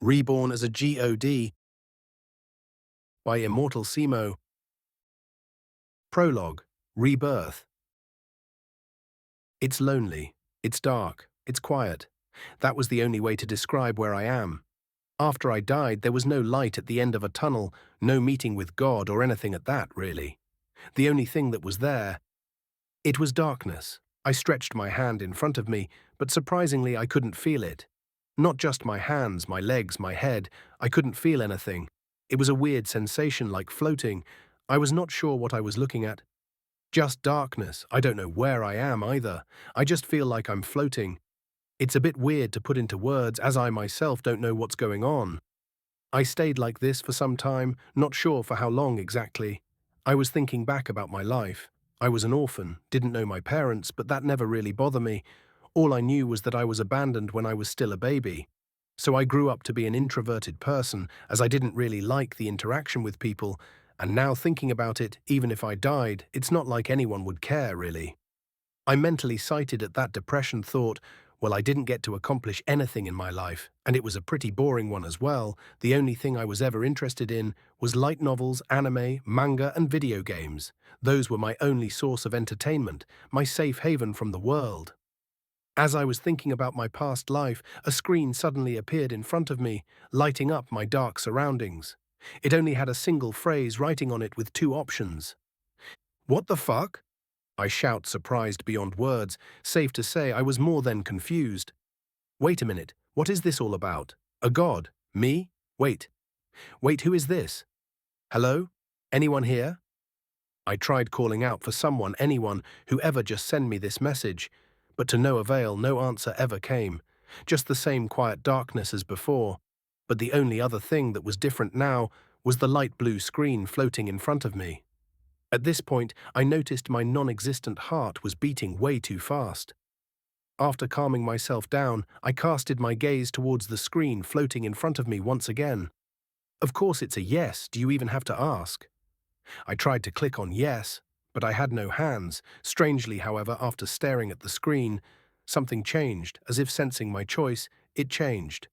Reborn as a God by Immortal Simo. Prologue. Rebirth. It's lonely. It's dark. It's quiet. That was the only way to describe where I am. After I died, there was no light at the end of a tunnel, no meeting with God or anything at that, really. The only thing that was there, it was darkness. I stretched my hand in front of me, but surprisingly I couldn't feel it. Not just my hands, my legs, my head. I couldn't feel anything. It was a weird sensation like floating. I was not sure what I was looking at. Just darkness. I don't know where I am either. I just feel like I'm floating. It's a bit weird to put into words as I myself don't know what's going on. I stayed like this for some time, not sure for how long exactly. I was thinking back about my life. I was an orphan, didn't know my parents, but that never really bothered me. All I knew was that I was abandoned when I was still a baby. So I grew up to be an introverted person, as I didn't really like the interaction with people, and now thinking about it, even if I died, it's not like anyone would care, really. I mentally cited at that depression thought, well, I didn't get to accomplish anything in my life, and it was a pretty boring one as well. The only thing I was ever interested in was light novels, anime, manga, and video games. Those were my only source of entertainment, my safe haven from the world. As I was thinking about my past life, a screen suddenly appeared in front of me, lighting up my dark surroundings. It only had a single phrase writing on it with two options. "What the fuck?" I shout, surprised beyond words. Safe to say, I was more than confused. Wait a minute, what is this all about? A god? Me? Wait, who is this? Hello? Anyone here? I tried calling out for someone, anyone, whoever just send me this message, but to no avail, no answer ever came. Just the same quiet darkness as before. But the only other thing that was different now was the light blue screen floating in front of me. At this point, I noticed my non-existent heart was beating way too fast. After calming myself down, I casted my gaze towards the screen floating in front of me once again. Of course it's a yes, do you even have to ask? I tried to click on yes, but I had no hands. Strangely, however, after staring at the screen, something changed, as if sensing my choice, it changed.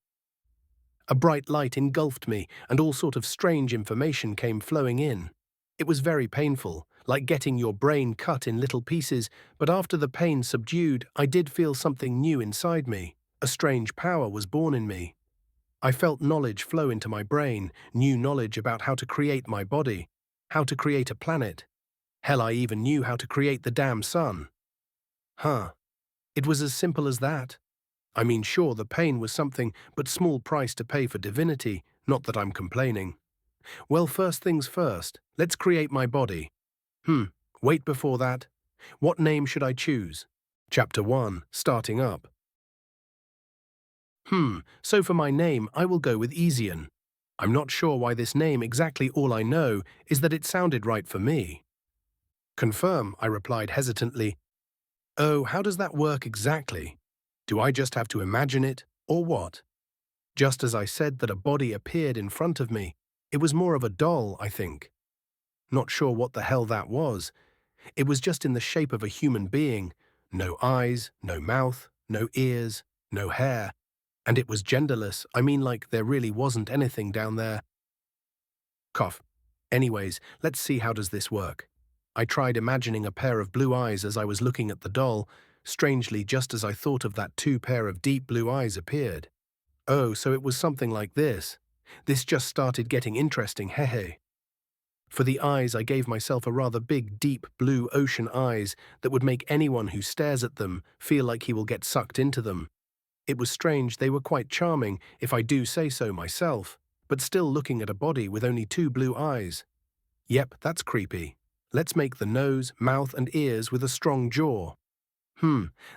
A bright light engulfed me, and all sort of strange information came flowing in. It was very painful, like getting your brain cut in little pieces, but after the pain subdued, I did feel something new inside me. A strange power was born in me. I felt knowledge flow into my brain, new knowledge about how to create my body, how to create a planet. Hell, I even knew how to create the damn sun. Huh. It was as simple as that. I mean, sure, the pain was something, but small price to pay for divinity, not that I'm complaining. Well, first things first, let's create my body. Wait before that. What name should I choose? Chapter 1, starting up. So for my name, I will go with Easian. I'm not sure why this name, exactly all I know is that it sounded right for me. Confirm, I replied hesitantly. Oh, how does that work exactly? Do I just have to imagine it, or what? Just as I said that a body appeared in front of me, it was more of a doll, I think. Not sure what the hell that was. It was just in the shape of a human being. No eyes, no mouth, no ears, no hair. And it was genderless. I mean, like there really wasn't anything down there. Cough. Anyways, let's see how does this work. I tried imagining a pair of blue eyes as I was looking at the doll. Strangely, just as I thought of that, two pair of deep blue eyes appeared. Oh, so it was something like this. This just started getting interesting, hehe. For the eyes, I gave myself a rather big, deep blue ocean eyes that would make anyone who stares at them feel like he will get sucked into them. It was strange, they were quite charming, if I do say so myself, but still looking at a body with only two blue eyes. Yep, that's creepy. Let's make the nose, mouth, and ears with a strong jaw.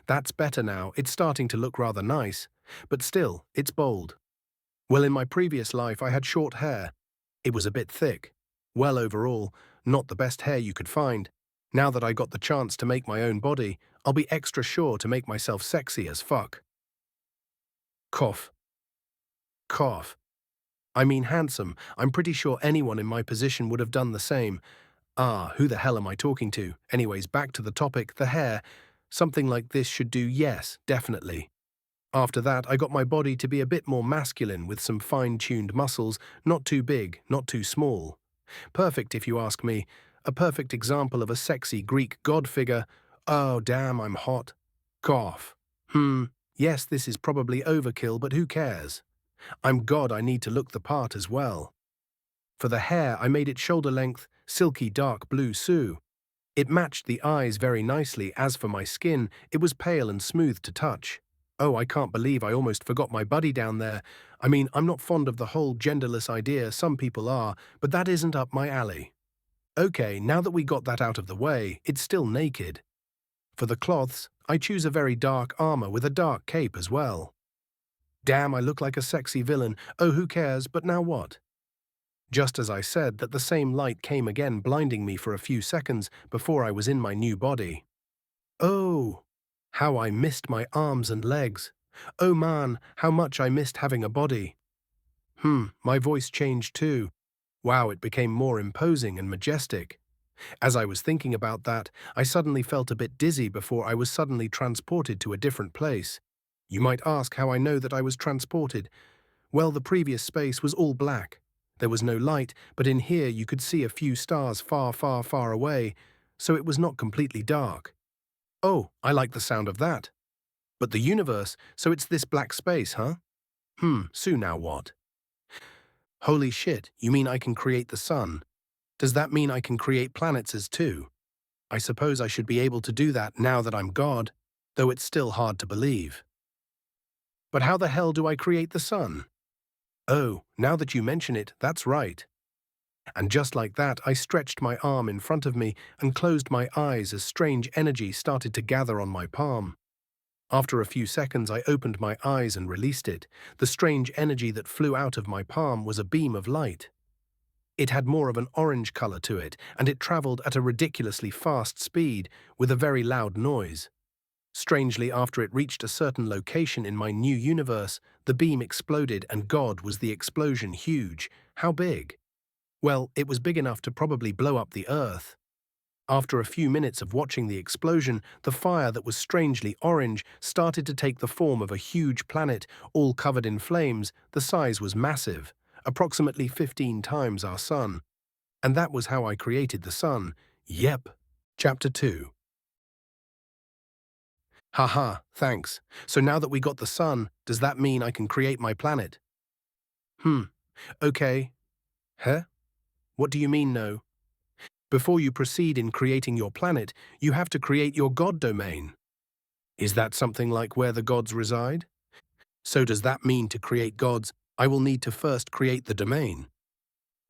That's better now, it's starting to look rather nice, but still, it's bold. Well, in my previous life, I had short hair. It was a bit thick. Well, overall, not the best hair you could find. Now that I got the chance to make my own body, I'll be extra sure to make myself sexy as fuck. Cough. Cough. I mean handsome. I'm pretty sure anyone in my position would have done the same. Who the hell am I talking to? Anyways, back to the topic, the hair. Something like this should do, yes, definitely. After that, I got my body to be a bit more masculine with some fine-tuned muscles, not too big, not too small. Perfect, if you ask me. A perfect example of a sexy Greek god figure. Oh, damn, I'm hot. Cough. Yes, this is probably overkill, but who cares? I'm God, I need to look the part as well. For the hair, I made it shoulder length, silky dark blue Sue. It matched the eyes very nicely. As for my skin, it was pale and smooth to touch. Oh, I can't believe I almost forgot my buddy down there. I mean, I'm not fond of the whole genderless idea, some people are, but that isn't up my alley. Okay, now that we got that out of the way, it's still naked. For the cloths, I choose a very dark armor with a dark cape as well. Damn, I look like a sexy villain. Oh, who cares, but now what? Just as I said that, the same light came again, blinding me for a few seconds before I was in my new body. Oh, how I missed my arms and legs. Oh man, how much I missed having a body. My voice changed too. Wow, it became more imposing and majestic. As I was thinking about that, I suddenly felt a bit dizzy before I was suddenly transported to a different place. You might ask how I know that I was transported. Well, the previous space was all black. There was no light, but in here you could see a few stars far, far, far away, so it was not completely dark. Oh, I like the sound of that. But the universe, so it's this black space, huh? So now what? Holy shit, you mean I can create the sun? Does that mean I can create planets as too? I suppose I should be able to do that now that I'm God, though it's still hard to believe. But how the hell do I create the sun? Oh, now that you mention it, that's right. And just like that, I stretched my arm in front of me and closed my eyes as strange energy started to gather on my palm. After a few seconds, I opened my eyes and released it. The strange energy that flew out of my palm was a beam of light. It had more of an orange color to it, and it traveled at a ridiculously fast speed with a very loud noise. Strangely, after it reached a certain location in my new universe, the beam exploded, and God, was the explosion huge. How big? Well, it was big enough to probably blow up the Earth. After a few minutes of watching the explosion, the fire that was strangely orange started to take the form of a huge planet, all covered in flames. The size was massive, approximately 15 times our sun. And that was how I created the sun. Yep. Chapter 2. Haha, thanks. So now that we got the sun, does that mean I can create my planet? Okay. Huh? What do you mean, no? Before you proceed in creating your planet, you have to create your god domain. Is that something like where the gods reside? So does that mean to create gods, I will need to first create the domain?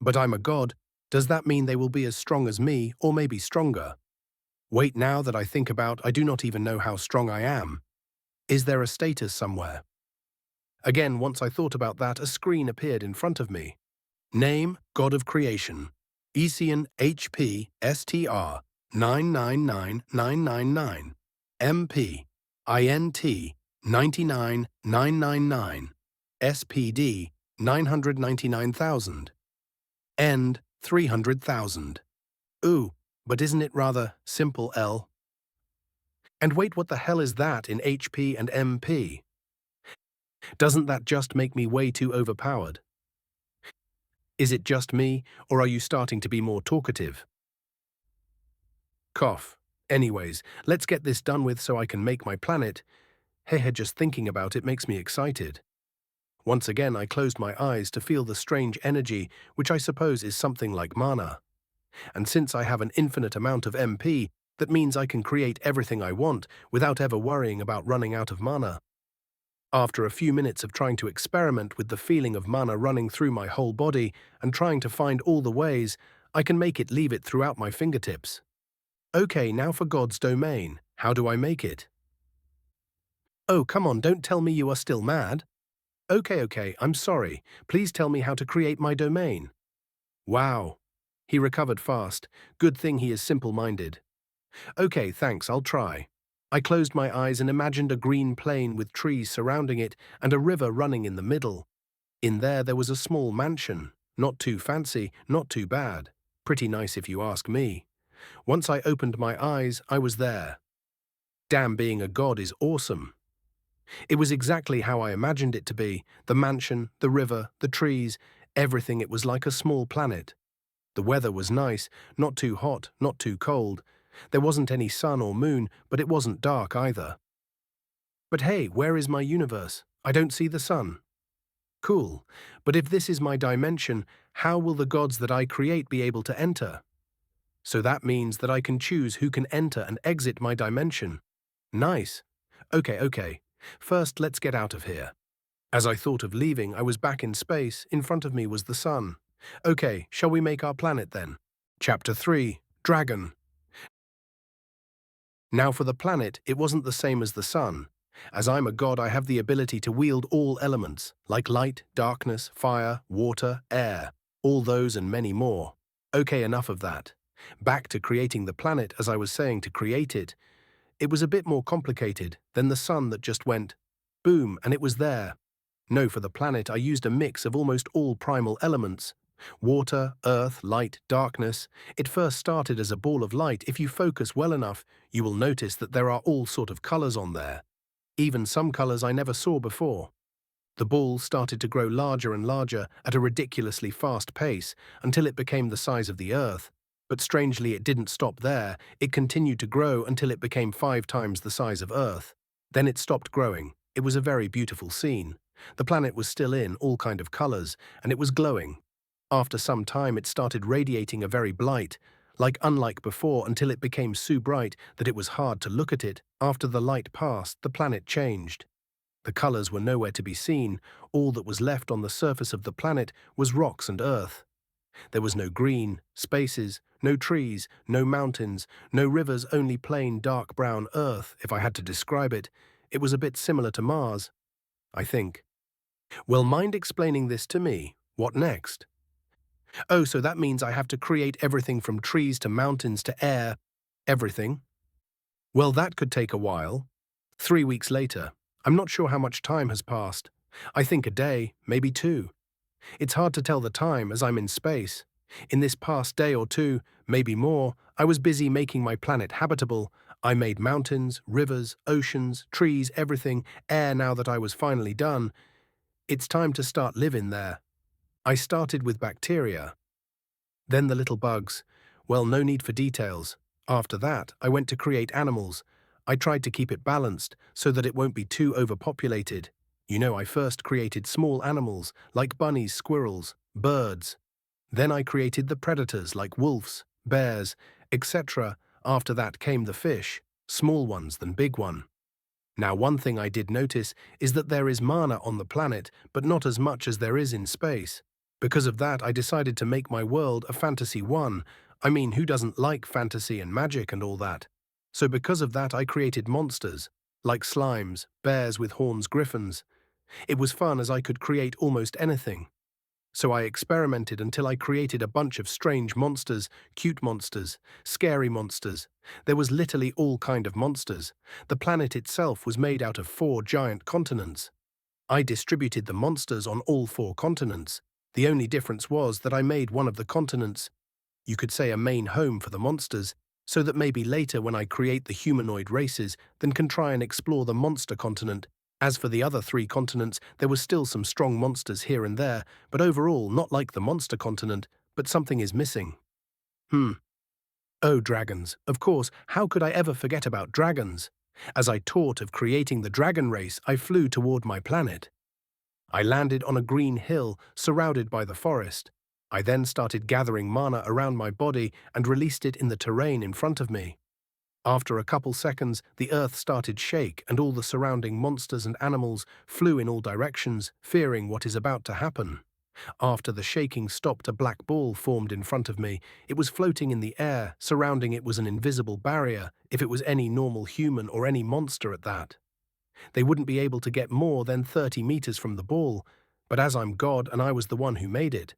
But I'm a god. Does that mean they will be as strong as me, or maybe stronger? Wait, now that I think about, I do not even know how strong I am. Is there a status somewhere? Again, once I thought about that, a screen appeared in front of me. Name, God of Creation. Ecian HP STR 999999. MP INT 99999. SPD 999,000. End 300,000. Ooh, but isn't it rather simple, L? And wait, what the hell is that in HP and MP? Doesn't that just make me way too overpowered? Is it just me, or are you starting to be more talkative? Cough. Anyways, let's get this done with so I can make my planet. Hehe, just thinking about it makes me excited. Once again, I closed my eyes to feel the strange energy, which I suppose is something like mana. And since I have an infinite amount of MP, that means I can create everything I want without ever worrying about running out of mana. After a few minutes of trying to experiment with the feeling of mana running through my whole body and trying to find all the ways I can make it leave it throughout my fingertips. Okay, now for God's domain. How do I make it? Oh, come on, don't tell me you are still mad. Okay, I'm sorry. Please tell me how to create my domain. Wow. He recovered fast. Good thing he is simple-minded. Okay, thanks, I'll try. I closed my eyes and imagined a green plain with trees surrounding it and a river running in the middle. In there was a small mansion. Not too fancy, not too bad. Pretty nice if you ask me. Once I opened my eyes, I was there. Damn, being a god is awesome. It was exactly how I imagined it to be. The mansion, the river, the trees, everything. It was like a small planet. The weather was nice, not too hot, not too cold. There wasn't any sun or moon, but it wasn't dark either. But hey, where is my universe? I don't see the sun. Cool. But if this is my dimension, how will the gods that I create be able to enter? So that means that I can choose who can enter and exit my dimension. Nice. Okay. First, let's get out of here. As I thought of leaving, I was back in space. In front of me was the sun. Okay, shall we make our planet then? Chapter 3. Dragon. Now for the planet, it wasn't the same as the sun. As I'm a god, I have the ability to wield all elements, like light, darkness, fire, water, air, all those and many more. Okay, enough of that. Back to creating the planet. As I was saying, to create it, it was a bit more complicated than the sun that just went boom and it was there. No, for the planet I used a mix of almost all primal elements. Water, earth, light, darkness. It first started as a ball of light. If you focus well enough, you will notice that there are all sort of colors on there. Even some colors I never saw before. The ball started to grow larger and larger at a ridiculously fast pace until it became the size of the Earth. But strangely, it didn't stop there. It continued to grow until it became 5 times the size of Earth. Then it stopped growing. It was a very beautiful scene. The planet was still in all kind of colors, and it was glowing. After some time, it started radiating a very bright, like unlike before, until it became so bright that it was hard to look at it. After the light passed, the planet changed. The colors were nowhere to be seen. All that was left on the surface of the planet was rocks and earth. There was no green, spaces, no trees, no mountains, no rivers, only plain dark brown earth. If I had to describe it, it was a bit similar to Mars, I think. Well, mind explaining this to me? What next? Oh, so that means I have to create everything from trees to mountains to air. Everything? Well, that could take a while. 3 weeks later. I'm not sure how much time has passed. I think a day, maybe 2. It's hard to tell the time as I'm in space. In this past day or 2, maybe more, I was busy making my planet habitable. I made mountains, rivers, oceans, trees, everything, air. Now that I was finally done, it's time to start living there. I started with bacteria. Then the little bugs. Well, no need for details. After that, I went to create animals. I tried to keep it balanced so that it won't be too overpopulated. You know, I first created small animals like bunnies, squirrels, birds. Then I created the predators like wolves, bears, etc. After that came the fish, small ones than big one. Now, one thing I did notice is that there is mana on the planet, but not as much as there is in space. Because of that, I decided to make my world a fantasy one. I mean, who doesn't like fantasy and magic and all that? So because of that, I created monsters, like slimes, bears with horns, griffins. It was fun as I could create almost anything. So I experimented until I created a bunch of strange monsters, cute monsters, scary monsters. There was literally all kind of monsters. The planet itself was made out of 4 giant continents. I distributed the monsters on all 4 continents. The only difference was that I made one of the continents, you could say a main home for the monsters, so that maybe later when I create the humanoid races, then can try and explore the monster continent. As for the other 3 continents, there was still some strong monsters here and there, but overall not like the monster continent, but something is missing. Oh, dragons. Of course, how could I ever forget about dragons? As I thought of creating the dragon race, I flew toward my planet. I landed on a green hill surrounded by the forest. I then started gathering mana around my body and released it in the terrain in front of me. After a couple seconds, the earth started shake and all the surrounding monsters and animals flew in all directions, fearing what is about to happen. After the shaking stopped, a black ball formed in front of me. It was floating in the air. Surrounding it was an invisible barrier. If it was any normal human or any monster at that, they wouldn't be able to get more than 30 meters from the ball. But as I'm God and I was the one who made it,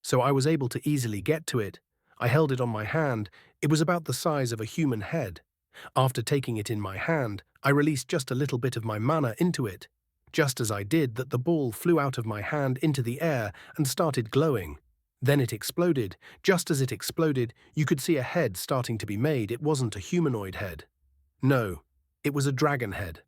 so I was able to easily get to it. I held it on my hand. It was about the size of a human head. After taking it in my hand, I released just a little bit of my mana into it. Just as I did that, the ball flew out of my hand into the air and started glowing. Then it exploded. Just as it exploded, you could see a head starting to be made. It wasn't a humanoid head. No, it was a dragon head.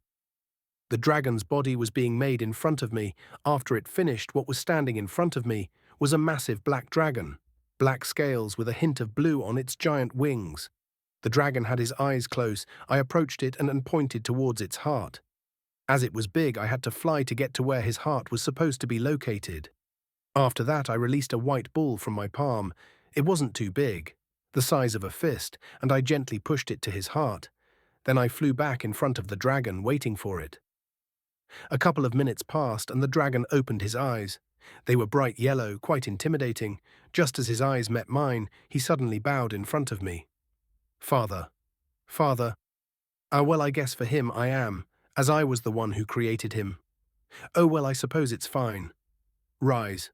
The dragon's body was being made in front of me. After it finished, what was standing in front of me was a massive black dragon, black scales with a hint of blue on its giant wings. The dragon had his eyes closed. I approached it and pointed towards its heart. As it was big, I had to fly to get to where his heart was supposed to be located. After that, I released a white ball from my palm. It wasn't too big, the size of a fist, and I gently pushed it to his heart. Then I flew back in front of the dragon, waiting for it. A couple of minutes passed, and the dragon opened his eyes. They were bright yellow, quite intimidating. Just as his eyes met mine, he suddenly bowed in front of me. Father. Father. Well, I guess for him I am, as I was the one who created him. Oh, well, I suppose it's fine. Rise.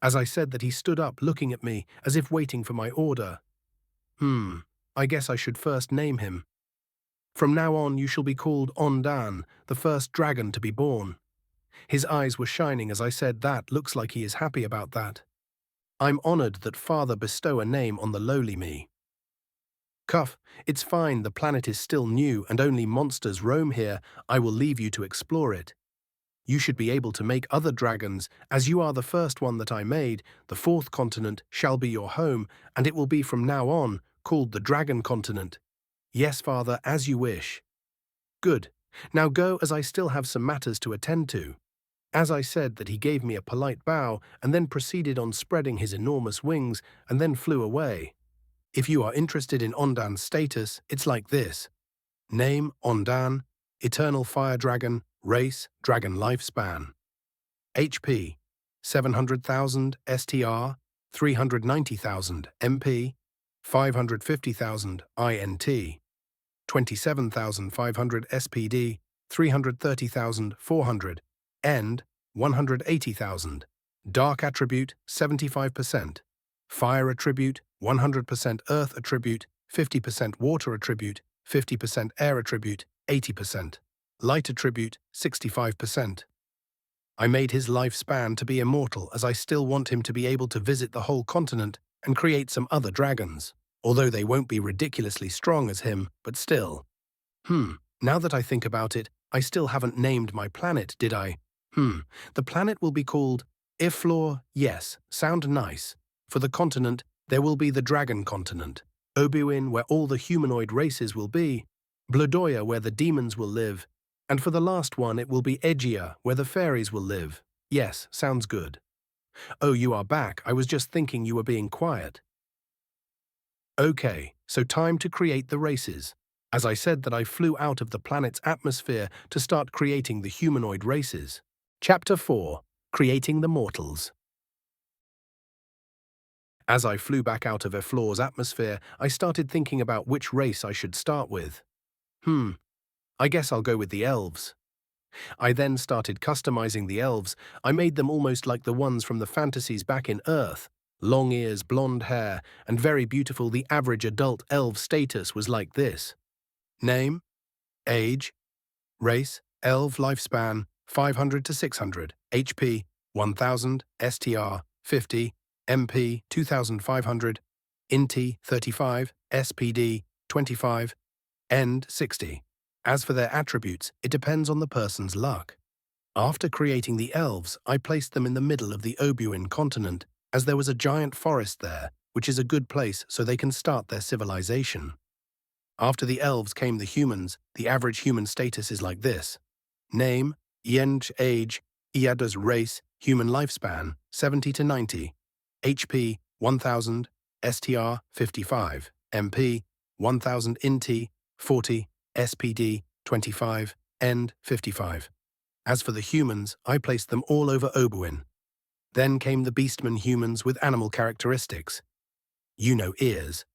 As I said that, he stood up, looking at me, as if waiting for my order. I guess I should first name him. From now on, you shall be called Ondan, the first dragon to be born. His eyes were shining as I said that. Looks like he is happy about that. I'm honored that Father bestow a name on the lowly me. Cuff, it's fine, the planet is still new and only monsters roam here. I will leave you to explore it. You should be able to make other dragons, as you are the first one that I made. The fourth continent shall be your home, and it will be from now on called the Dragon Continent. Yes, Father, as you wish. Good. Now go, as I still have some matters to attend to. As I said that, he gave me a polite bow and then proceeded on spreading his enormous wings and then flew away. If you are interested in Ondan's status, it's like this. Name, Ondan, Eternal Fire Dragon, Race, Dragon Lifespan. HP, 700,000 STR, 390,000 MP, 550,000 INT, 27,500 SPD, 330,400, End, 180,000. Dark Attribute, 75%. Fire Attribute, 100%. Earth Attribute, 50%. Water Attribute, 50%. Air Attribute, 80%. Light Attribute, 65%. I made his lifespan to be immortal, as I still want him to be able to visit the whole continent and create some other dragons, although they won't be ridiculously strong as him, but still. Now that I think about it, I still haven't named my planet, did I? The planet will be called Iflor. Yes, sound nice. For the continent, there will be the Dragon Continent. Obuin, where all the humanoid races will be. Blodoya, where the demons will live. And for the last one, it will be Egea, where the fairies will live. Yes, sounds good. Oh, you are back. I was just thinking you were being quiet. Okay, so time to create the races. As I said that, I flew out of the planet's atmosphere to start creating the humanoid races. Chapter 4. Creating the Mortals. As I flew back out of Eflor's atmosphere, I started thinking about which race I should start with. I guess I'll go with the elves. I then started customizing the elves. I made them almost like the ones from the fantasies back in Earth. Long ears, blonde hair, and very beautiful. The average adult elf status was like this. Name, age, race, elf lifespan, 500 to 600, HP, 1000, STR, 50, MP, 2500, INT, 35, SPD, 25, End, 60. As for their attributes, it depends on the person's luck. After creating the elves, I placed them in the middle of the Obuin continent, as there was a giant forest there, which is a good place so they can start their civilization. After the elves came the humans. The average human status is like this. Name, Yenge, age, Iada's race, human lifespan, 70 to 90. HP, 1000, STR, 55, MP, 1000 INT, 40, SPD, 25, End, 55. As for the humans, I placed them all over Obuin. Then came the beastmen humans with animal characteristics. You know, ears.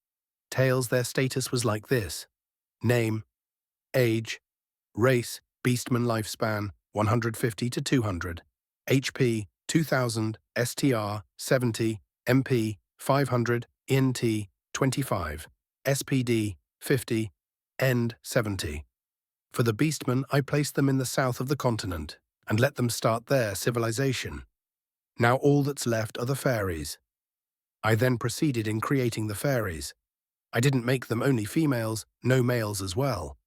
Tails. Their status was like this. Name, age, race, beastman lifespan, 150 to 200. HP, 2000, STR, 70, MP, 500, INT, 25, SPD, 50, End, 70. For the beastmen, I placed them in the south of the continent and let them start their civilization. Now all that's left are the fairies. I then proceeded in creating the fairies. I didn't make them only females, no males as well.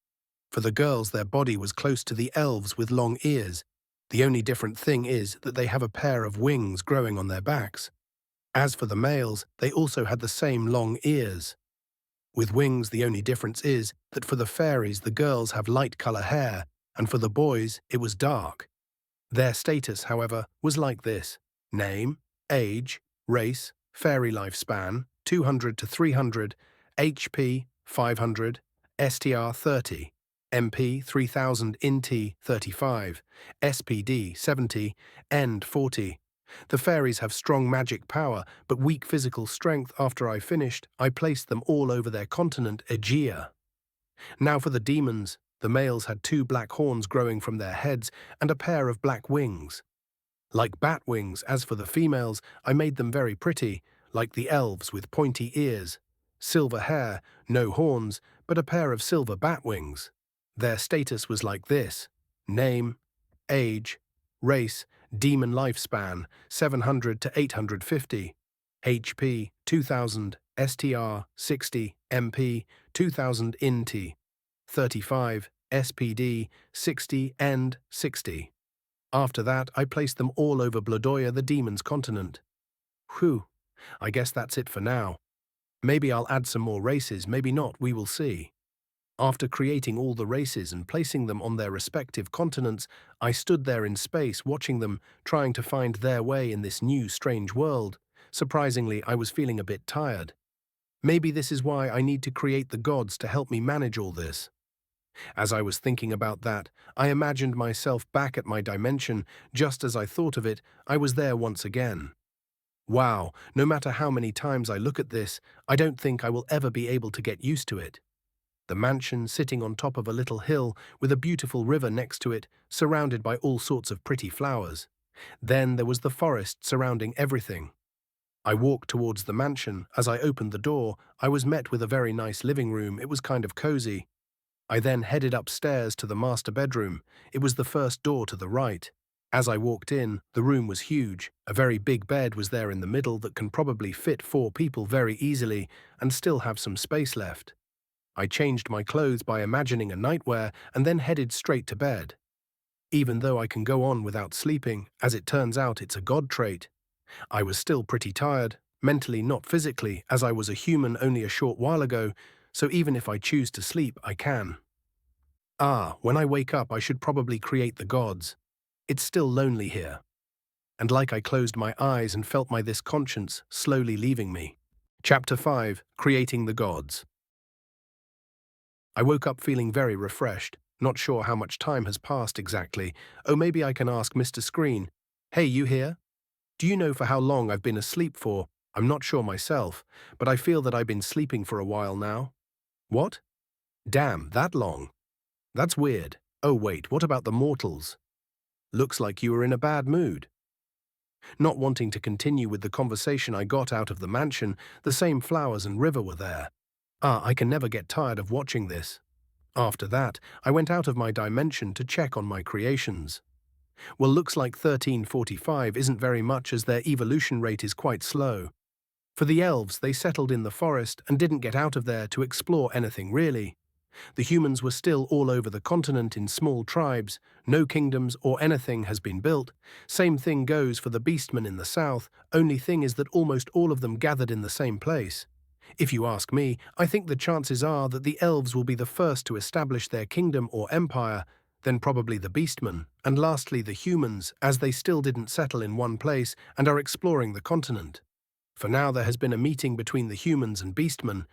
For the girls, their body was close to the elves with long ears. The only different thing is that they have a pair of wings growing on their backs. As for the males, they also had the same long ears. With wings, the only difference is that for the fairies, the girls have light color hair, and for the boys, it was dark. Their status, however, was like this: name, age, race, fairy lifespan, 200 to 300, HP, 500, STR 30, MP 3000, INT 35, SPD 70, END 40. The fairies have strong magic power, but weak physical strength. After I finished, I placed them all over their continent, Aegea. Now for the demons. The males had 2 black horns growing from their heads and a pair of black wings. Like bat wings. As for the females, I made them very pretty, like the elves with pointy ears, silver hair, no horns, but a pair of silver bat wings. Their status was like this: name, age, race, demon lifespan, 700 to 850, HP, 2000, STR, 60, MP, 2000, INT, 35, SPD, 60, END, 60. After that, I placed them all over Blodoya, the demon's continent. Whew, I guess that's it for now. Maybe I'll add some more races, maybe not, we will see. After creating all the races and placing them on their respective continents, I stood there in space watching them, trying to find their way in this new strange world. Surprisingly, I was feeling a bit tired. Maybe this is why I need to create the gods to help me manage all this. As I was thinking about that, I imagined myself back at my dimension. Just as I thought of it, I was there once again. Wow, no matter how many times I look at this, I don't think I will ever be able to get used to it. The mansion sitting on top of a little hill with a beautiful river next to it, surrounded by all sorts of pretty flowers. Then there was the forest surrounding everything. I walked towards the mansion. As I opened the door, I was met with a very nice living room. It was kind of cozy. I then headed upstairs to the master bedroom. It was the first door to the right. As I walked in, the room was huge. A very big bed was there in the middle that can probably fit 4 people very easily and still have some space left. I changed my clothes by imagining a nightwear and then headed straight to bed. Even though I can go on without sleeping, as it turns out it's a god trait, I was still pretty tired, mentally not physically, as I was a human only a short while ago, so even if I choose to sleep, I can. When I wake up, I should probably create the gods. It's still lonely here. And like I closed my eyes and felt this conscience slowly leaving me. Chapter 5, Creating the Gods. I woke up feeling very refreshed, not sure how much time has passed exactly. Oh, maybe I can ask Mr. Screen. Hey, you here? Do you know for how long I've been asleep for? I'm not sure myself, but I feel that I've been sleeping for a while now. What? Damn, that long. That's weird. Oh wait, what about the mortals? Looks like you were in a bad mood. Not wanting to continue with the conversation, I got out of the mansion. The same flowers and river were there. I can never get tired of watching this. After that, I went out of my dimension to check on my creations. Well, looks like 1345 isn't very much, as their evolution rate is quite slow. For the elves, they settled in the forest and didn't get out of there to explore anything really. The humans were still all over the continent in small tribes. No kingdoms or anything has been built. Same thing goes for the beastmen in the south. Only thing is that almost all of them gathered in the same place. If you ask me, I think the chances are that the elves will be the first to establish their kingdom or empire, then probably the beastmen, and lastly the humans, as they still didn't settle in one place and are exploring the continent. For now there has been a meeting between the humans and beastmen.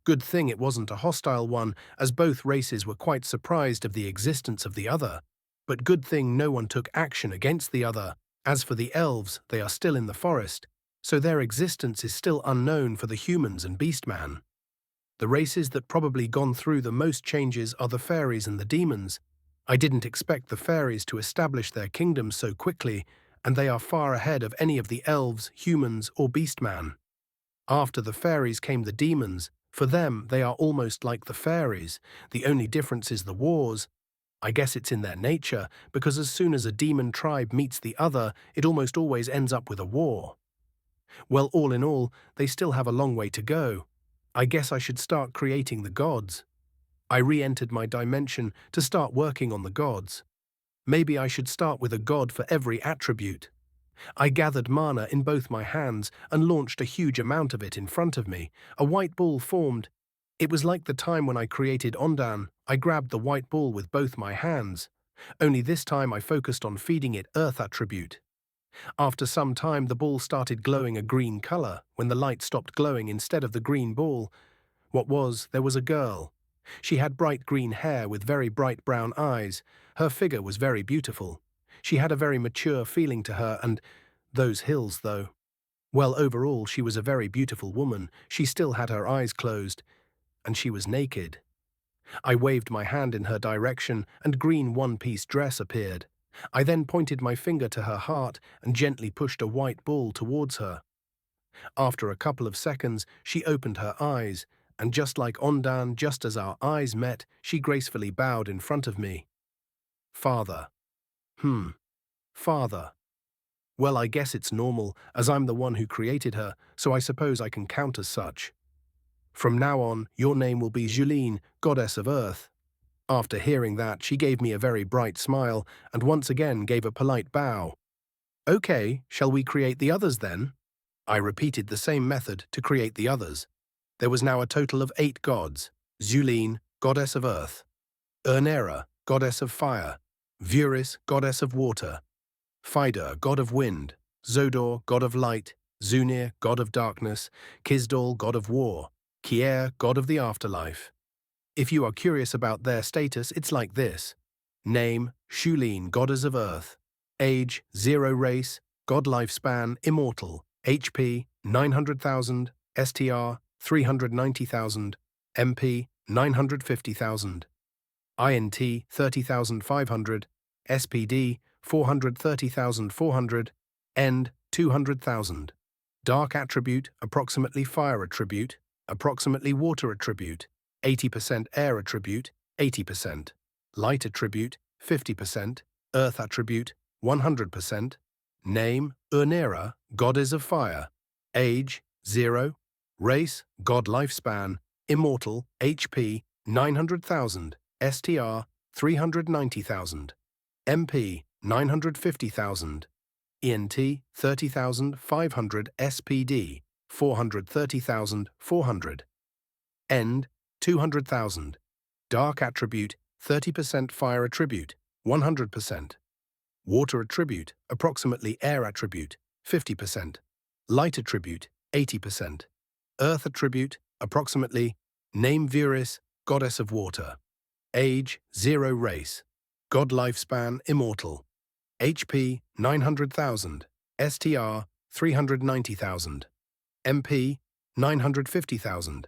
Good thing it wasn't a hostile one, as both races were quite surprised of the existence of the other. But good thing no one took action against the other. As for the elves, they are still in the forest, so their existence is still unknown for the humans and beastman. The races that probably gone through the most changes are the fairies and the demons. I didn't expect the fairies to establish their kingdom so quickly, and they are far ahead of any of the elves, humans, or beastman. After the fairies came the demons. For them, they are almost like the fairies. The only difference is the wars. I guess it's in their nature, because as soon as a demon tribe meets the other, it almost always ends up with a war. Well, all in all, they still have a long way to go. I guess I should start creating the gods. I re-entered my dimension to start working on the gods. Maybe I should start with a god for every attribute. I gathered mana in both my hands and launched a huge amount of it in front of me. A white ball formed. It was like the time when I created Ondan. I grabbed the white ball with both my hands. Only this time I focused on feeding it earth attribute. After some time the ball started glowing a green color when the light stopped glowing instead of the green ball. There was a girl. She had bright green hair with very bright brown eyes. Her figure was very beautiful. She had a very mature feeling to her, and those hills, though. Well, overall, she was a very beautiful woman. She still had her eyes closed, and she was naked. I waved my hand in her direction, and green one-piece dress appeared. I then pointed my finger to her heart and gently pushed a white ball towards her. After a couple of seconds, she opened her eyes, and just like Ondan, just as our eyes met, she gracefully bowed in front of me. Father. Father. Well, I guess it's normal, as I'm the one who created her, so I suppose I can count as such. From now on, your name will be Juline, goddess of earth. After hearing that, she gave me a very bright smile and once again gave a polite bow. Okay, shall we create the others then? I repeated the same method to create the others. There was now a total of 8 gods: Juline, goddess of earth; Ernera, goddess of fire; Vuris, goddess of water; Phaida, god of wind; Zodor, god of light; Zunir, god of darkness; Kizdal, god of war; Kier, god of the afterlife. If you are curious about their status, it's like this. Name, Shulin, goddess of earth. Age, 0 race. God lifespan, immortal. HP, 900,000. STR, 390,000. MP, 950,000. INT, 30,500. SPD, 430,400. End, 200,000. Dark attribute, approximately fire attribute, approximately water attribute, 80% air attribute, 80%. Light attribute, 50%. Earth attribute, 100%. Name, Ernera, goddess of fire. Age, 0. Race, god lifespan. Immortal, HP, 900,000. STR, 390,000. MP, 950,000. ENT, 30,500. SPD, 430,400. End, 200,000. Dark attribute, 30% fire attribute, 100%. Water attribute, approximately air attribute, 50%. Light attribute, 80%. Earth attribute, approximately. Name Vuris, goddess of water. Age, 0 race. God lifespan, immortal. HP, 900,000. STR, 390,000. MP, 950,000.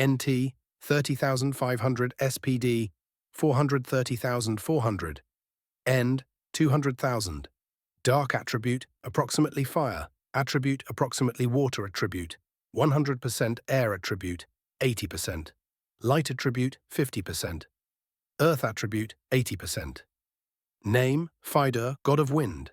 NT, 30,500. SPD, 430,400. End, 200,000. Dark attribute, approximately fire. Attribute, approximately water attribute. 100% air attribute, 80%. Light attribute, 50%. Earth attribute, 80%. Name, Phaida, god of wind.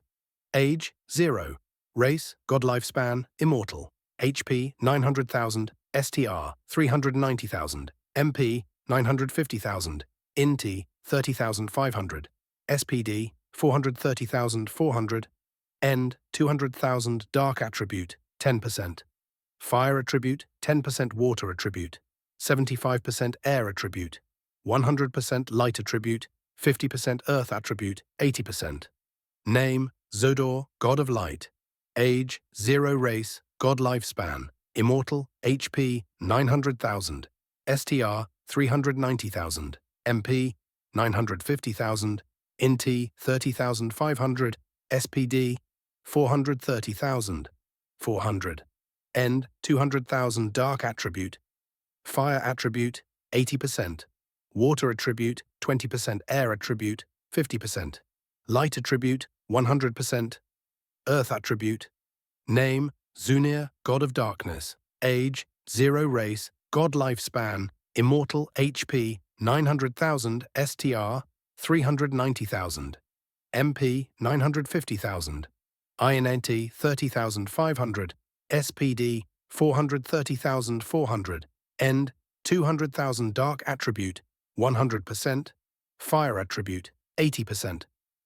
Age, 0. Race, god lifespan, immortal. HP, 900,000. STR, 390,000. MP, 950,000. INT, 30,500. SPD, 430,400. End, 200,000. Dark attribute, 10%. Fire attribute, 10%. Water attribute, 75% air attribute, 100% light attribute, 50% earth attribute, 80%. Name, Zodor, god of light. Age, 0 race, god lifespan. Immortal, HP, 900,000. STR, 390,000. MP, 950,000. INT, 30,500. SPD, 430,000. 400. End, 200,000. Dark attribute. Fire attribute, 80%. Water attribute, 20%. Air attribute, 50%. Light attribute, 100%. Earth attribute. Name, Zunir, god of darkness. Age, 0 race. God lifespan. Immortal, HP, 900,000. STR, 390,000. MP, 950,000. INT, 30,500. SPD, 430,400. End, 200,000. Dark attribute, 100%, fire attribute, 80%,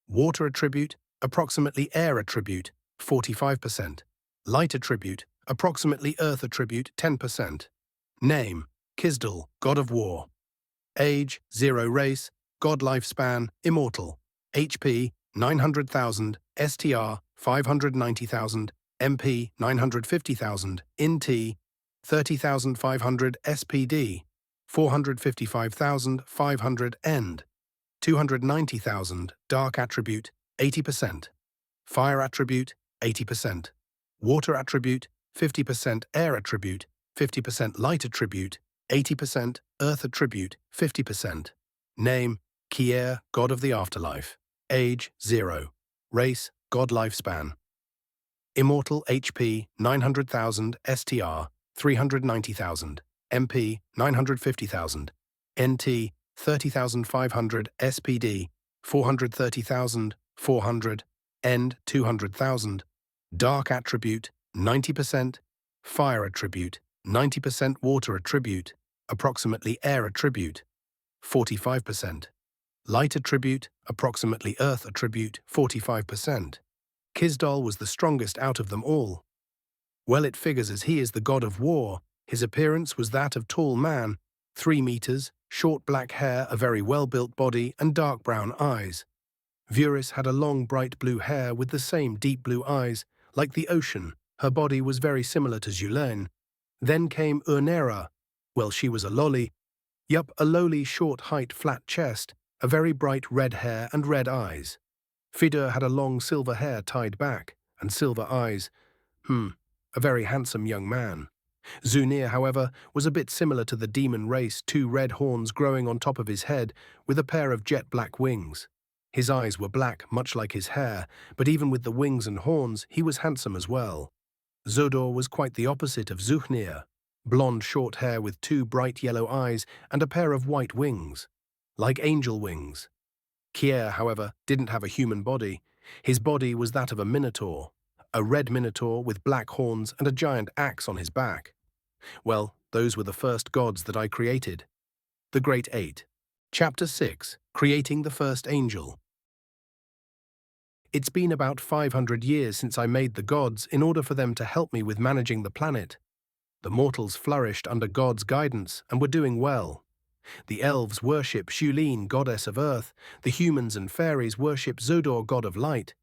water attribute, approximately air attribute, 45%, light attribute, approximately earth attribute, 10%. Name, Kisdal, god of war. Age, 0 race, god lifespan, immortal. HP, 900,000, STR, 590,000, MP, 950,000, INT, 30,500, SPD, 455,500, END, 290,000, dark attribute, 80%, fire attribute, 80%, water attribute, 50%, air attribute, 50%, light attribute, 80%, earth attribute, 50%. Name, Kier, god of the afterlife. Age, 0. Race, god lifespan. Immortal HP, 900,000, STR, 390,000, MP, 950,000, NT, 30,500, SPD, 430,000, 400, END, 200,000, dark attribute, 90%, fire attribute, 90%, water attribute, approximately air attribute, 45%, light attribute, approximately earth attribute, 45%. Kisdal was the strongest out of them all. Well, it figures as he is the god of war. His appearance was that of tall man, 3 meters, short black hair, a very well-built body, and dark brown eyes. Vuris had a long bright blue hair with the same deep blue eyes, like the ocean. Her body was very similar to Zulaine. Then came Urnera. Well, she was a lolly. Yup, a lowly, short height, flat chest, a very bright red hair and red eyes. Fidur had a long silver hair tied back, and silver eyes. A very handsome young man. Zunir, however, was a bit similar to the demon race, 2 red horns growing on top of his head, with a pair of jet black wings. His eyes were black, much like his hair, but even with the wings and horns, he was handsome as well. Zodor was quite the opposite of Zuhnir. Blonde short hair with 2 bright yellow eyes and a pair of white wings, like angel wings. Kier, however, didn't have a human body. His body was that of a minotaur, a red minotaur with black horns and a giant axe on his back. Well, those were the first gods that I created. The Great Eight. Chapter 6. Creating the First Angel. It's been about 500 years since I made the gods in order for them to help me with managing the planet. The mortals flourished under God's guidance and were doing well. The elves worship Shulene, goddess of earth. The humans and fairies worship Zodor, god of light.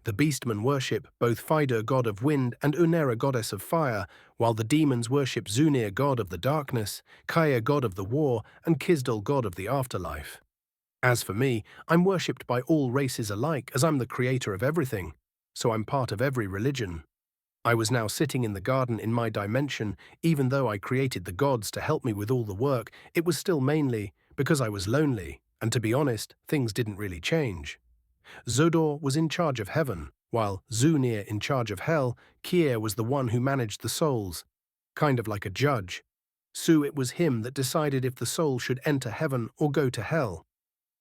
The beastmen worship both Fidur, god of wind, and Unera, goddess of fire, while the demons worship Zunir, god of the darkness, Kaya, god of the war, and Kisdal, god of the afterlife. As for me, I'm worshipped by all races alike, as I'm the creator of everything, so I'm part of every religion. I was now sitting in the garden in my dimension. Even though I created the gods to help me with all the work, it was still mainly because I was lonely, and to be honest, things didn't really change. Zodor was in charge of heaven, while Zunir in charge of hell. Kier was the one who managed the souls, kind of like a judge. So it was him that decided if the soul should enter heaven or go to hell.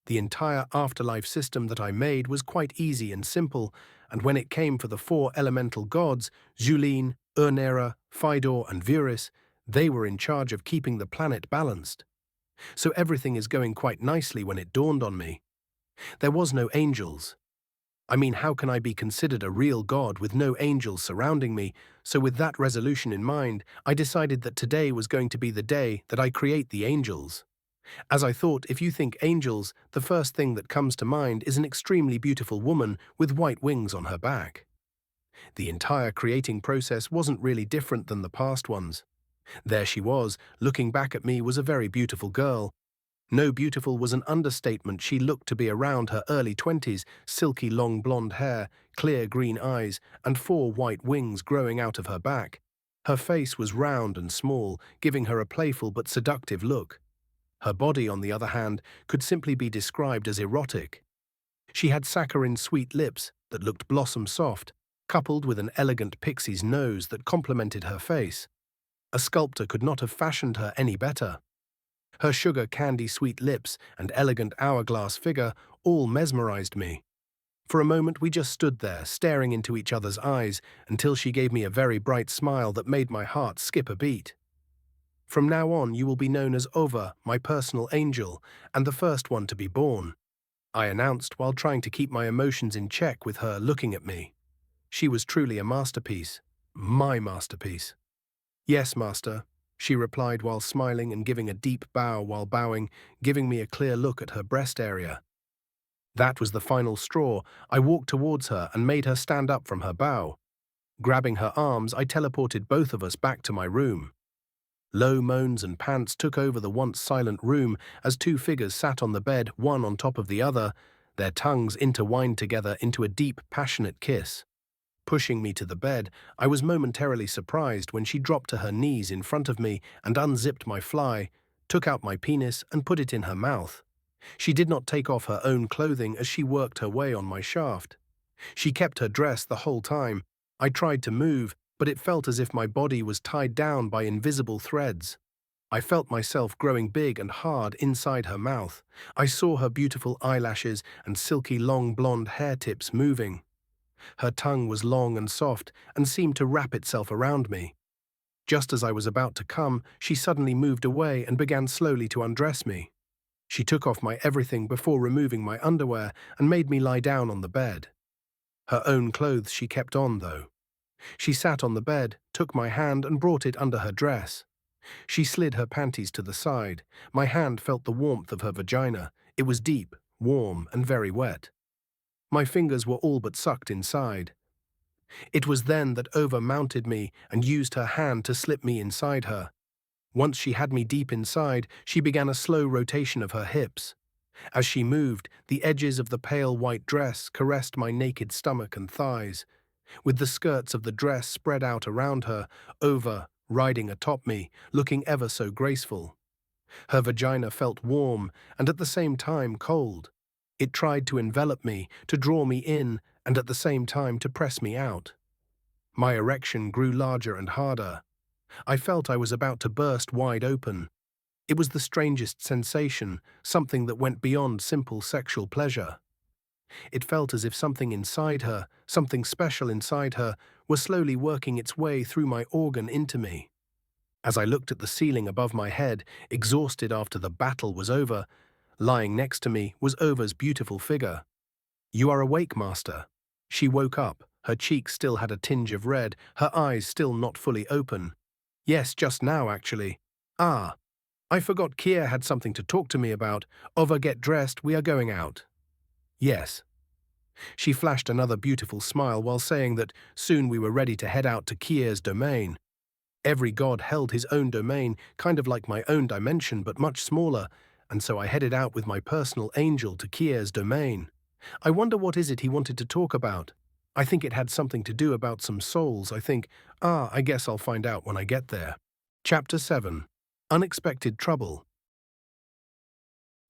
The entire afterlife system that I made was quite easy and simple, and when it came for the 4 elemental gods, Zulene, Urnera, Fidor, and Vuris, they were in charge of keeping the planet balanced. So everything is going quite nicely when it dawned on me. There was no angels. I mean, how can I be considered a real god with no angels surrounding me? So with that resolution in mind, I decided that today was going to be the day that I create the angels. As I thought, if you think angels, the first thing that comes to mind is an extremely beautiful woman with white wings on her back. The entire creating process wasn't really different than the past ones. There she was, looking back at me, was a very beautiful girl. No, beautiful was an understatement. She looked to be around her early 20s, silky long blonde hair, clear green eyes, and 4 white wings growing out of her back. Her face was round and small, giving her a playful but seductive look. Her body, on the other hand, could simply be described as erotic. She had saccharine sweet lips that looked blossom soft, coupled with an elegant pixie's nose that complemented her face. A sculptor could not have fashioned her any better. Her sugar candy sweet lips and elegant hourglass figure all mesmerized me. For a moment we just stood there, staring into each other's eyes, until she gave me a very bright smile that made my heart skip a beat. From now on you will be known as Ova, my personal angel, and the first one to be born," I announced while trying to keep my emotions in check with her looking at me. She was truly a masterpiece. My masterpiece. "Yes, master," she replied while smiling and giving a deep bow while bowing, giving me a clear look at her breast area. That was the final straw. I walked towards her and made her stand up from her bow. Grabbing her arms, I teleported both of us back to my room. Low moans and pants took over the once silent room as two figures sat on the bed, one on top of the other, their tongues intertwined together into a deep, passionate kiss. Pushing me to the bed, I was momentarily surprised when she dropped to her knees in front of me and unzipped my fly, took out my penis and put it in her mouth. She did not take off her own clothing as she worked her way on my shaft. She kept her dress the whole time. I tried to move, but it felt as if my body was tied down by invisible threads. I felt myself growing big and hard inside her mouth. I saw her beautiful eyelashes and silky long blonde hair tips moving. Her tongue was long and soft and seemed to wrap itself around me. Just as I was about to come, she suddenly moved away and began slowly to undress me. She took off my everything before removing my underwear and made me lie down on the bed. Her own clothes she kept on, though. She sat on the bed, took my hand and brought it under her dress. She slid her panties to the side. My hand felt the warmth of her vagina. It was deep, warm, and very wet. My fingers were all but sucked inside. It was then that Ova mounted me and used her hand to slip me inside her. Once she had me deep inside, she began a slow rotation of her hips. As she moved, the edges of the pale white dress caressed my naked stomach and thighs. With the skirts of the dress spread out around her, Ova, riding atop me, looking ever so graceful. Her vagina felt warm and at the same time cold. It tried to envelop me, to draw me in, and at the same time to press me out. My erection grew larger and harder. I felt I was about to burst wide open. It was the strangest sensation, something that went beyond simple sexual pleasure. It felt as if something inside her, something special inside her, was slowly working its way through my organ into me. As I looked at the ceiling above my head, exhausted after the battle was over, lying next to me was Ova's beautiful figure. "You are awake, master." She woke up. Her cheeks still had a tinge of red, her eyes still not fully open. "Yes, just now, actually." "Ah, I forgot Kier had something to talk to me about. Ova, get dressed, we are going out." "Yes." She flashed another beautiful smile while saying that soon we were ready to head out to Kier's domain. Every god held his own domain, kind of like my own dimension but much smaller, and so I headed out with my personal angel to Kier's domain. I wonder what is it he wanted to talk about. I think it had something to do about some souls. I guess I'll find out when I get there. Chapter 7. Unexpected Trouble.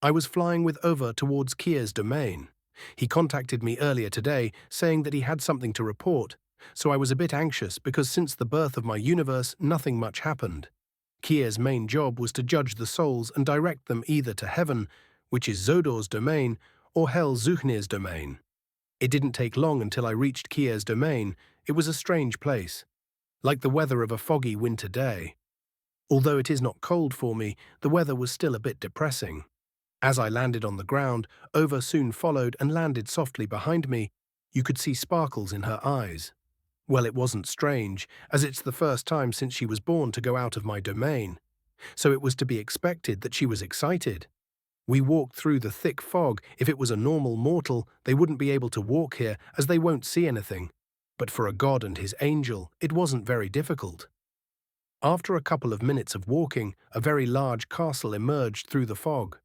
I was flying with Ova towards Kier's domain. He contacted me earlier today, saying that he had something to report, so I was a bit anxious because since the birth of my universe, nothing much happened. Kier's main job was to judge the souls and direct them either to heaven, which is Zodor's domain, or hell, Zuchnir's domain. It didn't take long until I reached Kier's domain. It was a strange place, like the weather of a foggy winter day. Although it is not cold for me, the weather was still a bit depressing. As I landed on the ground, Ova soon followed and landed softly behind me. You could see sparkles in her eyes. Well, it wasn't strange, as it's the first time since she was born to go out of my domain. So it was to be expected that she was excited. We walked through the thick fog. If it was a normal mortal, they wouldn't be able to walk here, as they won't see anything. But for a god and his angel, it wasn't very difficult. After a couple of minutes of walking, a very large castle emerged through the fog.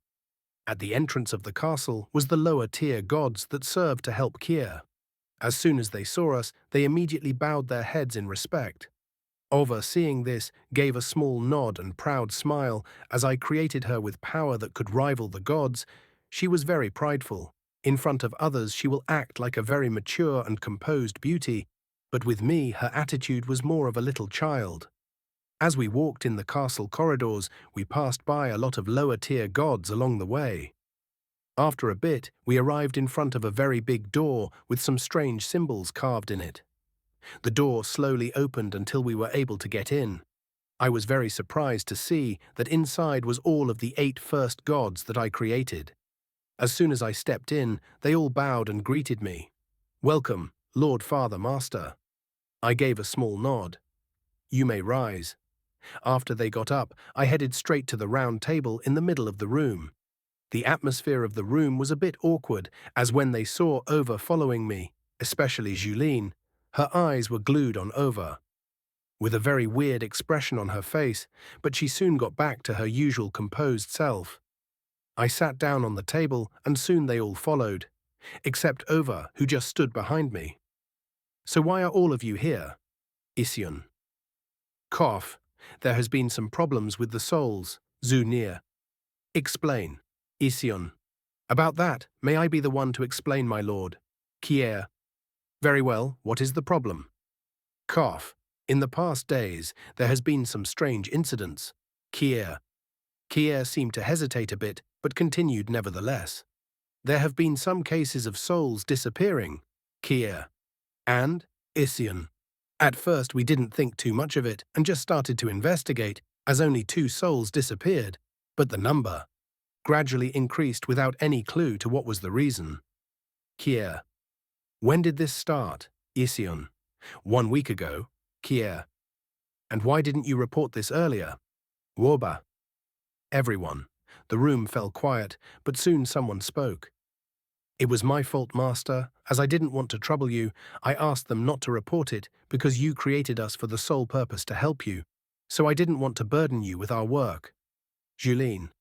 At the entrance of the castle was the lower-tier gods that served to help Kier. As soon as they saw us, they immediately bowed their heads in respect. Ova, seeing this, gave a small nod and proud smile. As I created her with power that could rival the gods, she was very prideful. In front of others she will act like a very mature and composed beauty, but with me her attitude was more of a little child. As we walked in the castle corridors, we passed by a lot of lower-tier gods along the way. After a bit, we arrived in front of a very big door with some strange symbols carved in it. The door slowly opened until we were able to get in. I was very surprised to see that inside was all of the 8 first gods that I created. As soon as I stepped in, they all bowed and greeted me. "Welcome, Lord Father Master." I gave a small nod. "You may rise." After they got up, I headed straight to the round table in the middle of the room. The atmosphere of the room was a bit awkward, as when they saw Ova following me, especially Julene, her eyes were glued on Ova, with a very weird expression on her face, but she soon got back to her usual composed self. I sat down on the table, and soon they all followed, except Ova, who just stood behind me. "So why are all of you here?" Isyon. Cough. "There has been some problems with the souls." Zunir. "Explain." Isyon. "About that, may I be the one to explain, my lord?" Kier. "Very well, what is the problem?" Cough. "In the past days, there has been some strange incidents." Kier. Kier seemed to hesitate a bit, but continued nevertheless. "There have been some cases of souls disappearing." Kier. "And?" Isyon. "At first we didn't think too much of it and just started to investigate, as only 2 souls disappeared, but the number gradually increased without any clue to what was the reason." Kier. "When did this start?" Isyon. 1 week ago." Kier. "And why didn't you report this earlier?" Woba. Everyone. The room fell quiet, but soon someone spoke. "It was my fault, Master. As I didn't want to trouble you, I asked them not to report it because you created us for the sole purpose to help you. So I didn't want to burden you with our work." Julene.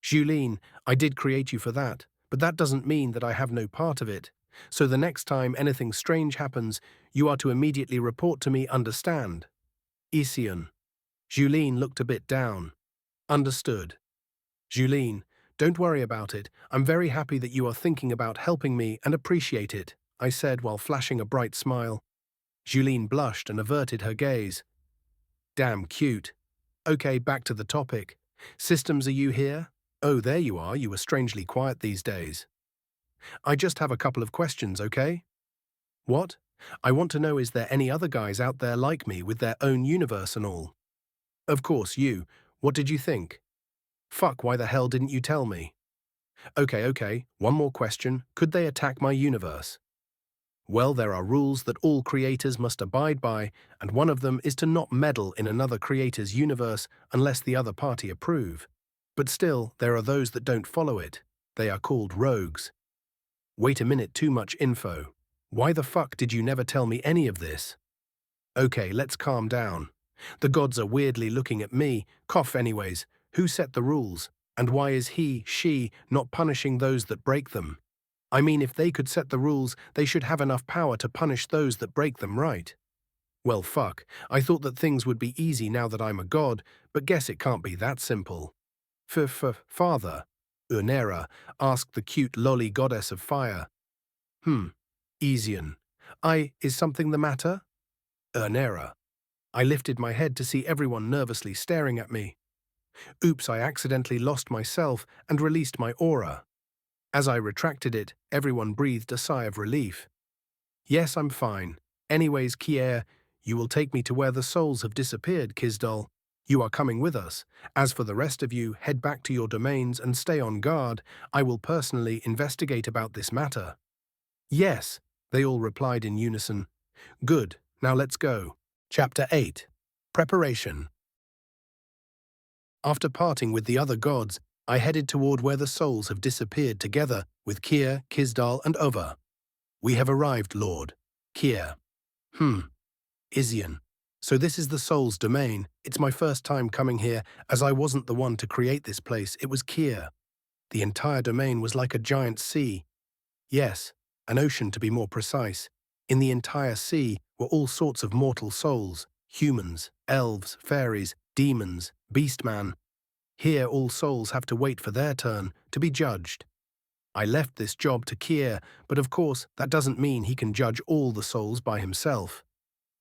"Julene, I did create you for that, but that doesn't mean that I have no part of it. So the next time anything strange happens, you are to immediately report to me, understand?" Isyon. Julene looked a bit down. "Understood." Julene, "Don't worry about it. I'm very happy that you are thinking about helping me and appreciate it," I said while flashing a bright smile. Julene blushed and averted her gaze. "Damn cute. Okay, back to the topic. Systems, are you here?" "Oh, there you are. You were strangely quiet these days." "I just have a couple of questions, okay?" "What?" "I want to know, is there any other guys out there like me with their own universe and all?" "Of course, you. What did you think?" "Fuck, why the hell didn't you tell me?" Okay, one more question. Could they attack my universe?" "Well, there are rules that all creators must abide by, and one of them is to not meddle in another creator's universe unless the other party approve. But still, there are those that don't follow it. They are called rogues." "Wait a minute, too much info. Why the fuck did you never tell me any of this?" "Okay, let's calm down. The gods are weirdly looking at me. Cough anyways. Who set the rules? And why is he, she, not punishing those that break them? I mean, if they could set the rules, they should have enough power to punish those that break them, right?" "Well, fuck. I thought that things would be easy now that I'm a god, but guess it can't be that simple." Father," Urnera asked the cute lolly goddess of fire. Isyon. Is something the matter?" Urnera. I lifted my head to see everyone nervously staring at me. Oops, I accidentally lost myself and released my aura. As I retracted it, everyone breathed a sigh of relief. "Yes, I'm fine. Anyways, Kier, you will take me to where the souls have disappeared, Kizdal. You are coming with us. As for the rest of you, head back to your domains and stay on guard. I will personally investigate about this matter." "Yes," they all replied in unison. "Good, now let's go." Chapter 8. Preparation. After parting with the other gods, I headed toward where the souls have disappeared together with Kier, Kizdal, and Ova. "We have arrived, Lord." Kier. Isyon. "So this is the soul's domain. It's my first time coming here, as I wasn't the one to create this place, it was Kier. The entire domain was like a giant sea. Yes, an ocean to be more precise. In the entire sea were all sorts of mortal souls, humans, elves, fairies, demons, beastman. Here all souls have to wait for their turn to be judged. I left this job to Kier, but of course that doesn't mean he can judge all the souls by himself.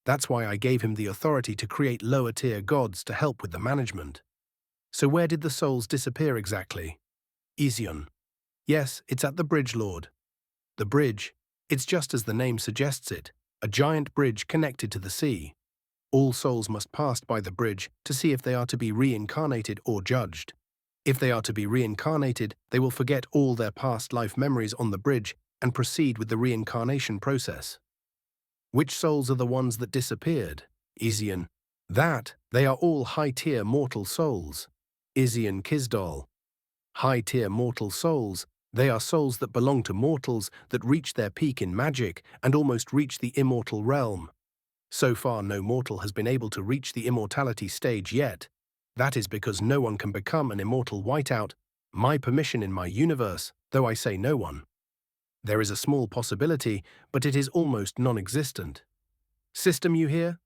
That's why I gave him the authority to create lower-tier gods to help with the management." "So where did the souls disappear exactly?" Isyon. "Yes, it's at the bridge, Lord." "The bridge? It's just as the name suggests it, a giant bridge connected to the sea." All souls must pass by the bridge to see if they are to be reincarnated or judged. If they are to be reincarnated, they will forget all their past life memories on the bridge and proceed with the reincarnation process. Which souls are the ones that disappeared? Isian. That, they are all high-tier mortal souls. Isian Kisdal. High-tier mortal souls, they are souls that belong to mortals that reach their peak in magic and almost reach the immortal realm. So far, no mortal has been able to reach the immortality stage yet. That is because no one can become an immortal whiteout, my permission in my universe, though I say no one. There is a small possibility, but it is almost non-existent. System, you hear?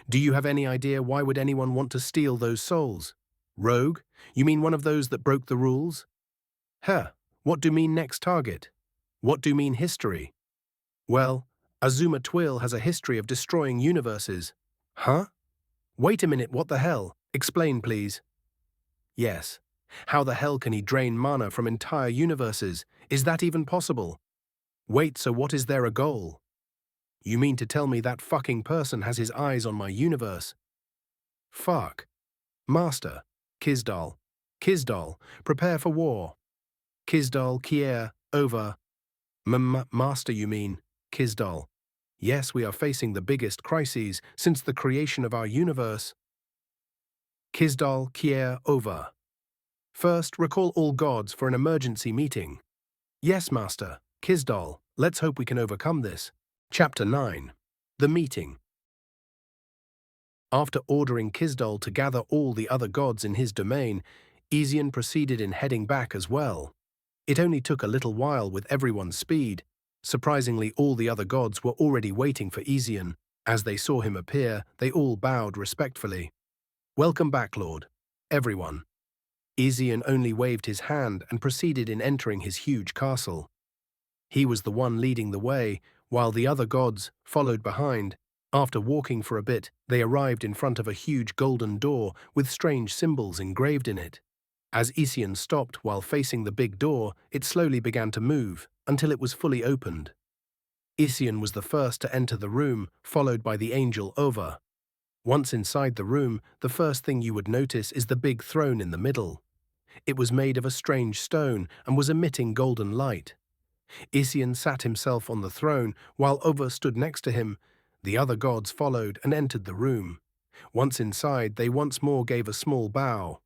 Do you have any idea why would anyone want to steal those souls? Rogue? You mean one of those that broke the rules? What do mean next target? What do mean history? Well, Azuma Twill has a history of destroying universes. Huh? Wait a minute, what the hell? Explain, please. Yes. How the hell can he drain mana from entire universes? Is that even possible? Wait, so what is there a goal? You mean to tell me that fucking person has his eyes on my universe? Fuck. Master. Kisdal. Kisdal, prepare for war. Kisdal, Kier, over. Master, you mean, Kisdal. Yes, we are facing the biggest crises since the creation of our universe. Kisdal, Kier, over. First, recall all gods for an emergency meeting. Yes, Master. Kisdal, let's hope we can overcome this. Chapter 9. The Meeting. After ordering Kisdal to gather all the other gods in his domain, Isian proceeded in heading back as well. It only took a little while with everyone's speed. Surprisingly, all the other gods were already waiting for Isian. As they saw him appear, they all bowed respectfully. Welcome back, Lord. Everyone. Isian only waved his hand and proceeded in entering his huge castle. He was the one leading the way, while the other gods followed behind. After walking for a bit, they arrived in front of a huge golden door with strange symbols engraved in it. As Isian stopped while facing the big door, it slowly began to move, until it was fully opened. Isian was the first to enter the room, followed by the angel Ova. Once inside the room, the first thing you would notice is the big throne in the middle. It was made of a strange stone and was emitting golden light. Isian sat himself on the throne, while Ova stood next to him. The other gods followed and entered the room. Once inside, they once more gave a small bow.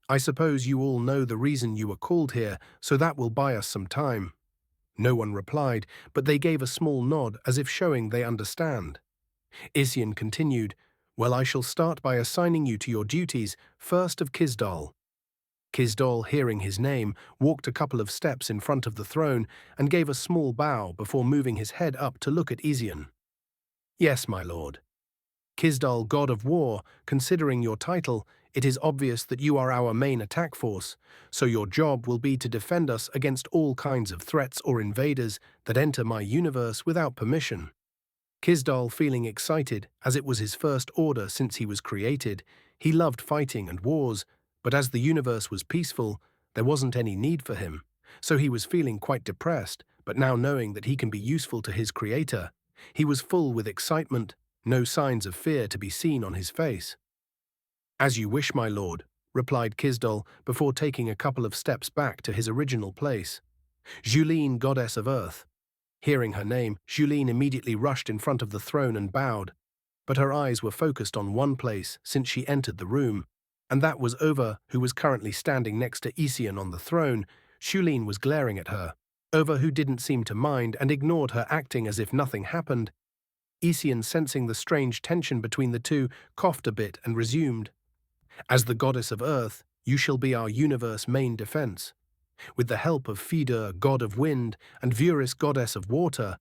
I suppose you all know the reason you were called here, so that will buy us some time. No one replied, but they gave a small nod as if showing they understand. Isian continued, Well, I shall start by assigning you to your duties, first of Kisdal. Kisdal, hearing his name, walked a couple of steps in front of the throne and gave a small bow before moving his head up to look at Isian. Yes, my lord. Kisdal, god of war, considering your title, it is obvious that you are our main attack force, so your job will be to defend us against all kinds of threats or invaders that enter my universe without permission. Kisdal, feeling excited, as it was his first order since he was created, he loved fighting and wars, but as the universe was peaceful, there wasn't any need for him, so he was feeling quite depressed, but now knowing that he can be useful to his creator, he was full with excitement, no signs of fear to be seen on his face. As you wish, my lord, replied Kisdal before taking a couple of steps back to his original place. Juline, goddess of earth. Hearing her name, Juline immediately rushed in front of the throne and bowed, but her eyes were focused on one place since she entered the room, and that was Ova, who was currently standing next to Isian on the throne. Juline was glaring at her. Ova, who didn't seem to mind and ignored her, acting as if nothing happened. Isian, sensing the strange tension between the two, coughed a bit and resumed. As the goddess of earth, you shall be our universe main defense. With the help of Feeder, god of wind, and Vuris, goddess of water,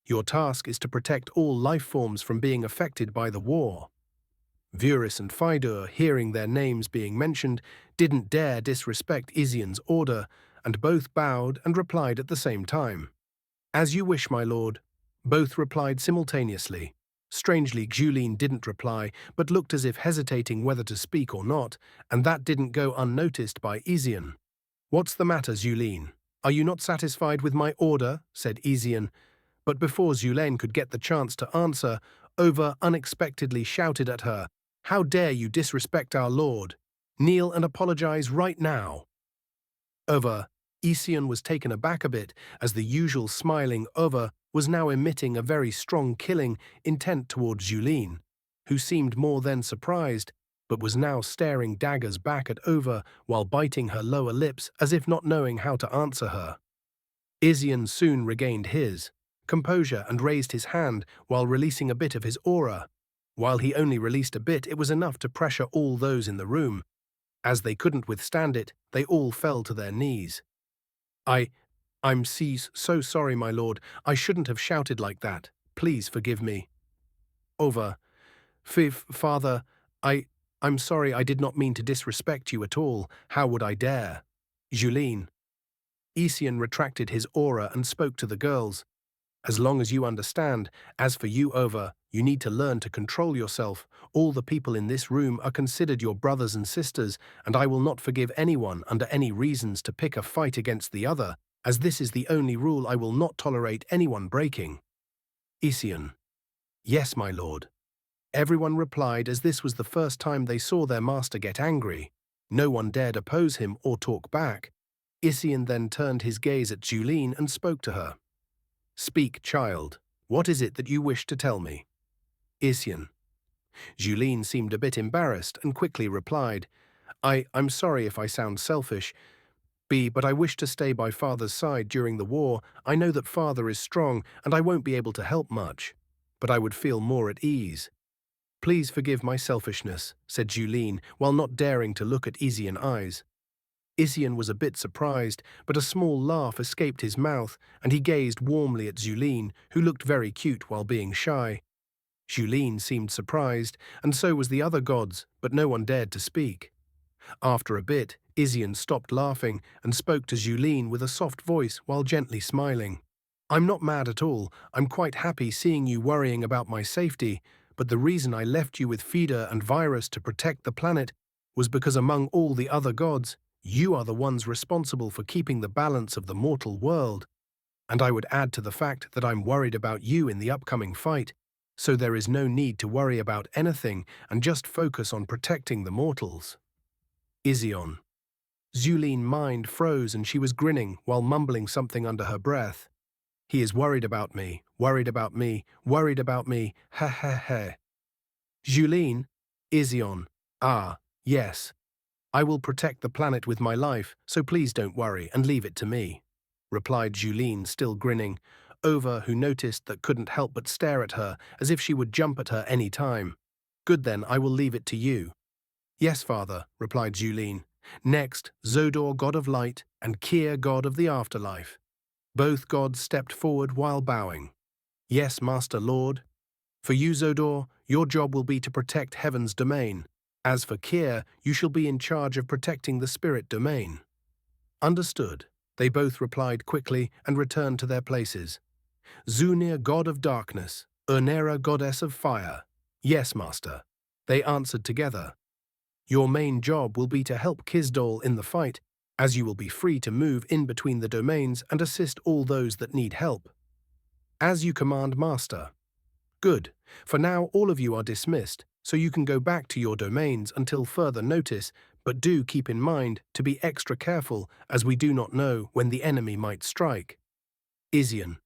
your task is to protect all life forms from being affected by the war. Vuris and Fidur, hearing their names being mentioned, didn't dare disrespect Isian's order, and both bowed and replied at the same time. As you wish, my lord. Both replied simultaneously. Strangely, Juline didn't reply, but looked as if hesitating whether to speak or not, and that didn't go unnoticed by Isian. What's the matter, Juline? Are you not satisfied with my order? Said Isian. But before Juline could get the chance to answer, Over unexpectedly shouted at her, "How dare you disrespect our lord? Kneel and apologize right now." Over, Ision was taken aback a bit, as the usual smiling Over was now emitting a very strong killing intent towards Julene, who seemed more than surprised, but was now staring daggers back at Over while biting her lower lips as if not knowing how to answer her. Ision soon regained his composure and raised his hand while releasing a bit of his aura. While he only released a bit, it was enough to pressure all those in the room. As they couldn't withstand it, they all fell to their knees. I'm so sorry, my lord. I shouldn't have shouted like that. Please forgive me." Over. Father, I'm sorry, I did not mean to disrespect you at all. How would I dare?" Julene. Ision retracted his aura and spoke to the girls. "As long as you understand, as for you, Over, you need to learn to control yourself. All the people in this room are considered your brothers and sisters, and I will not forgive anyone under any reasons to pick a fight against the other, as this is the only rule I will not tolerate anyone breaking." Ision. "Yes, my lord." Everyone replied, as this was the first time they saw their master get angry. No one dared oppose him or talk back. Ision then turned his gaze at Julene and spoke to her. "Speak, child. What is it that you wish to tell me?" Ision. Julene seemed a bit embarrassed and quickly replied, I'm sorry if I sound selfish, but I wish to stay by father's side during the war. I know that father is strong and I won't be able to help much, but I would feel more at ease." "Please forgive my selfishness," said Julene, while not daring to look at Ision's eyes. Ision was a bit surprised, but a small laugh escaped his mouth, and he gazed warmly at Julene, who looked very cute while being shy. Julene seemed surprised, and so was the other gods, but no one dared to speak. After a bit, Ision stopped laughing and spoke to Julene with a soft voice while gently smiling. "I'm not mad at all. I'm quite happy seeing you worrying about my safety, but the reason I left you with Feeder and Virus to protect the planet was because among all the other gods, you are the ones responsible for keeping the balance of the mortal world. And I would add to the fact that I'm worried about you in the upcoming fight, so there is no need to worry about anything and just focus on protecting the mortals." Ision. Zuline's mind froze and she was grinning while mumbling something under her breath. "He is worried about me, worried about me, worried about me, ha ha ha." Julene. Ision. "Ah, yes. I will protect the planet with my life, so please don't worry and leave it to me," replied Julene, still grinning. Over, who noticed that, couldn't help but stare at her as if she would jump at her any time. "Good then, I will leave it to you." "Yes, father," replied Julene. Next, Zodor, god of light, and Kier, god of the afterlife. Both gods stepped forward while bowing. "Yes, Master Lord. For you, Zodor, your job will be to protect heaven's domain. As for Kier, you shall be in charge of protecting the spirit domain." "Understood," they both replied quickly and returned to their places. "Zunir, god of darkness, Urnera, goddess of fire." "Yes, Master," they answered together. "Your main job will be to help Kisdol in the fight, as you will be free to move in between the domains and assist all those that need help." "As you command, Master." "Good. For now all of you are dismissed, so you can go back to your domains until further notice, but do keep in mind to be extra careful, as we do not know when the enemy might strike." Ision.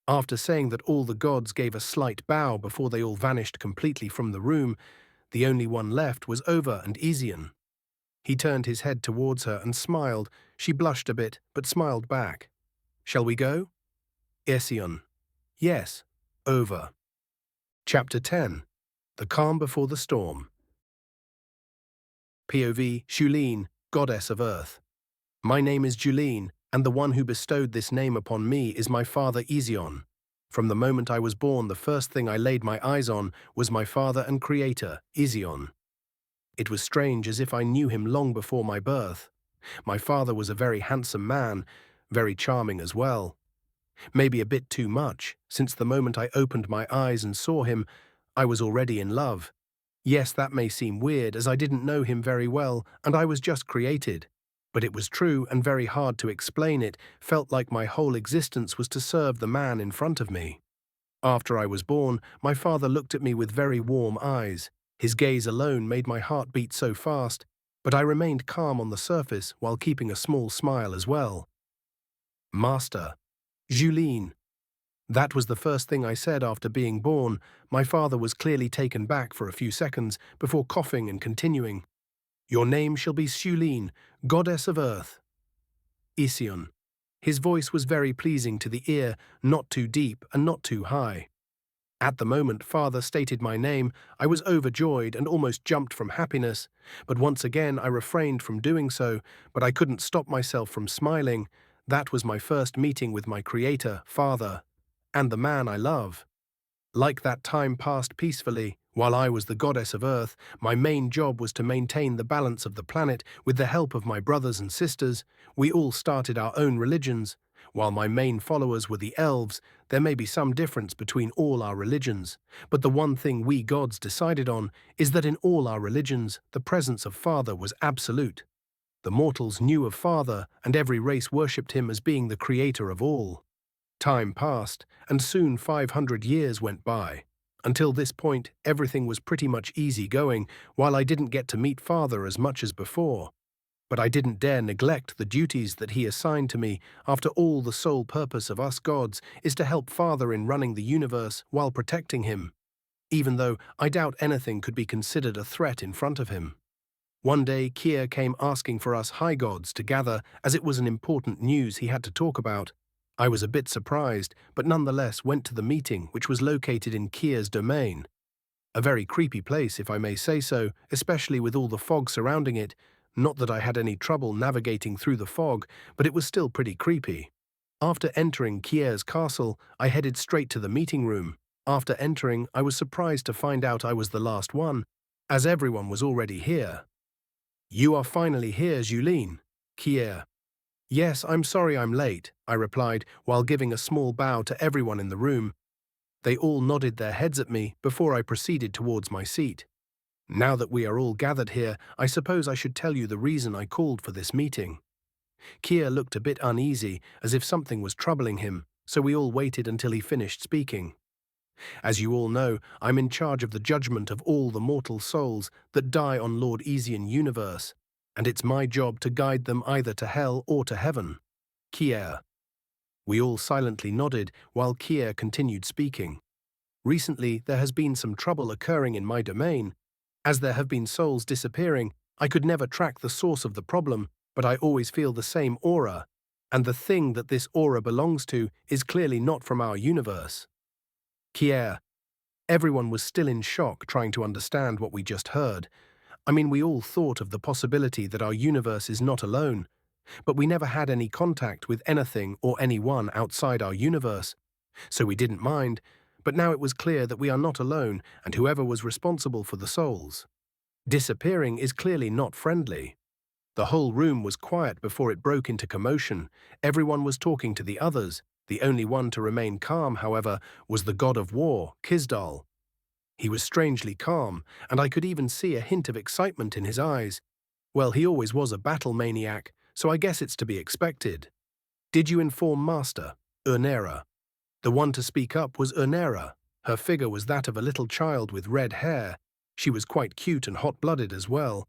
After saying that, all the gods gave a slight bow before they all vanished completely from the room. The only one left was Over and Ision. He turned his head towards her and smiled. She blushed a bit, but smiled back. "Shall we go?" Ision. "Yes." Over. Chapter 10. The Calm Before the Storm. POV Julene, Goddess of Earth. "My name is Julene, and the one who bestowed this name upon me is my father Ision. From the moment I was born, the first thing I laid my eyes on was my father and creator, Ision. It was strange, as if I knew him long before my birth. My father was a very handsome man, very charming as well. Maybe a bit too much, since the moment I opened my eyes and saw him, I was already in love. Yes, that may seem weird, as I didn't know him very well, and I was just created. But it was true and very hard to explain. It felt like my whole existence was to serve the man in front of me. After I was born, my father looked at me with very warm eyes. His gaze alone made my heart beat so fast, but I remained calm on the surface while keeping a small smile as well. Master. Julien. That was the first thing I said after being born. My father was clearly taken back for a few seconds before coughing and continuing. Your name shall be Julien, goddess of earth. Ision. His voice was very pleasing to the ear, not too deep and not too high. At the moment father stated my name, I was overjoyed and almost jumped from happiness, but once again I refrained from doing so, but I couldn't stop myself from smiling. That was my first meeting with my Creator, Father, and the man I love. Like that time passed peacefully. While I was the goddess of Earth, my main job was to maintain the balance of the planet with the help of my brothers and sisters. We all started our own religions. While my main followers were the elves, there may be some difference between all our religions, but the one thing we gods decided on is that in all our religions, the presence of Father was absolute. The mortals knew of Father, and every race worshipped him as being the creator of all. Time passed, and soon 500 years went by. Until this point, everything was pretty much easy going, while I didn't get to meet Father as much as before. But I didn't dare neglect the duties that he assigned to me. After all, the sole purpose of us gods is to help Father in running the universe while protecting him, even though I doubt anything could be considered a threat in front of him. One day, Kier came asking for us high gods to gather as it was an important news he had to talk about. I was a bit surprised, but nonetheless went to the meeting, which was located in Kier's domain. A very creepy place, if I may say so, especially with all the fog surrounding it. Not that I had any trouble navigating through the fog, but it was still pretty creepy. After entering Kier's castle, I headed straight to the meeting room. After entering, I was surprised to find out I was the last one, as everyone was already here. You are finally here, Julien. Kier. Yes, I'm sorry I'm late, I replied, while giving a small bow to everyone in the room. They all nodded their heads at me before I proceeded towards my seat. Now that we are all gathered here, I suppose I should tell you the reason I called for this meeting. Kier looked a bit uneasy, as if something was troubling him, so we all waited until he finished speaking. As you all know, I'm in charge of the judgment of all the mortal souls that die on Lord Isian universe, and it's my job to guide them either to hell or to heaven. Kier. We all silently nodded while Kier continued speaking. Recently, there has been some trouble occurring in my domain. As there have been souls disappearing, I could never track the source of the problem, but I always feel the same aura, and the thing that this aura belongs to is clearly not from our universe. Kier. Everyone was still in shock trying to understand what we just heard. I mean, we all thought of the possibility that our universe is not alone, but we never had any contact with anything or anyone outside our universe, so we didn't mind, but now it was clear that we are not alone and whoever was responsible for the souls disappearing is clearly not friendly. The whole room was quiet before it broke into commotion. Everyone was talking to the others. The only one to remain calm, however, was the god of war, Kisdal. He was strangely calm, and I could even see a hint of excitement in his eyes. Well, he always was a battle maniac, so I guess it's to be expected. Did you inform Master, Urnera? The one to speak up was Urnera. Her figure was that of a little child with red hair. She was quite cute and hot-blooded as well.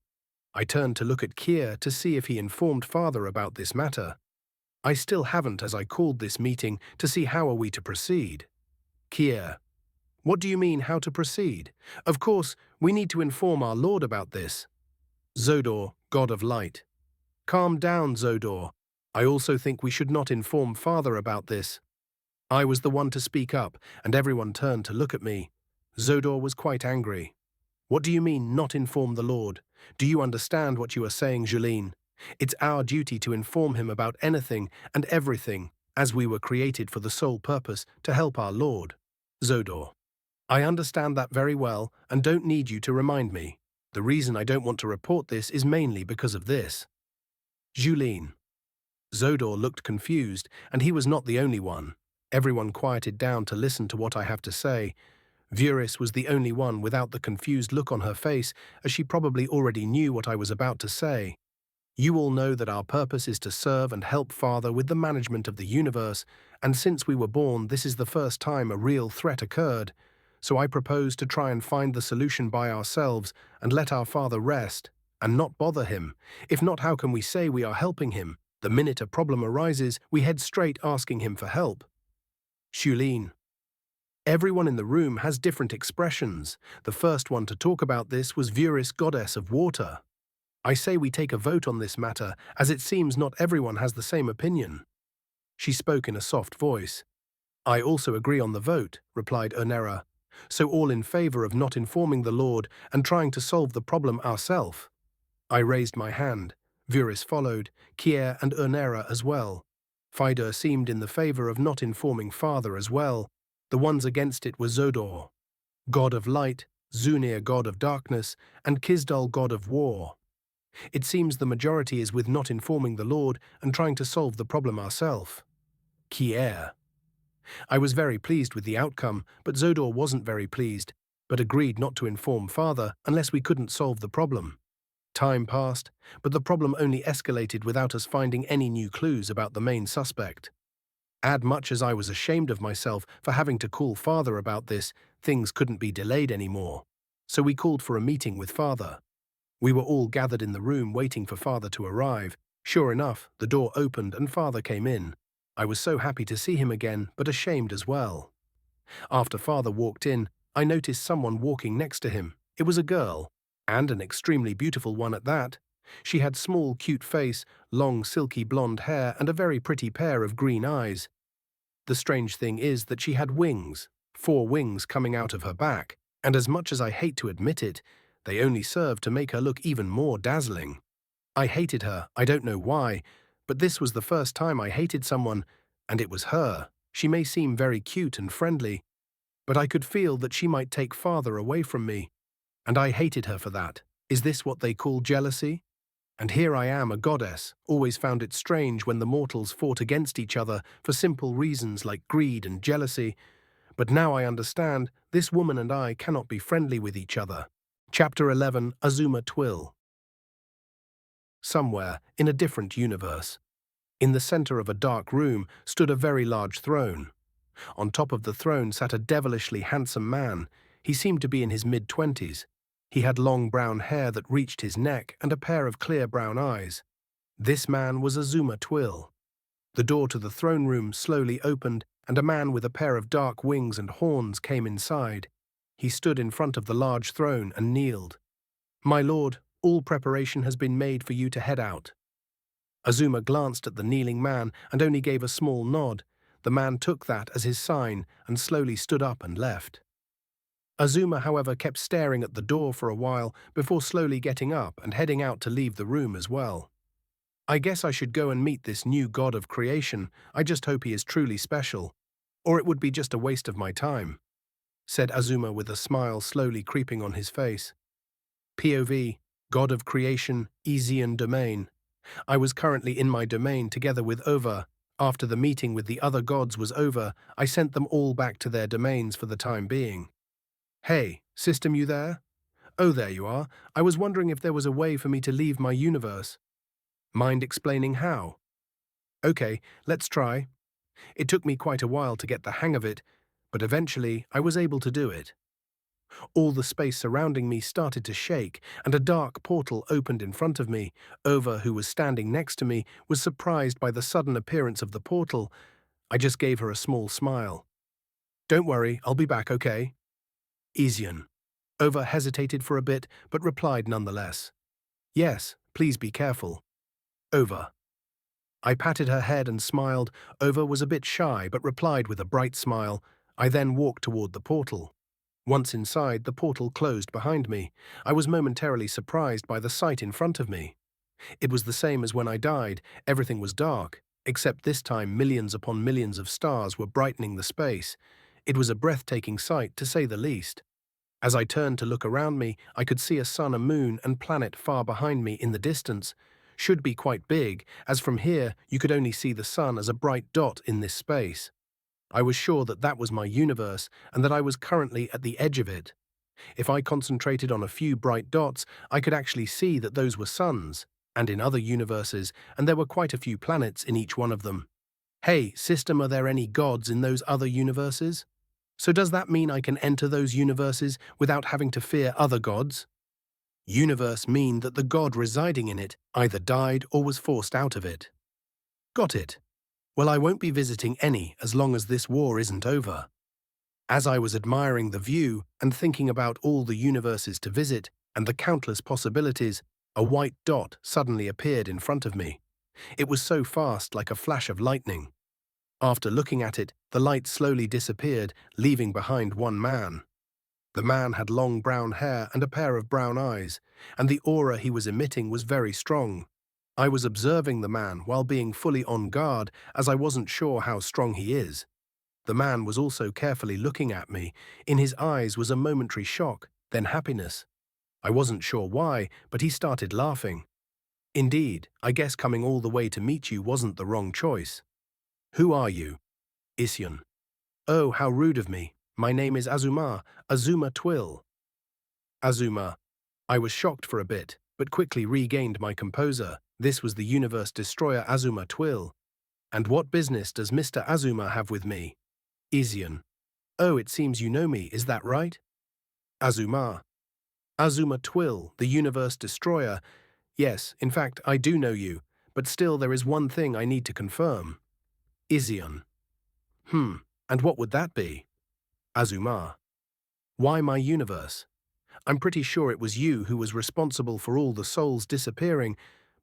I turned to look at Kier to see if he informed Father about this matter. I still haven't, as I called this meeting to see how are we to proceed. Kier. What do you mean, how to proceed? Of course, we need to inform our Lord about this. Zodor, God of Light. Calm down, Zodor. I also think we should not inform Father about this. I was the one to speak up, and everyone turned to look at me. Zodor was quite angry. What do you mean, not inform the Lord? Do you understand what you are saying, Julien? It's our duty to inform him about anything and everything, as we were created for the sole purpose to help our Lord. Zodor. I understand that very well and don't need you to remind me. The reason I don't want to report this is mainly because of this. Julien. Zodor looked confused, and he was not the only one. Everyone quieted down to listen to what I have to say. Vuris was the only one without the confused look on her face, as she probably already knew what I was about to say. You all know that our purpose is to serve and help Father with the management of the universe, and since we were born, this is the first time a real threat occurred. So I propose to try and find the solution by ourselves and let our Father rest, and not bother him. If not, how can we say we are helping him? The minute a problem arises, we head straight asking him for help. Shulin. Everyone in the room has different expressions. The first one to talk about this was Vuris, goddess of water. I say we take a vote on this matter, as it seems not everyone has the same opinion. She spoke in a soft voice. I also agree on the vote, replied Ernera. So all in favor of not informing the Lord and trying to solve the problem ourselves. I raised my hand. Vuris followed, Kier and Ernera as well. Fider seemed in the favor of not informing Father as well. The ones against it were Zodor, god of light, Zunir, god of darkness, and Kizdal, god of war. It seems the majority is with not informing the Lord and trying to solve the problem ourselves. Kier. I was very pleased with the outcome, but Zodor wasn't very pleased, but agreed not to inform Father unless we couldn't solve the problem. Time passed, but the problem only escalated without us finding any new clues about the main suspect. Add much as I was ashamed of myself for having to call Father about this, things couldn't be delayed anymore. So we called for a meeting with Father. We were all gathered in the room waiting for Father to arrive. Sure enough, the door opened and Father came in. I was so happy to see him again, but ashamed as well. After Father walked in, I noticed someone walking next to him. It was a girl, and an extremely beautiful one at that. She had small, cute face, long, silky blonde hair, and a very pretty pair of green eyes. The strange thing is that she had wings, 4 wings coming out of her back, and as much as I hate to admit it, they only served to make her look even more dazzling. I hated her, I don't know why, but this was the first time I hated someone, and it was her. She may seem very cute and friendly, but I could feel that she might take Father away from me, and I hated her for that. Is this what they call jealousy? And here I am, a goddess, always found it strange when the mortals fought against each other for simple reasons like greed and jealousy, but now I understand this woman and I cannot be friendly with each other. Chapter 11, Azuma Twill. Somewhere, in a different universe, in the center of a dark room stood a very large throne. On top of the throne sat a devilishly handsome man. He seemed to be in his mid-20s. He had long brown hair that reached his neck and a pair of clear brown eyes. This man was Azuma Twill. The door to the throne room slowly opened, and a man with a pair of dark wings and horns came inside. He stood in front of the large throne and kneeled. My lord, all preparation has been made for you to head out. Azuma glanced at the kneeling man and only gave a small nod. The man took that as his sign and slowly stood up and left. Azuma, however, kept staring at the door for a while before slowly getting up and heading out to leave the room as well. I guess I should go and meet this new god of creation. I just hope he is truly special, or it would be just a waste of my time, said Azuma with a smile slowly creeping on his face. POV, God of Creation, Ezian Domain. I was currently in my domain together with Ova. After the meeting with the other gods was over, I sent them all back to their domains for the time being. Hey, system, you there? Oh, there you are. I was wondering if there was a way for me to leave my universe. Mind explaining how? Okay, let's try. It took me quite a while to get the hang of it, but eventually I was able to do it. All the space surrounding me started to shake, and a dark portal opened in front of me. Ova, who was standing next to me, was surprised by the sudden appearance of the portal. I just gave her a small smile. Don't worry, I'll be back, okay? Ezian. Ova hesitated for a bit, but replied nonetheless. Yes, please be careful. Ova. I patted her head and smiled. Ova was a bit shy, but replied with a bright smile. I then walked toward the portal. Once inside, the portal closed behind me. I was momentarily surprised by the sight in front of me. It was the same as when I died. Everything was dark, except this time millions upon millions of stars were brightening the space. It was a breathtaking sight, to say the least. As I turned to look around me, I could see a sun, a moon, and planet far behind me in the distance. Should be quite big, as from here you could only see the sun as a bright dot in this space. I was sure that that was my universe, and that I was currently at the edge of it. If I concentrated on a few bright dots, I could actually see that those were suns. and in other universes, and there were quite a few planets in each one of them. Hey, system, are there any gods in those other universes? So does that mean I can enter those universes without having to fear other gods? Universe mean that the god residing in it either died or was forced out of it. Got it. Well, I won't be visiting any as long as this war isn't over. As I was admiring the view and thinking about all the universes to visit and the countless possibilities, a white dot suddenly appeared in front of me. It was so fast, like a flash of lightning. After looking at it, the light slowly disappeared, leaving behind one man. The man had long brown hair and a pair of brown eyes, and the aura he was emitting was very strong. I was observing the man while being fully on guard, as I wasn't sure how strong he is. The man was also carefully looking at me. In his eyes was a momentary shock, then happiness. I wasn't sure why, but he started laughing. Indeed, I guess coming all the way to meet you wasn't the wrong choice. Who are you? Isyon. Oh, how rude of me. My name is Azuma Twill. Azuma. I was shocked for a bit, but quickly regained my composure. This was the universe destroyer Azuma Twill. And what business does Mr. Azuma have with me? Isyon. Oh, it seems you know me, is that right? Azuma. Azuma Twill, the universe destroyer. Yes, in fact, I do know you, but still there is one thing I need to confirm. Isyon. And what would that be? Azuma. Why my universe? I'm pretty sure it was you who was responsible for all the souls disappearing,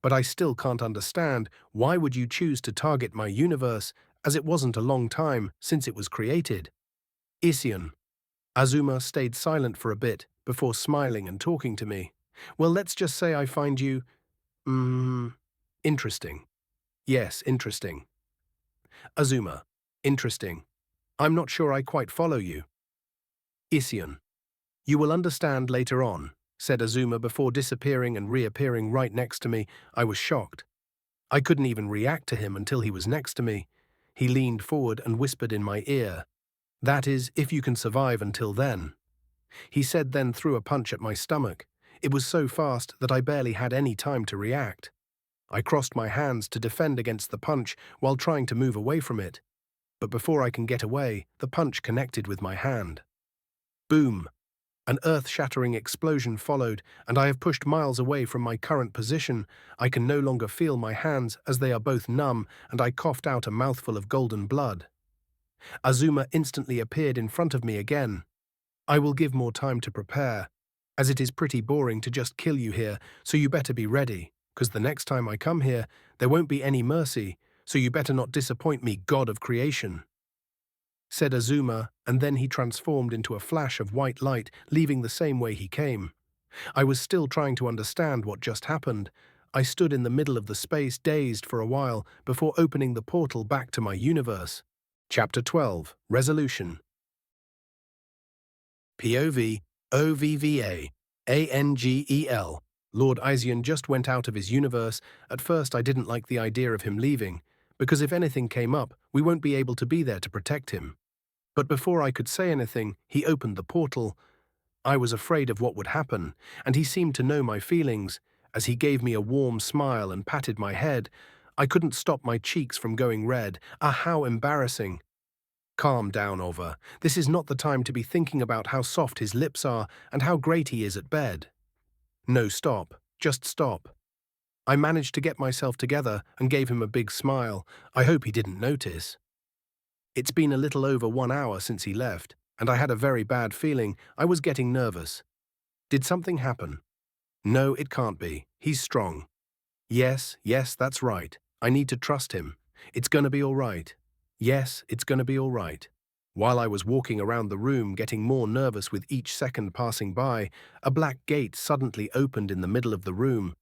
but I still can't understand why would you choose to target my universe, as it wasn't a long time since it was created. Isyon. Azuma stayed silent for a bit before smiling and talking to me. Well, let's just say I find you, interesting. Yes, interesting. Azuma. Interesting. I'm not sure I quite follow you. Isyon. You will understand later on, said Azuma before disappearing and reappearing right next to me. I was shocked. I couldn't even react to him until he was next to me. He leaned forward and whispered in my ear. That is, if you can survive until then. He said, then threw a punch at my stomach. It was so fast that I barely had any time to react. I crossed my hands to defend against the punch while trying to move away from it. But before I can get away, the punch connected with my hand. Boom! An earth-shattering explosion followed, and I have pushed miles away from my current position. I can no longer feel my hands as they are both numb, and I coughed out a mouthful of golden blood. Azuma instantly appeared in front of me again. I will give more time to prepare, as it is pretty boring to just kill you here, so you better be ready, because the next time I come here, there won't be any mercy, so you better not disappoint me, God of creation, said Azuma, and then he transformed into a flash of white light, leaving the same way he came. I was still trying to understand what just happened. I stood in the middle of the space, dazed for a while, before opening the portal back to my universe. Chapter 12, Resolution. POV, OVVA, ANGEL. Lord Isyon just went out of his universe. At first I didn't like the idea of him leaving, because if anything came up, we won't be able to be there to protect him. But before I could say anything, he opened the portal. I was afraid of what would happen, and he seemed to know my feelings. As he gave me a warm smile and patted my head, I couldn't stop my cheeks from going red. Ah, how embarrassing. Calm down, Ova. This is not the time to be thinking about how soft his lips are and how great he is at bed. No, stop. Just stop. I managed to get myself together and gave him a big smile. I hope he didn't notice. It's been a little over 1 hour since he left, and I had a very bad feeling. I was getting nervous. Did something happen? No, it can't be. He's strong. Yes, that's right. I need to trust him. It's gonna be all right. Yes, it's gonna be all right. While I was walking around the room, getting more nervous with each second passing by, a black gate suddenly opened in the middle of the room.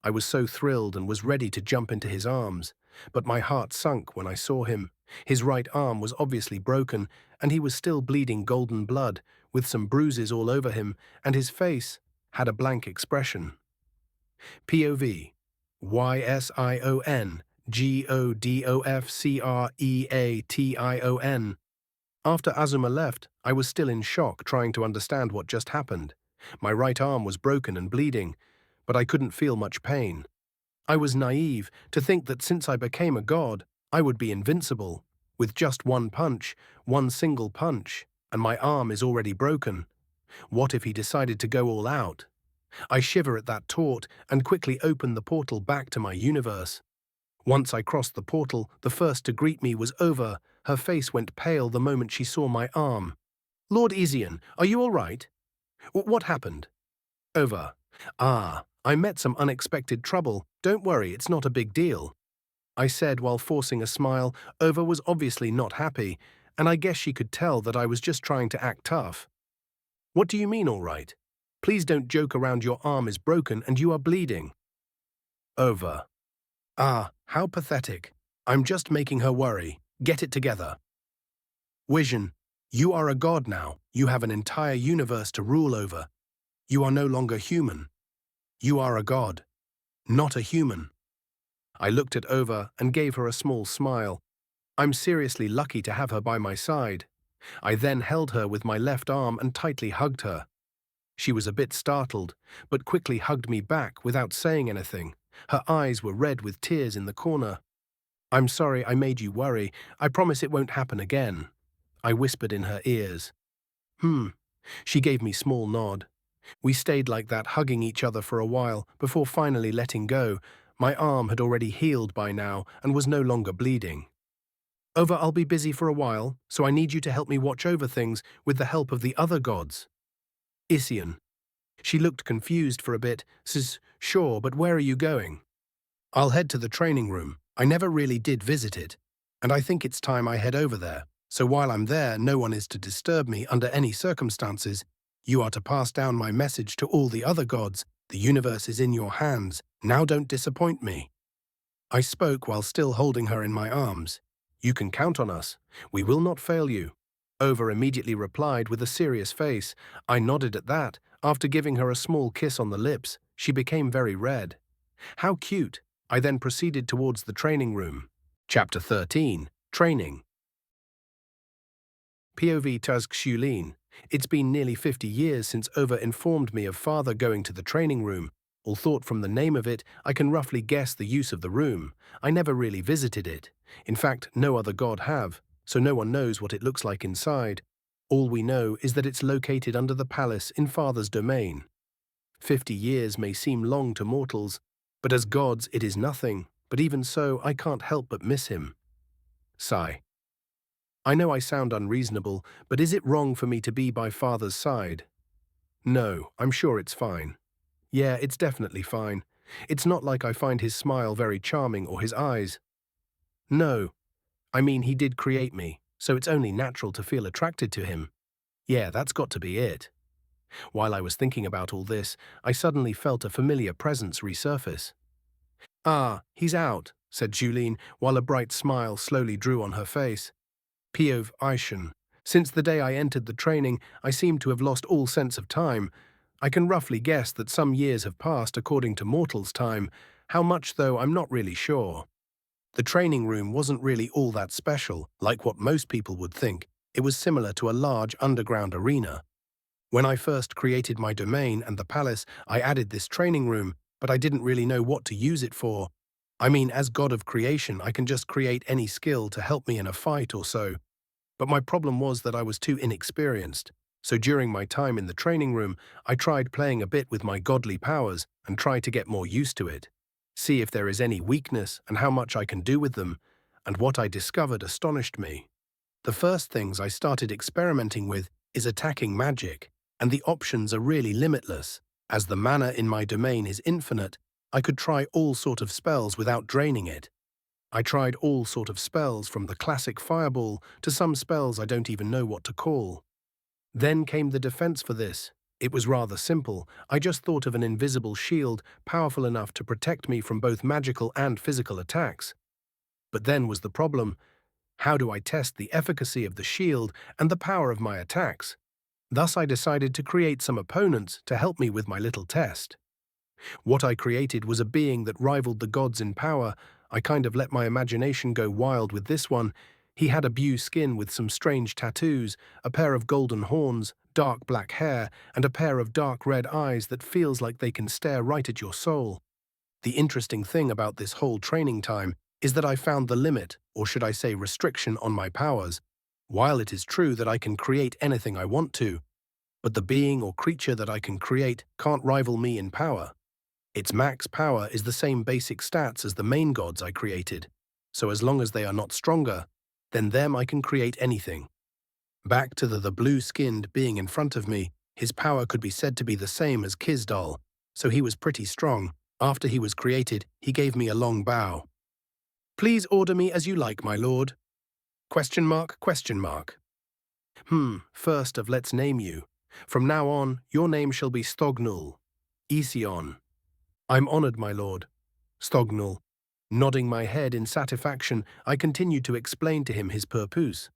I was so thrilled and was ready to jump into his arms, but my heart sunk when I saw him. His right arm was obviously broken, and he was still bleeding golden blood, with some bruises all over him, and his face had a blank expression. POV. YSIONGODOFCREATION. After Azuma left, I was still in shock, trying to understand what just happened. My right arm was broken and bleeding, but I couldn't feel much pain. I was naive to think that since I became a god, I would be invincible, with just one punch, one single punch, and my arm is already broken. What if he decided to go all out? I shiver at that thought and quickly open the portal back to my universe. Once I crossed the portal, the first to greet me was Ova. Her face went pale the moment she saw my arm. Lord Isian, are you all right? What happened? Ova. I met some unexpected trouble. Don't worry, it's not a big deal. I said while forcing a smile. Ova was obviously not happy, and I guess she could tell that I was just trying to act tough. What do you mean all right? Please don't joke around, your arm is broken and you are bleeding. Ova. How pathetic. I'm just making her worry. Get it together. Vision, you are a god now. You have an entire universe to rule over. You are no longer human. You are a god, not a human. I looked at Ova and gave her a small smile. I'm seriously lucky to have her by my side. I then held her with my left arm and tightly hugged her. She was a bit startled, but quickly hugged me back without saying anything. Her eyes were red with tears in the corner. I'm sorry I made you worry. I promise it won't happen again. I whispered in her ears. She gave me a small nod. We stayed like that, hugging each other for a while before finally letting go. My arm had already healed by now and was no longer bleeding. Ova, I'll be busy for a while, so I need you to help me watch over things with the help of the other gods. Isian. She looked confused for a bit. Sure, but where are you going? I'll head to the training room. I never really did visit it, and I think it's time I head over there. So while I'm there, no one is to disturb me under any circumstances. You are to pass down my message to all the other gods. The universe is in your hands. Now don't disappoint me. I spoke while still holding her in my arms. You can count on us. We will not fail you. Ova immediately replied with a serious face. I nodded at that. After giving her a small kiss on the lips, she became very red. How cute. I then proceeded towards the training room. Chapter 13. Training. POV Tusk Shulin. It's been nearly 50 years since Ova informed me of father going to the training room. Although from the name of it, I can roughly guess the use of the room. I never really visited it. In fact, no other god have, so no one knows what it looks like inside. All we know is that it's located under the palace in father's domain. 50 years may seem long to mortals, but as gods it is nothing. But even so, I can't help but miss him. Sigh. I know I sound unreasonable, but is it wrong for me to be by father's side? No, I'm sure it's fine. Yeah, it's definitely fine. It's not like I find his smile very charming or his eyes. No, I mean he did create me, so it's only natural to feel attracted to him. Yeah, that's got to be it. While I was thinking about all this, I suddenly felt a familiar presence resurface. He's out, said Julene, while a bright smile slowly drew on her face. Piov Aishan. Since the day I entered the training, I seem to have lost all sense of time. I can roughly guess that some years have passed according to mortals' time. How much, though, I'm not really sure. The training room wasn't really all that special, like what most people would think. It was similar to a large underground arena. When I first created my domain and the palace, I added this training room, but I didn't really know what to use it for. I mean, as god of creation, I can just create any skill to help me in a fight or so. But my problem was that I was too inexperienced. So during my time in the training room, I tried playing a bit with my godly powers and tried to get more used to it. See if there is any weakness and how much I can do with them, and what I discovered astonished me. The first things I started experimenting with is attacking magic, and the options are really limitless. As the mana in my domain is infinite, I could try all sort of spells without draining it. I tried all sort of spells from the classic fireball to some spells I don't even know what to call. Then came the defense for this. It was rather simple. I just thought of an invisible shield powerful enough to protect me from both magical and physical attacks. But then was the problem. How do I test the efficacy of the shield and the power of my attacks? Thus I decided to create some opponents to help me with my little test. What I created was a being that rivaled the gods in power. I kind of let my imagination go wild with this one. He had a blue skin with some strange tattoos, a pair of golden horns, dark black hair, and a pair of dark red eyes that feels like they can stare right at your soul. The interesting thing about this whole training time is that I found the limit, or should I say restriction, on my powers. While it is true that I can create anything I want to, but the being or creature that I can create can't rival me in power. Its max power is the same basic stats as the main gods I created, so as long as they are not stronger, then them I can create anything. Back to the blue-skinned being in front of me, his power could be said to be the same as Kisdal, so he was pretty strong. After he was created, he gave me a long bow. "Please order me as you like, my lord." Question mark, question mark. First of let's name you. From now on, your name shall be Stognul, Ision. I'm honored, my lord. Stognul. Nodding my head in satisfaction, I continued to explain to him his purpose.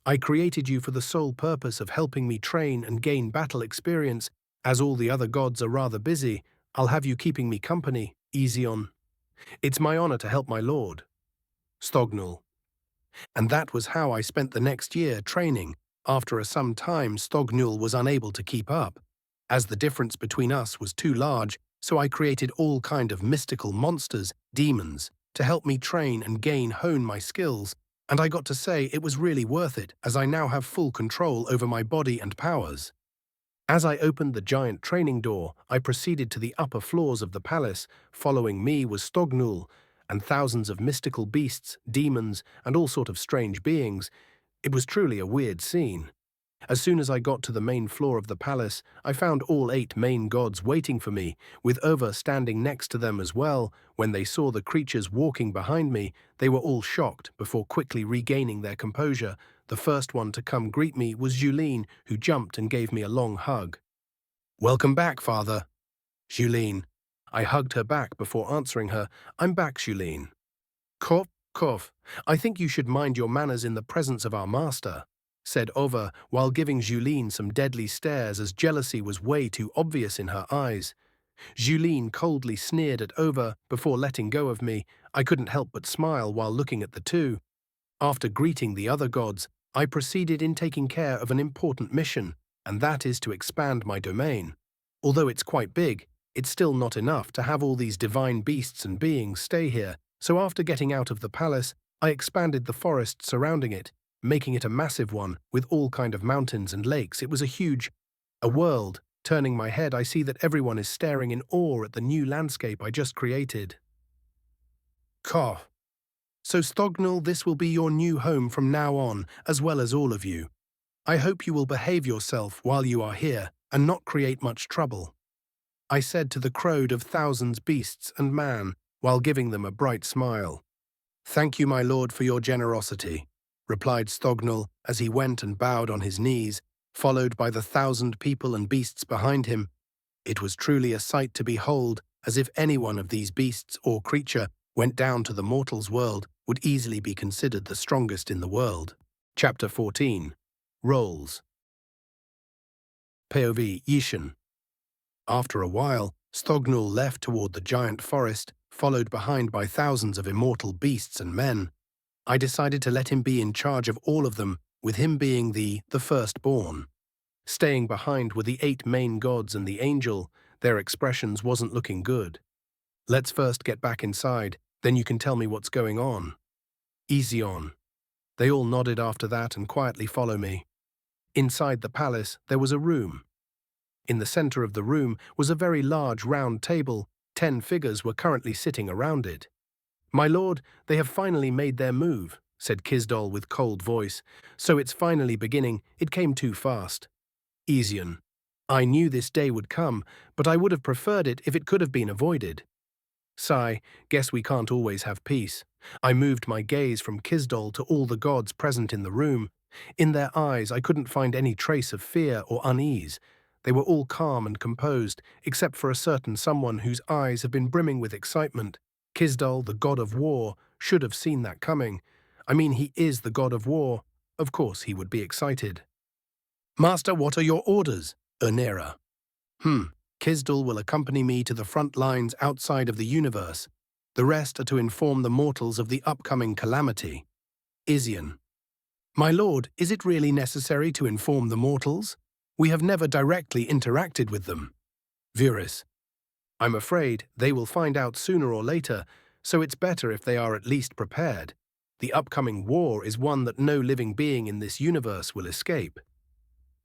I created you for the sole purpose of helping me train and gain battle experience. As all the other gods are rather busy, I'll have you keeping me company, Ision. It's my honor to help my lord. Stognul. And that was how I spent the next year training. After some time, Stognul was unable to keep up, as the difference between us was too large, so I created all kind of mystical monsters, demons, to help me train and hone my skills, and I got to say it was really worth it, as I now have full control over my body and powers. As I opened the giant training door, I proceeded to the upper floors of the palace. Following me was Stognul, and thousands of mystical beasts, demons, and all sort of strange beings. It was truly a weird scene. As soon as I got to the main floor of the palace, I found all 8 main gods waiting for me, with Ova standing next to them as well. When they saw the creatures walking behind me, they were all shocked before quickly regaining their composure. The first one to come greet me was Julene, who jumped and gave me a long hug. "Welcome back, father." "Julene." I hugged her back before answering her. "I'm back, Julene." "Cough, cough. I think you should mind your manners in the presence of our master," said Ova, while giving Julene some deadly stares as jealousy was way too obvious in her eyes. Julene coldly sneered at Ova before letting go of me. I couldn't help but smile while looking at the two. After greeting the other gods, I proceeded in taking care of an important mission, and that is to expand my domain. Although it's quite big, it's still not enough to have all these divine beasts and beings stay here, so after getting out of the palace, I expanded the forest surrounding it, making it a massive one with all kind of mountains and lakes. It was a world. Turning my head, I see that everyone is staring in awe at the new landscape I just created. Cough. "So Stognul, this will be your new home from now on, as well as all of you. I hope you will behave yourself while you are here and not create much trouble," I said to the crowd of thousands beasts and man, while giving them a bright smile. "Thank you, my lord, for your generosity," replied Stognul as he went and bowed on his knees, followed by the 1,000 people and beasts behind him. It was truly a sight to behold, as if any one of these beasts or creature went down to the mortals' world, would easily be considered the strongest in the world. Chapter 14. Roles. POV Yishan. After a while, Stognul left toward the giant forest, followed behind by thousands of immortal beasts and men. I decided to let him be in charge of all of them, with him being the firstborn. Staying behind were the 8 main gods and the angel. Their expressions wasn't looking good. "Let's first get back inside, then you can tell me what's going on." "Easy on." They all nodded after that and quietly followed me. Inside the palace, there was a room. In the center of the room was a very large round table. 10 figures were currently sitting around it. "My lord, they have finally made their move," said Kisdal with cold voice. "So it's finally beginning. It came too fast." Ision. I knew this day would come, but I would have preferred it if it could have been avoided. Sigh, guess we can't always have peace. I moved my gaze from Kisdal to all the gods present in the room. In their eyes I couldn't find any trace of fear or unease. They were all calm and composed, except for a certain someone whose eyes have been brimming with excitement. Kisdal, the god of war, should have seen that coming. I mean, he is the god of war. Of course he would be excited. "Master, what are your orders?" Ernera. Kisdal will accompany me to the front lines outside of the universe. The rest are to inform the mortals of the upcoming calamity. Ision. My lord, is it really necessary to inform the mortals? We have never directly interacted with them. Vuris. I'm afraid they will find out sooner or later, so it's better if they are at least prepared. The upcoming war is one that no living being in this universe will escape.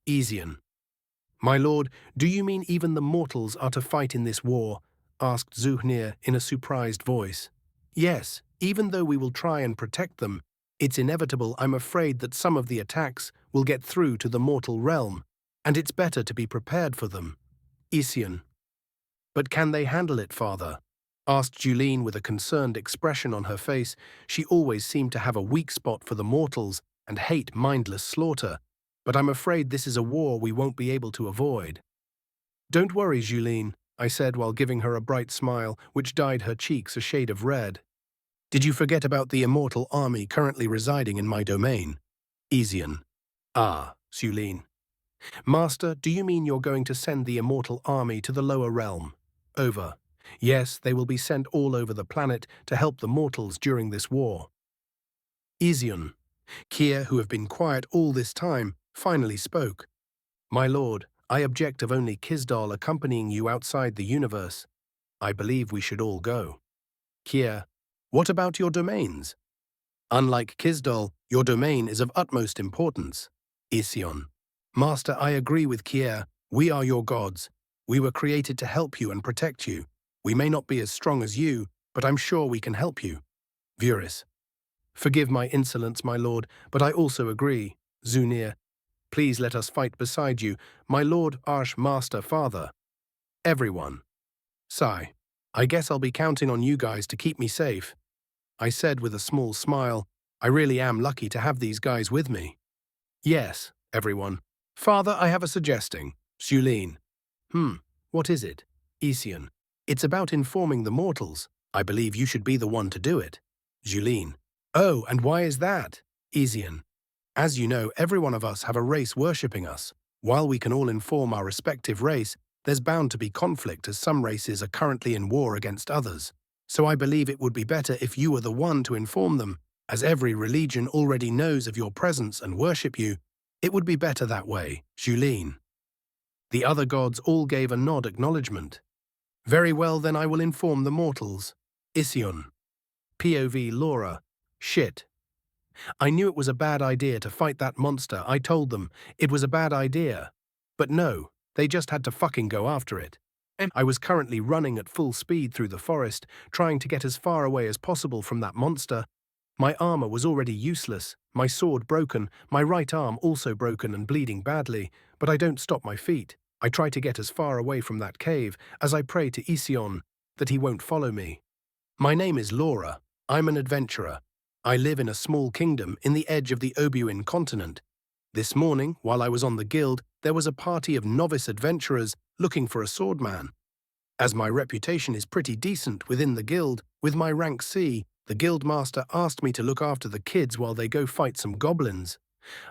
Ezion. My lord, do you mean even the mortals are to fight in this war? Asked Zuhnir in a surprised voice. Yes, even though we will try and protect them, it's inevitable, I'm afraid, that some of the attacks will get through to the mortal realm, and it's better to be prepared for them. Ision. But can they handle it, father? Asked Julene with a concerned expression on her face. She always seemed to have a weak spot for the mortals and hate mindless slaughter, but I'm afraid this is a war we won't be able to avoid. Don't worry, Julene, I said while giving her a bright smile which dyed her cheeks a shade of red. Did you forget about the immortal army currently residing in my domain? Ezion. Ah, Julene. Master, do you mean you're going to send the immortal army to the lower realm? Over. Yes, they will be sent all over the planet to help the mortals during this war. Ezion. Kier, who have been quiet all this time, finally spoke. My lord, I object of only Kisdal accompanying you outside the universe. I believe we should all go. Kier. What about your domains? Unlike Kisdal, your domain is of utmost importance. Ision. Master, I agree with Kier. We are your gods. We were created to help you and protect you. We may not be as strong as you, but I'm sure we can help you. Vuris. Forgive my insolence, my lord, but I also agree. Zunir. Please let us fight beside you, my lord Arch-Master Father. Everyone. Sigh. I guess I'll be counting on you guys to keep me safe. I said with a small smile. I really am lucky to have these guys with me. Yes, everyone. Father, I have a suggesting. Julene. What is it? Ision. It's about informing the mortals. I believe you should be the one to do it. Julene. Oh, and why is that? Ision. As you know, every one of us have a race worshipping us. While we can all inform our respective race, there's bound to be conflict as some races are currently in war against others. So I believe it would be better if you were the one to inform them, as every religion already knows of your presence and worship you. It would be better that way, Julene. The other gods all gave a nod acknowledgement. Very well, then I will inform the mortals. Ision. POV Laura. Shit. I knew it was a bad idea to fight that monster. I told them it was a bad idea. But no, they just had to fucking go after it. I was currently running at full speed through the forest, trying to get as far away as possible from that monster. My armor was already useless, my sword broken, my right arm also broken and bleeding badly, but I don't stop my feet. I try to get as far away from that cave as I pray to Ision that he won't follow me. My name is Laura. I'm an adventurer. I live in a small kingdom in the edge of the Obuin continent. This morning, while I was on the guild, there was a party of novice adventurers looking for a swordman. As my reputation is pretty decent within the guild, with my rank C, the guildmaster asked me to look after the kids while they go fight some goblins.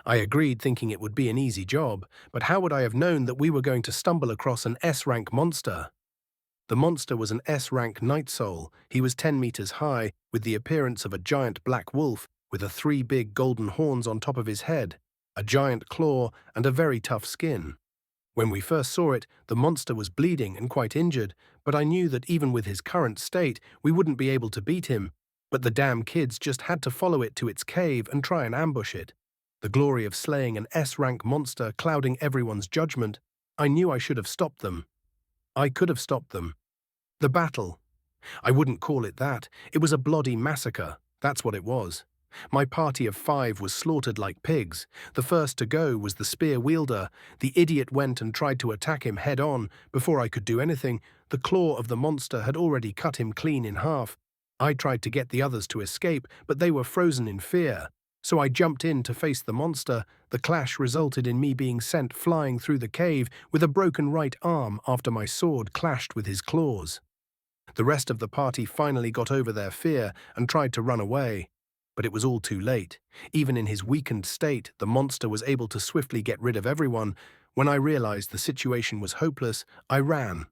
I agreed, thinking it would be an easy job, but how would I have known that we were going to stumble across an S-rank monster? The monster was an S-rank night soul. He was 10 meters high, with the appearance of a giant black wolf, with 3 big golden horns on top of his head, a giant claw, and a very tough skin. When we first saw it, the monster was bleeding and quite injured, but I knew that even with his current state, we wouldn't be able to beat him. But the damn kids just had to follow it to its cave and try and ambush it. The glory of slaying an S-rank monster clouding everyone's judgment, I knew I should have stopped them. I could have stopped them. The battle. I wouldn't call it that. It was a bloody massacre. That's what it was. My party of 5 was slaughtered like pigs. The first to go was the spear wielder. The idiot went and tried to attack him head on. Before I could do anything, the claw of the monster had already cut him clean in half. I tried to get the others to escape, but they were frozen in fear. So I jumped in to face the monster. The clash resulted in me being sent flying through the cave with a broken right arm after my sword clashed with his claws. The rest of the party finally got over their fear and tried to run away. But it was all too late. Even in his weakened state, the monster was able to swiftly get rid of everyone. When I realized the situation was hopeless, I ran.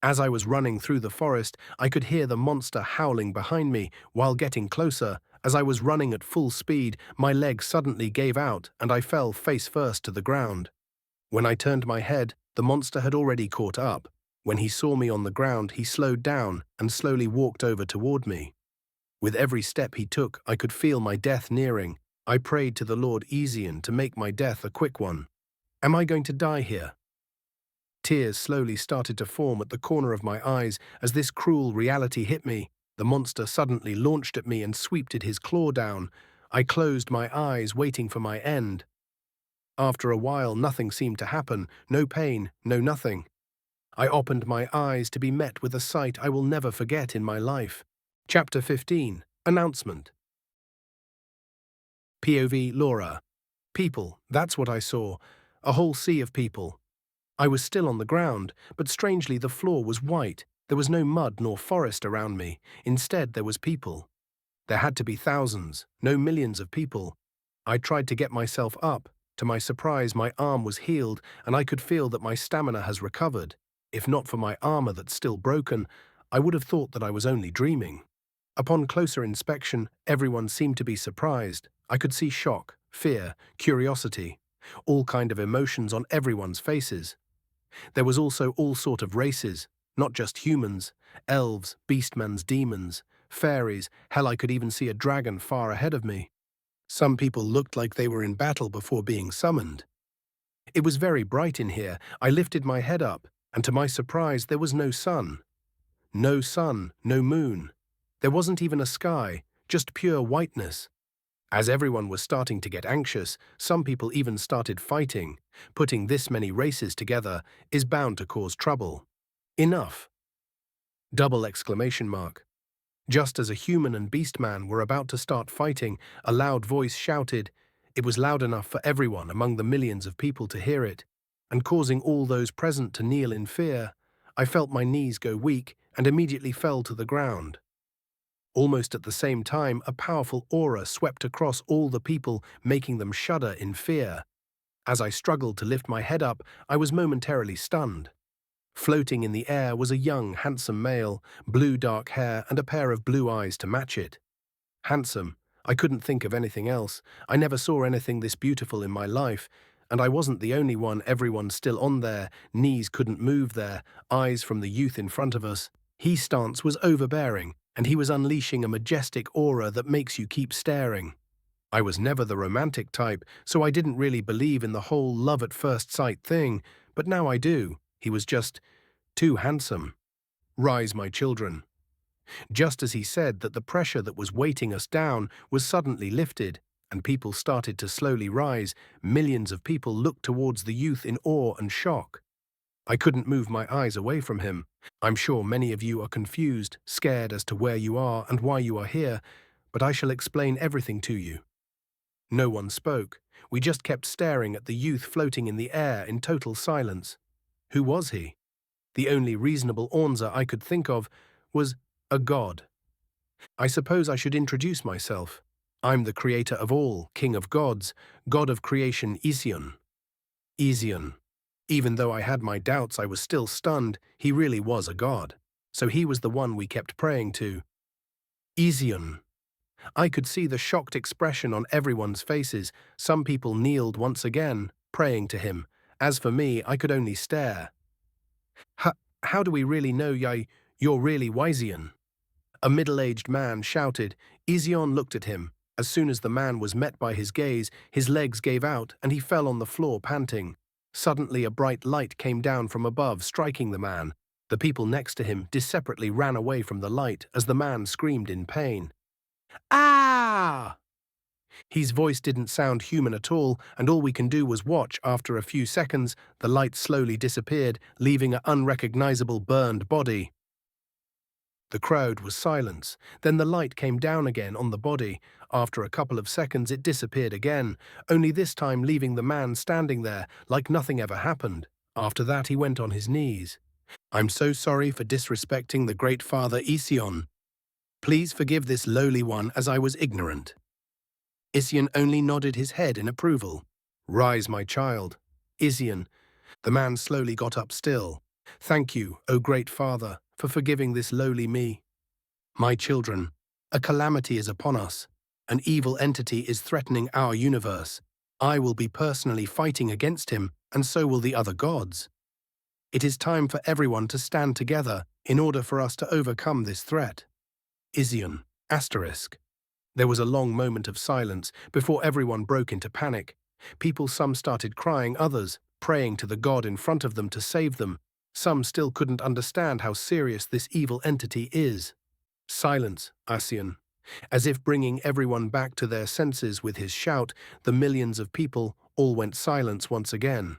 As I was running through the forest, I could hear the monster howling behind me. While getting closer, as I was running at full speed, my leg suddenly gave out and I fell face first to the ground. When I turned my head, the monster had already caught up. When he saw me on the ground, he slowed down and slowly walked over toward me. With every step he took, I could feel my death nearing. I prayed to the Lord Ezion to make my death a quick one. Am I going to die here? Tears slowly started to form at the corner of my eyes as this cruel reality hit me. The monster suddenly launched at me and sweeped his claw down. I closed my eyes, waiting for my end. After a while, nothing seemed to happen. No pain, no nothing. I opened my eyes to be met with a sight I will never forget in my life. Chapter 15. Announcement. POV Laura. People, that's what I saw. A whole sea of people. I was still on the ground, but strangely the floor was white. There was no mud nor forest around me. Instead, there was people. There had to be thousands, no millions of people. I tried to get myself up. To my surprise, my arm was healed, and I could feel that my stamina has recovered. If not for my armor that's still broken, I would have thought that I was only dreaming. Upon closer inspection, everyone seemed to be surprised. I could see shock, fear, curiosity, all kind of emotions on everyone's faces. There was also all sort of races, not just humans, elves, beastmen's demons, fairies, hell, I could even see a dragon far ahead of me. Some people looked like they were in battle before being summoned. It was very bright in here. I lifted my head up, and to my surprise, there was no sun. No sun, no moon. There wasn't even a sky, just pure whiteness. As everyone was starting to get anxious, some people even started fighting. Putting this many races together is bound to cause trouble. Enough! Double exclamation mark. Just as a human and beastman were about to start fighting, a loud voice shouted. It was loud enough for everyone among the millions of people to hear it, and causing all those present to kneel in fear. I felt my knees go weak and immediately fell to the ground. Almost at the same time, a powerful aura swept across all the people, making them shudder in fear. As I struggled to lift my head up, I was momentarily stunned. Floating in the air was a young, handsome male, blue dark hair and a pair of blue eyes to match it. Handsome. I couldn't think of anything else. I never saw anything this beautiful in my life, and I wasn't the only one. Everyone still on their knees couldn't move their eyes from the youth in front of us. His stance was overbearing, and he was unleashing a majestic aura that makes you keep staring. I was never the romantic type, so I didn't really believe in the whole love at first sight thing, but now I do. He was just too handsome. Rise, my children. Just as he said that, the pressure that was weighting us down was suddenly lifted, and people started to slowly rise. Millions of people looked towards the youth in awe and shock. I couldn't move my eyes away from him. I'm sure many of you are confused, scared as to where you are and why you are here, but I shall explain everything to you. No one spoke. We just kept staring at the youth floating in the air in total silence. Who was he? The only reasonable answer I could think of was a god. I suppose I should introduce myself. I'm the creator of all, king of gods, god of creation Ezion. Ezion. Even though I had my doubts, I was still stunned. He really was a god. So he was the one we kept praying to. Ezion. I could see the shocked expression on everyone's faces. Some people kneeled once again, praying to him. As for me, I could only stare. How do we really know you're really Wizion? A middle-aged man shouted. Ezion looked at him. As soon as the man was met by his gaze, his legs gave out and he fell on the floor panting. Suddenly a bright light came down from above, striking the man. The people next to him separately ran away from the light as the man screamed in pain. Ah! His voice didn't sound human at all we can do was watch. After a few seconds, the light slowly disappeared, leaving an unrecognizable burned body. The crowd was silence. Then the light came down again on the body. After a couple of seconds, it disappeared again, only this time leaving the man standing there like nothing ever happened. After that, he went on his knees. I'm so sorry for disrespecting the great father Ezion. Please forgive this lowly one, as I was ignorant. Ezion only nodded his head in approval. Rise, my child. Ezion. The man slowly got up still. Thank you, O great father, for forgiving this lowly me. My children, a calamity is upon us. An evil entity is threatening our universe. I will be personally fighting against him, and so will the other gods. It is time for everyone to stand together in order for us to overcome this threat. Ision, asterisk. There was a long moment of silence before everyone broke into panic. Some started crying, others praying to the god in front of them to save them. Some still couldn't understand how serious this evil entity is. Silence, Asian. As if bringing everyone back to their senses with his shout, the millions of people all went silent once again.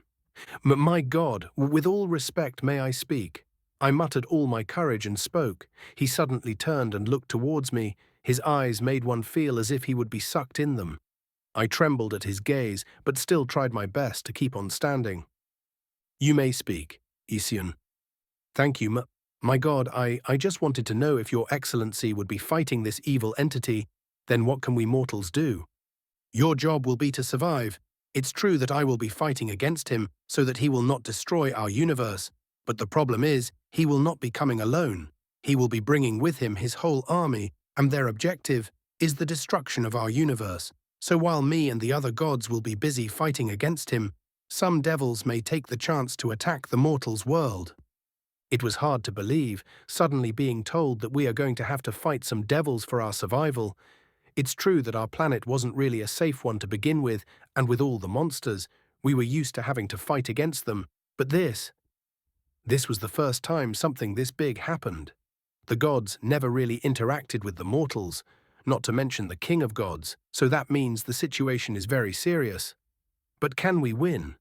My God, with all respect may I speak? I muttered all my courage and spoke. He suddenly turned and looked towards me. His eyes made one feel as if he would be sucked in them. I trembled at his gaze, but still tried my best to keep on standing. You may speak, Ision. Thank you, my God, I just wanted to know if your excellency would be fighting this evil entity, then what can we mortals do? Your job will be to survive. It's true that I will be fighting against him so that he will not destroy our universe, but the problem is, he will not be coming alone. He will be bringing with him his whole army, and their objective is the destruction of our universe. So while me and the other gods will be busy fighting against him, some devils may take the chance to attack the mortals' world. It was hard to believe, suddenly being told that we are going to have to fight some devils for our survival. It's true that our planet wasn't really a safe one to begin with, and with all the monsters, we were used to having to fight against them. But this was the first time something this big happened. The gods never really interacted with the mortals, not to mention the king of gods, so that means the situation is very serious. But can we win?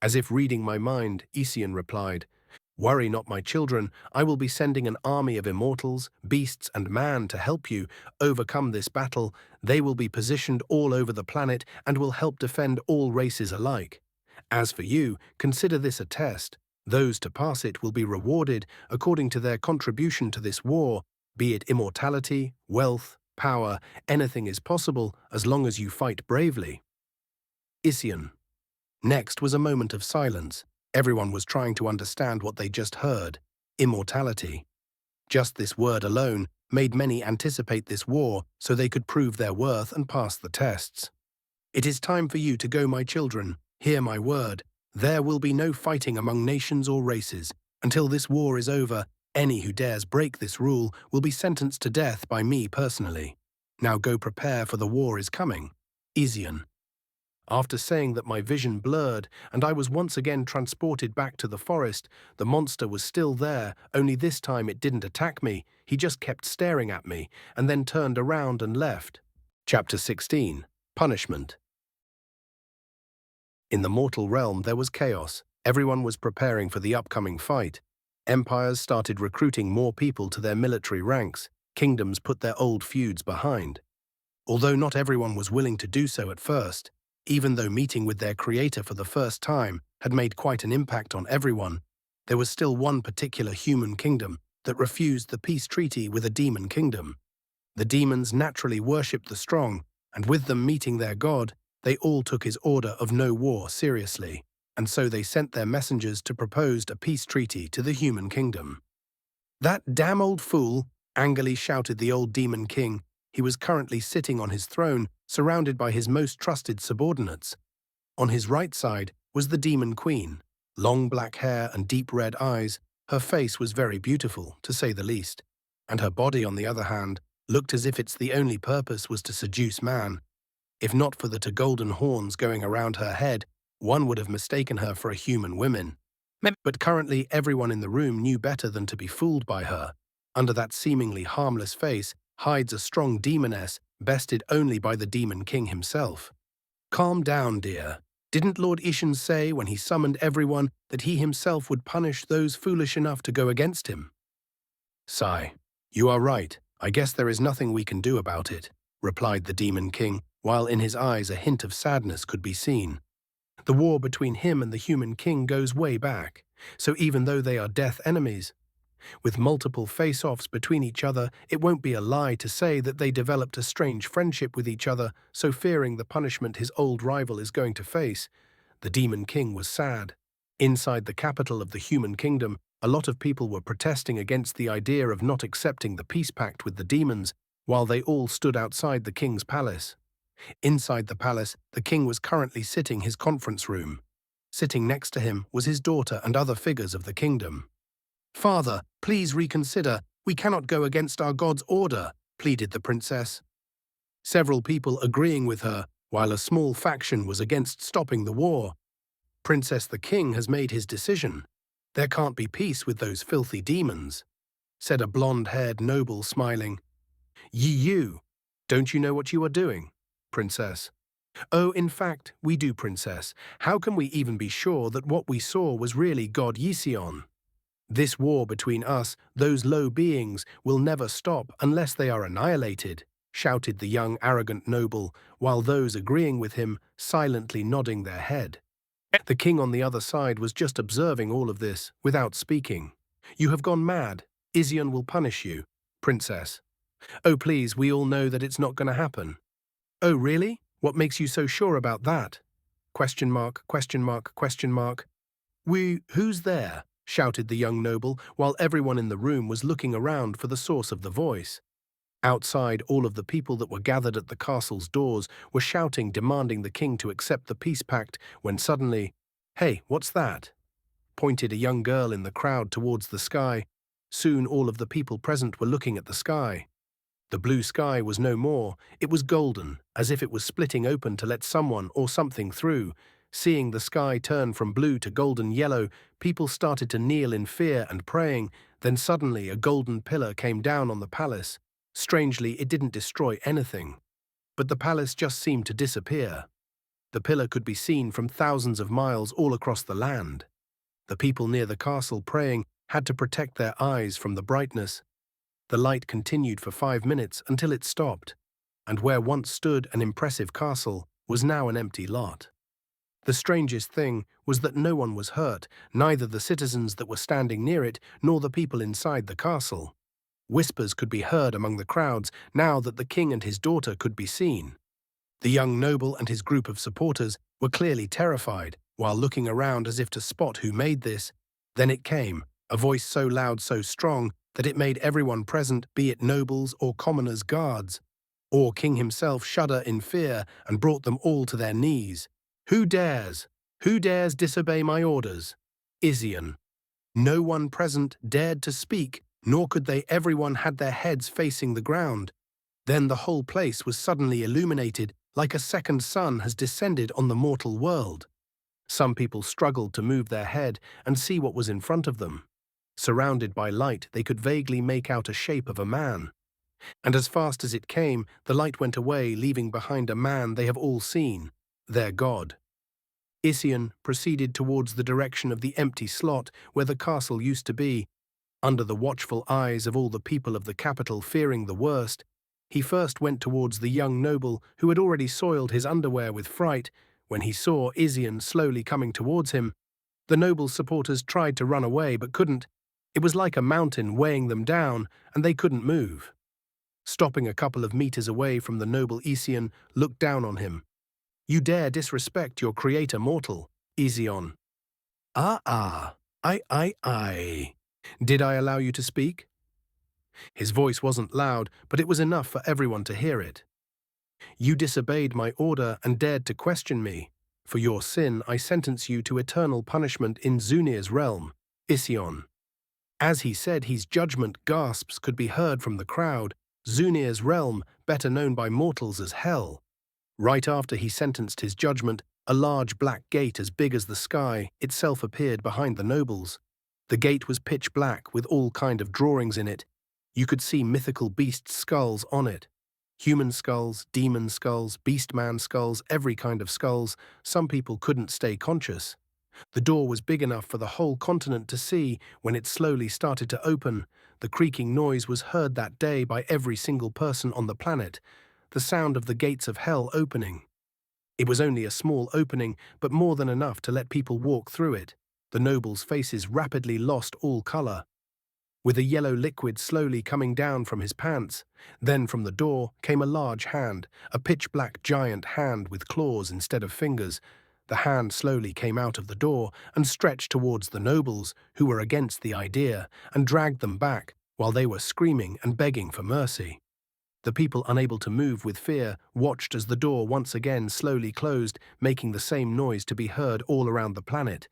As if reading my mind, Ision replied, Worry not, my children, I will be sending an army of immortals, beasts and man to help you overcome this battle. They will be positioned all over the planet and will help defend all races alike. As for you, consider this a test. Those to pass it will be rewarded according to their contribution to this war, be it immortality, wealth, power, anything is possible as long as you fight bravely. Ision. Next was a moment of silence. Everyone was trying to understand what they just heard. Immortality. Just this word alone made many anticipate this war so they could prove their worth and pass the tests. It is time for you to go, my children. Hear my word. There will be no fighting among nations or races. Until this war is over, any who dares break this rule will be sentenced to death by me personally. Now go prepare, for the war is coming. Ision. After saying that, my vision blurred and I was once again transported back to the forest. The monster was still there, only this time it didn't attack me. He just kept staring at me and then turned around and left. Chapter 16. Punishment. In the mortal realm there was chaos. Everyone was preparing for the upcoming fight. Empires started recruiting more people to their military ranks. Kingdoms put their old feuds behind. Although not everyone was willing to do so at first, even though meeting with their creator for the first time had made quite an impact on everyone, there was still one particular human kingdom that refused the peace treaty with a demon kingdom. The demons naturally worshipped the strong, and with them meeting their god, they all took his order of no war seriously, and so they sent their messengers to propose a peace treaty to the human kingdom. That damn old fool, angrily shouted the old demon king. He was currently sitting on his throne, surrounded by his most trusted subordinates. On his right side was the demon queen. Long black hair and deep red eyes, her face was very beautiful, to say the least, and her body, on the other hand, looked as if its the only purpose was to seduce man. If not for the two golden horns going around her head, one would have mistaken her for a human woman. But currently everyone in the room knew better than to be fooled by her. Under that seemingly harmless face hides a strong demoness, bested only by the demon king himself. Calm down, dear. Didn't Lord Ishan say when he summoned everyone that he himself would punish those foolish enough to go against him? Sigh. You are right. I guess there is nothing we can do about it, replied the demon king, while in his eyes a hint of sadness could be seen. The war between him and the human king goes way back, so even though they are death enemies, with multiple face-offs between each other, it won't be a lie to say that they developed a strange friendship with each other, so fearing the punishment his old rival is going to face, the demon king was sad. Inside the capital of the human kingdom, a lot of people were protesting against the idea of not accepting the peace pact with the demons, while they all stood outside the king's palace. Inside the palace, the king was currently sitting in his conference room. Sitting next to him was his daughter and other figures of the kingdom. "Father, please reconsider. We cannot go against our god's order," pleaded the princess. Several people agreeing with her, while a small faction was against stopping the war. "Princess, the king has made his decision. There can't be peace with those filthy demons," said a blonde-haired noble, smiling. You, don't you know what you are doing, princess?" "Oh, in fact, we do, princess. How can we even be sure that what we saw was really God Yision? This war between us, those low beings, will never stop unless they are annihilated," shouted the young arrogant noble, while those agreeing with him silently nodding their head. The king on the other side was just observing all of this, without speaking. "You have gone mad. Ision will punish you, princess." "Oh, please, we all know that it's not going to happen." "Oh, really? What makes you so sure about that?" Question mark, question mark, question mark. Who's there?" shouted the young noble, while everyone in the room was looking around for the source of the voice. Outside, all of the people that were gathered at the castle's doors were shouting, demanding the king to accept the peace pact, when suddenly, "Hey, what's that?" pointed a young girl in the crowd towards the sky. Soon all of the people present were looking at the sky. The blue sky was no more, it was golden, as if it was splitting open to let someone or something through. Seeing the sky turn from blue to golden yellow, people started to kneel in fear and praying. Then suddenly a golden pillar came down on the palace. Strangely, it didn't destroy anything, but the palace just seemed to disappear. The pillar could be seen from thousands of miles all across the land. The people near the castle praying had to protect their eyes from the brightness. The light continued for 5 minutes until it stopped, and where once stood an impressive castle was now an empty lot. The strangest thing was that no one was hurt, neither the citizens that were standing near it nor the people inside the castle. Whispers could be heard among the crowds now that the king and his daughter could be seen. The young noble and his group of supporters were clearly terrified, while looking around as if to spot who made this. Then it came, a voice so loud, so strong, that it made everyone present, be it nobles or commoners, guards, or king himself, shudder in fear, and brought them all to their knees. "Who dares? Who dares disobey my orders?" Ision. No one present dared to speak, nor could they. Everyone had their heads facing the ground. Then the whole place was suddenly illuminated, like a second sun has descended on the mortal world. Some people struggled to move their head and see what was in front of them. Surrounded by light, they could vaguely make out a shape of a man. And as fast as it came, the light went away, leaving behind a man they have all seen, their god. Ision proceeded towards the direction of the empty slot where the castle used to be. Under the watchful eyes of all the people of the capital fearing the worst, he first went towards the young noble who had already soiled his underwear with fright. When he saw Ision slowly coming towards him, the noble's supporters tried to run away but couldn't. It was like a mountain weighing them down, and they couldn't move. Stopping a couple of meters away from the noble, Ision looked down on him. "You dare disrespect your creator, mortal, Ision." I. Did I allow you to speak?" His voice wasn't loud, but it was enough for everyone to hear it. "You disobeyed my order and dared to question me. For your sin, I sentence you to eternal punishment in Zunir's realm, Ision." As he said his judgment, gasps could be heard from the crowd. Zunir's realm, better known by mortals as Hell. Right after he sentenced his judgment, a large black gate as big as the sky itself appeared behind the nobles. The gate was pitch black with all kind of drawings in it. You could see mythical beast skulls on it. Human skulls, demon skulls, beastman skulls, every kind of skulls. Some people couldn't stay conscious. The door was big enough for the whole continent to see. When it slowly started to open, the creaking noise was heard that day by every single person on the planet. The sound of the gates of hell opening. It was only a small opening, but more than enough to let people walk through it. The nobles' faces rapidly lost all color, with a yellow liquid slowly coming down from his pants. Then from the door came a large hand, a pitch-black giant hand with claws instead of fingers. The hand slowly came out of the door and stretched towards the nobles, who were against the idea, and dragged them back, while they were screaming and begging for mercy. The people, unable to move with fear, watched as the door once again slowly closed, making the same noise to be heard all around the planet,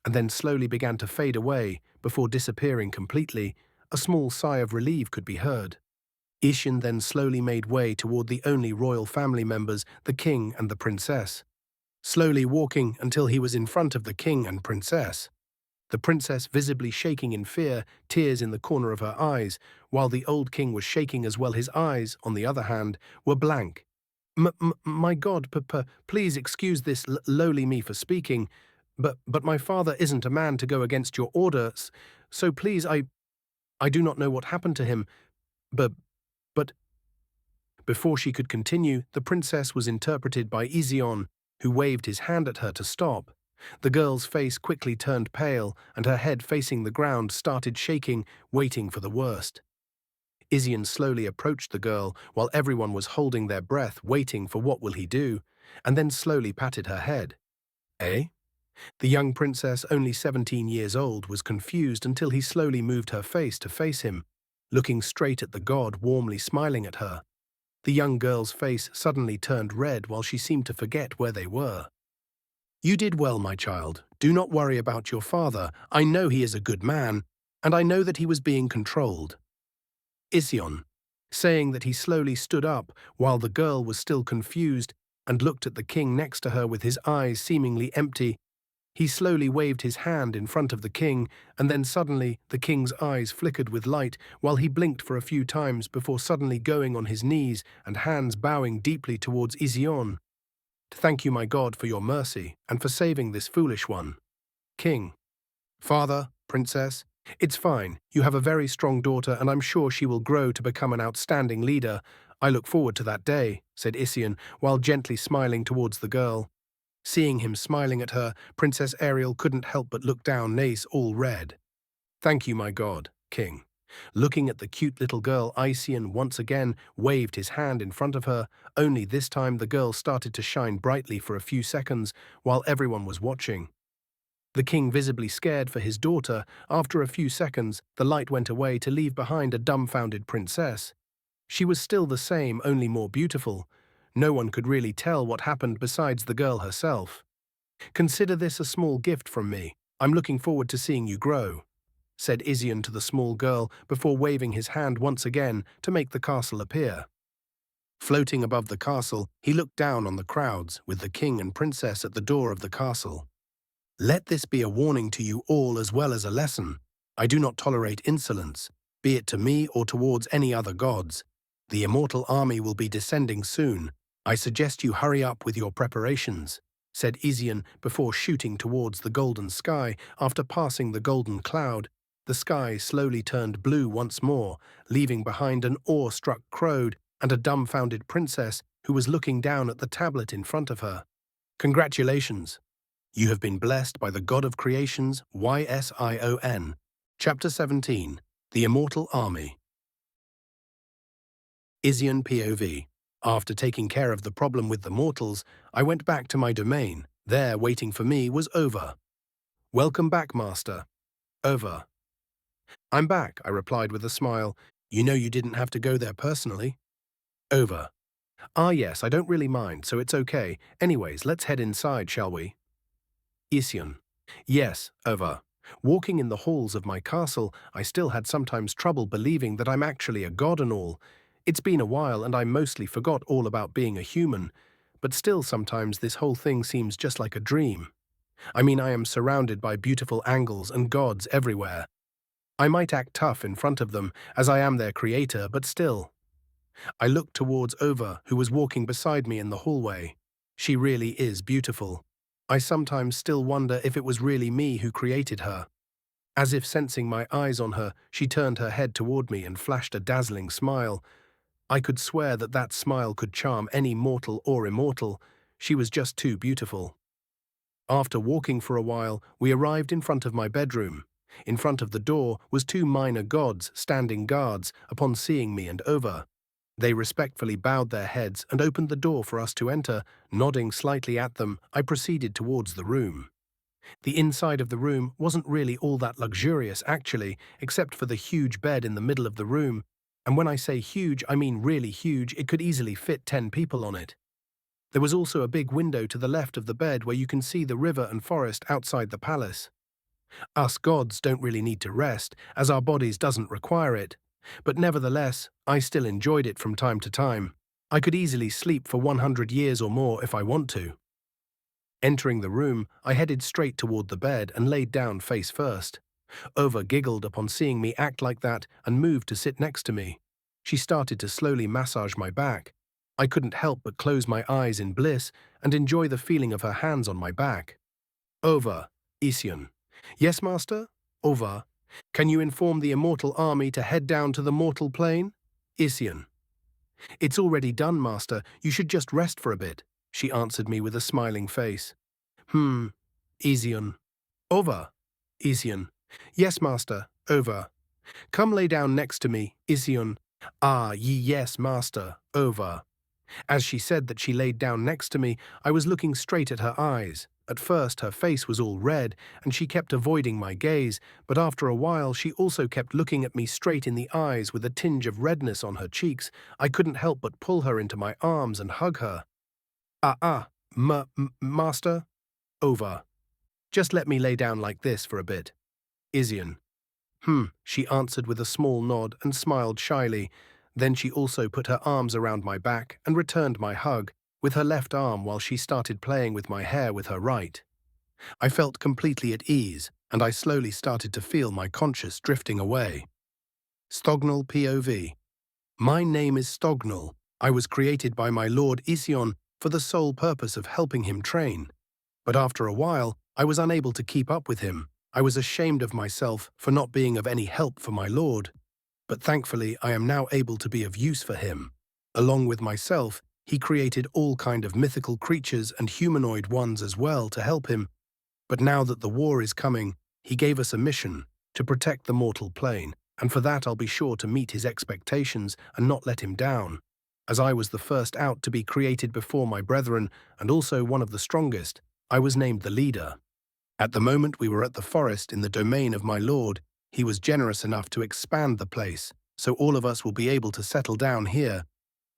and then slowly began to fade away before disappearing completely. A small sigh of relief could be heard. Ishin then slowly made way toward the only royal family members, the king and the princess, slowly walking until he was in front of the king and princess. The princess visibly shaking in fear, tears in the corner of her eyes, while the old king was shaking as well. His eyes, on the other hand, were blank. My God, please excuse this lowly me for speaking, but my father isn't a man to go against your orders, so please, I do not know what happened to him, but... But before she could continue, the princess was interpreted by Izion, who waved his hand at her to stop. The girl's face quickly turned pale, and her head facing the ground started shaking, waiting for the worst. Izion slowly approached the girl, while everyone was holding their breath, waiting for what will he do, and then slowly patted her head. Eh? The young princess, only 17 years old, was confused until he slowly moved her face to face him, looking straight at the god, warmly smiling at her. The young girl's face suddenly turned red while she seemed to forget where they were. You did well, my child. Do not worry about your father. I know he is a good man, and I know that he was being controlled. Ision, saying that he slowly stood up while the girl was still confused and looked at the king next to her with his eyes seemingly empty. He slowly waved his hand in front of the king, and then suddenly the king's eyes flickered with light while he blinked for a few times before suddenly going on his knees and hands bowing deeply towards Izion. Thank you, my God, for your mercy and for saving this foolish one. King. Father, princess, it's fine. You have a very strong daughter, and I'm sure she will grow to become an outstanding leader. I look forward to that day, said Izion, while gently smiling towards the girl. Seeing him smiling at her, Princess Ariel couldn't help but look down, nace all red. Thank you, my God, King. Looking at the cute little girl, Izion once again waved his hand in front of her, only this time the girl started to shine brightly for a few seconds while everyone was watching. The king, visibly scared for his daughter, after a few seconds, the light went away to leave behind a dumbfounded princess. She was still the same, only more beautiful. No one could really tell what happened besides the girl herself. Consider this a small gift from me. I'm looking forward to seeing you grow, said Izion to the small girl before waving his hand once again to make the castle appear. Floating above the castle, he looked down on the crowds, with the king and princess at the door of the castle. Let this be a warning to you all as well as a lesson. I do not tolerate insolence, be it to me or towards any other gods. The immortal army will be descending soon. I suggest you hurry up with your preparations, said Izion before shooting towards the golden sky. After passing the golden cloud, the sky slowly turned blue once more, leaving behind an awe-struck crowd and a dumbfounded princess who was looking down at the tablet in front of her. Congratulations! You have been blessed by the God of Creations, Ysion. Chapter 17, The Immortal Army. Izion POV. After taking care of the problem with the mortals, I went back to my domain. There, waiting for me, was Ova. Welcome back, Master. Ova. I'm back, I replied with a smile. You know you didn't have to go there personally. Ova. Ah yes, I don't really mind, so it's okay. Anyways, let's head inside, shall we? Izion. Yes, Ova. Walking in the halls of my castle, I still had sometimes trouble believing that I'm actually a god and all. It's been a while and I mostly forgot all about being a human, but still sometimes this whole thing seems just like a dream. I mean, I am surrounded by beautiful angles and gods everywhere. I might act tough in front of them, as I am their creator, but still. I looked towards Ova, who was walking beside me in the hallway. She really is beautiful. I sometimes still wonder if it was really me who created her. As if sensing my eyes on her, she turned her head toward me and flashed a dazzling smile. I could swear that that smile could charm any mortal or immortal. She was just too beautiful. After walking for a while, we arrived in front of my bedroom. In front of the door was two minor gods standing guards upon seeing me and Ova. They respectfully bowed their heads and opened the door for us to enter. Nodding slightly at them, I proceeded towards the room. The inside of the room wasn't really all that luxurious actually, except for the huge bed in the middle of the room, And when I say huge, I mean really huge. It could easily fit 10 people on it. There was also a big window to the left of the bed where you can see the river and forest outside the palace. Us gods don't really need to rest, as our bodies doesn't require it. But nevertheless, I still enjoyed it from time to time. I could easily sleep for 100 years or more if I want to. Entering the room, I headed straight toward the bed and laid down face first. Ova giggled upon seeing me act like that and moved to sit next to me. She started to slowly massage my back. I couldn't help but close my eyes in bliss and enjoy the feeling of her hands on my back. Ova, Isyon. Yes, master? Ova. Can you inform the immortal army to head down to the mortal plane? Isyon. It's already done, master. You should just rest for a bit, she answered me with a smiling face. Isyon. Ova. Isyon. Yes, master. Ova. Come lay down next to me, Isyon. Ah, yes, master. Ova. As she said that she laid down next to me, I was looking straight at her eyes. At first, her face was all red, and she kept avoiding my gaze, but after a while she also kept looking at me straight in the eyes with a tinge of redness on her cheeks. I couldn't help but pull her into my arms and hug her. Master? Ova. Just let me lay down like this for a bit. Isyon. She answered with a small nod and smiled shyly. Then she also put her arms around my back and returned my hug with her left arm while she started playing with my hair with her right. I felt completely at ease, and I slowly started to feel my conscience drifting away. Stognal POV. My name is Stognal. I was created by my lord Isyon for the sole purpose of helping him train. But after a while, I was unable to keep up with him. I was ashamed of myself for not being of any help for my lord. But thankfully, I am now able to be of use for him. Along with myself, he created all kind of mythical creatures and humanoid ones as well to help him. But now that the war is coming, he gave us a mission to protect the mortal plane, and for that I'll be sure to meet his expectations and not let him down. As I was the first out to be created before my brethren, and also one of the strongest, I was named the leader. At the moment we were at the forest in the domain of my lord, he was generous enough to expand the place, so all of us will be able to settle down here.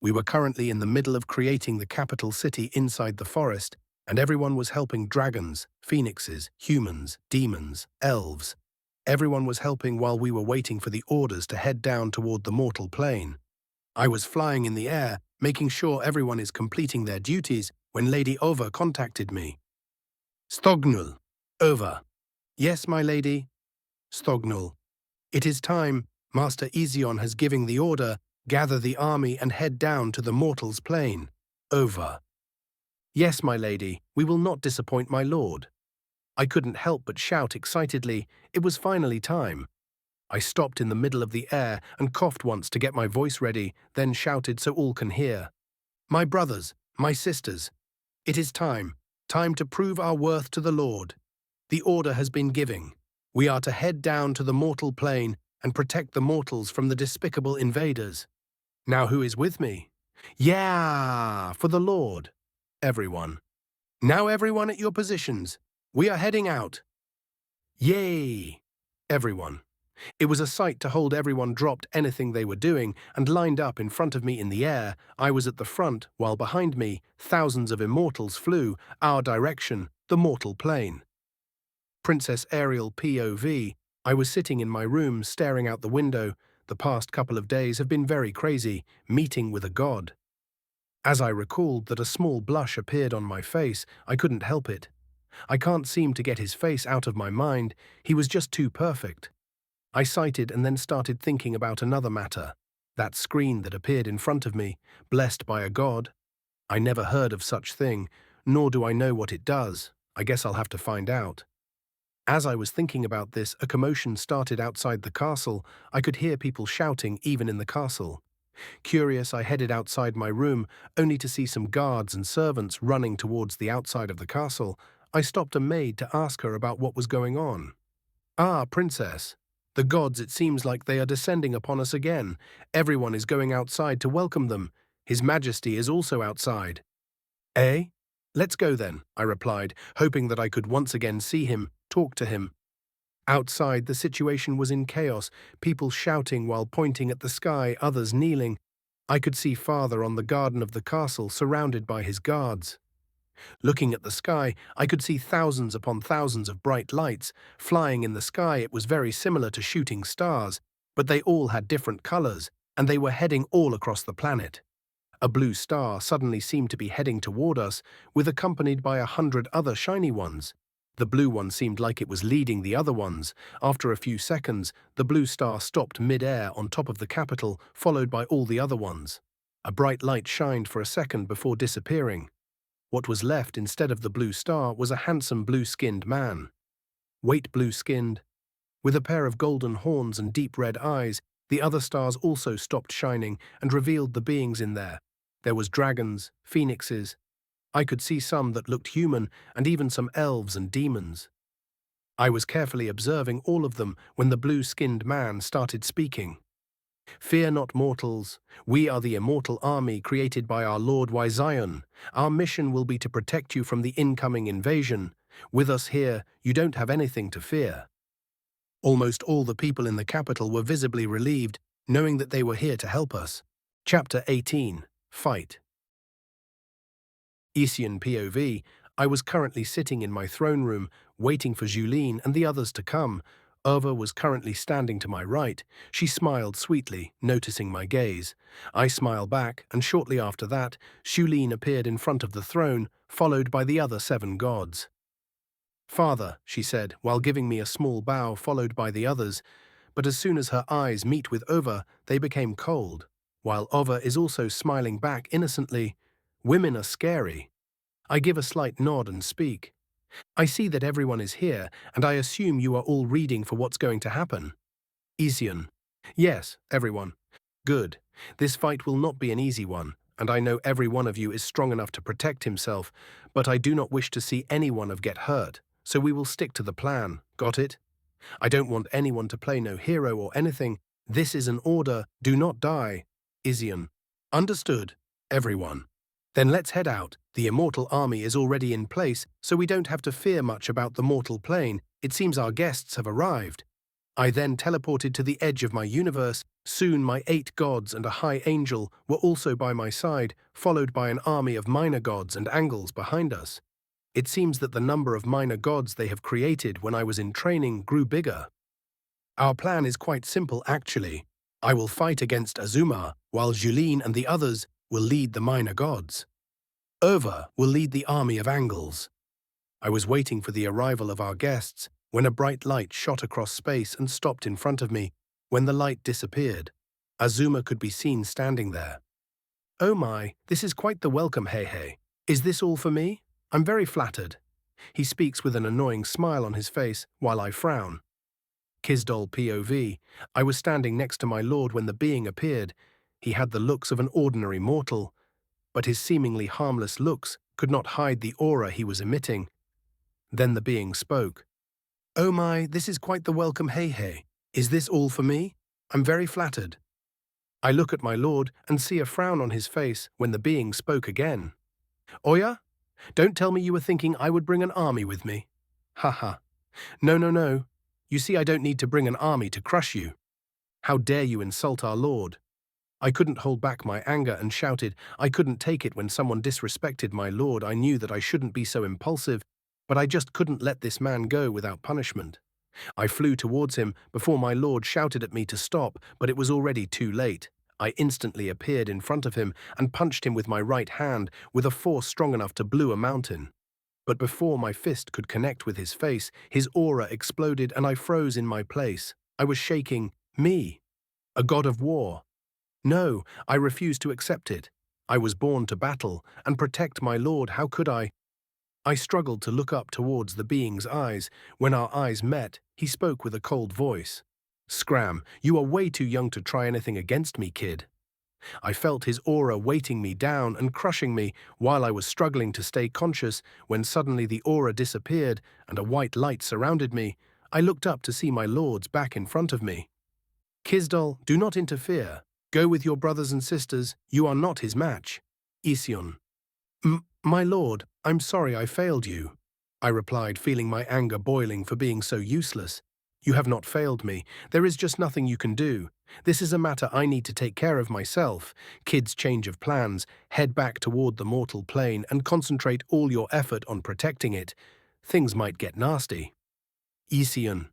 We were currently in the middle of creating the capital city inside the forest, and everyone was helping dragons, phoenixes, humans, demons, elves. Everyone was helping while we were waiting for the orders to head down toward the mortal plane. I was flying in the air, making sure everyone is completing their duties, when Lady Ova contacted me. Stognul. Ova. Yes, my lady. Stognul. It is time. Master Isyon has given the order. Gather the army and head down to the mortal's plane. Ova. Yes, my lady. We will not disappoint my lord. I couldn't help but shout excitedly. It was finally time. I stopped in the middle of the air and coughed once to get my voice ready, then shouted so all can hear. My brothers, my sisters, it is time. Time to prove our worth to the Lord. The order has been given. We are to head down to the mortal plane and protect the mortals from the despicable invaders. Now who is with me? Yeah, for the Lord. Everyone. Now everyone at your positions. We are heading out. Yay! Everyone. It was a sight to hold. Everyone dropped anything they were doing and lined up in front of me in the air. I was at the front, while behind me, thousands of immortals flew, our direction, the mortal plane. Princess Ariel POV. I was sitting in my room staring out the window. The past couple of days have been very crazy, meeting with a god. As I recalled that a small blush appeared on my face, I couldn't help it. I can't seem to get his face out of my mind. He was just too perfect. I sighted and then started thinking about another matter. That screen that appeared in front of me, blessed by a god. I never heard of such thing, nor do I know what it does. I guess I'll have to find out. As I was thinking about this, a commotion started outside the castle. I could hear people shouting even in the castle. Curious, I headed outside my room, only to see some guards and servants running towards the outside of the castle. I stopped a maid to ask her about what was going on. Ah, princess. The gods, it seems like they are descending upon us again. Everyone is going outside to welcome them. His Majesty is also outside. Eh? Let's go then, I replied, hoping that I could once again see him, talk to him. Outside, the situation was in chaos, people shouting while pointing at the sky, others kneeling. I could see farther on the garden of the castle, surrounded by his guards. Looking at the sky, I could see thousands upon thousands of bright lights. Flying in the sky, it was very similar to shooting stars, but they all had different colors, and they were heading all across the planet. A blue star suddenly seemed to be heading toward us, accompanied by 100 other shiny ones. The blue one seemed like it was leading the other ones. After a few seconds, the blue star stopped mid-air on top of the capital, followed by all the other ones. A bright light shined for a second before disappearing. What was left instead of the blue star was a handsome blue-skinned man. White blue-skinned, with a pair of golden horns and deep red eyes. The other stars also stopped shining and revealed the beings in there. There was dragons, phoenixes. I could see some that looked human, and even some elves and demons. I was carefully observing all of them when the blue-skinned man started speaking. "Fear not, mortals. We are the immortal army created by our Lord Wyzion. Our mission will be to protect you from the incoming invasion. With us here, you don't have anything to fear." Almost all the people in the capital were visibly relieved, knowing that they were here to help us. Chapter 18. Fight. Isian POV. I was currently sitting in my throne room, waiting for Julene and the others to come. Ova was currently standing to my right. She smiled sweetly, noticing my gaze. I smiled back, and shortly after that, Julene appeared in front of the throne, followed by the other 7 gods. "Father," she said, while giving me a small bow, followed by the others. But as soon as her eyes meet with Ova, they became cold, while Ova is also smiling back innocently. Women are scary. I give a slight nod and speak. "I see that everyone is here, and I assume you are all reading for what's going to happen." Isian. "Yes, everyone." "Good. This fight will not be an easy one, and I know every one of you is strong enough to protect himself, but I do not wish to see anyone of get hurt, so we will stick to the plan. Got it? I don't want anyone to play no hero or anything. This is an order. Do not die." Isian. "Understood, everyone. Then let's head out. The immortal army is already in place, so we don't have to fear much about the mortal plane. It seems our guests have arrived." I then teleported to the edge of my universe. Soon my 8 gods and a high angel were also by my side, followed by an army of minor gods and angels behind us. It seems that the number of minor gods they have created when I was in training grew bigger. Our plan is quite simple actually. I will fight against Azuma, while Julene and the others will lead the minor gods. Ova will lead the army of angels. I was waiting for the arrival of our guests when a bright light shot across space and stopped in front of me. When the light disappeared, Azuma could be seen standing there. "Oh my, this is quite the welcome, hey. Is this all for me? I'm very flattered." He speaks with an annoying smile on his face, while I frown. Kisdol POV. I was standing next to my lord when the being appeared. He had the looks of an ordinary mortal, but his seemingly harmless looks could not hide the aura he was emitting. Then the being spoke. "Oh my, this is quite the welcome, hey. Is this all for me? I'm very flattered." I look at my lord and see a frown on his face when the being spoke again. "Oya? Don't tell me you were thinking I would bring an army with me." "Haha. No. You see, I don't need to bring an army to crush you. How dare you insult our lord?" I couldn't hold back my anger and shouted. I couldn't take it when someone disrespected my lord. I knew that I shouldn't be so impulsive, but I just couldn't let this man go without punishment. I flew towards him before my lord shouted at me to stop, but it was already too late. I instantly appeared in front of him and punched him with my right hand with a force strong enough to blow a mountain. But before my fist could connect with his face, his aura exploded and I froze in my place. I was shaking. Me, a god of war. No, I refused to accept it. I was born to battle and protect my lord. How could I? I struggled to look up towards the being's eyes. When our eyes met, he spoke with a cold voice. "Scram, you are way too young to try anything against me, kid." I felt his aura weighting me down and crushing me while I was struggling to stay conscious when suddenly the aura disappeared and a white light surrounded me. I looked up to see my lord's back in front of me. "Kisdol, do not interfere. Go with your brothers and sisters. You are not his match." Ision. My lord, I'm sorry I failed you," I replied, feeling my anger boiling for being so useless. You have not failed me. There is just nothing you can do. This is a matter I need to take care of myself. Kids, change of plans. Head back toward the mortal plane and concentrate all your effort on protecting it. Things might get nasty. Ision.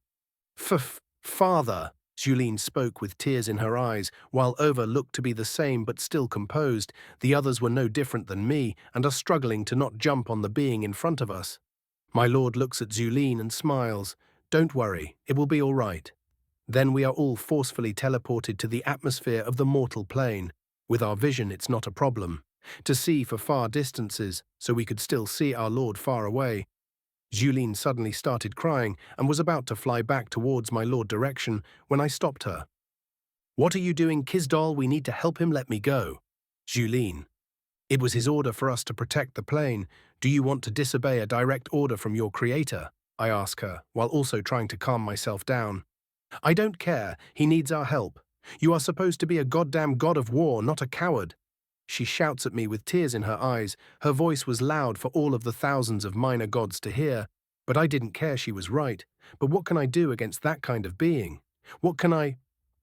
Father, Julene spoke with tears in her eyes, while Ova looked to be the same but still composed. The others were no different than me and are struggling to not jump on the being in front of us. My lord looks at Julene and smiles. Don't worry, it will be all right. Then we are all forcefully teleported to the atmosphere of the mortal plane. With our vision, it's not a problem. To see for far distances, so we could still see our lord far away. Julene suddenly started crying and was about to fly back towards my lord direction when I stopped her. What are you doing, Kisdal? We need to help him. Let me go. Julene. It was his order for us to protect the plane. Do you want to disobey a direct order from your creator? I ask her, while also trying to calm myself down. I don't care. He needs our help. You are supposed to be a goddamn god of war, not a coward. She shouts at me with tears in her eyes. Her voice was loud for all of the thousands of minor gods to hear. But I didn't care, she was right. But what can I do against that kind of being? What can I...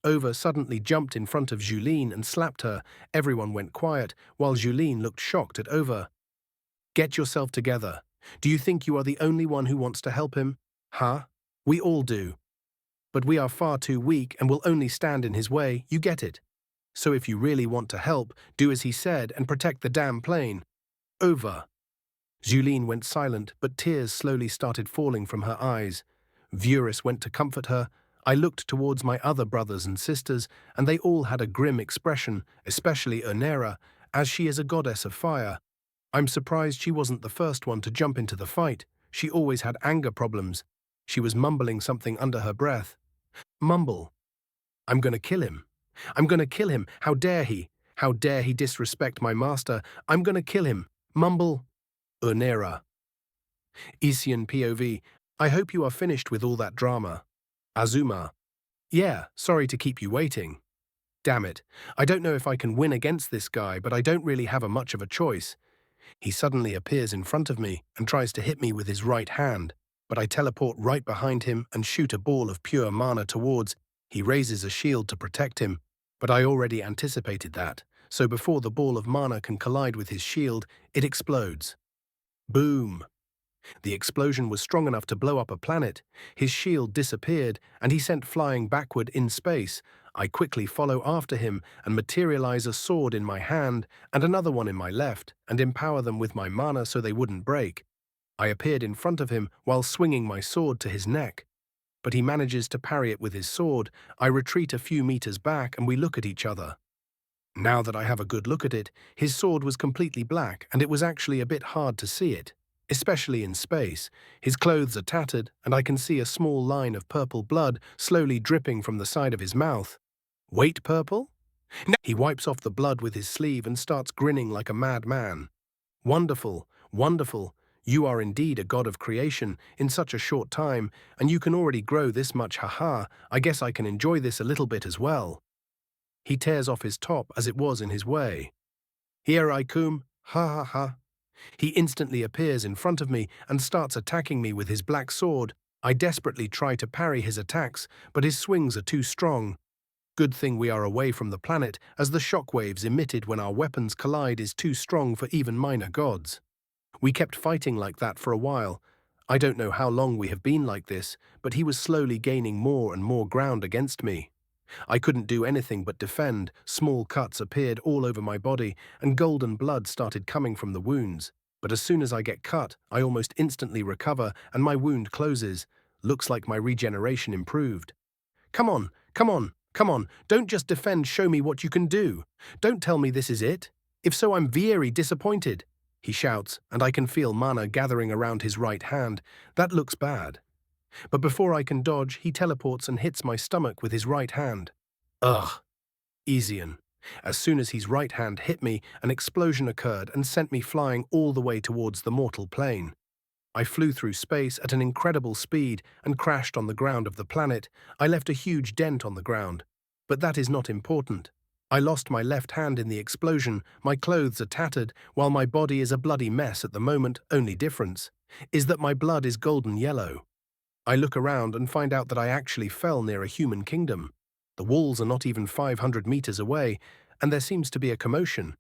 Ova suddenly jumped in front of Julene and slapped her. Everyone went quiet, while Julene looked shocked at Ova. Get yourself together. Do you think you are the only one who wants to help him? Huh? We all do. But we are far too weak and will only stand in his way, you get it. So if you really want to help, do as he said and protect the damn plane. Over. Julene went silent, but tears slowly started falling from her eyes. Vuris went to comfort her. I looked towards my other brothers and sisters, and they all had a grim expression, especially Ernera, as she is a goddess of fire. I'm surprised she wasn't the first one to jump into the fight. She always had anger problems. She was mumbling something under her breath. Mumble. I'm gonna kill him. I'm gonna kill him. How dare he? How dare he disrespect my master? I'm gonna kill him. Mumble. Ernera. Isian POV. I hope you are finished with all that drama. Azuma. Yeah, sorry to keep you waiting. Damn it. I don't know if I can win against this guy, but I don't really have much of a choice. He suddenly appears in front of me and tries to hit me with his right hand, but I teleport right behind him and shoot a ball of pure mana towards. He raises a shield to protect him, but I already anticipated that, so before the ball of mana can collide with his shield, it explodes. Boom! The explosion was strong enough to blow up a planet. His shield disappeared, and he sent flying backward in space. I quickly follow after him and materialize a sword in my hand and another one in my left, and empower them with my mana so they wouldn't break. I appeared in front of him while swinging my sword to his neck. But he manages to parry it with his sword. I retreat a few meters back and we look at each other. Now that I have a good look at it, his sword was completely black and it was actually a bit hard to see it. Especially in space. His clothes are tattered, and I can see a small line of purple blood slowly dripping from the side of his mouth. Wait, purple? No. He wipes off the blood with his sleeve and starts grinning like a madman. Wonderful, wonderful. You are indeed a god of creation in such a short time, and you can already grow this much, haha. I guess I can enjoy this a little bit as well. He tears off his top as it was in his way. Here I come, ha ha ha. He instantly appears in front of me and starts attacking me with his black sword. I desperately try to parry his attacks, but his swings are too strong. Good thing we are away from the planet, as the shockwaves emitted when our weapons collide is too strong for even minor gods. We kept fighting like that for a while. I don't know how long we have been like this, but he was slowly gaining more and more ground against me. I couldn't do anything but defend. Small cuts appeared all over my body, and golden blood started coming from the wounds. But as soon as I get cut, I almost instantly recover, and my wound closes. Looks like my regeneration improved. Come on, come on, come on, don't just defend, show me what you can do. Don't tell me this is it. If so, I'm very disappointed. He shouts, and I can feel mana gathering around his right hand. That looks bad. But before I can dodge, he teleports and hits my stomach with his right hand. Ugh. Isian. As soon as his right hand hit me, an explosion occurred and sent me flying all the way towards the mortal plane. I flew through space at an incredible speed and crashed on the ground of the planet. I left a huge dent on the ground. But that is not important. I lost my left hand in the explosion, my clothes are tattered, while my body is a bloody mess at the moment. Only difference is that my blood is golden yellow. I look around and find out that I actually fell near a human kingdom. The walls are not even 500 meters away, and there seems to be a commotion.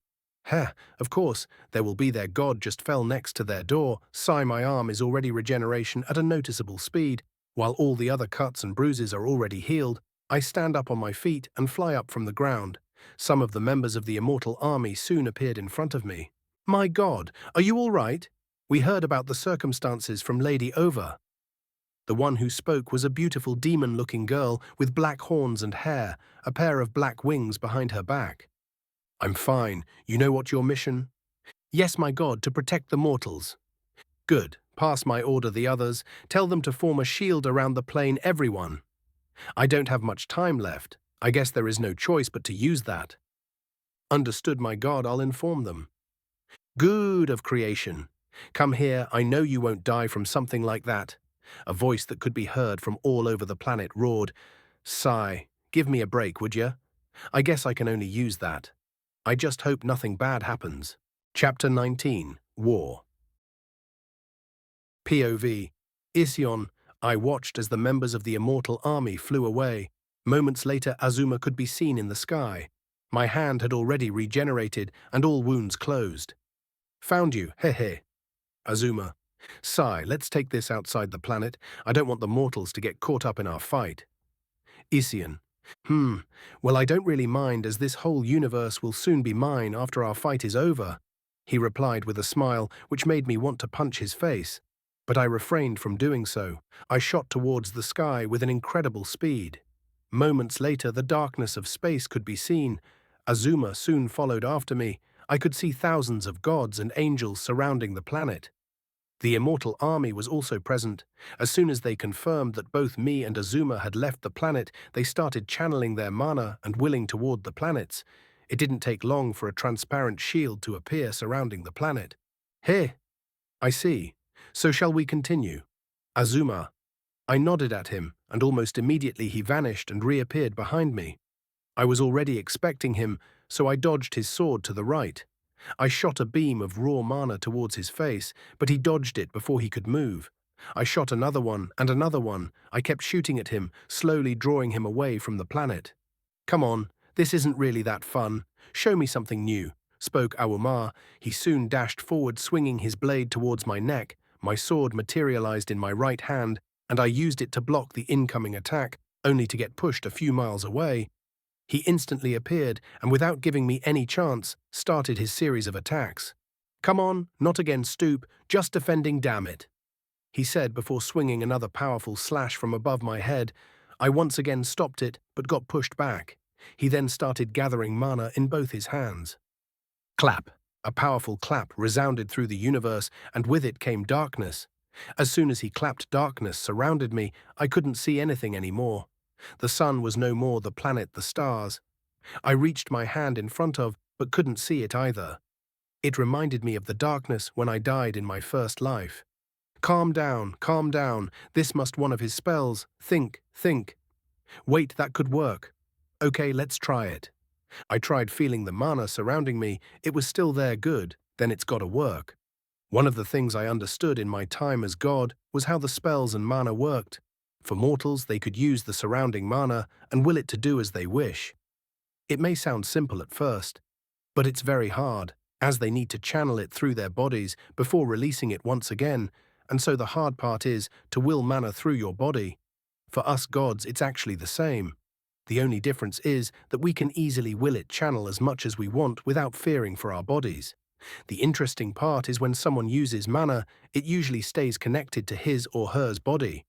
Heh, of course, there will be their god just fell next to their door. Sigh, my arm is already regeneration at a noticeable speed. While all the other cuts and bruises are already healed, I stand up on my feet and fly up from the ground. Some of the members of the immortal army soon appeared in front of me. My God, are you all right? We heard about the circumstances from Lady Over. The one who spoke was a beautiful demon-looking girl with black horns and hair, a pair of black wings behind her back. I'm fine. You know what your mission? Yes, my God, to protect the mortals. Good. Pass my order the others. Tell them to form a shield around the plane, everyone. I don't have much time left. I guess there is no choice but to use that. Understood, my God, I'll inform them. Good of creation. Come here, I know you won't die from something like that. A voice that could be heard from all over the planet roared, Sigh, give me a break, would ya? I guess I can only use that. I just hope nothing bad happens. Chapter 19, War. POV. Ision. I watched as the members of the immortal army flew away. Moments later, Azuma could be seen in the sky. My hand had already regenerated and all wounds closed. Found you, heh. Azuma. Sigh, let's take this outside the planet. I don't want the mortals to get caught up in our fight. Ision. Well, I don't really mind, as this whole universe will soon be mine after our fight is over. He replied with a smile which made me want to punch his face. But I refrained from doing so. I shot towards the sky with an incredible speed. Moments later, the darkness of space could be seen. Azuma soon followed after me. I could see thousands of gods and angels surrounding the planet. The immortal army was also present. As soon as they confirmed that both me and Azuma had left the planet, they started channeling their mana and willing toward the planets. It didn't take long for a transparent shield to appear surrounding the planet. Hey, I see. So shall we continue? Azuma. I nodded at him, and almost immediately he vanished and reappeared behind me. I was already expecting him, so I dodged his sword to the right. I shot a beam of raw mana towards his face, but he dodged it before he could move. I shot another one and another one. I kept shooting at him, slowly drawing him away from the planet. Come on, this isn't really that fun. Show me something new, spoke Awamar. He soon dashed forward, swinging his blade towards my neck. My sword materialized in my right hand, and I used it to block the incoming attack, only to get pushed a few miles away. He instantly appeared, and without giving me any chance, started his series of attacks. Come on, not again, Stoop, just defending, damn it, he said before swinging another powerful slash from above my head. I once again stopped it, but got pushed back. He then started gathering mana in both his hands. Clap. A powerful clap resounded through the universe, and with it came darkness. As soon as he clapped, darkness surrounded me. I couldn't see anything anymore. The sun was no more the planet, the stars. I reached my hand in front of, but couldn't see it either. It reminded me of the darkness when I died in my first life. Calm down, this must one of his spells. Think. Wait, that could work. Okay, let's try it. I tried feeling the mana surrounding me. It was still there, good, then it's gotta work. One of the things I understood in my time as God was how the spells and mana worked. For mortals, they could use the surrounding mana and will it to do as they wish. It may sound simple at first, but it's very hard, as they need to channel it through their bodies before releasing it once again, and so the hard part is to will mana through your body. For us gods, it's actually the same. The only difference is that we can easily will it channel as much as we want without fearing for our bodies. The interesting part is when someone uses mana, it usually stays connected to his or her body.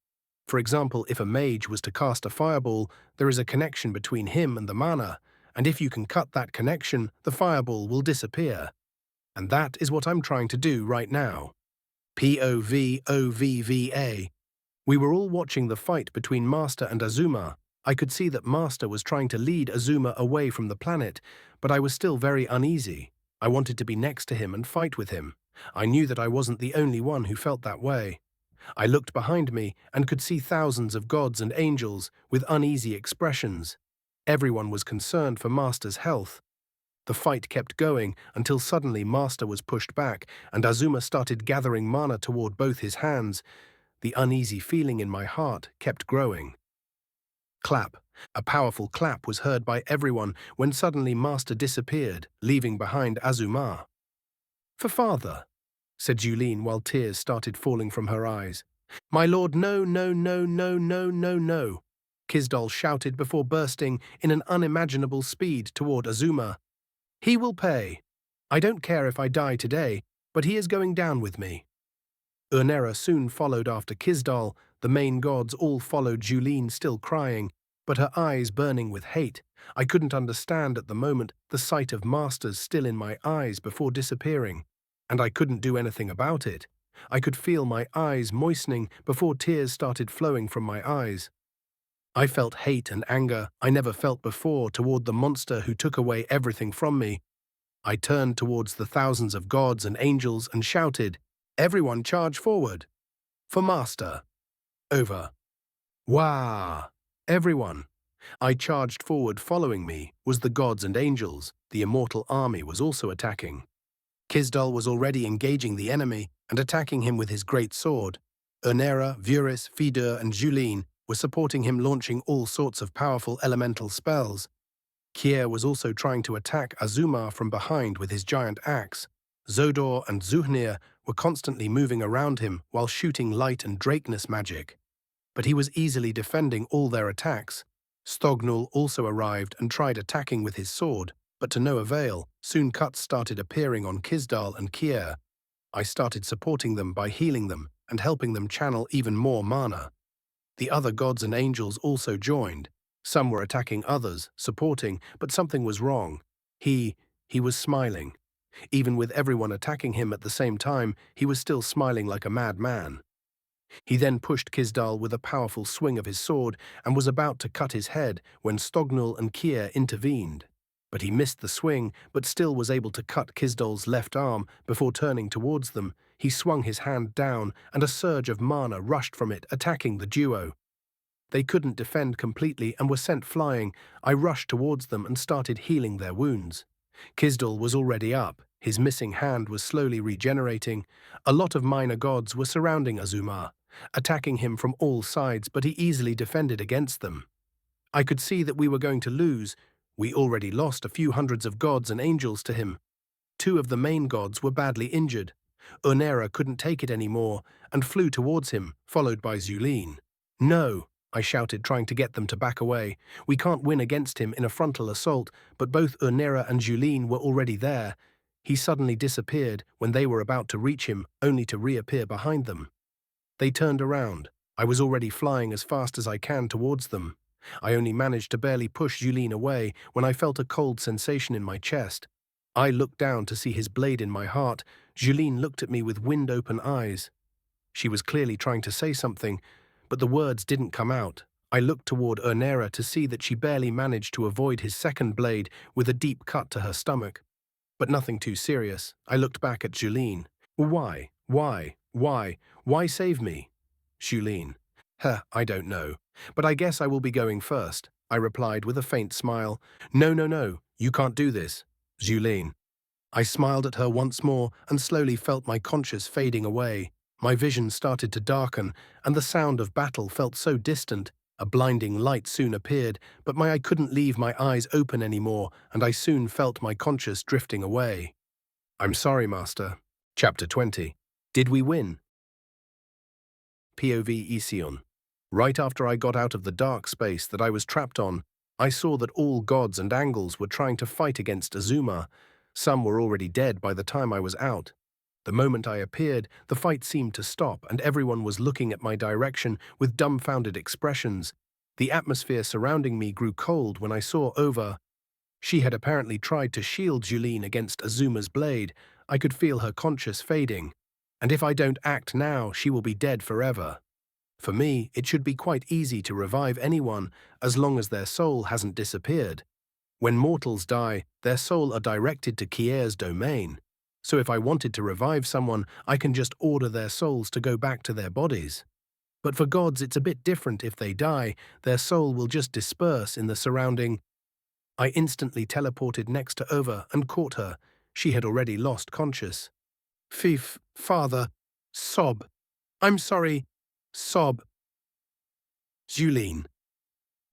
For example, if a mage was to cast a fireball, there is a connection between him and the mana, and if you can cut that connection, the fireball will disappear. And that is what I'm trying to do right now. POVOVVA. We were all watching the fight between Master and Azuma. I could see that Master was trying to lead Azuma away from the planet, but I was still very uneasy. I wanted to be next to him and fight with him. I knew that I wasn't the only one who felt that way. I looked behind me and could see thousands of gods and angels with uneasy expressions. Everyone was concerned for Master's health. The fight kept going until suddenly Master was pushed back and Azuma started gathering mana toward both his hands. The uneasy feeling in my heart kept growing. Clap. A powerful clap was heard by everyone when suddenly Master disappeared, leaving behind Azumah. "For father," said Julene while tears started falling from her eyes. "My lord, no, no, no, no, no, no, no," Kisdol shouted before bursting in an unimaginable speed toward Azuma. "He will pay. I don't care if I die today, but he is going down with me." Urnera soon followed after Kisdol. The main gods all followed Julene, still crying, but her eyes burning with hate. I couldn't understand at the moment the sight of Masters still in my eyes before disappearing, and I couldn't do anything about it. I could feel my eyes moistening before tears started flowing from my eyes. I felt hate and anger I never felt before toward the monster who took away everything from me. I turned towards the thousands of gods and angels and shouted, "Everyone charge forward! For Master! Over! Wah! Everyone!" I charged forward. Following me was the gods and angels. The immortal army was also attacking. Kisdol was already engaging the enemy and attacking him with his great sword. Urnera, Vuris, Fidur, and Julene were supporting him, launching all sorts of powerful elemental spells. Kier was also trying to attack Azuma from behind with his giant axe. Zodor and Zuhnir were constantly moving around him while shooting light and Drakeness magic. But he was easily defending all their attacks. Stognul also arrived and tried attacking with his sword, but to no avail. Soon cuts started appearing on Kisdal and Kier. I started supporting them by healing them and helping them channel even more mana. The other gods and angels also joined. Some were attacking others, supporting, but something was wrong. He was smiling. Even with everyone attacking him at the same time, he was still smiling like a madman. He then pushed Kisdal with a powerful swing of his sword and was about to cut his head when Stognul and Kier intervened. But he missed the swing, but still was able to cut Kisdal's left arm before turning towards them. He swung his hand down, and a surge of mana rushed from it, attacking the duo. They couldn't defend completely and were sent flying. I rushed towards them and started healing their wounds. Kisdal was already up. His missing hand was slowly regenerating. A lot of minor gods were surrounding Azuma, attacking him from all sides, but he easily defended against them. I could see that we were going to lose. We already lost a few hundreds of gods and angels to him. Two of the main gods were badly injured. Urnera couldn't take it anymore and flew towards him, followed by Julene. "No," I shouted, trying to get them to back away. "We can't win against him in a frontal assault," but both Urnera and Julene were already there. He suddenly disappeared when they were about to reach him, only to reappear behind them. They turned around. I was already flying as fast as I can towards them. I only managed to barely push Julene away when I felt a cold sensation in my chest. I looked down to see his blade in my heart. Julene looked at me with wind-open eyes. She was clearly trying to say something, but the words didn't come out. I looked toward Urnera to see that she barely managed to avoid his second blade with a deep cut to her stomach. But nothing too serious. I looked back at Julene. "Why? Why save me?" Julene. I don't know. But I guess I will be going first," I replied with a faint smile. No, no, no, you can't do this." Julene. I smiled at her once more and slowly felt my conscience fading away. My vision started to darken, and the sound of battle felt so distant. A blinding light soon appeared, but I couldn't leave my eyes open anymore, and I soon felt my conscience drifting away. "I'm sorry, Master." Chapter 20. Did we win? POV Ision. Right after I got out of the dark space that I was trapped on, I saw that all gods and angles were trying to fight against Azuma. Some were already dead by the time I was out. The moment I appeared, the fight seemed to stop, and everyone was looking at my direction with dumbfounded expressions. The atmosphere surrounding me grew cold when I saw Ova. She had apparently tried to shield Julene against Azuma's blade. I could feel her conscience fading. And if I don't act now, she will be dead forever. For me, it should be quite easy to revive anyone as long as their soul hasn't disappeared. When mortals die, their soul are directed to Kier's domain. So if I wanted to revive someone, I can just order their souls to go back to their bodies. But for gods, it's a bit different. If they die, their soul will just disperse in the surrounding. I instantly teleported next to Ova and caught her. She had already lost conscious. Father, sob. I'm sorry. Sob. Julene.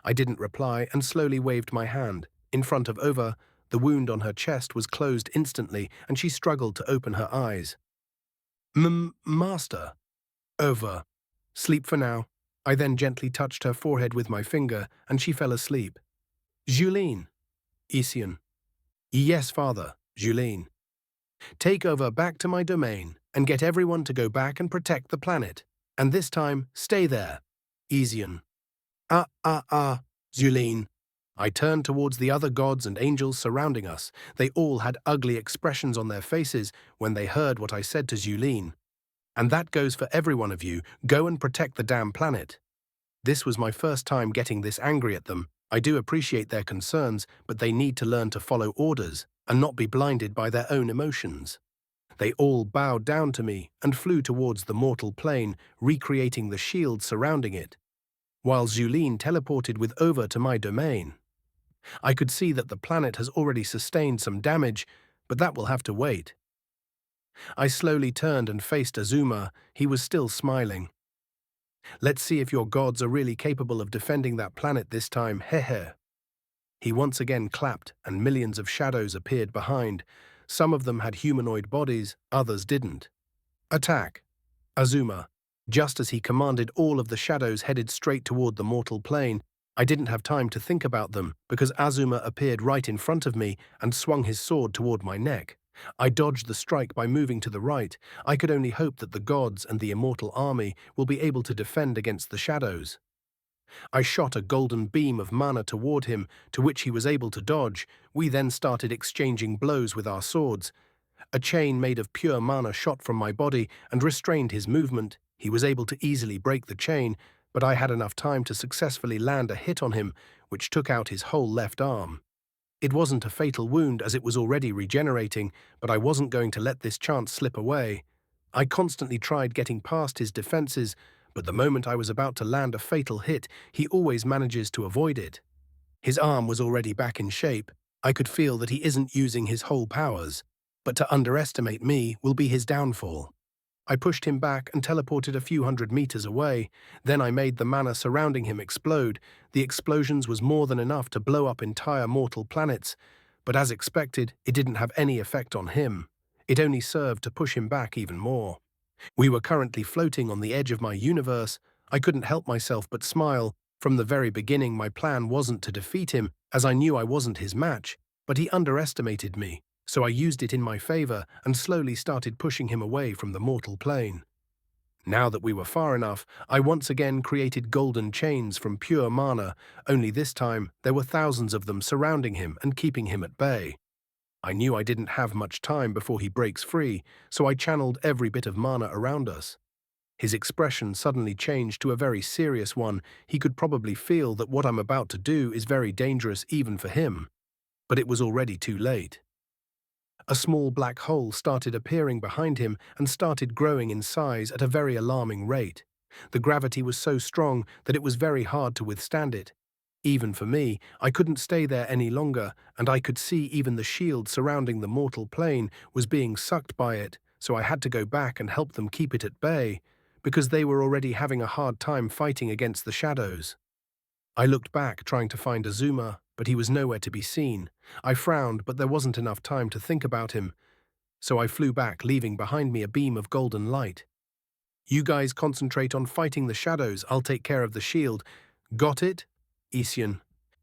I didn't reply and slowly waved my hand. In front of Ova, the wound on her chest was closed instantly and she struggled to open her eyes. Master. Ova. Sleep for now. I then gently touched her forehead with my finger and she fell asleep. Julene. Isian. Yes, father. Julene. Take Ova back to my domain and get everyone to go back and protect the planet. And this time, stay there. Isian. Julene. I turned towards the other gods and angels surrounding us. They all had ugly expressions on their faces when they heard what I said to Julene. And that goes for every one of you. Go and protect the damn planet. This was my first time getting this angry at them. I do appreciate their concerns, but they need to learn to follow orders and not be blinded by their own emotions. They all bowed down to me and flew towards the mortal plane, recreating the shield surrounding it, while Julene teleported with Ova to my domain. I could see that the planet has already sustained some damage, but that will have to wait. I slowly turned and faced Azuma. He was still smiling. Let's see if your gods are really capable of defending that planet this time, hehe. He once again clapped, and millions of shadows appeared behind. Some of them had humanoid bodies, others didn't. Attack. Azuma. Just as he commanded, all of the shadows headed straight toward the mortal plane. I didn't have time to think about them, because Azuma appeared right in front of me and swung his sword toward my neck. I dodged the strike by moving to the right. I could only hope that the gods and the immortal army will be able to defend against the shadows. I shot a golden beam of mana toward him, to which he was able to dodge. We then started exchanging blows with our swords. A chain made of pure mana shot from my body and restrained his movement. He was able to easily break the chain, but I had enough time to successfully land a hit on him, which took out his whole left arm. It wasn't a fatal wound as it was already regenerating, but I wasn't going to let this chance slip away. I constantly tried getting past his defenses, but the moment I was about to land a fatal hit, he always manages to avoid it. His arm was already back in shape. I could feel that he isn't using his whole powers, but to underestimate me will be his downfall. I pushed him back and teleported a few hundred meters away. Then I made the mana surrounding him explode. The explosions was more than enough to blow up entire mortal planets, but as expected, it didn't have any effect on him. It only served to push him back even more. We were currently floating on the edge of my universe. I couldn't help myself but smile. From the very beginning, my plan wasn't to defeat him, as I knew I wasn't his match, but he underestimated me. So I used it in my favor and slowly started pushing him away from the mortal plane. Now that we were far enough, I once again created golden chains from pure mana, only this time there were thousands of them surrounding him and keeping him at bay. I knew I didn't have much time before he breaks free, so I channeled every bit of mana around us. His expression suddenly changed to a very serious one. He could probably feel that what I'm about to do is very dangerous even for him. But it was already too late. A small black hole started appearing behind him and started growing in size at a very alarming rate. The gravity was so strong that it was very hard to withstand it. Even for me, I couldn't stay there any longer, and I could see even the shield surrounding the mortal plane was being sucked by it, so I had to go back and help them keep it at bay, because they were already having a hard time fighting against the shadows. I looked back, trying to find Azuma, but he was nowhere to be seen. I frowned, but there wasn't enough time to think about him, so I flew back, leaving behind me a beam of golden light. You guys concentrate on fighting the shadows, I'll take care of the shield. Got it? Isian.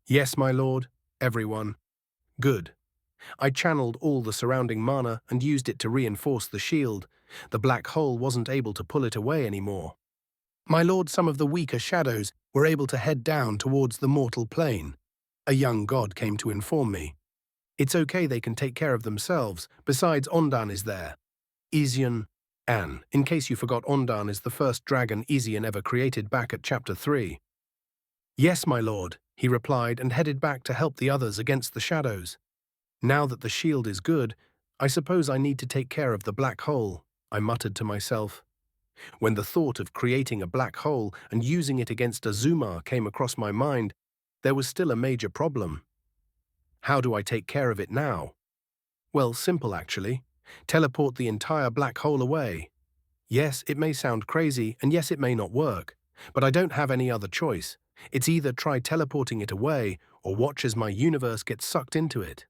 Yes, my lord. Everyone. Good. I channeled all the surrounding mana and used it to reinforce the shield. The black hole wasn't able to pull it away anymore. My lord, some of the weaker shadows were able to head down towards the mortal plane. A young god came to inform me. It's okay, they can take care of themselves. Besides, Ondan is there. Isian. Anne, in case you forgot, Ondan is the first dragon Isian ever created back at Chapter 3. Yes, my lord, he replied and headed back to help the others against the shadows. Now that the shield is good, I suppose I need to take care of the black hole, I muttered to myself. When the thought of creating a black hole and using it against Azuma came across my mind, there was still a major problem. How do I take care of it now? Well, simple actually. Teleport the entire black hole away. Yes, it may sound crazy, and yes, it may not work, but I don't have any other choice. It's either try teleporting it away or watch as my universe gets sucked into it.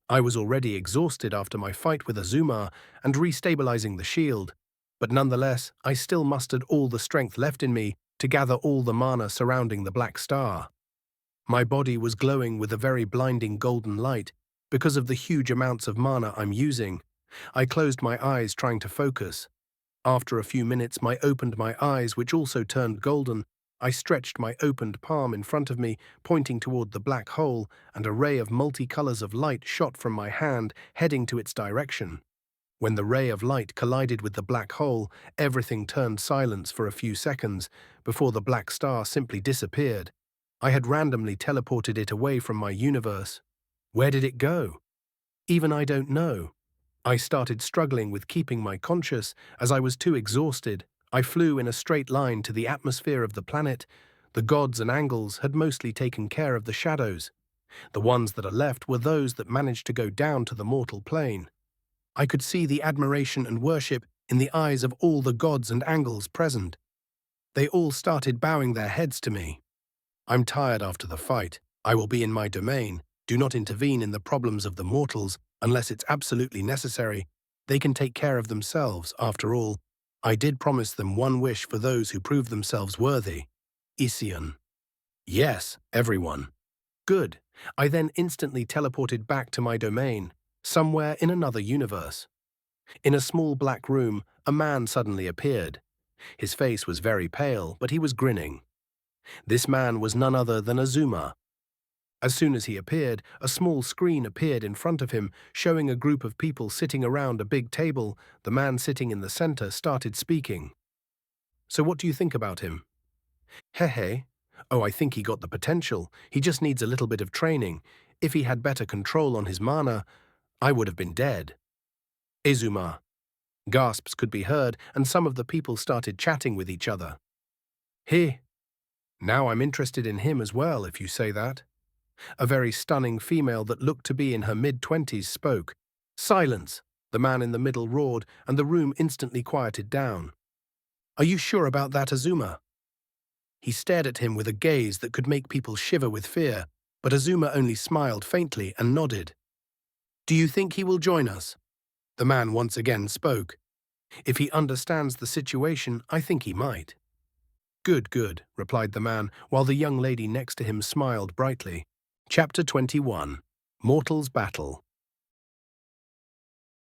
I was already exhausted after my fight with Azuma and restabilizing the shield, but nonetheless, I still mustered all the strength left in me to gather all the mana surrounding the black star. My body was glowing with a very blinding golden light because of the huge amounts of mana I'm using. I closed my eyes trying to focus. After a few minutes, I opened my eyes, which also turned golden. I stretched my opened palm in front of me, pointing toward the black hole, and a ray of multicolors of light shot from my hand, heading to its direction. When the ray of light collided with the black hole, everything turned silence for a few seconds, before the black star simply disappeared. I had randomly teleported it away from my universe. Where did it go? Even I don't know. I started struggling with keeping my conscious as I was too exhausted. I flew in a straight line to the atmosphere of the planet. The gods and angles had mostly taken care of the shadows. The ones that are left were those that managed to go down to the mortal plane. I could see the admiration and worship in the eyes of all the gods and angles present. They all started bowing their heads to me. I'm tired after the fight. I will be in my domain. Do not intervene in the problems of the mortals unless it's absolutely necessary. They can take care of themselves, after all. I did promise them one wish for those who prove themselves worthy. Ision. Yes, everyone. Good. I then instantly teleported back to my domain, somewhere in another universe. In a small black room, a man suddenly appeared. His face was very pale, but he was grinning. This man was none other than Azuma. As soon as he appeared, a small screen appeared in front of him, showing a group of people sitting around a big table. The man sitting in the center started speaking. So what do you think about him? Hehe. Oh, I think he got the potential. He just needs a little bit of training. If he had better control on his mana, I would have been dead. Izuma. Gasps could be heard, and some of the people started chatting with each other. He. Now I'm interested in him as well, if you say that. A very stunning female that looked to be in her mid-20s spoke. Silence! The man in the middle roared, and the room instantly quieted down. Are you sure about that, Azuma? He stared at him with a gaze that could make people shiver with fear, but Azuma only smiled faintly and nodded. Do you think he will join us? The man once again spoke. If he understands the situation, I think he might. Good, good, replied the man, while the young lady next to him smiled brightly. Chapter 21. Mortals Battle.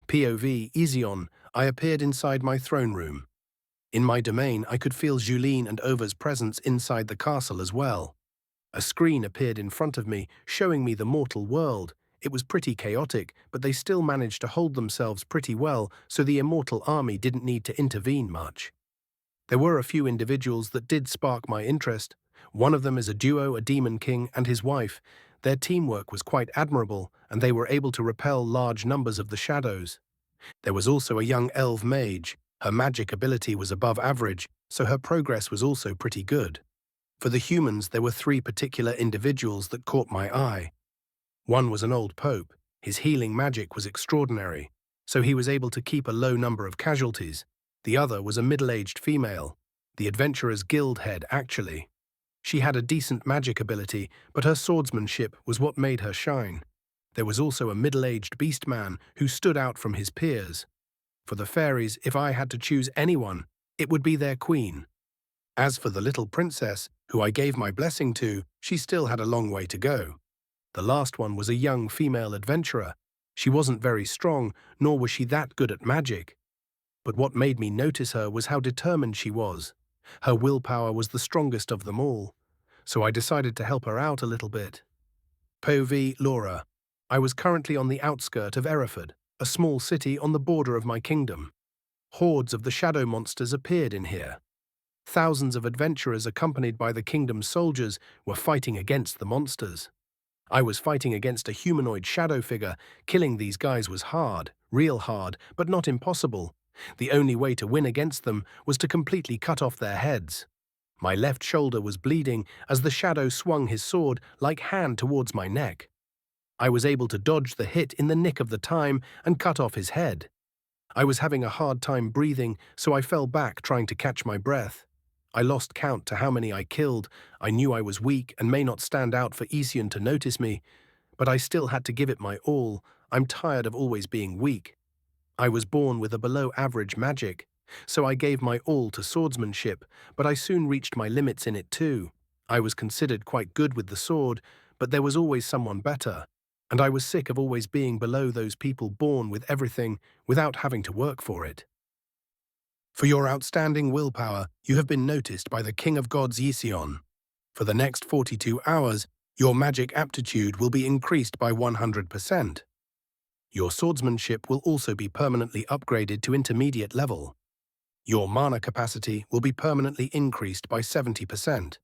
POV Ision. I appeared inside my throne room. In my domain, I could feel Julene and Over's presence inside the castle as well. A screen appeared in front of me, showing me the mortal world. It was pretty chaotic, but they still managed to hold themselves pretty well, so the immortal army didn't need to intervene much. There were a few individuals that did spark my interest. One of them is a duo, a demon king and his wife. Their teamwork was quite admirable, and they were able to repel large numbers of the shadows. There was also a young elf mage. Her magic ability was above average, so her progress was also pretty good. For the humans, there were 3 particular individuals that caught my eye. One was an old pope. His healing magic was extraordinary, so he was able to keep a low number of casualties. The other was a middle-aged female, the adventurer's guild head, actually. She had a decent magic ability, but her swordsmanship was what made her shine. There was also a middle-aged beast man who stood out from his peers. For the fairies, if I had to choose anyone, it would be their queen. As for the little princess, who I gave my blessing to, she still had a long way to go. The last one was a young female adventurer. She wasn't very strong, nor was she that good at magic. But what made me notice her was how determined she was. Her willpower was the strongest of them all, so I decided to help her out a little bit. POV Laura. I was currently on the outskirt of Hereford, a small city on the border of my kingdom. Hordes of the shadow monsters appeared in here. Thousands of adventurers accompanied by the kingdom's soldiers were fighting against the monsters. I was fighting against a humanoid shadow figure. Killing these guys was hard, real hard, but not impossible. The only way to win against them was to completely cut off their heads. My left shoulder was bleeding as the shadow swung his sword like hand towards my neck. I was able to dodge the hit in the nick of the time and cut off his head. I was having a hard time breathing, so I fell back trying to catch my breath. I lost count to how many I killed. I knew I was weak and may not stand out for Isian to notice me, but I still had to give it my all. I'm tired of always being weak. I was born with a below-average magic, so I gave my all to swordsmanship, but I soon reached my limits in it too. I was considered quite good with the sword, but there was always someone better, and I was sick of always being below those people born with everything without having to work for it. For your outstanding willpower, you have been noticed by the King of Gods Yision. For the next 42 hours, your magic aptitude will be increased by 100%. Your swordsmanship will also be permanently upgraded to intermediate level. Your mana capacity will be permanently increased by 70%.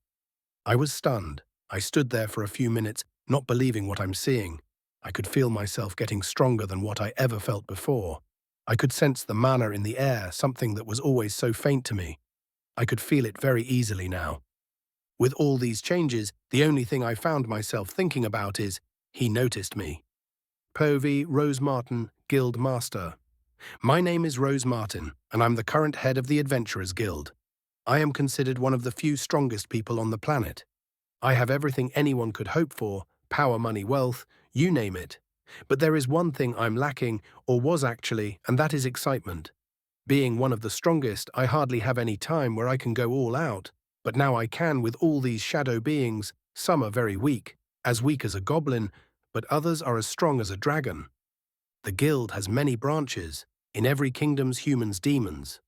I was stunned. I stood there for a few minutes, not believing what I'm seeing. I could feel myself getting stronger than what I ever felt before. I could sense the mana in the air, something that was always so faint to me. I could feel it very easily now. With all these changes, the only thing I found myself thinking about is, he noticed me. POV Rose Martin, Guild Master. My name is Rose Martin, and I'm the current head of the Adventurers Guild. I am considered one of the few strongest people on the planet. I have everything anyone could hope for, power, money, wealth, you name it. But there is one thing I'm lacking, or was actually, and that is excitement. Being one of the strongest, I hardly have any time where I can go all out, but now I can with all these shadow beings. Some are very weak as a goblin, but others are as strong as a dragon. The guild has many branches. In every kingdom's humans, demons.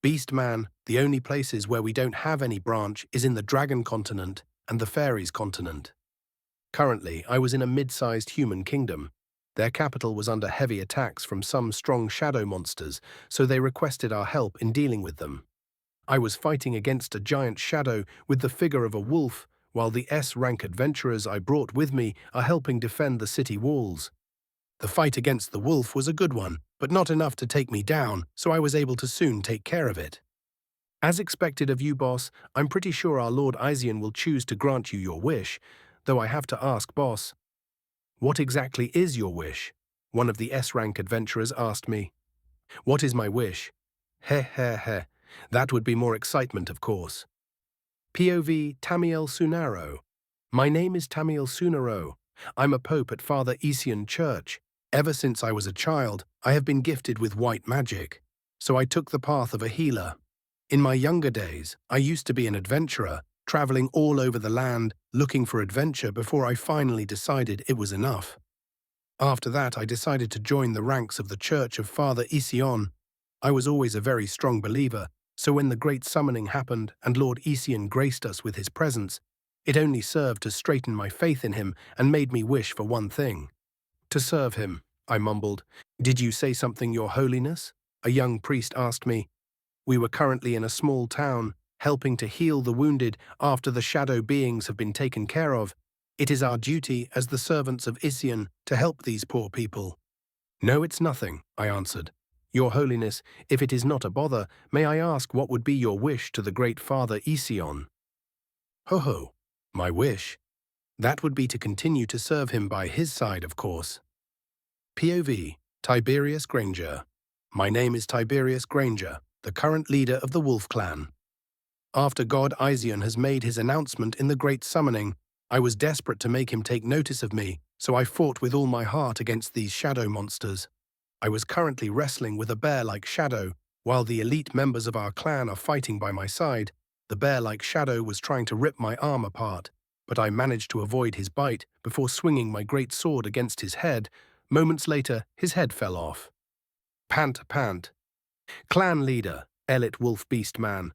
Beastman, the only places where we don't have any branch is in the Dragon Continent and the Fairies Continent. Currently, I was in a mid-sized human kingdom. Their capital was under heavy attacks from some strong shadow monsters, so they requested our help in dealing with them. I was fighting against a giant shadow with the figure of a wolf, while the S-rank adventurers I brought with me are helping defend the city walls. The fight against the wolf was a good one, but not enough to take me down, so I was able to soon take care of it. As expected of you, boss, I'm pretty sure our Lord Isian will choose to grant you your wish, though I have to ask, boss, what exactly is your wish? One of the S-rank adventurers asked me. What is my wish? Heh heh heh. That would be more excitement, of course. POV Tamiel Sunaro. My name is Tamiel Sunaro. I'm a pope at Father Isian Church. Ever since I was a child, I have been gifted with white magic, so I took the path of a healer. In my younger days, I used to be an adventurer, traveling all over the land, looking for adventure before I finally decided it was enough. After that, I decided to join the ranks of the Church of Father Isian. I was always a very strong believer, so when the great summoning happened and Lord Isian graced us with his presence, it only served to straighten my faith in him and made me wish for one thing. To serve him, I mumbled. Did you say something, Your Holiness? A young priest asked me. We were currently in a small town, helping to heal the wounded after the shadow beings have been taken care of. It is our duty as the servants of Isian to help these poor people. No, it's nothing, I answered. Your Holiness, if it is not a bother, may I ask what would be your wish to the great Father Isian? Ho, my wish? That would be to continue to serve him by his side, of course. POV Tiberius Granger. My name is Tiberius Granger, the current leader of the Wolf Clan. After God Isian has made his announcement in the Great Summoning, I was desperate to make him take notice of me, so I fought with all my heart against these shadow monsters. I was currently wrestling with a bear-like shadow, while the elite members of our clan are fighting by my side. The bear-like shadow was trying to rip my arm apart, but I managed to avoid his bite before swinging my great sword against his head. Moments later, his head fell off. Pant. Clan leader, Elit Wolf Beast Man.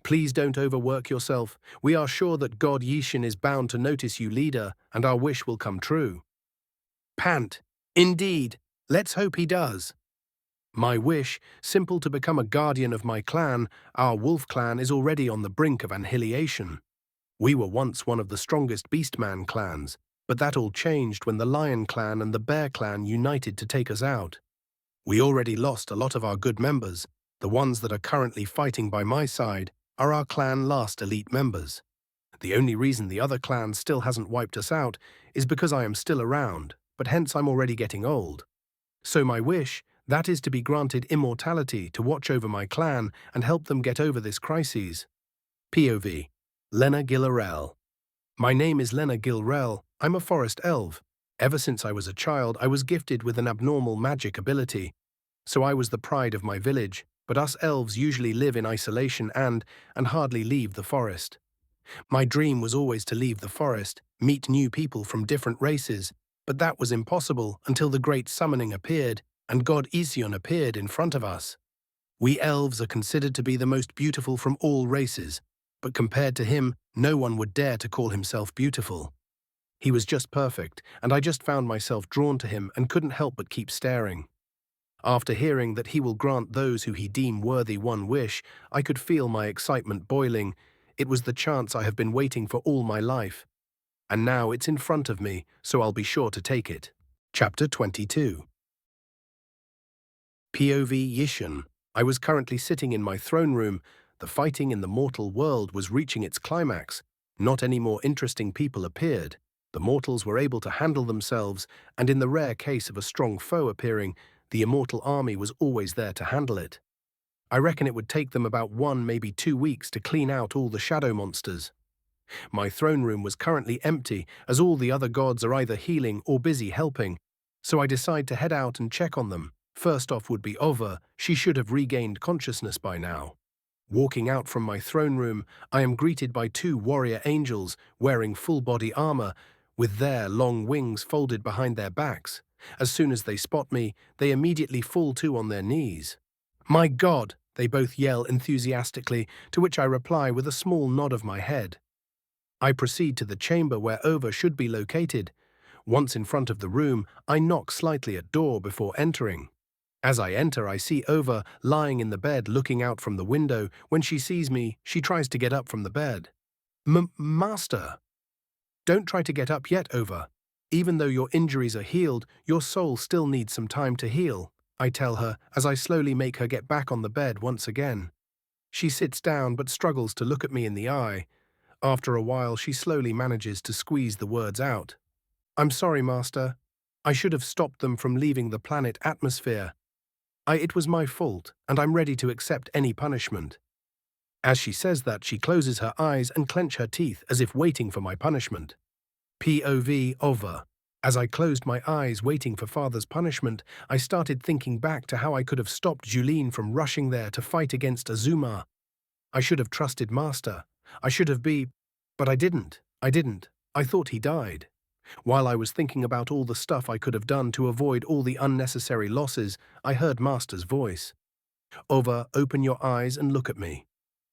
Please don't overwork yourself. We are sure that God Yishin is bound to notice you, leader, and our wish will come true. Pant. Indeed. Let's hope he does. My wish, simple, to become a guardian of my clan. Our Wolf Clan is already on the brink of annihilation. We were once one of the strongest Beastman clans, but that all changed when the Lion Clan and the Bear Clan united to take us out. We already lost a lot of our good members. The ones that are currently fighting by my side are our clan last elite members. The only reason the other clan still hasn't wiped us out is because I am still around, but hence I'm already getting old. So my wish, That is to be granted immortality to watch over my clan and help them get over this crisis. POV. Lena Gillarel. My name is Lena Gilrel. I'm a forest elf. Ever since I was a child, I was gifted with an abnormal magic ability. So I was the pride of my village, but us elves usually live in isolation and hardly leave the forest. My dream was always to leave the forest, meet new people from different races, but that was impossible until the great summoning appeared and God Ision appeared in front of us. We elves are considered to be the most beautiful from all races, but compared to him, no one would dare to call himself beautiful. He was just perfect, and I just found myself drawn to him and couldn't help but keep staring. After hearing that he will grant those who he deem worthy one wish, I could feel my excitement boiling. It was the chance I have been waiting for all my life. And now it's in front of me, so I'll be sure to take it. Chapter 22. POV Yishan. I was currently sitting in my throne room. The fighting in the mortal world was reaching its climax. Not any more interesting people appeared. The mortals were able to handle themselves, and in the rare case of a strong foe appearing, the immortal army was always there to handle it. I reckon it would take them about 1, maybe 2 weeks to clean out all the shadow monsters. My throne room was currently empty, as all the other gods are either healing or busy helping, so I decide to head out and check on them. First off would be Ova. She should have regained consciousness by now. Walking out from my throne room, I am greeted by 2 warrior angels wearing full-body armor, with their long wings folded behind their backs. As soon as they spot me, they immediately fall to on their knees. "My God!" they both yell enthusiastically, to which I reply with a small nod of my head. I proceed to the chamber where Ova should be located. Once in front of the room, I knock slightly at door before entering. As I enter, I see Ova lying in the bed looking out from the window. When she sees me, she tries to get up from the bed. Master! Don't try to get up yet, Ova. Even though your injuries are healed, your soul still needs some time to heal, I tell her as I slowly make her get back on the bed once again. She sits down but struggles to look at me in the eye. After a while, she slowly manages to squeeze the words out. "I'm sorry, Master. I should have stopped them from leaving the planet atmosphere. It was my fault, and I'm ready to accept any punishment." As she says that, she closes her eyes and clench her teeth as if waiting for my punishment. POV Ova. As I closed my eyes waiting for Father's punishment, I started thinking back to how I could have stopped Julene from rushing there to fight against Azuma. I should have trusted Master. But I didn't. I thought he died. While I was thinking about all the stuff I could have done to avoid all the unnecessary losses, I heard Master's voice. "Ova, open your eyes and look at me."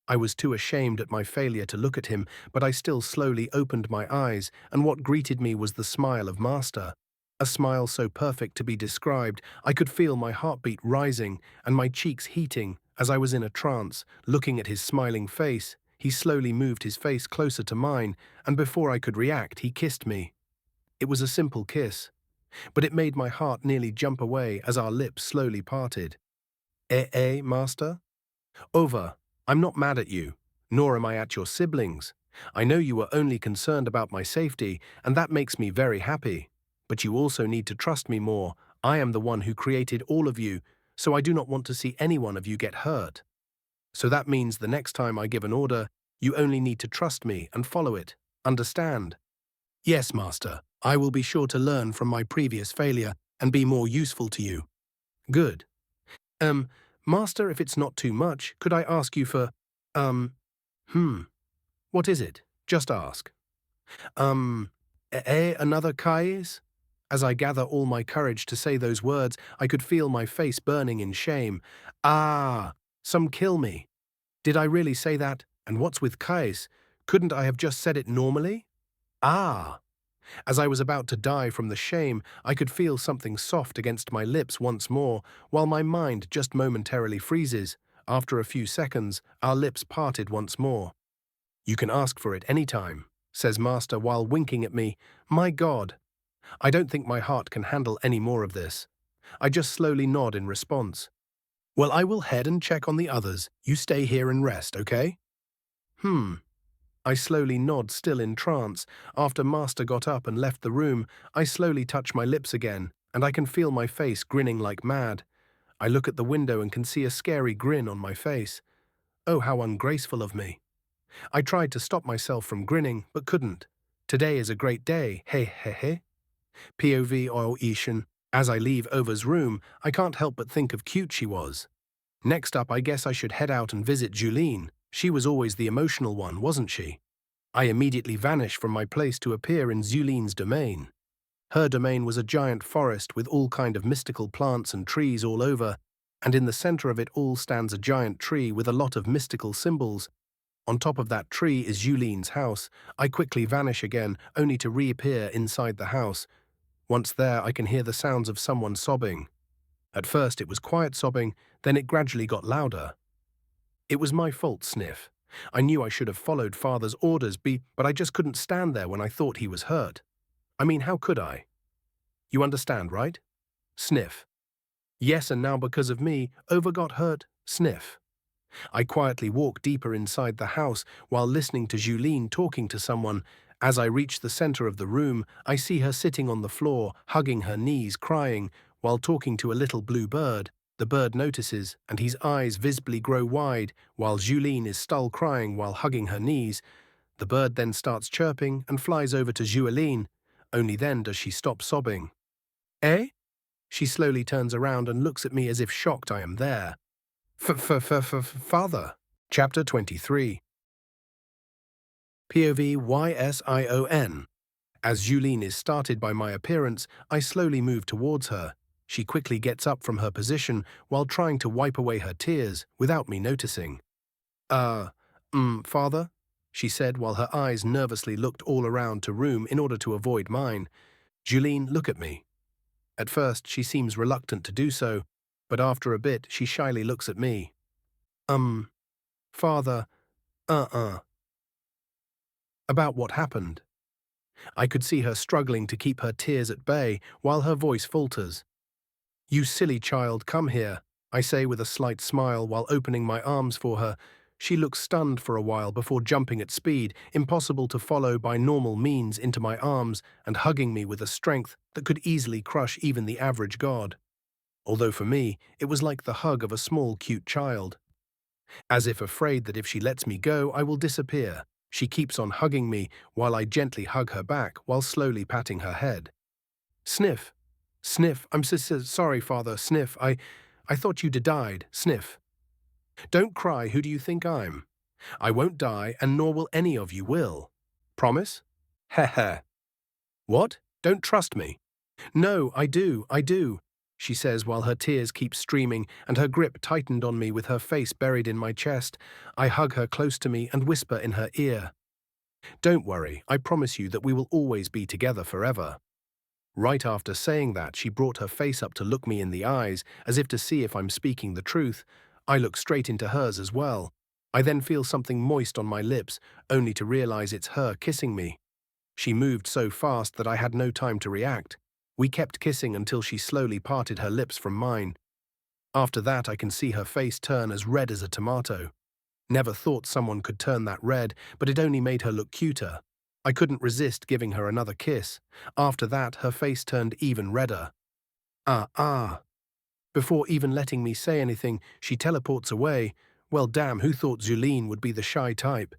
I was too ashamed at my failure to look at him, but I still slowly opened my eyes, and what greeted me was the smile of Master. A smile so perfect to be described, I could feel my heartbeat rising and my cheeks heating as I was in a trance, looking at his smiling face. He slowly moved his face closer to mine, and before I could react, he kissed me. It was a simple kiss, but it made my heart nearly jump away as our lips slowly parted. Master? Ova, I'm not mad at you, nor am I at your siblings. I know you are only concerned about my safety, and that makes me very happy. But you also need to trust me more. I am the one who created all of you, so I do not want to see any one of you get hurt. So that means the next time I give an order, you only need to trust me and follow it. Understand? Yes, Master. I will be sure to learn from my previous failure and be more useful to you. Good. Master, if it's not too much, could I ask you for, what is it? Just ask. Another Kais? As I gather all my courage to say those words, I could feel my face burning in shame. Some kill me. Did I really say that? And what's with Kais? Couldn't I have just said it normally? As I was about to die from the shame, I could feel something soft against my lips once more, while my mind just momentarily freezes. After a few seconds, our lips parted once more. "You can ask for it any time," says Master while winking at me. My God! I don't think my heart can handle any more of this. I just slowly nod in response. "Well, I will head and check on the others. You stay here and rest, okay?" I slowly nod, still in trance. After Master got up and left the room, I slowly touch my lips again, and I can feel my face grinning like mad. I look at the window and can see a scary grin on my face. Oh, how ungraceful of me. I tried to stop myself from grinning, but couldn't. Today is a great day, hey hey hey. POV or Ishan. As I leave Ova's room, I can't help but think of cute she was. Next up, I guess I should head out and visit Julene. She was always the emotional one, wasn't she? I immediately vanish from my place to appear in Zulene's domain. Her domain was a giant forest with all kind of mystical plants and trees all over, and in the center of it all stands a giant tree with a lot of mystical symbols. On top of that tree is Julene's house. I quickly vanish again, only to reappear inside the house. Once there, I can hear the sounds of someone sobbing. At first it was quiet sobbing, then it gradually got louder. It was my fault, Sniff. I knew I should have followed Father's orders, but I just couldn't stand there when I thought he was hurt. I mean, how could I? You understand, right? Sniff. Yes, and now because of me, Ova got hurt. Sniff. I quietly walk deeper inside the house while listening to Julene talking to someone. As I reach the center of the room, I see her sitting on the floor, hugging her knees, crying, while talking to a little blue bird. The bird notices, and his eyes visibly grow wide, while Julene is still crying while hugging her knees. The bird then starts chirping and flies over to Julene. Only then does she stop sobbing. Eh? She slowly turns around and looks at me as if shocked I am there. Father. Chapter 23. POV YSION. As Julene is startled by my appearance, I slowly move towards her. She quickly gets up from her position while trying to wipe away her tears without me noticing. Father? She said while her eyes nervously looked all around the room in order to avoid mine. Julene, look at me. At first, she seems reluctant to do so, but after a bit, she shyly looks at me. Father, About what happened? I could see her struggling to keep her tears at bay while her voice falters. You silly child, come here, I say with a slight smile while opening my arms for her. She looks stunned for a while before jumping at speed, impossible to follow by normal means, into my arms and hugging me with a strength that could easily crush even the average god. Although for me, it was like the hug of a small, cute child. As if afraid that if she lets me go, I will disappear, she keeps on hugging me while I gently hug her back while slowly patting her head. Sniff. Sniff. I'm so sorry, Father. Sniff. I thought you'd died. Sniff. Don't cry, who do you think I'm? I won't die, and nor will any of you will. Promise? Heh heh. What? Don't trust me? No, I do, she says while her tears keep streaming and her grip tightened on me with her face buried in my chest. I hug her close to me and whisper in her ear. Don't worry, I promise you that we will always be together forever. Right after saying that, she brought her face up to look me in the eyes, as if to see if I'm speaking the truth. I look straight into hers as well. I then feel something moist on my lips, only to realize it's her kissing me. She moved so fast that I had no time to react. We kept kissing until she slowly parted her lips from mine. After that, I can see her face turn as red as a tomato. Never thought someone could turn that red, but it only made her look cuter. I couldn't resist giving her another kiss. After that, her face turned even redder. Before even letting me say anything, she teleports away. Well, damn, who thought Julene would be the shy type?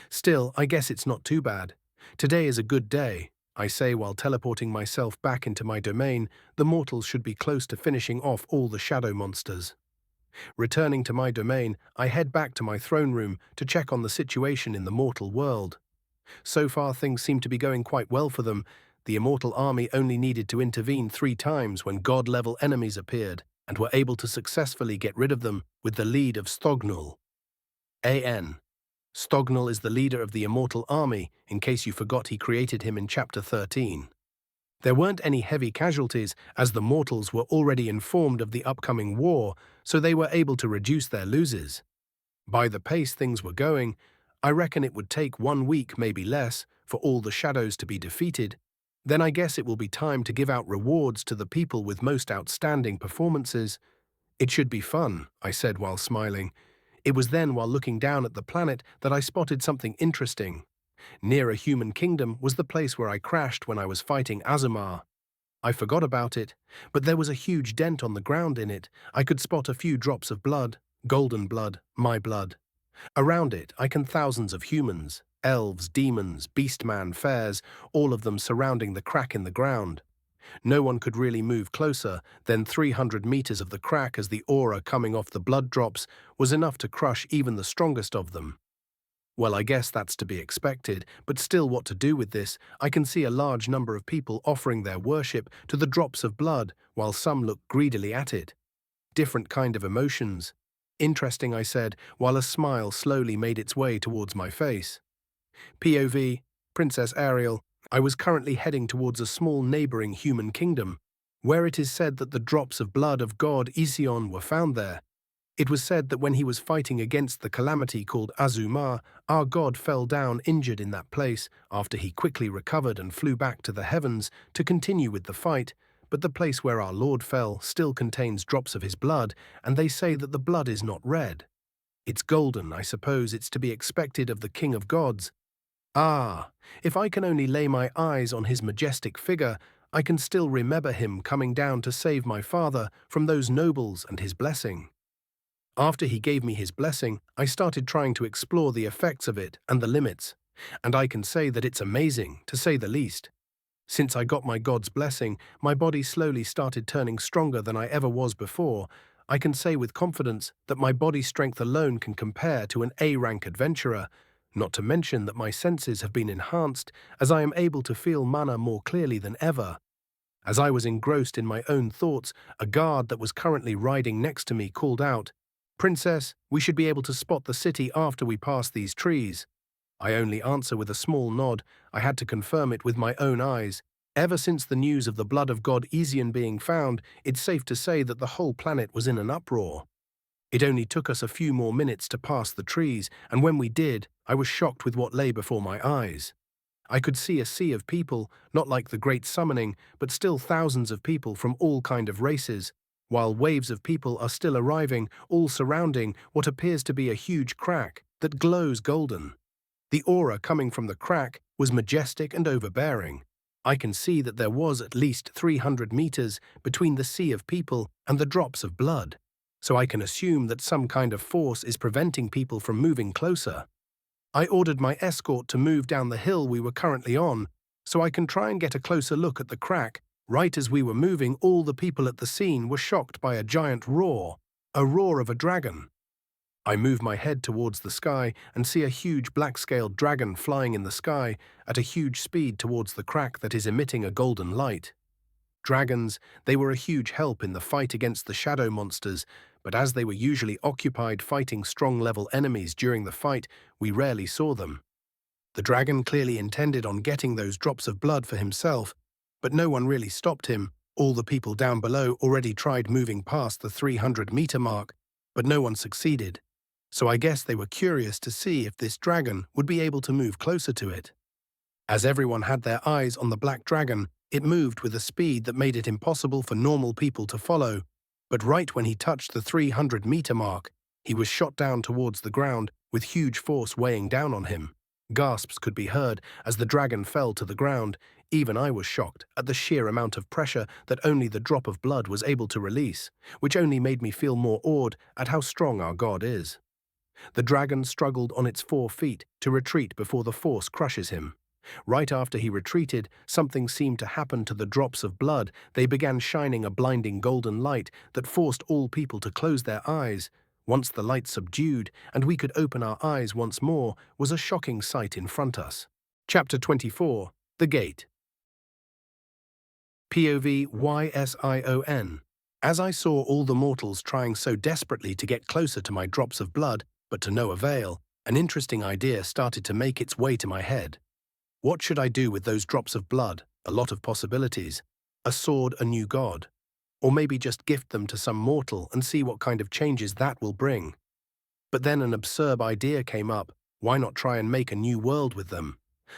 Still, I guess it's not too bad. Today is a good day, I say while teleporting myself back into my domain. The mortals should be close to finishing off all the shadow monsters. Returning to my domain, I head back to my throne room to check on the situation in the mortal world. So far, things seem to be going quite well for them. The immortal army only needed to intervene 3 times when god-level enemies appeared, and were able to successfully get rid of them with the lead of Stognul. A.N. Stognul is the leader of the immortal army, in case you forgot he created him in Chapter 13. There weren't any heavy casualties, as the mortals were already informed of the upcoming war, so they were able to reduce their losses. By the pace things were going, I reckon it would take 1 week, maybe less, for all the shadows to be defeated. Then I guess it will be time to give out rewards to the people with most outstanding performances. It should be fun, I said while smiling. It was then while looking down at the planet that I spotted something interesting. Near a human kingdom was the place where I crashed when I was fighting Azumar. I forgot about it, but there was a huge dent on the ground in it. I could spot a few drops of blood, golden blood, my blood. Around it, I can thousands of humans, elves, demons, beastman, fares, all of them surrounding the crack in the ground. No one could really move closer than 300 meters of the crack, as the aura coming off the blood drops was enough to crush even the strongest of them. Well, I guess that's to be expected, but still, what to do with this? I can see a large number of people offering their worship to the drops of blood, while some look greedily at it. Different kind of emotions. Interesting, I said, while a smile slowly made its way towards my face. POV, Princess Ariel. I was currently heading towards a small neighboring human kingdom, where it is said that the drops of blood of god Ision were found there. It was said that when he was fighting against the calamity called Azumar, our god fell down injured in that place after he quickly recovered and flew back to the heavens to continue with the fight, but the place where our lord fell still contains drops of his blood, and they say that the blood is not red. It's golden. I suppose it's to be expected of the king of gods. Ah, if I can only lay my eyes on his majestic figure, I can still remember him coming down to save my father from those nobles and his blessing. After he gave me his blessing, I started trying to explore the effects of it and the limits, and I can say that it's amazing, to say the least. Since I got my god's blessing, my body slowly started turning stronger than I ever was before. I can say with confidence that my body strength alone can compare to an A-rank adventurer, not to mention that my senses have been enhanced as I am able to feel mana more clearly than ever. As I was engrossed in my own thoughts, a guard that was currently riding next to me called out, "Princess, we should be able to spot the city after we pass these trees." I only answer with a small nod. I had to confirm it with my own eyes. Ever since the news of the blood of god Ision being found, it's safe to say that the whole planet was in an uproar. It only took us a few more minutes to pass the trees, and when we did, I was shocked with what lay before my eyes. I could see a sea of people, not like the Great Summoning, but still thousands of people from all kind of races, while waves of people are still arriving, all surrounding what appears to be a huge crack that glows golden. The aura coming from the crack was majestic and overbearing. I can see that there was at least 300 meters between the sea of people and the drops of blood, so I can assume that some kind of force is preventing people from moving closer. I ordered my escort to move down the hill we were currently on, so I can try and get a closer look at the crack. Right as we were moving, all the people at the scene were shocked by a giant roar, a roar of a dragon. I move my head towards the sky and see a huge black-scaled dragon flying in the sky at a huge speed towards the crack that is emitting a golden light. Dragons, they were a huge help in the fight against the shadow monsters, but as they were usually occupied fighting strong-level enemies during the fight, we rarely saw them. The dragon clearly intended on getting those drops of blood for himself, but no one really stopped him. All the people down below already tried moving past the 300-meter mark, but no one succeeded. So I guess they were curious to see if this dragon would be able to move closer to it. As everyone had their eyes on the black dragon, it moved with a speed that made it impossible for normal people to follow, but right when he touched the 300-meter mark, he was shot down towards the ground with huge force weighing down on him. Gasps could be heard as the dragon fell to the ground. Even I was shocked at the sheer amount of pressure that only the drop of blood was able to release, which only made me feel more awed at how strong our god is. The dragon struggled on its 4 feet to retreat before the force crushes him. Right after he retreated, something seemed to happen to the drops of blood. They began shining a blinding golden light that forced all people to close their eyes. Once the light subdued and we could open our eyes once more, was a shocking sight in front us. Chapter 24. The Gate. POV YSION. As I saw all the mortals trying so desperately to get closer to my drops of blood, but to no avail, an interesting idea started to make its way to my head. What should I do with those drops of blood? A lot of possibilities. A sword, a new god. Or maybe just gift them to some mortal and see what kind of changes that will bring. But then an absurd idea came up. Why not try and make a new world with them?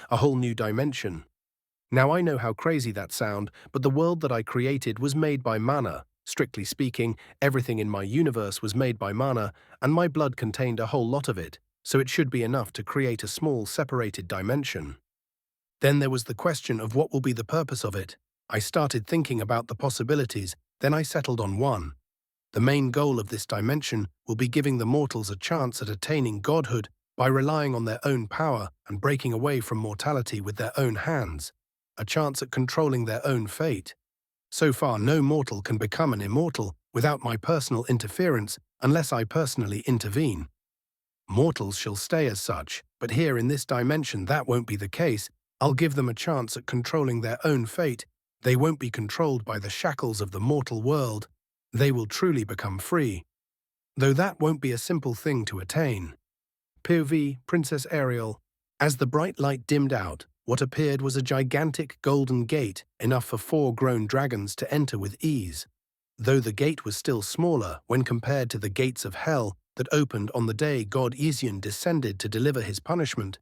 A whole new dimension. Now I know how crazy that sounds, but the world that I created was made by mana. Strictly speaking, everything in my universe was made by mana, and my blood contained a whole lot of it, so it should be enough to create a small separated dimension. Then there was the question of what will be the purpose of it. I started thinking about the possibilities, then I settled on one. The main goal of this dimension will be giving the mortals a chance at attaining godhood by relying on their own power and breaking away from mortality with their own hands, a chance at controlling their own fate. So far, no mortal can become an immortal without my personal interference unless I personally intervene. Mortals shall stay as such, but here in this dimension that won't be the case. I'll give them a chance at controlling their own fate. They won't be controlled by the shackles of the mortal world. They will truly become free. Though that won't be a simple thing to attain. POV Princess Ariel. As the bright light dimmed out, what appeared was a gigantic golden gate, enough for 4 grown dragons to enter with ease. Though the gate was still smaller when compared to the gates of hell that opened on the day God Ision descended to deliver his punishment,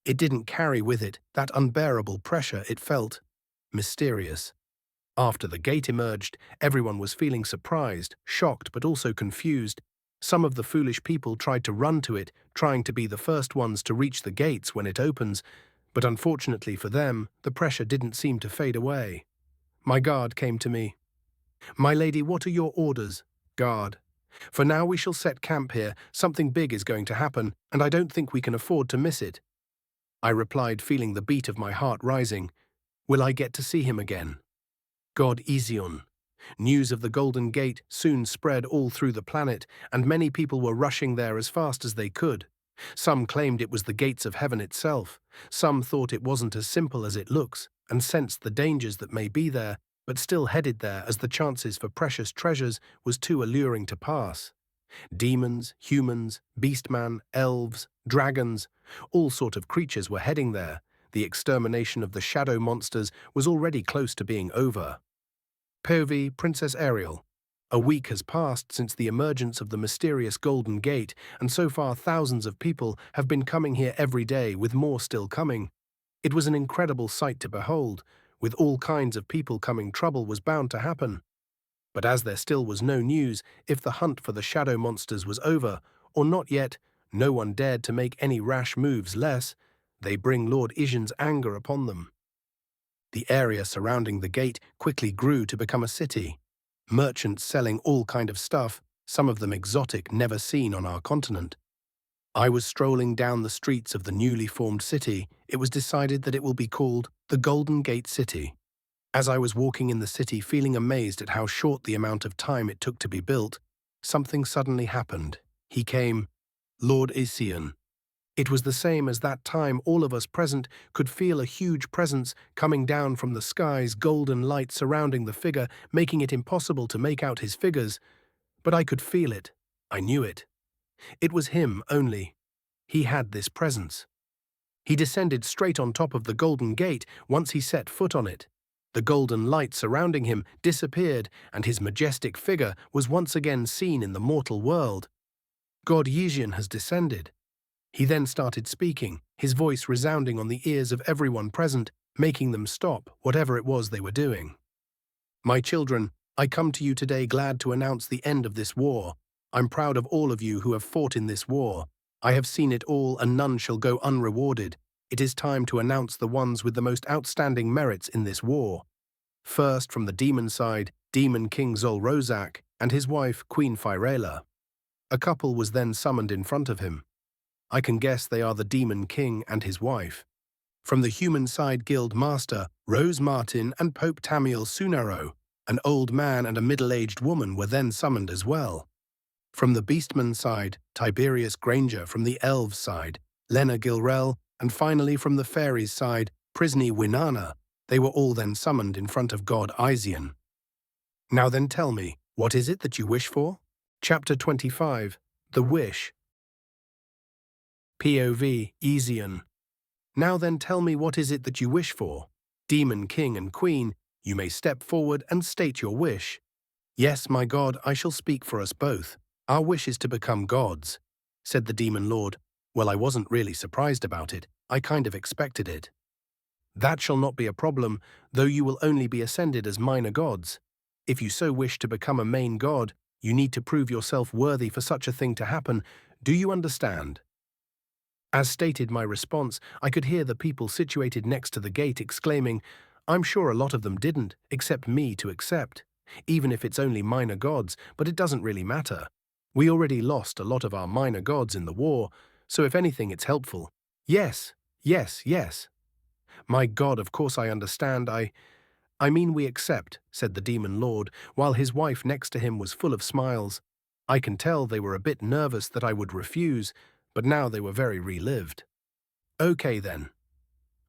it didn't carry with it that unbearable pressure it felt. Mysterious. After the gate emerged, everyone was feeling surprised, shocked, but also confused. Some of the foolish people tried to run to it, trying to be the first ones to reach the gates when it opens, but unfortunately for them, the pressure didn't seem to fade away. My guard came to me. "My lady, what are your orders?" Guard. "For now we shall set camp here. Something big is going to happen, and I don't think we can afford to miss it." I replied, feeling the beat of my heart rising. "Will I get to see him again?" God Ision. News of the Golden Gate soon spread all through the planet, and many people were rushing there as fast as they could. Some claimed it was the gates of heaven itself. Some thought it wasn't as simple as it looks, and sensed the dangers that may be there, but still headed there as the chances for precious treasures was too alluring to pass. Demons, humans, beastmen, elves, dragons, all sort of creatures were heading there. The extermination of the shadow monsters was already close to being over. POV Princess Ariel. A week has passed since the emergence of the mysterious Golden Gate, and so far thousands of people have been coming here every day, with more still coming. It was an incredible sight to behold. With all kinds of people coming, trouble was bound to happen. But as there still was no news if the hunt for the shadow monsters was over, or not yet, no one dared to make any rash moves lest they bring Lord Ision's anger upon them. The area surrounding the gate quickly grew to become a city. Merchants selling all kind of stuff, some of them exotic, never seen on our continent. I was strolling down the streets of the newly formed city. It was decided that it will be called the Golden Gate City. As I was walking in the city, feeling amazed at how short the amount of time it took to be built, something suddenly happened. He came, Lord Ision. It was the same as that time all of us present could feel a huge presence coming down from the skies, golden light surrounding the figure, making it impossible to make out his figures. But I could feel it. I knew it. It was him only. He had this presence. He descended straight on top of the Golden Gate once he set foot on it. The golden light surrounding him disappeared, and his majestic figure was once again seen in the mortal world. God Ision has descended. He then started speaking, his voice resounding on the ears of everyone present, making them stop whatever it was they were doing. "My children, I come to you today glad to announce the end of this war. I'm proud of all of you who have fought in this war. I have seen it all, and none shall go unrewarded. It is time to announce the ones with the most outstanding merits in this war. First, from the demon side, Demon King Zolrozak and his wife, Queen Phyrela. A couple was then summoned in front of him. I can guess they are the Demon King and his wife. From the human side, Guild Master, Rose Martin and Pope Tamiel Sunaro, an old man and a middle-aged woman were then summoned as well. From the Beastman side, Tiberius Granger. From the Elves side, Lena Gilrel, and finally from the Fairies side, Prisny Winana. They were all then summoned in front of God Ision. Now then tell me, what is it that you wish for? Chapter 25, The Wish. POV, Ision. Now then tell me, what is it that you wish for? Demon King and Queen, you may step forward and state your wish. Yes, my God, I shall speak for us both. Our wish is to become gods, said the Demon Lord. Well, I wasn't really surprised about it. I kind of expected it. That shall not be a problem, though you will only be ascended as minor gods. If you so wish to become a main god, you need to prove yourself worthy for such a thing to happen. Do you understand? As stated my response, I could hear the people situated next to the gate exclaiming, I'm sure a lot of them didn't, except me to accept. Even if it's only minor gods, but it doesn't really matter. We already lost a lot of our minor gods in the war, so if anything it's helpful. Yes, yes, yes. My God, of course I understand, I mean we accept, said the demon lord, while his wife next to him was full of smiles. I can tell they were a bit nervous that I would refuse, but now they were very relived. Okay then.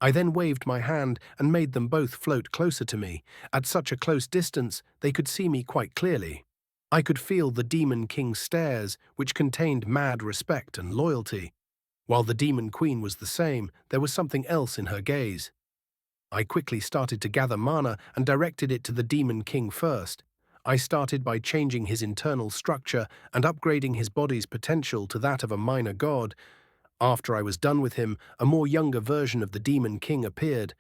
I then waved my hand and made them both float closer to me. At such a close distance, they could see me quite clearly. I could feel the Demon King's stares, which contained mad respect and loyalty. While the Demon Queen was the same, there was something else in her gaze. I quickly started to gather mana and directed it to the Demon King first. I started by changing his internal structure and upgrading his body's potential to that of a minor god. After I was done with him, a more younger version of the Demon King appeared.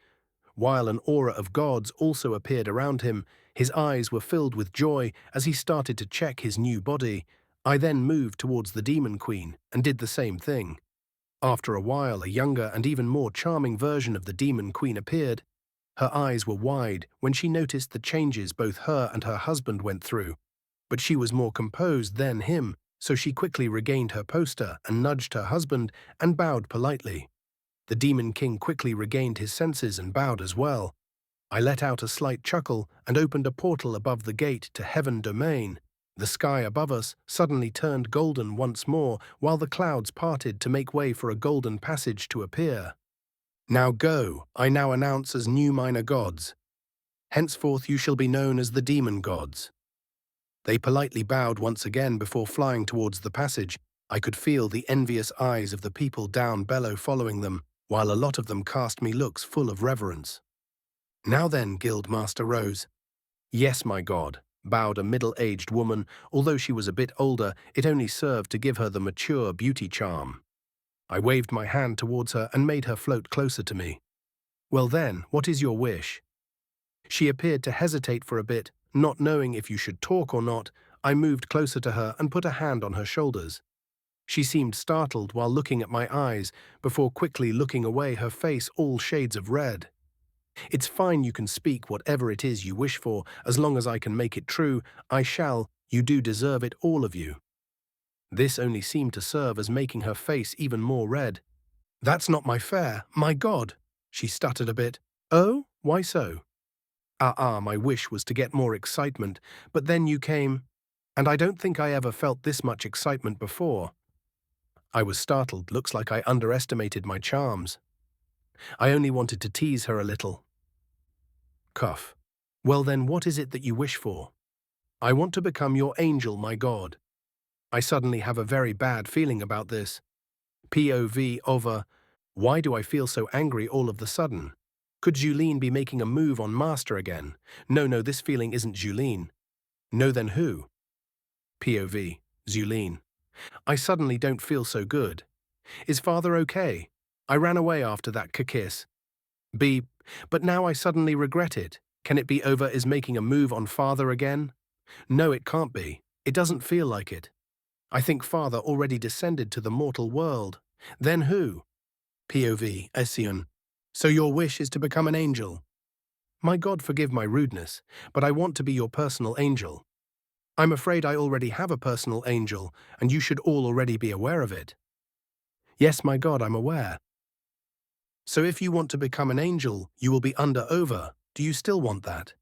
While an aura of gods also appeared around him, his eyes were filled with joy as he started to check his new body. I then moved towards the Demon Queen and did the same thing. After a while, a younger and even more charming version of the Demon Queen appeared. Her eyes were wide when she noticed the changes both her and her husband went through. But she was more composed than him, so she quickly regained her poster and nudged her husband and bowed politely. The Demon King quickly regained his senses and bowed as well. I let out a slight chuckle and opened a portal above the gate to Heaven Domain. The sky above us suddenly turned golden once more, while the clouds parted to make way for a golden passage to appear. Now go, I now announce as new minor gods. Henceforth you shall be known as the demon gods. They politely bowed once again before flying towards the passage. I could feel the envious eyes of the people down below following them, while a lot of them cast me looks full of reverence. Now then, Guildmaster Rose. Yes, my god, bowed a middle-aged woman. Although she was a bit older, it only served to give her the mature beauty charm. I waved my hand towards her and made her float closer to me. Well then, what is your wish? She appeared to hesitate for a bit, not knowing if you should talk or not. I moved closer to her and put a hand on her shoulders. She seemed startled while looking at my eyes, before quickly looking away, her face all shades of red. It's fine, you can speak whatever it is you wish for, as long as I can make it true. I shall, you do deserve it, all of you. This only seemed to serve as making her face even more red. That's not my fare, my god, she stuttered a bit. Oh, why so? My wish was to get more excitement, but then you came, and I don't think I ever felt this much excitement before. I was startled. Looks like I underestimated my charms. I only wanted to tease her a little. Cough. Well then, what is it that you wish for? I want to become your angel, my god. I suddenly have a very bad feeling about this. POV over. Why do I feel so angry all of the sudden? Could Julene be making a move on Master again? No, this feeling isn't Julene. No, then who? POV. Julene. I suddenly don't feel so good. Is father okay? I ran away after that kiss. B. But now I suddenly regret it. Can it be over is making a move on father again? No, it can't be. It doesn't feel like it. I think father already descended to the mortal world. Then who? POV. Ession. So your wish is to become an angel? My god, forgive my rudeness, but I want to be your personal angel. I'm afraid I already have a personal angel, and you should all already be aware of it. Yes, my god, I'm aware. So if you want to become an angel, you will be under over. Do you still want that?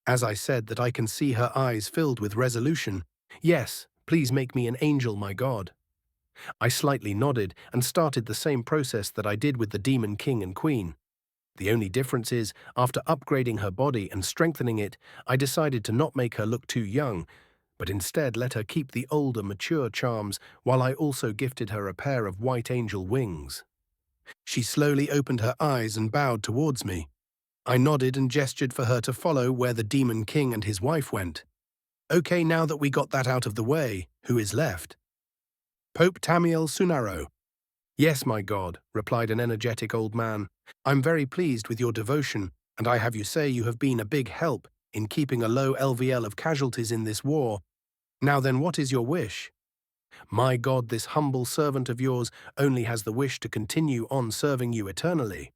As I said that I can see her eyes filled with resolution. Yes, please make me an angel, my god. I slightly nodded and started the same process that I did with the Demon King and Queen. The only difference is, after upgrading her body and strengthening it, I decided to not make her look too young, but instead let her keep the older, mature charms, while I also gifted her a pair of white angel wings. She slowly opened her eyes and bowed towards me. I nodded and gestured for her to follow where the Demon King and his wife went. Okay, now that we got that out of the way, who is left? Pope Tamiel Sunaro. Yes, my god, replied an energetic old man. I'm very pleased with your devotion, and I have you say you have been a big help in keeping a low LVL of casualties in this war. Now then, what is your wish? My god, this humble servant of yours only has the wish to continue on serving you eternally.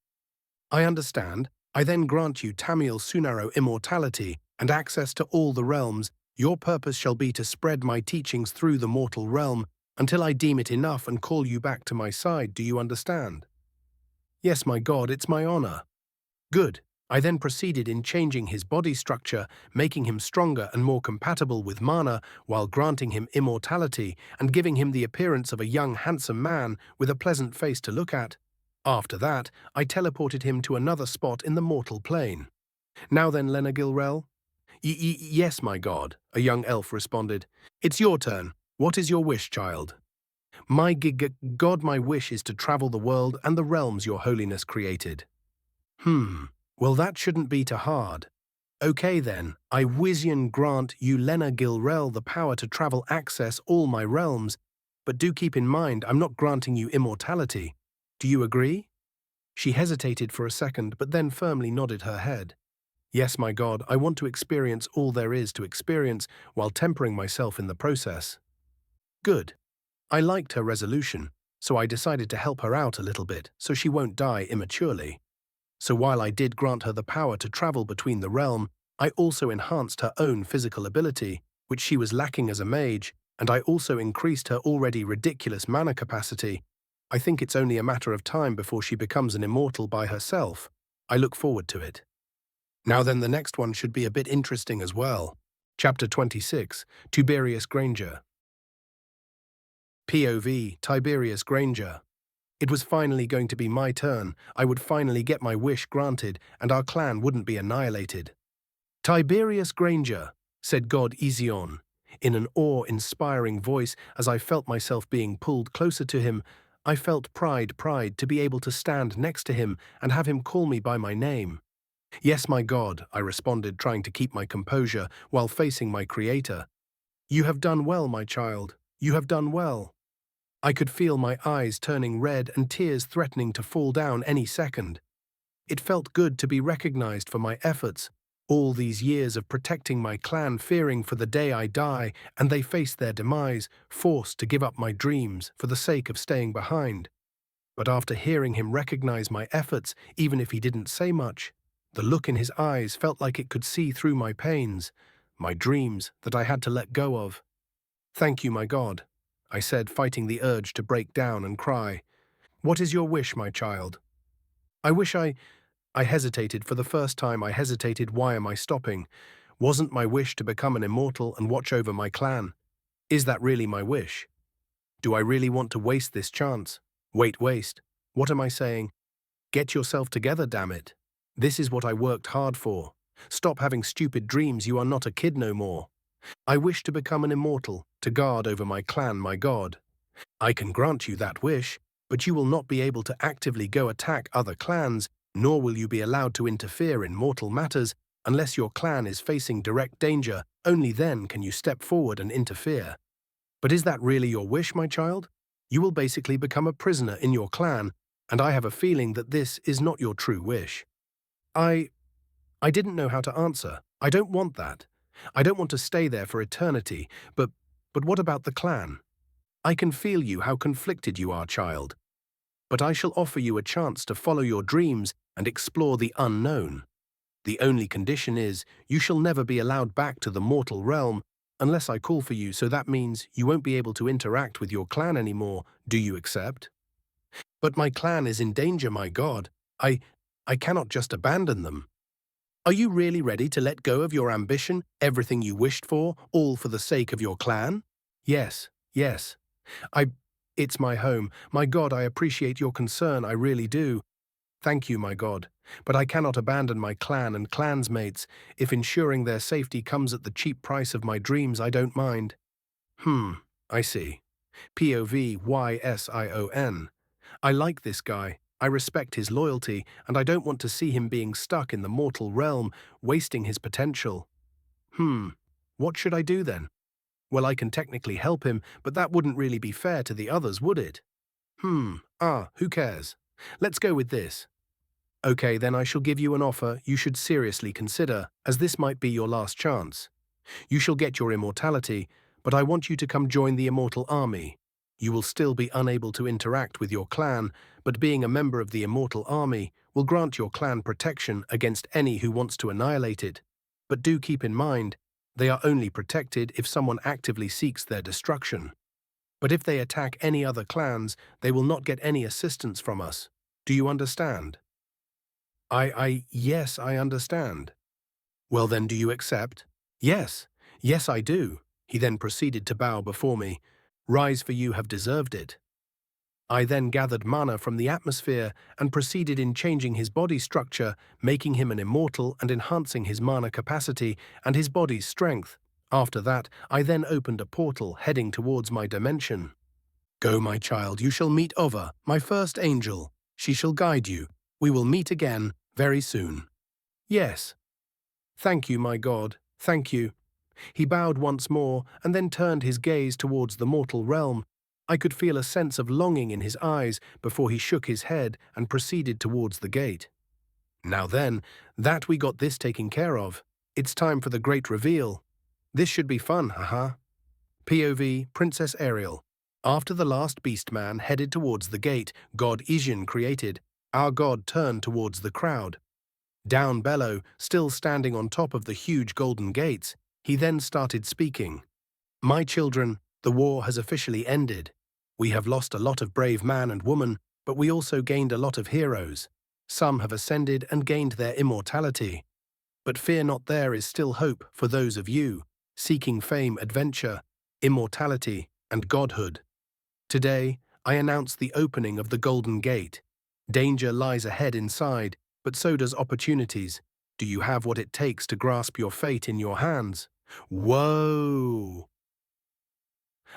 I understand. I then grant you Tamil Sunaro immortality and access to all the realms. Your purpose shall be to spread my teachings through the mortal realm until I deem it enough and call you back to my side. Do you understand? Yes, my God, it's my honor. Good. I then proceeded in changing his body structure, making him stronger and more compatible with mana, while granting him immortality and giving him the appearance of a young, handsome man with a pleasant face to look at. After that, I teleported him to another spot in the mortal plane. Now then, Lena Gilrel? Yes, my God, a young elf responded. It's your turn. What is your wish, child? My God, my wish is to travel the world and the realms your holiness created. Well, that shouldn't be too hard. Okay then, I Wizian grant you Lena Gilrel the power to travel access all my realms, but do keep in mind I'm not granting you immortality. Do you agree? She hesitated for a second, but then firmly nodded her head. Yes, my God, I want to experience all there is to experience while tempering myself in the process. Good. I liked her resolution, so I decided to help her out a little bit so she won't die immaturely. So while I did grant her the power to travel between the realm, I also enhanced her own physical ability, which she was lacking as a mage, and I also increased her already ridiculous mana capacity. I think it's only a matter of time before she becomes an immortal by herself. I look forward to it. Now then, the next one should be a bit interesting as well. Chapter 26, Tiberius Granger. POV, Tiberius Granger. It was finally going to be my turn. I would finally get my wish granted, and our clan wouldn't be annihilated. Tiberius Granger, said God Ezion, in an awe-inspiring voice as I felt myself being pulled closer to him. I felt pride to be able to stand next to him and have him call me by my name. Yes, my God, I responded, trying to keep my composure while facing my creator. You have done well, my child. You have done well. I could feel my eyes turning red and tears threatening to fall down any second. It felt good to be recognized for my efforts, all these years of protecting my clan, fearing for the day I die and they face their demise, forced to give up my dreams for the sake of staying behind. But after hearing him recognize my efforts, even if he didn't say much, the look in his eyes felt like it could see through my pains, my dreams that I had to let go of. Thank you, my God, I said, fighting the urge to break down and cry. What is your wish, my child? I wish I hesitated. For the first time I hesitated. Why am I stopping? Wasn't my wish to become an immortal and watch over my clan? Is that really my wish? Do I really want to waste this chance? Waste. What am I saying? Get yourself together, damn it. This is what I worked hard for. Stop having stupid dreams. You are not a kid no more. I wish to become an immortal, to guard over my clan, my God. I can grant you that wish, but you will not be able to actively go attack other clans, nor will you be allowed to interfere in mortal matters unless your clan is facing direct danger. Only then can you step forward and interfere. But is that really your wish, my child? You will basically become a prisoner in your clan, and I have a feeling that this is not your true wish. I didn't know how to answer. I don't want that. I don't want to stay there for eternity, but what about the clan? I can feel you, how conflicted you are, child. But I shall offer you a chance to follow your dreams and explore the unknown. The only condition is you shall never be allowed back to the mortal realm unless I call for you, so that means you won't be able to interact with your clan anymore. Do you accept? But my clan is in danger, my God. I cannot just abandon them. Are you really ready to let go of your ambition, everything you wished for, all for the sake of your clan? Yes. It's my home. My God, I appreciate your concern, I really do. Thank you, my God. But I cannot abandon my clan and clansmates. If ensuring their safety comes at the cheap price of my dreams, I don't mind. I see. POV YSION. I like this guy. I respect his loyalty, and I don't want to see him being stuck in the mortal realm, wasting his potential. What should I do then? Well, I can technically help him, but that wouldn't really be fair to the others, would it? Who cares? Let's go with this. Okay, then I shall give you an offer you should seriously consider, as this might be your last chance. You shall get your immortality, but I want you to come join the immortal army. You will still be unable to interact with your clan, but being a member of the immortal army will grant your clan protection against any who wants to annihilate it. But do keep in mind, they are only protected if someone actively seeks their destruction. But if they attack any other clans, they will not get any assistance from us. Do you understand? Yes, I understand. Well then, do you accept? Yes, yes I do. He then proceeded to bow before me. Rise, for you have deserved it. I then gathered mana from the atmosphere and proceeded in changing his body structure, making him an immortal and enhancing his mana capacity and his body's strength. After that, I then opened a portal heading towards my dimension. Go, my child, you shall meet Ova, my first angel. She shall guide you. We will meet again very soon. Yes. Thank you, my God, thank you. He bowed once more and then turned his gaze towards the mortal realm. I could feel a sense of longing in his eyes before he shook his head and proceeded towards the gate. Now then, that we got this taken care of, it's time for the great reveal. This should be fun, haha. POV, Princess Ariel. After the last beast-man headed towards the gate God Ijin created, our god turned towards the crowd. Down below, still standing on top of the huge golden gates, he then started speaking. My children, the war has officially ended. We have lost a lot of brave man and woman, but we also gained a lot of heroes. Some have ascended and gained their immortality. But fear not, there is still hope for those of you, seeking fame, adventure, immortality, and godhood. Today, I announce the opening of the Golden Gate. Danger lies ahead inside, but so does opportunities. Do you have what it takes to grasp your fate in your hands? Whoa!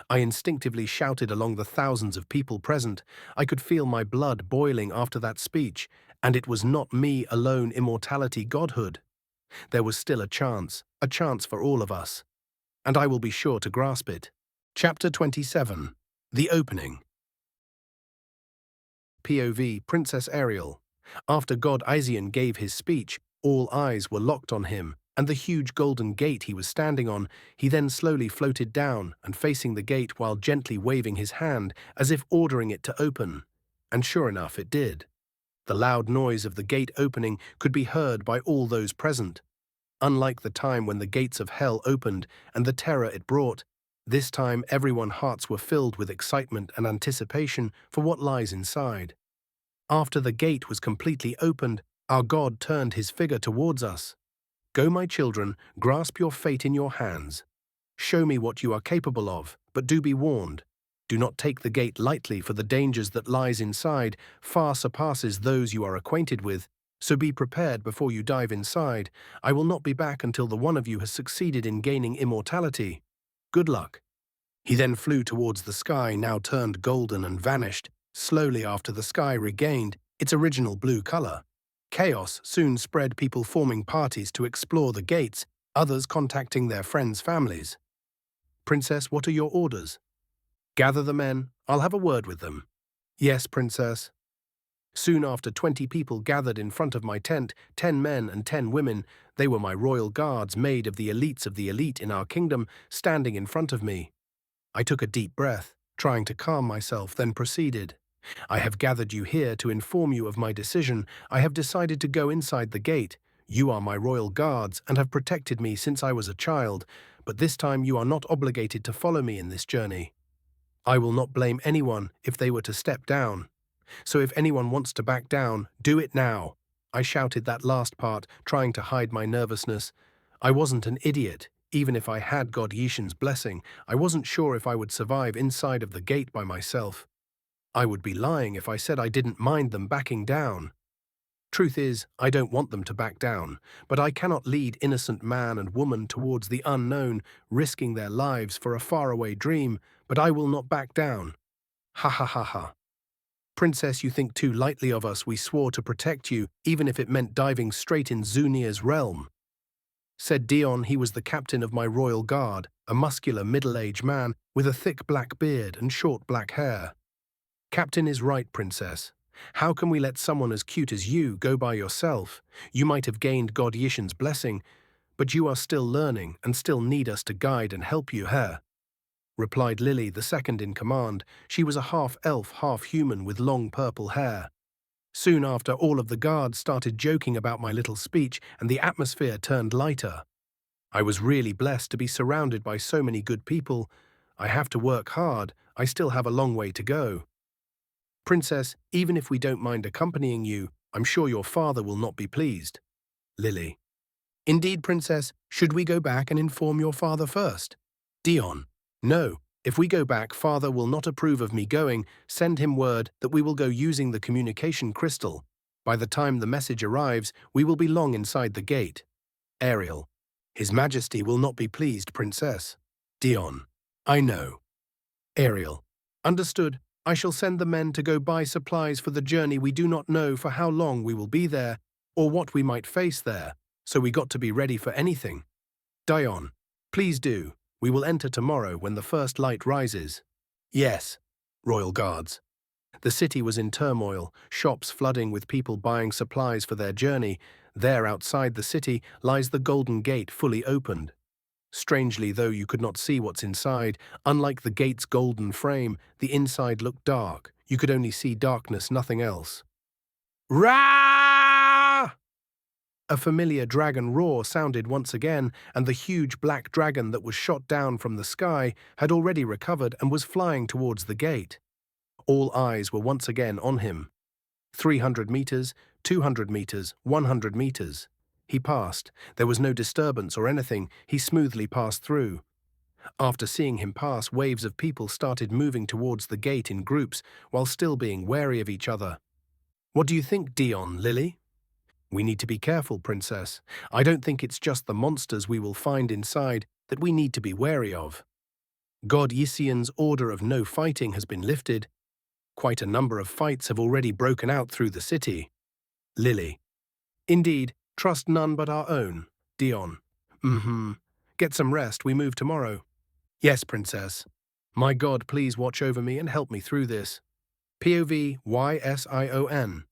I instinctively shouted along the thousands of people present. I could feel my blood boiling after that speech, and it was not me alone, immortality, godhood. There was still a chance for all of us. And I will be sure to grasp it. Chapter 27. The Opening. POV, Princess Ariel. After God Ijin gave his speech, all eyes were locked on him, and the huge golden gate he was standing on, he then slowly floated down and facing the gate while gently waving his hand as if ordering it to open. And sure enough, it did. The loud noise of the gate opening could be heard by all those present. Unlike the time when the gates of hell opened and the terror it brought, this time everyone's hearts were filled with excitement and anticipation for what lies inside. After the gate was completely opened, our God turned his figure towards us. Go, my children, grasp your fate in your hands. Show me what you are capable of, but do be warned. Do not take the gate lightly, for the dangers that lies inside far surpasses those you are acquainted with, so be prepared before you dive inside. I will not be back until the one of you has succeeded in gaining immortality. Good luck. He then flew towards the sky, now turned golden, and vanished, slowly after the sky regained its original blue color. Chaos soon spread, people forming parties to explore the gates, others contacting their friends' families. Princess, what are your orders? Gather the men, I'll have a word with them. Yes, Princess. Soon after 20 people gathered in front of my tent, 10 men and 10 women. They were my royal guards, made of the elite in our kingdom, standing in front of me. I took a deep breath, trying to calm myself, then proceeded. I have gathered you here to inform you of my decision. I have decided to go inside the gate. You are my royal guards and have protected me since I was a child, but this time you are not obligated to follow me in this journey. I will not blame anyone if they were to step down. So if anyone wants to back down, do it now. I shouted that last part, trying to hide my nervousness. I wasn't an idiot. Even if I had God Yishin's blessing, I wasn't sure if I would survive inside of the gate by myself. I would be lying if I said I didn't mind them backing down. Truth is, I don't want them to back down, but I cannot lead innocent man and woman towards the unknown, risking their lives for a faraway dream, but I will not back down. Ha ha ha ha. Princess, you think too lightly of us. We swore to protect you, even if it meant diving straight in Zunir's realm. Said Dion. He was the captain of my royal guard, a muscular middle-aged man with a thick black beard and short black hair. Captain is right, Princess. How can we let someone as cute as you go by yourself? You might have gained God Yishin's blessing, but you are still learning and still need us to guide and help you here, replied Lily, the second in command. She was a half-elf, half-human with long purple hair. Soon after, all of the guards started joking about my little speech, and the atmosphere turned lighter. I was really blessed to be surrounded by so many good people. I have to work hard. I still have a long way to go. Princess, even if we don't mind accompanying you, I'm sure your father will not be pleased. Lily. Indeed, Princess, should we go back and inform your father first? Dion. No, if we go back, father will not approve of me going. Send him word that we will go using the communication crystal. By the time the message arrives, we will be long inside the gate. Ariel. His Majesty will not be pleased, Princess. Dion. I know. Ariel. Understood. I shall send the men to go buy supplies for the journey. We do not know for how long we will be there, or what we might face there, so we got to be ready for anything. Dion. Please do. We will enter tomorrow when the first light rises. Yes. Royal Guards. The city was in turmoil, shops flooding with people buying supplies for their journey. There outside the city lies the Golden Gate fully opened. Strangely, though you could not see what's inside, unlike the gate's golden frame, the inside looked dark. You could only see darkness, nothing else. Rah! A familiar dragon roar sounded once again, and the huge black dragon that was shot down from the sky had already recovered and was flying towards the gate. All eyes were once again on him. 300 meters, 200 meters, 100 meters. He passed. There was no disturbance or anything. He smoothly passed through. After seeing him pass, waves of people started moving towards the gate in groups while still being wary of each other. What do you think, Dion, Lily? We need to be careful, Princess. I don't think it's just the monsters we will find inside that we need to be wary of. God Yisian's order of no fighting has been lifted. Quite a number of fights have already broken out through the city. Lily. Indeed. Trust none but our own. Dion. Get some rest, we move tomorrow. Yes, Princess. My God, please watch over me and help me through this. POV-YSION.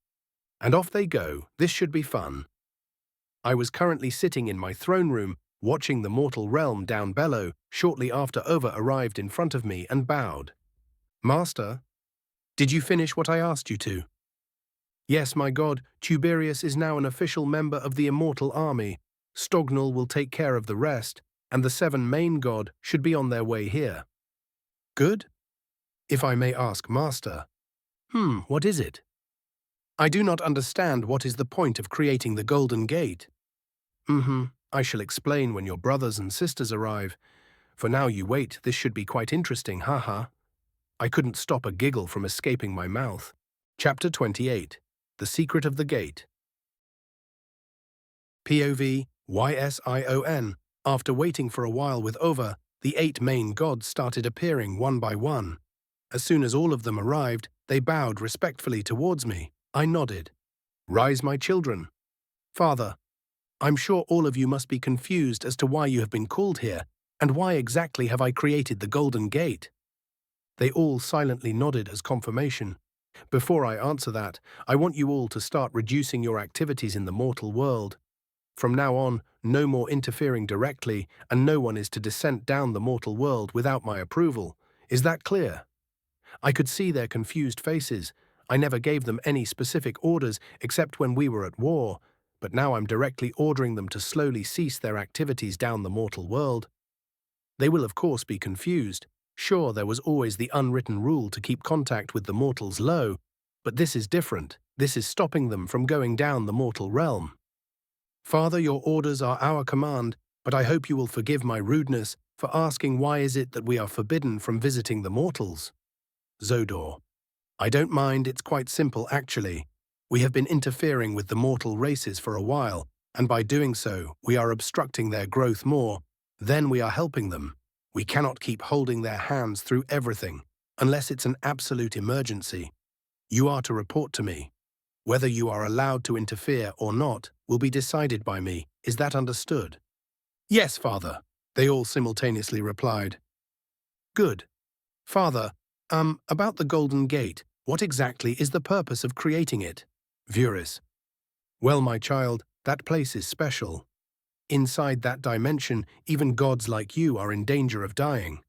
And off they go. This should be fun. I was currently sitting in my throne room, watching the mortal realm down below, shortly after Ova arrived in front of me and bowed. Master, did you finish what I asked you to? Yes, my God, Tiberius is now an official member of the Immortal Army. Stognal will take care of the rest, and the 7 main god should be on their way here. Good? If I may ask, Master. What is it? I do not understand what is the point of creating the Golden Gate. I shall explain when your brothers and sisters arrive. For now you wait, this should be quite interesting, haha. I couldn't stop a giggle from escaping my mouth. Chapter 28. The Secret of the Gate. POV-YSION. After waiting for a while with Ova, the 8 main gods started appearing one by one. As soon as all of them arrived, they bowed respectfully towards me. I nodded. Rise, my children. Father, I'm sure all of you must be confused as to why you have been called here, and why exactly have I created the Golden Gate? They all silently nodded as confirmation. Before I answer that, I want you all to start reducing your activities in the mortal world. From now on, no more interfering directly, and no one is to descend down the mortal world without my approval. Is that clear? I could see their confused faces. I never gave them any specific orders except when we were at war, but now I'm directly ordering them to slowly cease their activities down the mortal world. They will of course be confused. Sure, there was always the unwritten rule to keep contact with the mortals low, but this is different. This is stopping them from going down the mortal realm. Father, your orders are our command, but I hope you will forgive my rudeness for asking why is it that we are forbidden from visiting the mortals? Zodor. I don't mind, it's quite simple actually. We have been interfering with the mortal races for a while, and by doing so, we are obstructing their growth more. Then we are helping them. We cannot keep holding their hands through everything, unless it's an absolute emergency. You are to report to me. Whether you are allowed to interfere or not will be decided by me. Is that understood? Yes, Father, they all simultaneously replied. Good. Father, about the Golden Gate, what exactly is the purpose of creating it? Vuris. Well, my child, that place is special. Inside that dimension, even gods like you are in danger of dying.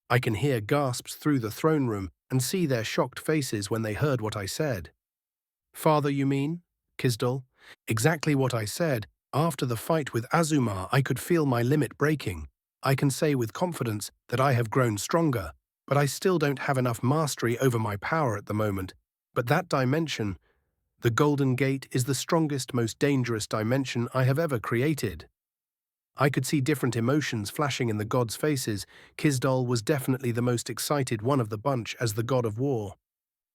I can hear gasps through the throne room and see their shocked faces when they heard what I said. Father, you mean? Kisdol. Exactly what I said. After the fight with Azumar, I could feel my limit breaking. I can say with confidence that I have grown stronger, but I still don't have enough mastery over my power at the moment. But that dimension, the Golden Gate, is the strongest, most dangerous dimension I have ever created. I could see different emotions flashing in the gods' faces. Kisdol was definitely the most excited one of the bunch as the god of war.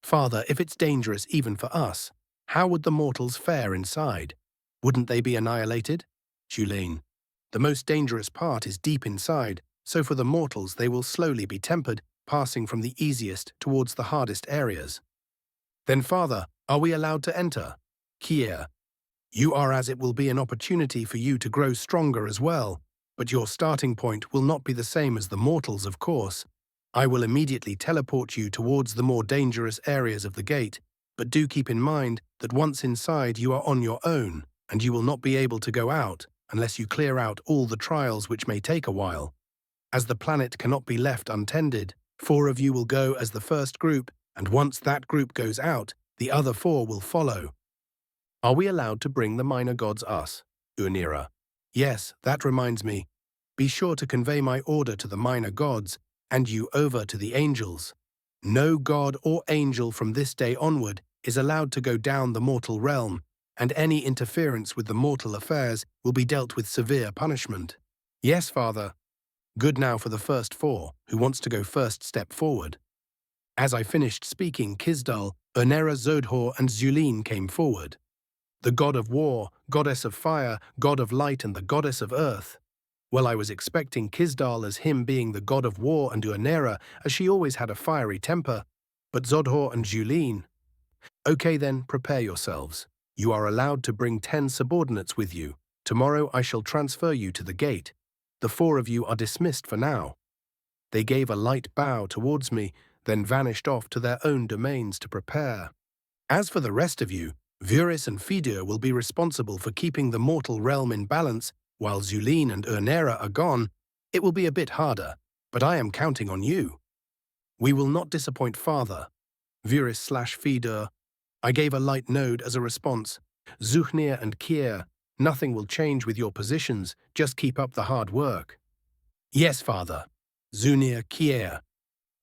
Father, if it's dangerous even for us, how would the mortals fare inside? Wouldn't they be annihilated? Julene. The most dangerous part is deep inside, so for the mortals they will slowly be tempered, passing from the easiest towards the hardest areas. Then, Father, are we allowed to enter? Kier. You are, as it will be an opportunity for you to grow stronger as well, but your starting point will not be the same as the mortals, of course. I will immediately teleport you towards the more dangerous areas of the gate, but do keep in mind that once inside you are on your own, and you will not be able to go out unless you clear out all the trials, which may take a while. As the planet cannot be left untended, 4 of you will go as the first group, and once that group goes out, the other 4 will follow. Are we allowed to bring the minor gods us? Unira. Yes, that reminds me. Be sure to convey my order to the minor gods, and you over to the angels. No god or angel from this day onward is allowed to go down the mortal realm, and any interference with the mortal affairs will be dealt with severe punishment. Yes, Father. Good. Now for the first 4, who wants to go first, step forward. As I finished speaking, Kisdal, Unera, Zodhor, and Zulene came forward. The god of war, goddess of fire, god of light, and the goddess of earth. Well, I was expecting Kisdal as him being the god of war and Unera, as she always had a fiery temper, but Zodhor and Julene. Okay then, prepare yourselves. You are allowed to bring 10 subordinates with you. Tomorrow I shall transfer you to the gate. The 4 of you are dismissed for now. They gave a light bow towards me, then vanished off to their own domains to prepare. As for the rest of you, Vuris and Fidur will be responsible for keeping the mortal realm in balance, while Zulene and Urnera are gone. It will be a bit harder, but I am counting on you. We will not disappoint, Father. Vuris/Fidur. I gave a light nod as a response. Zuhnir and Kier, nothing will change with your positions, just keep up the hard work. Yes, Father. Zunir, Kier.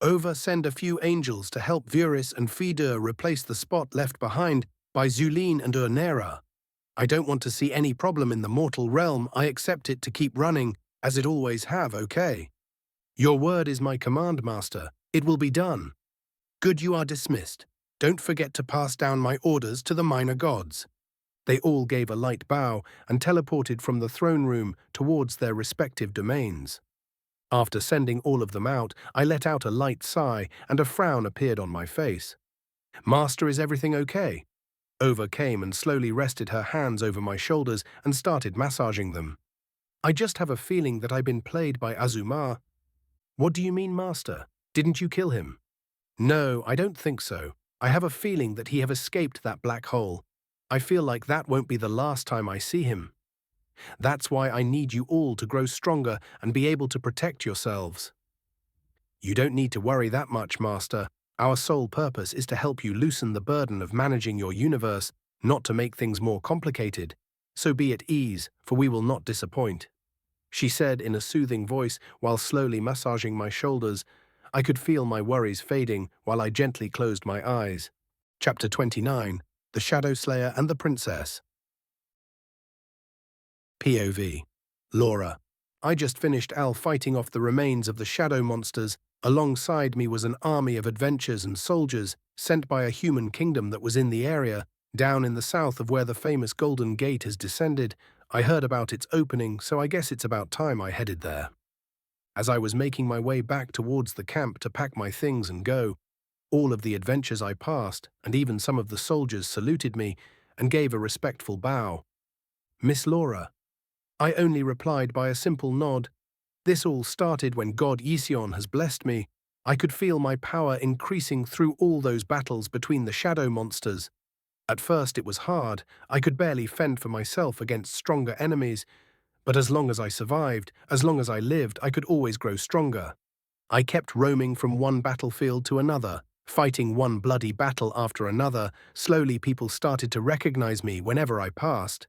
Over, send a few angels to help Vuris and Fidur replace the spot left behind by Zulene and Urnera. I don't want to see any problem in the mortal realm. I accept it to keep running, as it always have, okay? Your word is my command, Master. It will be done. Good, you are dismissed. Don't forget to pass down my orders to the minor gods. They all gave a light bow and teleported from the throne room towards their respective domains. After sending all of them out, I let out a light sigh and a frown appeared on my face. Master, is everything okay? Over came and slowly rested her hands over my shoulders and started massaging them. I just have a feeling that I've been played by Azumar. What do you mean, Master? Didn't you kill him? No, I don't think so. I have a feeling that he have escaped that black hole. I feel like that won't be the last time I see him. That's why I need you all to grow stronger and be able to protect yourselves. You don't need to worry that much, Master. Our sole purpose is to help you loosen the burden of managing your universe, not to make things more complicated. So be at ease, for we will not disappoint. She said in a soothing voice while slowly massaging my shoulders. I could feel my worries fading while I gently closed my eyes. Chapter 29. The Shadow Slayer and the Princess. POV. Laura. I just finished fighting off the remains of the shadow monsters. Alongside me was an army of adventurers and soldiers sent by a human kingdom that was in the area, down in the south of where the famous Golden Gate has descended. I heard about its opening, so I guess it's about time I headed there. As I was making my way back towards the camp to pack my things and go, all of the adventurers I passed, and even some of the soldiers, saluted me and gave a respectful bow. Miss Laura. I only replied by a simple nod. This all started when God Yision has blessed me. I could feel my power increasing through all those battles between the shadow monsters. At first it was hard. I could barely fend for myself against stronger enemies, but as long as I survived, as long as I lived, I could always grow stronger. I kept roaming from one battlefield to another, Fighting one bloody battle after another, slowly people started to recognize me whenever I passed.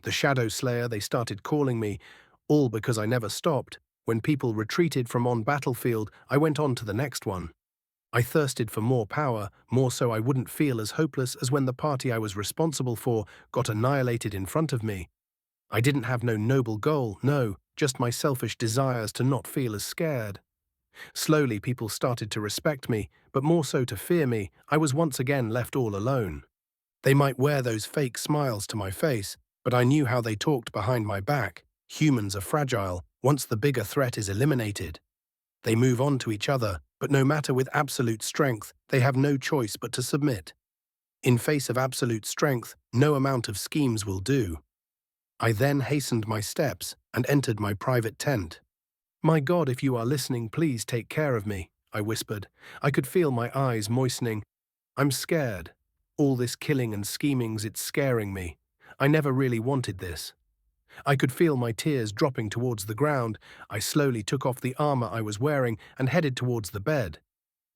The Shadow Slayer, they started calling me, all because I never stopped. When people retreated from on battlefield, I went on to the next one. I thirsted for more power, more so I wouldn't feel as hopeless as when the party I was responsible for got annihilated in front of me. I didn't have no noble goal, no, just my selfish desires to not feel as scared. Slowly people started to respect me, but more so to fear me. I was once again left all alone. They might wear those fake smiles to my face, but I knew how they talked behind my back. Humans are fragile. Once the bigger threat is eliminated, they move on to each other, but no matter with absolute strength, they have no choice but to submit. In face of absolute strength, no amount of schemes will do. I then hastened my steps and entered my private tent. "My God, if you are listening, please take care of me," I whispered. I could feel my eyes moistening. "I'm scared. All this killing and scheming's, it's scaring me. I never really wanted this." I could feel my tears dropping towards the ground. I slowly took off the armor I was wearing and headed towards the bed.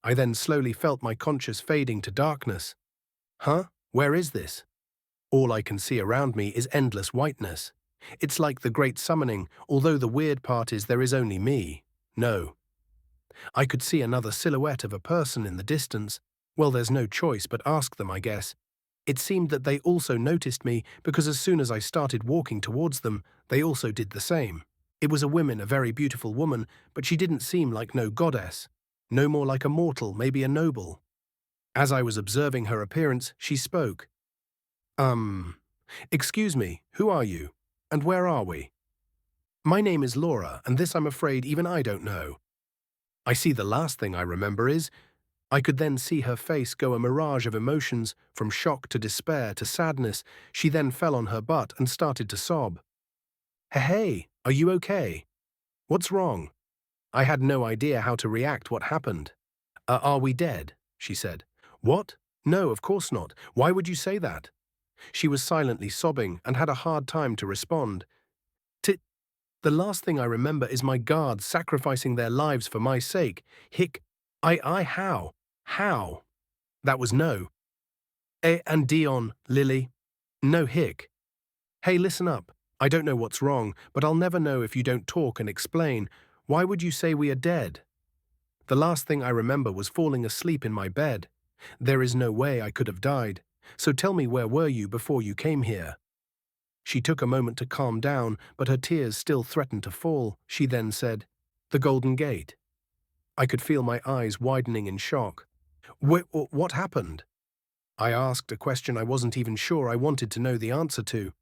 I then slowly felt my conscience fading to darkness. Huh? Where is this? All I can see around me is endless whiteness. It's like the great summoning, although the weird part is there is only me. No. I could see another silhouette of a person in the distance. Well, there's no choice but ask them, I guess. It seemed that they also noticed me because as soon as I started walking towards them, they also did the same. It was a woman, a very beautiful woman, but she didn't seem like no goddess. No more like a mortal, maybe a noble. As I was observing her appearance, she spoke. Excuse me, who are you? And where are we? My name is Laura, and this I'm afraid even I don't know. I see the last thing I remember is, I could then see her face go a mirage of emotions, from shock to despair to sadness. She then fell on her butt and started to sob. Hey, are you okay? What's wrong? I had no idea how to react. What happened? Are we dead? She said. What? No, of course not. Why would you say that? She was silently sobbing and had a hard time to respond. The last thing I remember is my guards sacrificing their lives for my sake. How? How? That was no. And Dion, Lily. No hick. Hey, listen up. I don't know what's wrong, but I'll never know if you don't talk and explain. Why would you say we are dead? The last thing I remember was falling asleep in my bed. There is no way I could have died. So tell me, where were you before you came here? She took a moment to calm down, but her tears still threatened to fall. She then said, The Golden Gate. I could feel my eyes widening in shock. What happened? I asked a question I wasn't even sure I wanted to know the answer to.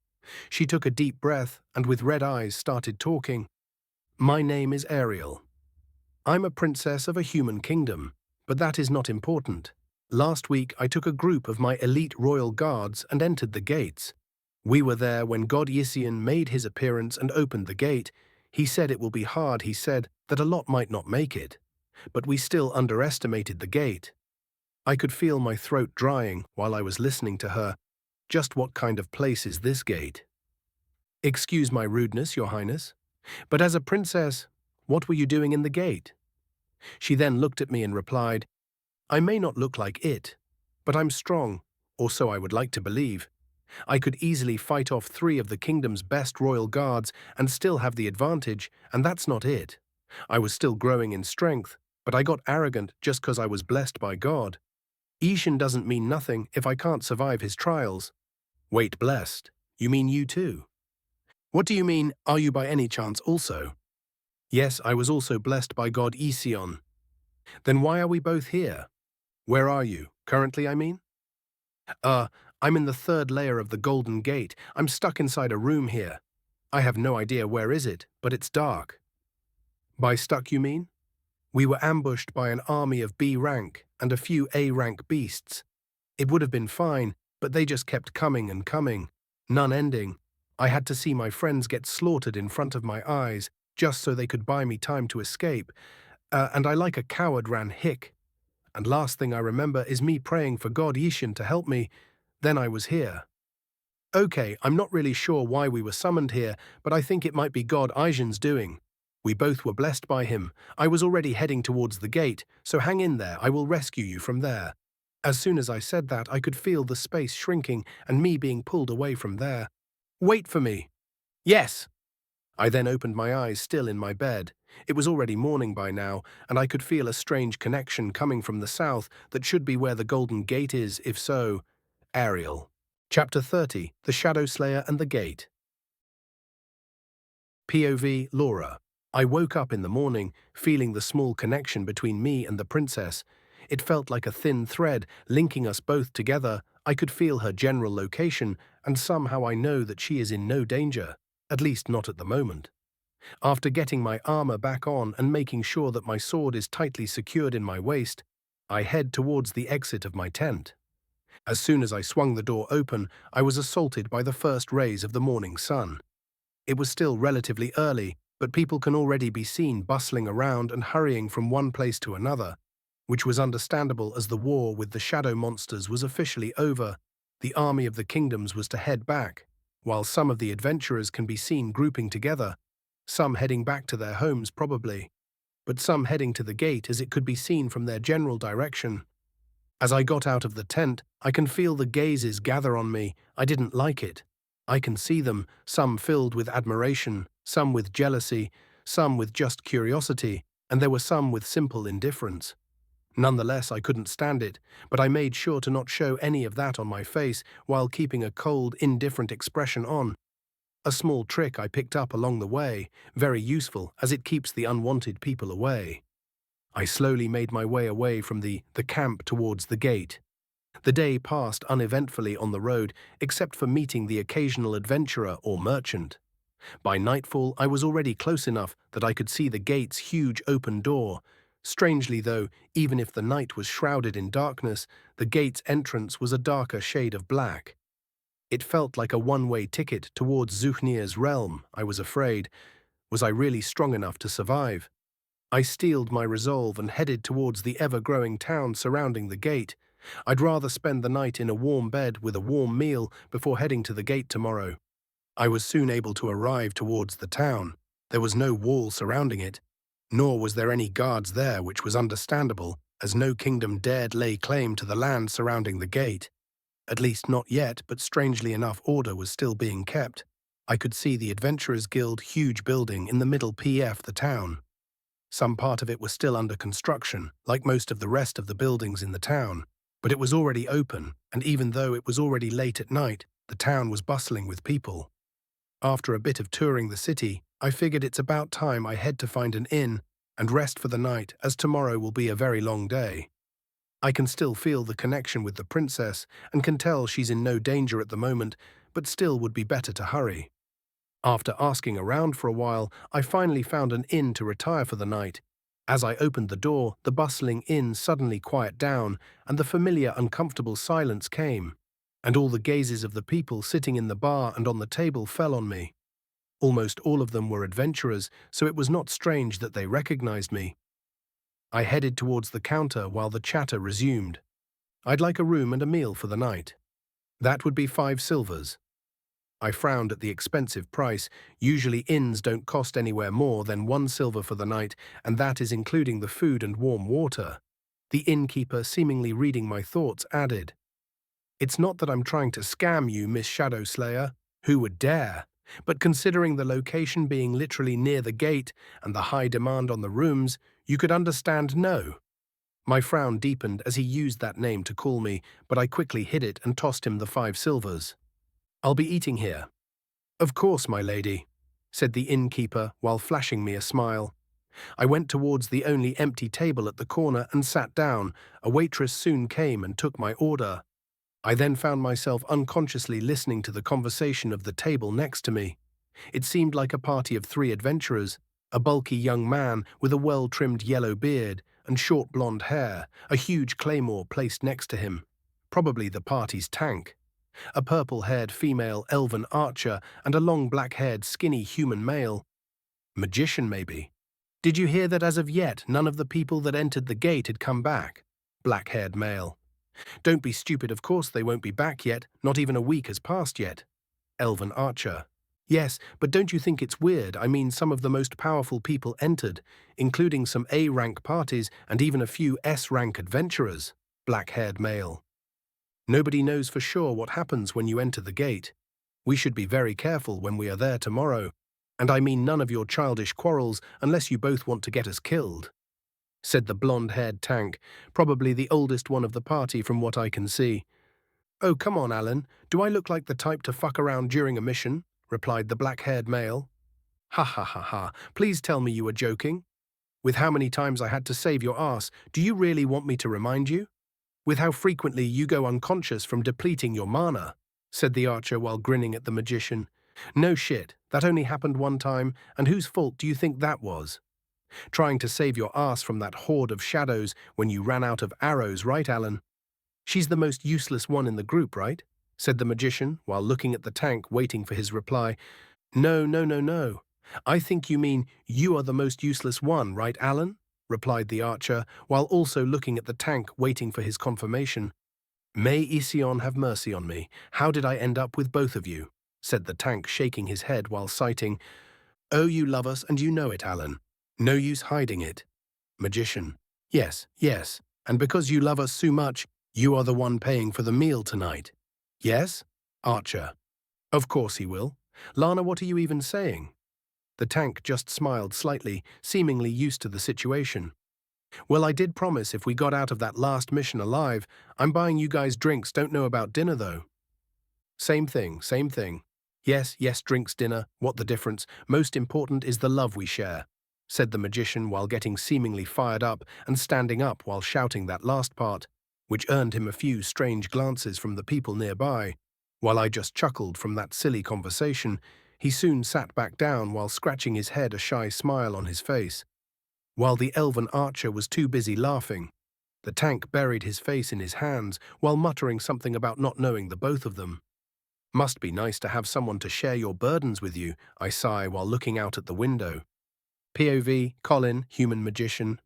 She took a deep breath and with red eyes started talking. My name is Ariel. I'm a princess of a human kingdom, but that is not important. Last week I took a group of my elite royal guards and entered the gates. We were there when God Yisian made his appearance and opened the gate. He said it will be hard. He said that a lot might not make it. But we still underestimated the gate. I could feel my throat drying while I was listening to her. Just what kind of place is this gate? Excuse my rudeness, Your Highness, but as a princess, what were you doing in the gate? She then looked at me and replied, I may not look like it, but I'm strong, or so I would like to believe. I could easily fight off 3 of the kingdom's best royal guards and still have the advantage, and that's not it. I was still growing in strength, but I got arrogant just because I was blessed by God. Ishin doesn't mean nothing if I can't survive his trials. Wait, blessed? You mean you too? What do you mean, are you by any chance also? Yes, I was also blessed by God Ision. Then why are we both here? Where are you? Currently, I mean? I'm in the 3rd layer of the Golden Gate. I'm stuck inside a room here. I have no idea where is it, but it's dark. By stuck, you mean? We were ambushed by an army of B rank and a few A rank beasts. It would have been fine, but they just kept coming and coming, none ending. I had to see my friends get slaughtered in front of my eyes, just so they could buy me time to escape. And I like a coward ran hick. And last thing I remember is me praying for God Yishin to help me. Then I was here. Okay, I'm not really sure why we were summoned here, but I think it might be God Aijin's doing. We both were blessed by him. I was already heading towards the gate, so hang in there, I will rescue you from there. As soon as I said that, I could feel the space shrinking and me being pulled away from there. Wait for me. Yes. I then opened my eyes, still in my bed. It was already morning by now, and I could feel a strange connection coming from the south that should be where the Golden Gate is, if so. Ariel. Chapter 30, The Shadow Slayer and the Gate. POV, Laura. I woke up in the morning, feeling the small connection between me and the princess. It felt like a thin thread, linking us both together. I could feel her general location, and somehow I know that she is in no danger, at least not at the moment. After getting my armor back on and making sure that my sword is tightly secured in my waist, I head towards the exit of my tent. As soon as I swung the door open, I was assaulted by the first rays of the morning sun. It was still relatively early, but people can already be seen bustling around and hurrying from one place to another, which was understandable as the war with the shadow monsters was officially over. The army of the kingdoms was to head back, while some of the adventurers can be seen grouping together, some heading back to their homes probably, but some heading to the gate as it could be seen from their general direction. As I got out of the tent, I can feel the gazes gather on me. I didn't like it. I can see them, some filled with admiration, some with jealousy, some with just curiosity, and there were some with simple indifference. Nonetheless, I couldn't stand it, but I made sure to not show any of that on my face while keeping a cold, indifferent expression on. A small trick I picked up along the way, very useful as it keeps the unwanted people away. I slowly made my way away from the camp towards the gate. The day passed uneventfully on the road, except for meeting the occasional adventurer or merchant. By nightfall, I was already close enough that I could see the gate's huge open door. Strangely though, even if the night was shrouded in darkness, the gate's entrance was a darker shade of black. It felt like a one-way ticket towards Zuchnir's realm, I was afraid. Was I really strong enough to survive? I steeled my resolve and headed towards the ever-growing town surrounding the gate. I'd rather spend the night in a warm bed with a warm meal before heading to the gate tomorrow. I was soon able to arrive towards the town. There was no wall surrounding it, nor was there any guards there, which was understandable, as no kingdom dared lay claim to the land surrounding the gate. At least not yet, but strangely enough order was still being kept. I could see the Adventurers Guild huge building in the middle PF the town. Some part of it was still under construction, like most of the rest of the buildings in the town, but it was already open, and even though it was already late at night, the town was bustling with people. After a bit of touring the city, I figured it's about time I head to find an inn and rest for the night, as tomorrow will be a very long day. I can still feel the connection with the princess and can tell she's in no danger at the moment, but still would be better to hurry. After asking around for a while, I finally found an inn to retire for the night. As I opened the door, the bustling inn suddenly quieted down, and the familiar uncomfortable silence came, and all the gazes of the people sitting in the bar and on the table fell on me. Almost all of them were adventurers, so it was not strange that they recognized me. I headed towards the counter while the chatter resumed. I'd like a room and a meal for the night. That would be 5 silvers. I frowned at the expensive price. Usually inns don't cost anywhere more than 1 silver for the night, and that is including the food and warm water. The innkeeper, seemingly reading my thoughts, added, "It's not that I'm trying to scam you, Miss Shadow Slayer. Who would dare? But considering the location being literally near the gate and the high demand on the rooms, you could understand no." My frown deepened as he used that name to call me, but I quickly hid it and tossed him the 5 silvers. "I'll be eating here." "Of course, my lady," said the innkeeper while flashing me a smile. I went towards the only empty table at the corner and sat down. A waitress soon came and took my order. I then found myself unconsciously listening to the conversation of the table next to me. It seemed like a party of 3 adventurers, a bulky young man with a well-trimmed yellow beard and short blonde hair, a huge claymore placed next to him, probably the party's tank, a purple-haired female elven archer, and a long black-haired skinny human male. Magician, maybe. "Did you hear that as of yet none of the people that entered the gate had come back?" Black-haired male. "Don't be stupid, of course they won't be back yet, not even a week has passed yet." Elven archer. Yes, but don't you think it's weird? I mean, some of the most powerful people entered, including some A-rank parties and even a few S-rank adventurers. Black-haired male. Nobody knows for sure what happens when you enter the gate. We should be very careful when we are there tomorrow. And I mean none of your childish quarrels unless you both want to get us killed, said the blonde-haired tank, probably the oldest one of the party from what I can see. Oh, come on, Alan. Do I look like the type to fuck around during a mission? Replied the black-haired male. Ha ha ha ha. Please tell me you were joking. With how many times I had to save your ass, do you really want me to remind you? With how frequently you go unconscious from depleting your mana, said the archer while grinning at the magician. No shit, that only happened one time, and whose fault do you think that was? Trying to save your ass from that horde of shadows when you ran out of arrows, right, Alan? She's the most useless one in the group, right? Said the magician while looking at the tank waiting for his reply. No, no, no, no. I think you mean you are the most useless one, right, Alan? Replied the archer, while also looking at the tank waiting for his confirmation. May Ision have mercy on me. How did I end up with both of you? Said the tank, shaking his head while citing, Oh, you love us and you know it, Alan. No use hiding it. Magician. Yes, yes, and because you love us so much, you are the one paying for the meal tonight. Yes? Archer. Of course he will. Lana, what are you even saying? The tank just smiled slightly, seemingly used to the situation. Well, I did promise if we got out of that last mission alive, I'm buying you guys drinks, don't know about dinner though. Same thing, same thing. Yes, yes, drinks, dinner, what the difference? Most important is the love we share, said the magician while getting seemingly fired up and standing up while shouting that last part, which earned him a few strange glances from the people nearby. While I just chuckled from that silly conversation, he soon sat back down while scratching his head, a shy smile on his face. While the elven archer was too busy laughing, the tank buried his face in his hands while muttering something about not knowing the both of them. Must be nice to have someone to share your burdens with you, I sigh while looking out at the window. POV, Colin, human magician.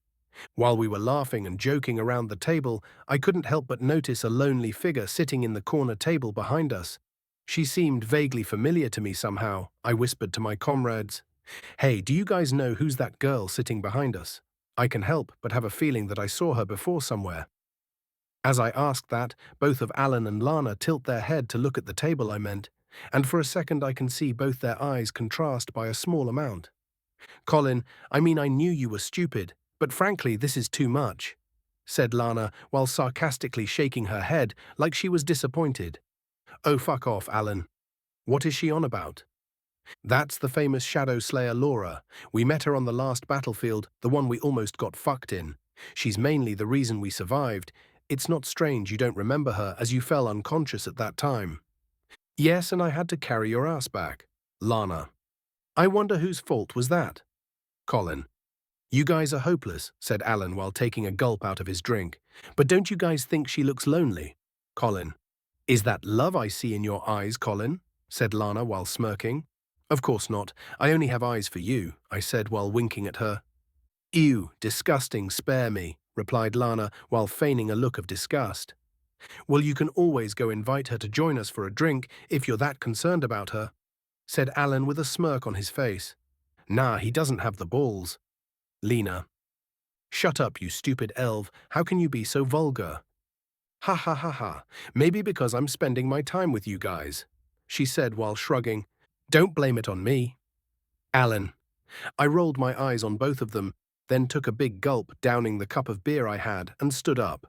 While we were laughing and joking around the table, I couldn't help but notice a lonely figure sitting in the corner table behind us. She seemed vaguely familiar to me somehow. I whispered to my comrades, Hey, do you guys know who's that girl sitting behind us? I can help but have a feeling that I saw her before somewhere. As I asked that, both of Alan and Lana tilt their head to look at the table I meant, and for a second I can see both their eyes contrast by a small amount. Colin, I mean I knew you were stupid, but frankly this is too much, said Lana while sarcastically shaking her head like she was disappointed. Oh, fuck off, Alan. What is she on about? That's the famous Shadow Slayer Laura. We met her on the last battlefield, the one we almost got fucked in. She's mainly the reason we survived. It's not strange you don't remember her as you fell unconscious at that time. Yes, and I had to carry your ass back. Lana. I wonder whose fault was that? Colin. You guys are hopeless, said Alan while taking a gulp out of his drink. But don't you guys think she looks lonely? Colin. Is that love I see in your eyes, Colin? Said Lana while smirking. Of course not. I only have eyes for you, I said while winking at her. Ew, disgusting, spare me, replied Lana while feigning a look of disgust. Well, you can always go invite her to join us for a drink if you're that concerned about her, said Alan with a smirk on his face. Nah, he doesn't have the balls. Lena. Shut up, you stupid elf. How can you be so vulgar? Ha ha ha ha. Maybe because I'm spending my time with you guys, she said while shrugging. Don't blame it on me. Alan. I rolled my eyes on both of them, then took a big gulp, downing the cup of beer I had, and stood up.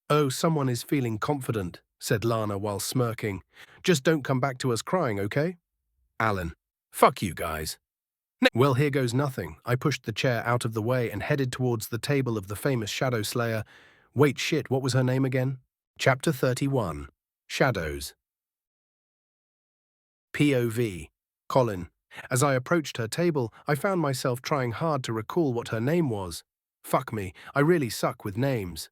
Oh, someone is feeling confident, said Lana while smirking. Just don't come back to us crying, okay? Alan. Fuck you guys. Well, here goes nothing. I pushed the chair out of the way and headed towards the table of the famous Shadow Slayer. Wait, shit, what was her name again? Chapter 31. Shadows. POV. Colin. As I approached her table, I found myself trying hard to recall what her name was. Fuck me, I really suck with names.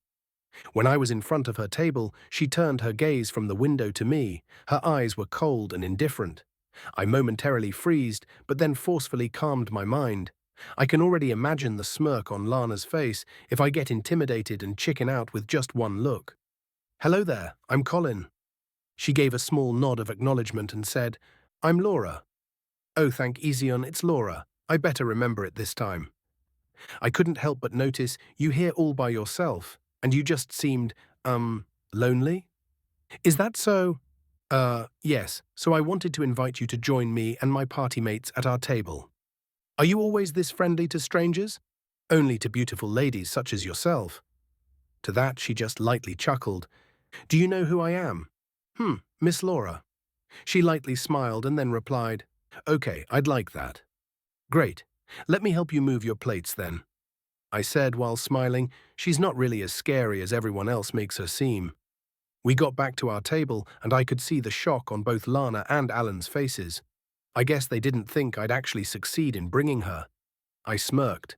When I was in front of her table, she turned her gaze from the window to me. Her eyes were cold and indifferent. I momentarily freezed, but then forcefully calmed my mind. I can already imagine the smirk on Lana's face if I get intimidated and chicken out with just one look. Hello there, I'm Colin. She gave a small nod of acknowledgement and said, I'm Laura. Oh, thank Ezion, it's Laura. I better remember it this time. I couldn't help but notice you here all by yourself, and you just seemed, lonely? Is that so? Yes, so I wanted to invite you to join me and my party mates at our table. Are you always this friendly to strangers? Only to beautiful ladies such as yourself. To that she just lightly chuckled. Do you know who I am? Miss Laura. She lightly smiled and then replied, Okay, I'd like that. Great. Let me help you move your plates then. I said while smiling, she's not really as scary as everyone else makes her seem. We got back to our table and I could see the shock on both Lana and Alan's faces. I guess they didn't think I'd actually succeed in bringing her. I smirked.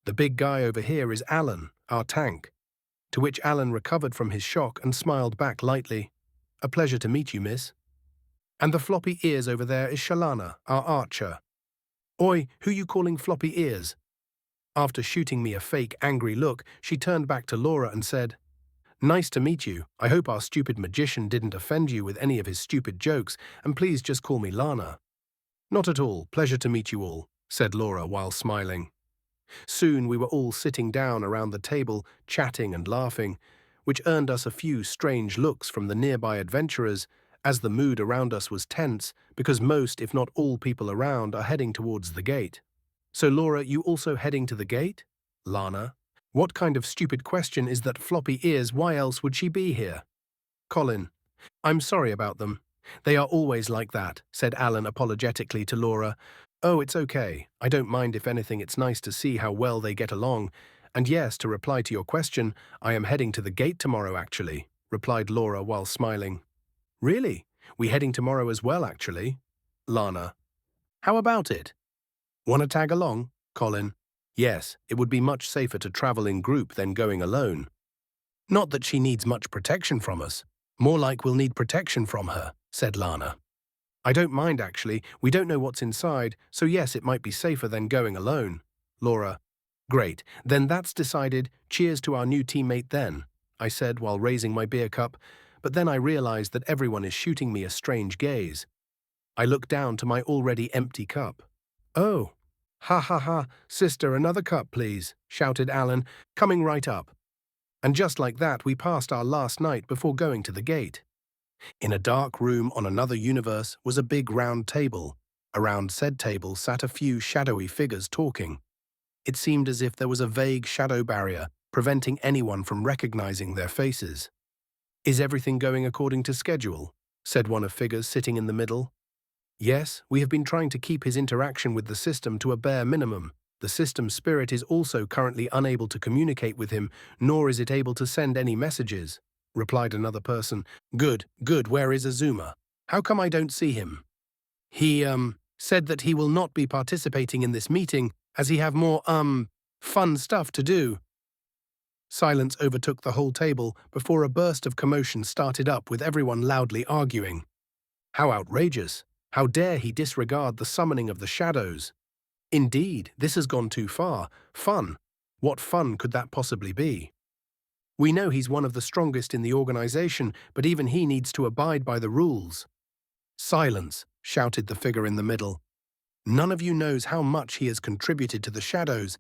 The big guy over here is Alan, our tank. To which Alan recovered from his shock and smiled back lightly. A pleasure to meet you, miss. And the floppy ears over there is Shalana, our archer. Oi, who you calling floppy ears? After shooting me a fake, angry look, she turned back to Laura and said, Nice to meet you. I hope our stupid magician didn't offend you with any of his stupid jokes, and please just call me Lana. Not at all. Pleasure to meet you all, said Laura while smiling. Soon we were all sitting down around the table, chatting and laughing, which earned us a few strange looks from the nearby adventurers, as the mood around us was tense, because most, if not all people around are heading towards the gate. So Laura, you also heading to the gate? Lana. What kind of stupid question is that floppy ears? Why else would she be here? Colin. I'm sorry about them. They are always like that, said Alan apologetically to Laura. Oh, it's okay. I don't mind. If anything, it's nice to see how well they get along. And yes, to reply to your question, I am heading to the gate tomorrow actually, replied Laura while smiling. Really? We heading tomorrow as well actually? Lana. How about it? Want to tag along? Colin. Yes, it would be much safer to travel in group than going alone. Not that she needs much protection from us. More like we'll need protection from her, said Lana. I don't mind actually. We don't know what's inside, so yes, it might be safer than going alone. Laura. Great, then that's decided. Cheers to our new teammate then, I said while raising my beer cup, but then I realized that everyone is shooting me a strange gaze. I looked down to my already empty cup. Oh. Ha ha ha, sister, another cup please, shouted Alan, coming right up. And just like that we passed our last night before going to the gate. In a dark room on another universe was a big round table. Around said table sat a few shadowy figures talking. It seemed as if there was a vague shadow barrier preventing anyone from recognizing their faces. Is everything going according to schedule? Said one of figures sitting in the middle. Yes, we have been trying to keep his interaction with the system to a bare minimum. The system's spirit is also currently unable to communicate with him, nor is it able to send any messages, replied another person. Good, where is Azuma? How come I don't see him? He, said that he will not be participating in this meeting as he have more, fun stuff to do. Silence overtook the whole table before a burst of commotion started up with everyone loudly arguing. How outrageous! How dare he disregard the summoning of the shadows? Indeed, this has gone too far. Fun. What fun could that possibly be? We know he's one of the strongest in the organization, but even he needs to abide by the rules. Silence, shouted the figure in the middle. None of you knows how much he has contributed to the shadows,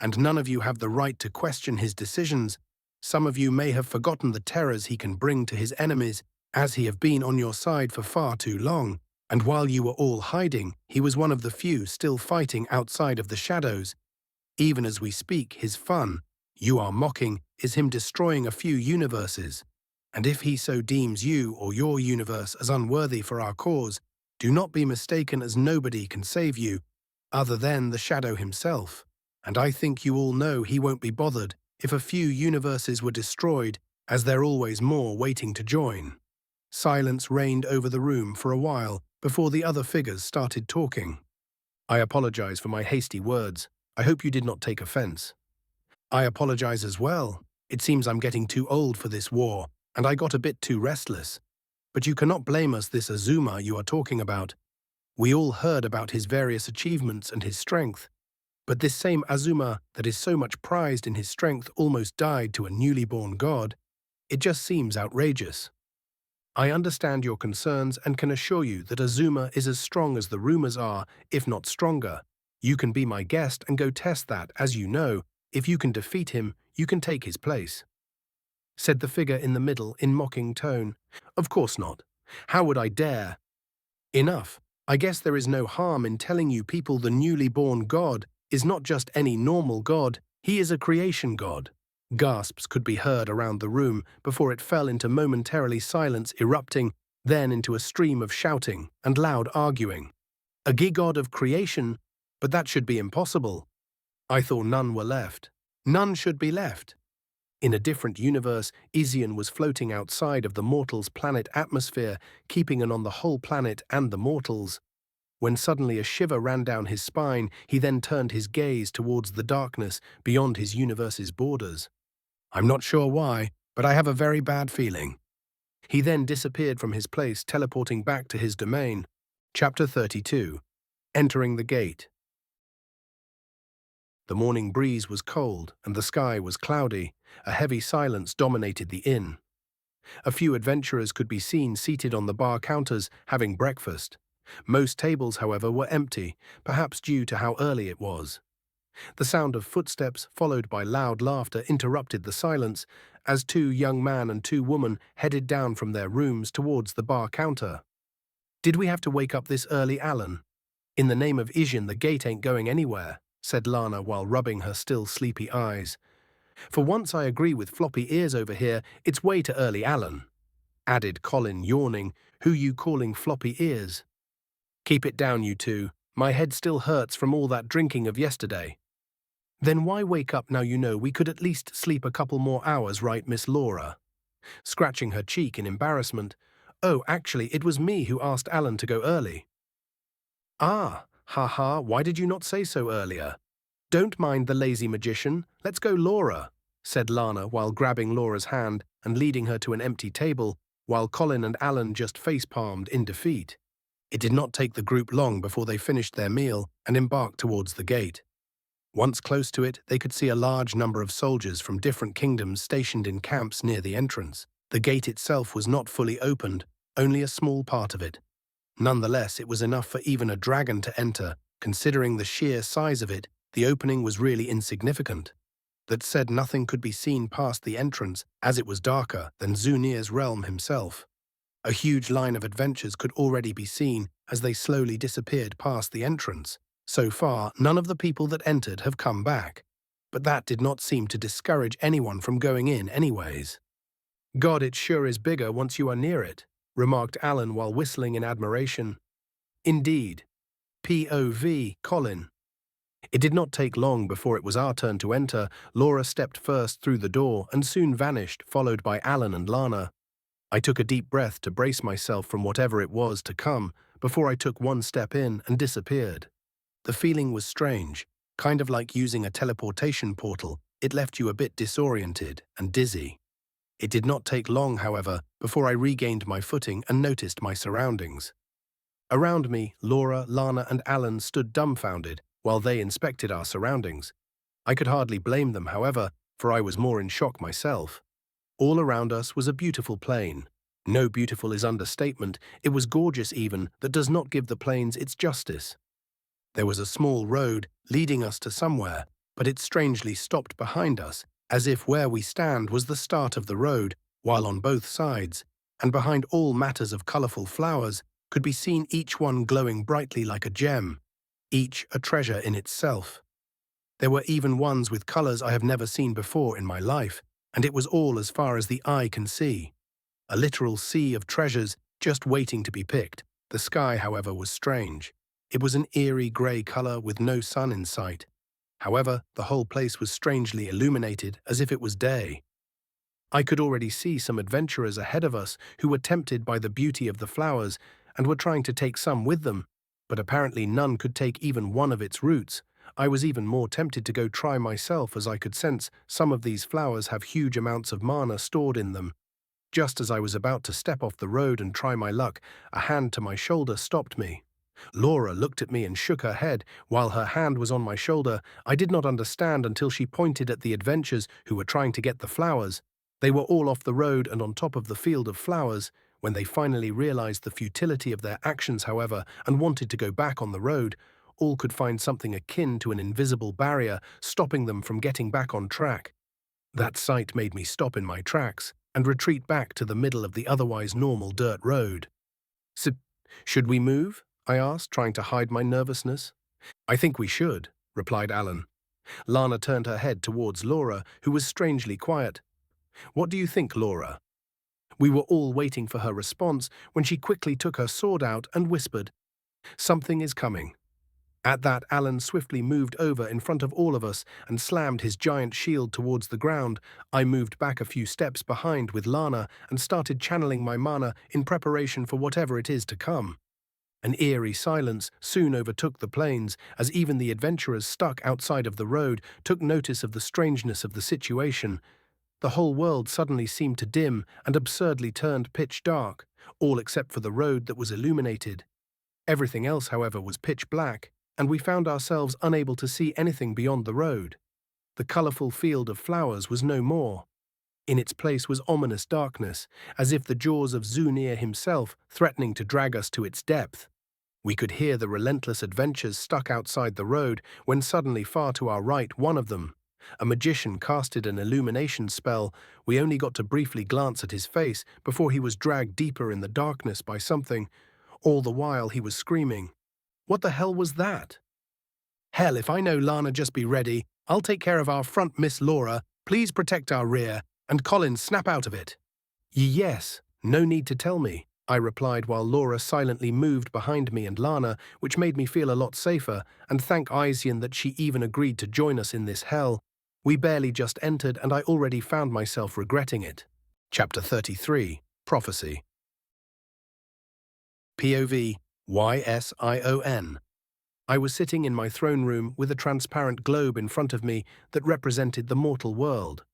and none of you have the right to question his decisions. Some of you may have forgotten the terrors he can bring to his enemies, as he have been on your side for far too long. And while you were all hiding, he was one of the few still fighting outside of the shadows. Even as we speak, his fun, you are mocking, is him destroying a few universes. And if he so deems you or your universe as unworthy for our cause, do not be mistaken, as nobody can save you, other than the shadow himself. And I think you all know he won't be bothered if a few universes were destroyed, as there are always more waiting to join. Silence reigned over the room for a while before the other figures started talking. I apologize for my hasty words. I hope you did not take offense. I apologize as well. It seems I'm getting too old for this war, and I got a bit too restless. But you cannot blame us, this Azuma you are talking about. We all heard about his various achievements and his strength. But this same Azuma that is so much prized in his strength almost died to a newly born god. It just seems outrageous. I understand your concerns and can assure you that Azuma is as strong as the rumors are, if not stronger. You can be my guest and go test that, as you know. If you can defeat him, you can take his place," said the figure in the middle in mocking tone. "Of course not. How would I dare?" "Enough. I guess there is no harm in telling you people the newly born god is not just any normal god, he is a creation god." Gasps could be heard around the room before it fell into momentarily silence, erupting then into a stream of shouting and loud arguing. A god of creation? But that should be impossible. I thought none were left. None should be left. In a different universe, Izian was floating outside of the mortals' planet atmosphere, keeping an on the whole planet and the mortals. When suddenly a shiver ran down his spine, he then turned his gaze towards the darkness beyond his universe's borders. "I'm not sure why, but I have a very bad feeling." He then disappeared from his place, teleporting back to his domain. Chapter 32. Entering the Gate. The morning breeze was cold, and the sky was cloudy. A heavy silence dominated the inn. A few adventurers could be seen seated on the bar counters, having breakfast. Most tables, however, were empty, perhaps due to how early it was. The sound of footsteps, followed by loud laughter, interrupted the silence, as two young men and two women headed down from their rooms towards the bar counter. "Did we have to wake up this early, Alan? In the name of Izian, the gate ain't going anywhere," said Lana while rubbing her still sleepy eyes. "For once I agree with floppy ears over here, it's way too early, Alan," added Colin, yawning. "Who you calling floppy ears?" "Keep it down, you two. My head still hurts from all that drinking of yesterday." "Then why wake up now you know we could at least sleep a couple more hours, right, Miss Laura?" Scratching her cheek in embarrassment. "Oh, actually, it was me who asked Alan to go early." "Ah, ha, why did you not say so earlier?" "Don't mind the lazy magician, let's go, Laura," said Lana while grabbing Laura's hand and leading her to an empty table, while Colin and Alan just face-palmed in defeat. It did not take the group long before they finished their meal and embarked towards the gate. Once close to it, they could see a large number of soldiers from different kingdoms stationed in camps near the entrance. The gate itself was not fully opened, only a small part of it. Nonetheless, it was enough for even a dragon to enter. Considering the sheer size of it, the opening was really insignificant. That said, nothing could be seen past the entrance, as it was darker than Zunir's realm himself. A huge line of adventurers could already be seen as they slowly disappeared past the entrance. So far, none of the people that entered have come back, but that did not seem to discourage anyone from going in anyways. "God, it sure is bigger once you are near it," remarked Alan while whistling in admiration. "Indeed. POV, Colin." It did not take long before it was our turn to enter. Laura stepped first through the door and soon vanished, followed by Alan and Lana. I took a deep breath to brace myself from whatever it was to come before I took one step in and disappeared. The feeling was strange, kind of like using a teleportation portal. It left you a bit disoriented and dizzy. It did not take long, however, before I regained my footing and noticed my surroundings. Around me, Laura, Lana, and Alan stood dumbfounded while they inspected our surroundings. I could hardly blame them, however, for I was more in shock myself. All around us was a beautiful plain. No, beautiful is understatement. It was gorgeous even, that does not give the plains its justice. There was a small road leading us to somewhere, but it strangely stopped behind us, as if where we stand was the start of the road, while on both sides, and behind all matters of colourful flowers, could be seen each one glowing brightly like a gem, each a treasure in itself. There were even ones with colours I have never seen before in my life, and it was all as far as the eye can see. A literal sea of treasures just waiting to be picked. The sky, however, was strange. It was an eerie grey colour with no sun in sight. However, the whole place was strangely illuminated, as if it was day. I could already see some adventurers ahead of us who were tempted by the beauty of the flowers and were trying to take some with them, but apparently none could take even one of its roots. I was even more tempted to go try myself, as I could sense some of these flowers have huge amounts of mana stored in them. Just as I was about to step off the road and try my luck, a hand to my shoulder stopped me. Laura looked at me and shook her head, while her hand was on my shoulder. I did not understand until she pointed at the adventurers who were trying to get the flowers. They were all off the road and on top of the field of flowers, When they finally realized the futility of their actions, however, and wanted to go back on the road, all could find something akin to an invisible barrier stopping them from getting back on track. That sight made me stop in my tracks and retreat back to the middle of the otherwise normal dirt road. "So, should we move?" I asked, trying to hide my nervousness. "I think we should," replied Alan. Lana turned her head towards Laura, who was strangely quiet. "What do you think, Laura?" We were all waiting for her response when she quickly took her sword out and whispered, "Something is coming." At that, Alan swiftly moved over in front of all of us and slammed his giant shield towards the ground. I moved back a few steps behind with Lana and started channeling my mana in preparation for whatever it is to come. An eerie silence soon overtook the plains as even the adventurers stuck outside of the road took notice of the strangeness of the situation. The whole world suddenly seemed to dim and absurdly turned pitch dark, all except for the road that was illuminated. Everything else, however, was pitch black, and we found ourselves unable to see anything beyond the road. The colourful field of flowers was no more. In its place was ominous darkness, as if the jaws of Zunir himself threatening to drag us to its depth. We could hear the relentless adventurers stuck outside the road when suddenly far to our right one of them, a magician, casted an illumination spell. We only got to briefly glance at his face before he was dragged deeper in the darkness by something. All the while he was screaming, "What the hell was that?" "Hell, if I know, Lana, just be ready. I'll take care of our front, Miss Laura. Please protect our rear. And Colin, snap out of it." "Yes, no need to tell me," I replied while Laura silently moved behind me and Lana, which made me feel a lot safer, and thank Isian that she even agreed to join us in this hell. We barely just entered and I already found myself regretting it. Chapter 33, Prophecy. POV YSION. I was sitting in my throne room with a transparent globe in front of me that represented the mortal world.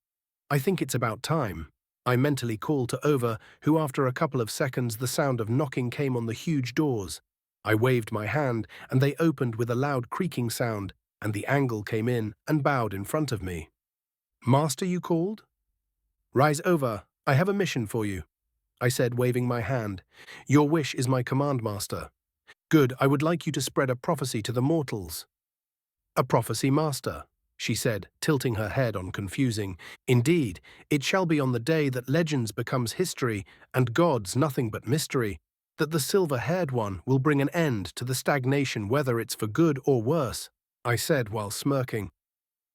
"I think it's about time," I mentally called to Ova, who after a couple of seconds the sound of knocking came on the huge doors. I waved my hand, and they opened with a loud creaking sound, and the angle came in and bowed in front of me. "Master, you called?" "Rise over, I have a mission for you," I said, waving my hand. "Your wish is my command, Master." "Good, I would like you to spread a prophecy to the mortals." "A prophecy, Master," she said, tilting her head on confusing. "Indeed, it shall be on the day that legends becomes history and gods nothing but mystery, that the silver-haired one will bring an end to the stagnation, whether it's for good or worse," I said while smirking.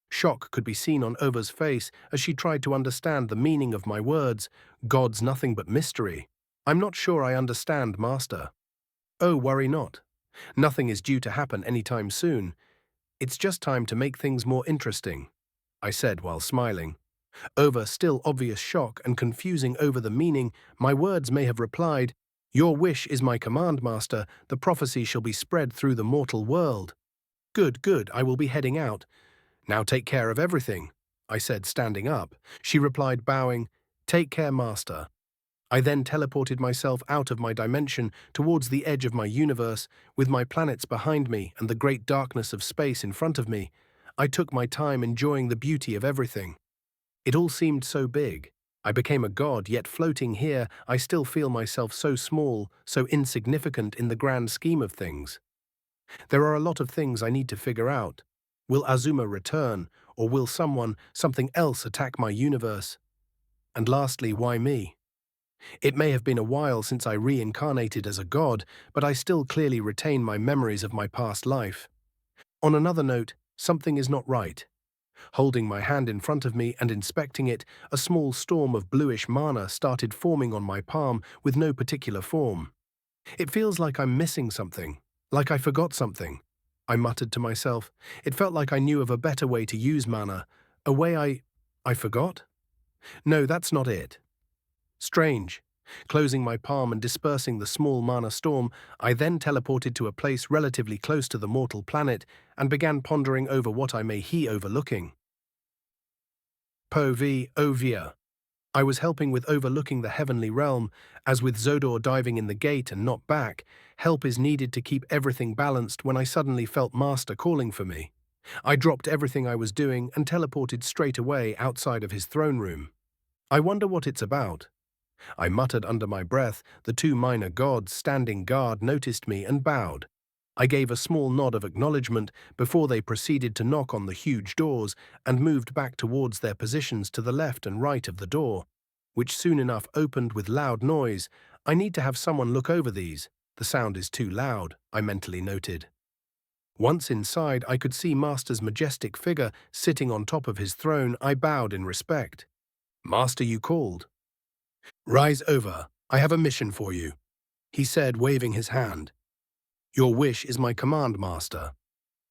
Shock could be seen on Ova's face as she tried to understand the meaning of my words. "Gods nothing but mystery. I'm not sure I understand, Master." "Oh, worry not. Nothing is due to happen anytime soon. It's just time to make things more interesting," I said while smiling. Over still obvious shock and confusing over the meaning, my words may have replied, "Your wish is my command, Master. The prophecy shall be spread through the mortal world." "Good, good, I will be heading out. Now take care of everything," I said, standing up. She replied, bowing, "Take care, Master." I then teleported myself out of my dimension towards the edge of my universe, with my planets behind me and the great darkness of space in front of me. I took my time enjoying the beauty of everything. It all seemed so big. I became a god, yet floating here, I still feel myself so small, so insignificant in the grand scheme of things. There are a lot of things I need to figure out. Will Azuma return, or will something else attack my universe? And lastly, why me? It may have been a while since I reincarnated as a god, but I still clearly retain my memories of my past life. On another note, something is not right. Holding my hand in front of me and inspecting it, a small storm of bluish mana started forming on my palm with no particular form. "It feels like I'm missing something, like I forgot something," I muttered to myself. It felt like I knew of a better way to use mana, a way I forgot? No, that's not it. Strange. Closing my palm and dispersing the small mana storm, I then teleported to a place relatively close to the mortal planet and began pondering over what I may he overlooking. POV Ovia. I was helping with overlooking the heavenly realm. As with Zodor diving in the gate and not back, help is needed to keep everything balanced when I suddenly felt Master calling for me. I dropped everything I was doing and teleported straight away outside of his throne room. I wonder what it's about. I muttered under my breath. The two minor gods standing guard noticed me and bowed. I gave a small nod of acknowledgement before they proceeded to knock on the huge doors and moved back towards their positions to the left and right of the door, which soon enough opened with loud noise. I need to have someone look over these. The sound is too loud, I mentally noted. Once inside, I could see Master's majestic figure sitting on top of his throne. I bowed in respect. Master, you called. Rise over. I have a mission for you, he said, waving his hand. Your wish is my command, Master.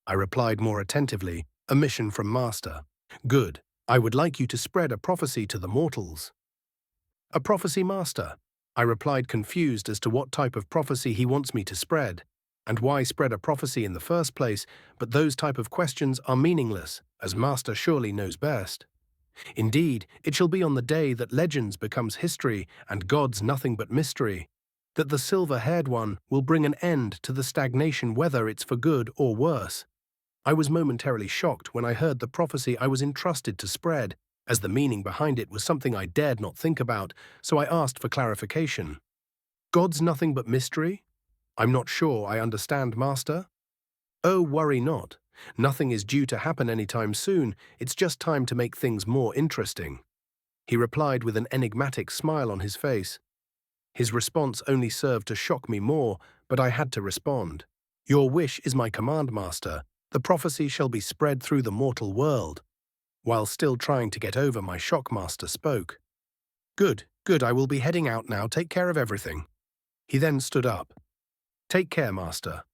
I replied more attentively, a mission from Master. Good. I would like you to spread a prophecy to the mortals. A prophecy, Master? I replied, confused as to what type of prophecy he wants me to spread, and why spread a prophecy in the first place, but those type of questions are meaningless, as Master surely knows best. Indeed, it shall be on the day that legends becomes history and gods nothing but mystery, that the silver-haired one will bring an end to the stagnation, whether it's for good or worse. I was momentarily shocked when I heard the prophecy I was entrusted to spread, as the meaning behind it was something I dared not think about, so I asked for clarification. God's nothing but mystery? I'm not sure I understand, Master. Oh, worry not. Nothing is due to happen anytime soon. It's just time to make things more interesting, he replied with an enigmatic smile on his face. His response only served to shock me more, but I had to respond. Your wish is my command, Master. The prophecy shall be spread through the mortal world. While still trying to get over my shock, Master spoke. Good, good, I will be heading out now. Take care of everything. He then stood up. Take care, Master.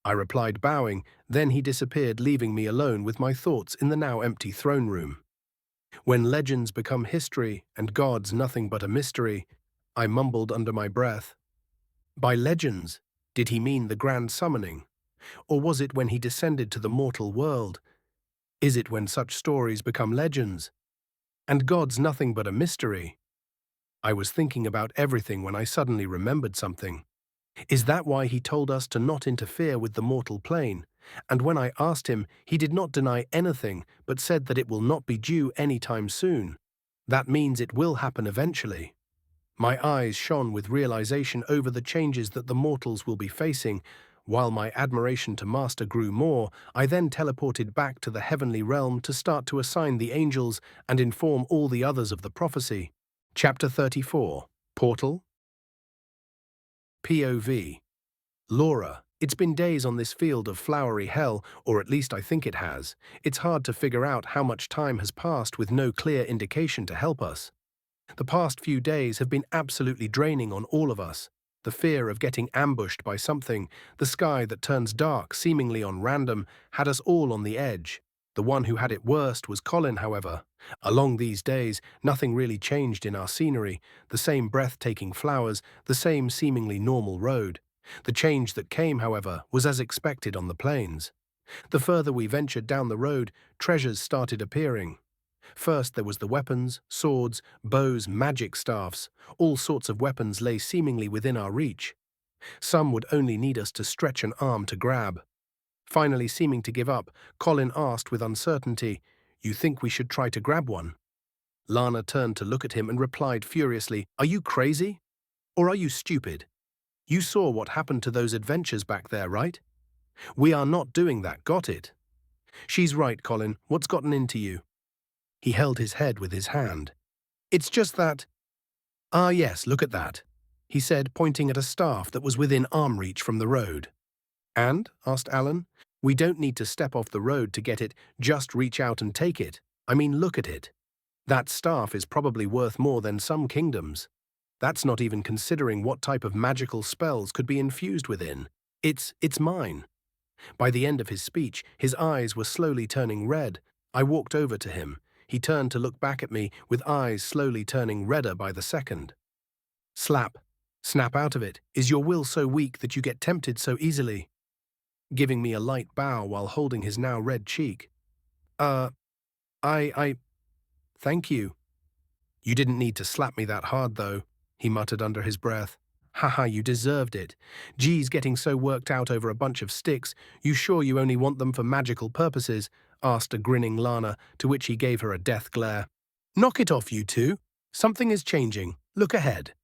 I replied, bowing. Then he disappeared, leaving me alone with my thoughts in the now empty throne room. When legends become history and gods nothing but a mystery, I mumbled under my breath. By legends, did he mean the grand summoning? Or was it when he descended to the mortal world? Is it when such stories become legends? And gods nothing but a mystery? I was thinking about everything when I suddenly remembered something. Is that why he told us to not interfere with the mortal plane? And when I asked him, he did not deny anything, but said that it will not be due any time soon. That means it will happen eventually. My eyes shone with realization over the changes that the mortals will be facing. While my admiration to Master grew more, I then teleported back to the heavenly realm to start to assign the angels and inform all the others of the prophecy. Chapter 34. Portal. POV. Laura, it's been days on this field of flowery hell, or at least I think it has. It's hard to figure out how much time has passed with no clear indication to help us. The past few days have been absolutely draining on all of us. The fear of getting ambushed by something, the sky that turns dark seemingly on random, had us all on the edge. The one who had it worst was Colin, however. Along these days, nothing really changed in our scenery, the same breathtaking flowers, the same seemingly normal road. The change that came, however, was as expected on the plains. The further we ventured down the road, treasures started appearing. First there was the weapons, swords, bows, magic staffs. All sorts of weapons lay seemingly within our reach. Some would only need us to stretch an arm to grab. Finally seeming to give up, Colin asked with uncertainty, "You think we should try to grab one?" Lana turned to look at him and replied furiously, "Are you crazy? Or are you stupid? You saw what happened to those adventures back there, right? We are not doing that, got it?" "She's right, Colin. What's gotten into you?" He held his head with his hand. "It's just that—" "Ah yes, look at that," he said, pointing at a staff that was within arm reach from the road. "And?" asked Alan. "We don't need to step off the road to get it, just reach out and take it. I mean, look at it. That staff is probably worth more than some kingdoms. That's not even considering what type of magical spells could be infused within. It's mine." By the end of his speech, his eyes were slowly turning red. I walked over to him. He turned to look back at me, with eyes slowly turning redder by the second. "Slap. Snap out of it. Is your will so weak that you get tempted so easily?" Giving me a light bow while holding his now red cheek. I thank you." "You didn't need to slap me that hard, though," he muttered under his breath. "Haha, you deserved it. Geez, getting so worked out over a bunch of sticks. You sure you only want them for magical purposes?" asked a grinning Lana, to which he gave her a death glare. "Knock it off, you two. Something is changing. Look ahead."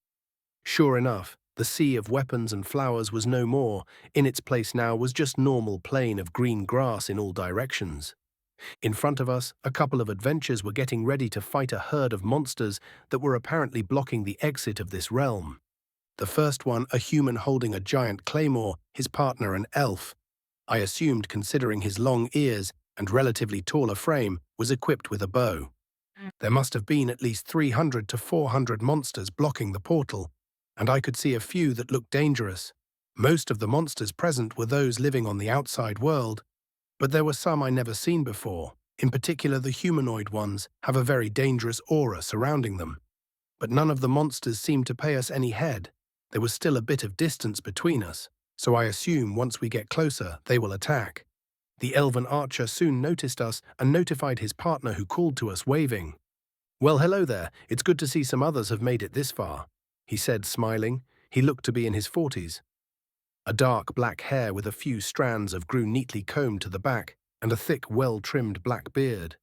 Sure enough, the sea of weapons and flowers was no more. In its place now was just normal plain of green grass in all directions. In front of us, a couple of adventurers were getting ready to fight a herd of monsters that were apparently blocking the exit of this realm. The first one, a human holding a giant claymore, his partner an elf. I assumed, considering his long ears and relatively taller frame, was equipped with a bow. There must have been at least 300 to 400 monsters blocking the portal, and I could see a few that looked dangerous. Most of the monsters present were those living on the outside world, but there were some I never seen before. In particular, the humanoid ones have a very dangerous aura surrounding them. But none of the monsters seemed to pay us any head. There was still a bit of distance between us, so I assume once we get closer, they will attack. The elven archer soon noticed us and notified his partner, who called to us waving. "Well, hello there. It's good to see some others have made it this far," he said, smiling. He looked to be in his 40s. A dark black hair with a few strands of grew neatly combed to the back, and a thick, well-trimmed black beard.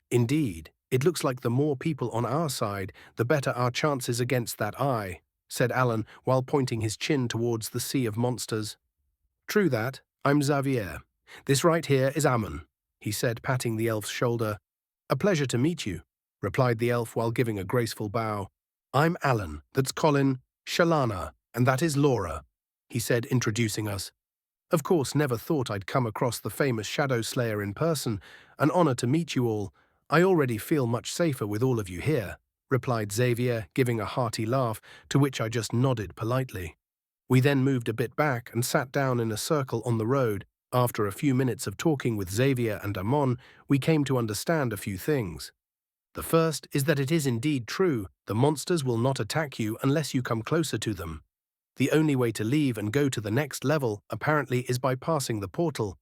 "Indeed, it looks like the more people on our side, the better our chances against that eye," said Alan while pointing his chin towards the sea of monsters. "True that. I'm Xavier. This right here is Ammon," he said, patting the elf's shoulder. "A pleasure to meet you," replied the elf while giving a graceful bow. "I'm Alan, that's Colin, Shalana, and that is Laura," he said, introducing us. "Of course, never thought I'd come across the famous Shadow Slayer in person. An honor to meet you all. I already feel much safer with all of you here," replied Xavier, giving a hearty laugh, to which I just nodded politely. We then moved a bit back and sat down in a circle on the road. After a few minutes of talking with Xavier and Amon, we came to understand a few things. The first is that it is indeed true, the monsters will not attack you unless you come closer to them. The only way to leave and go to the next level, apparently, is by passing the portal.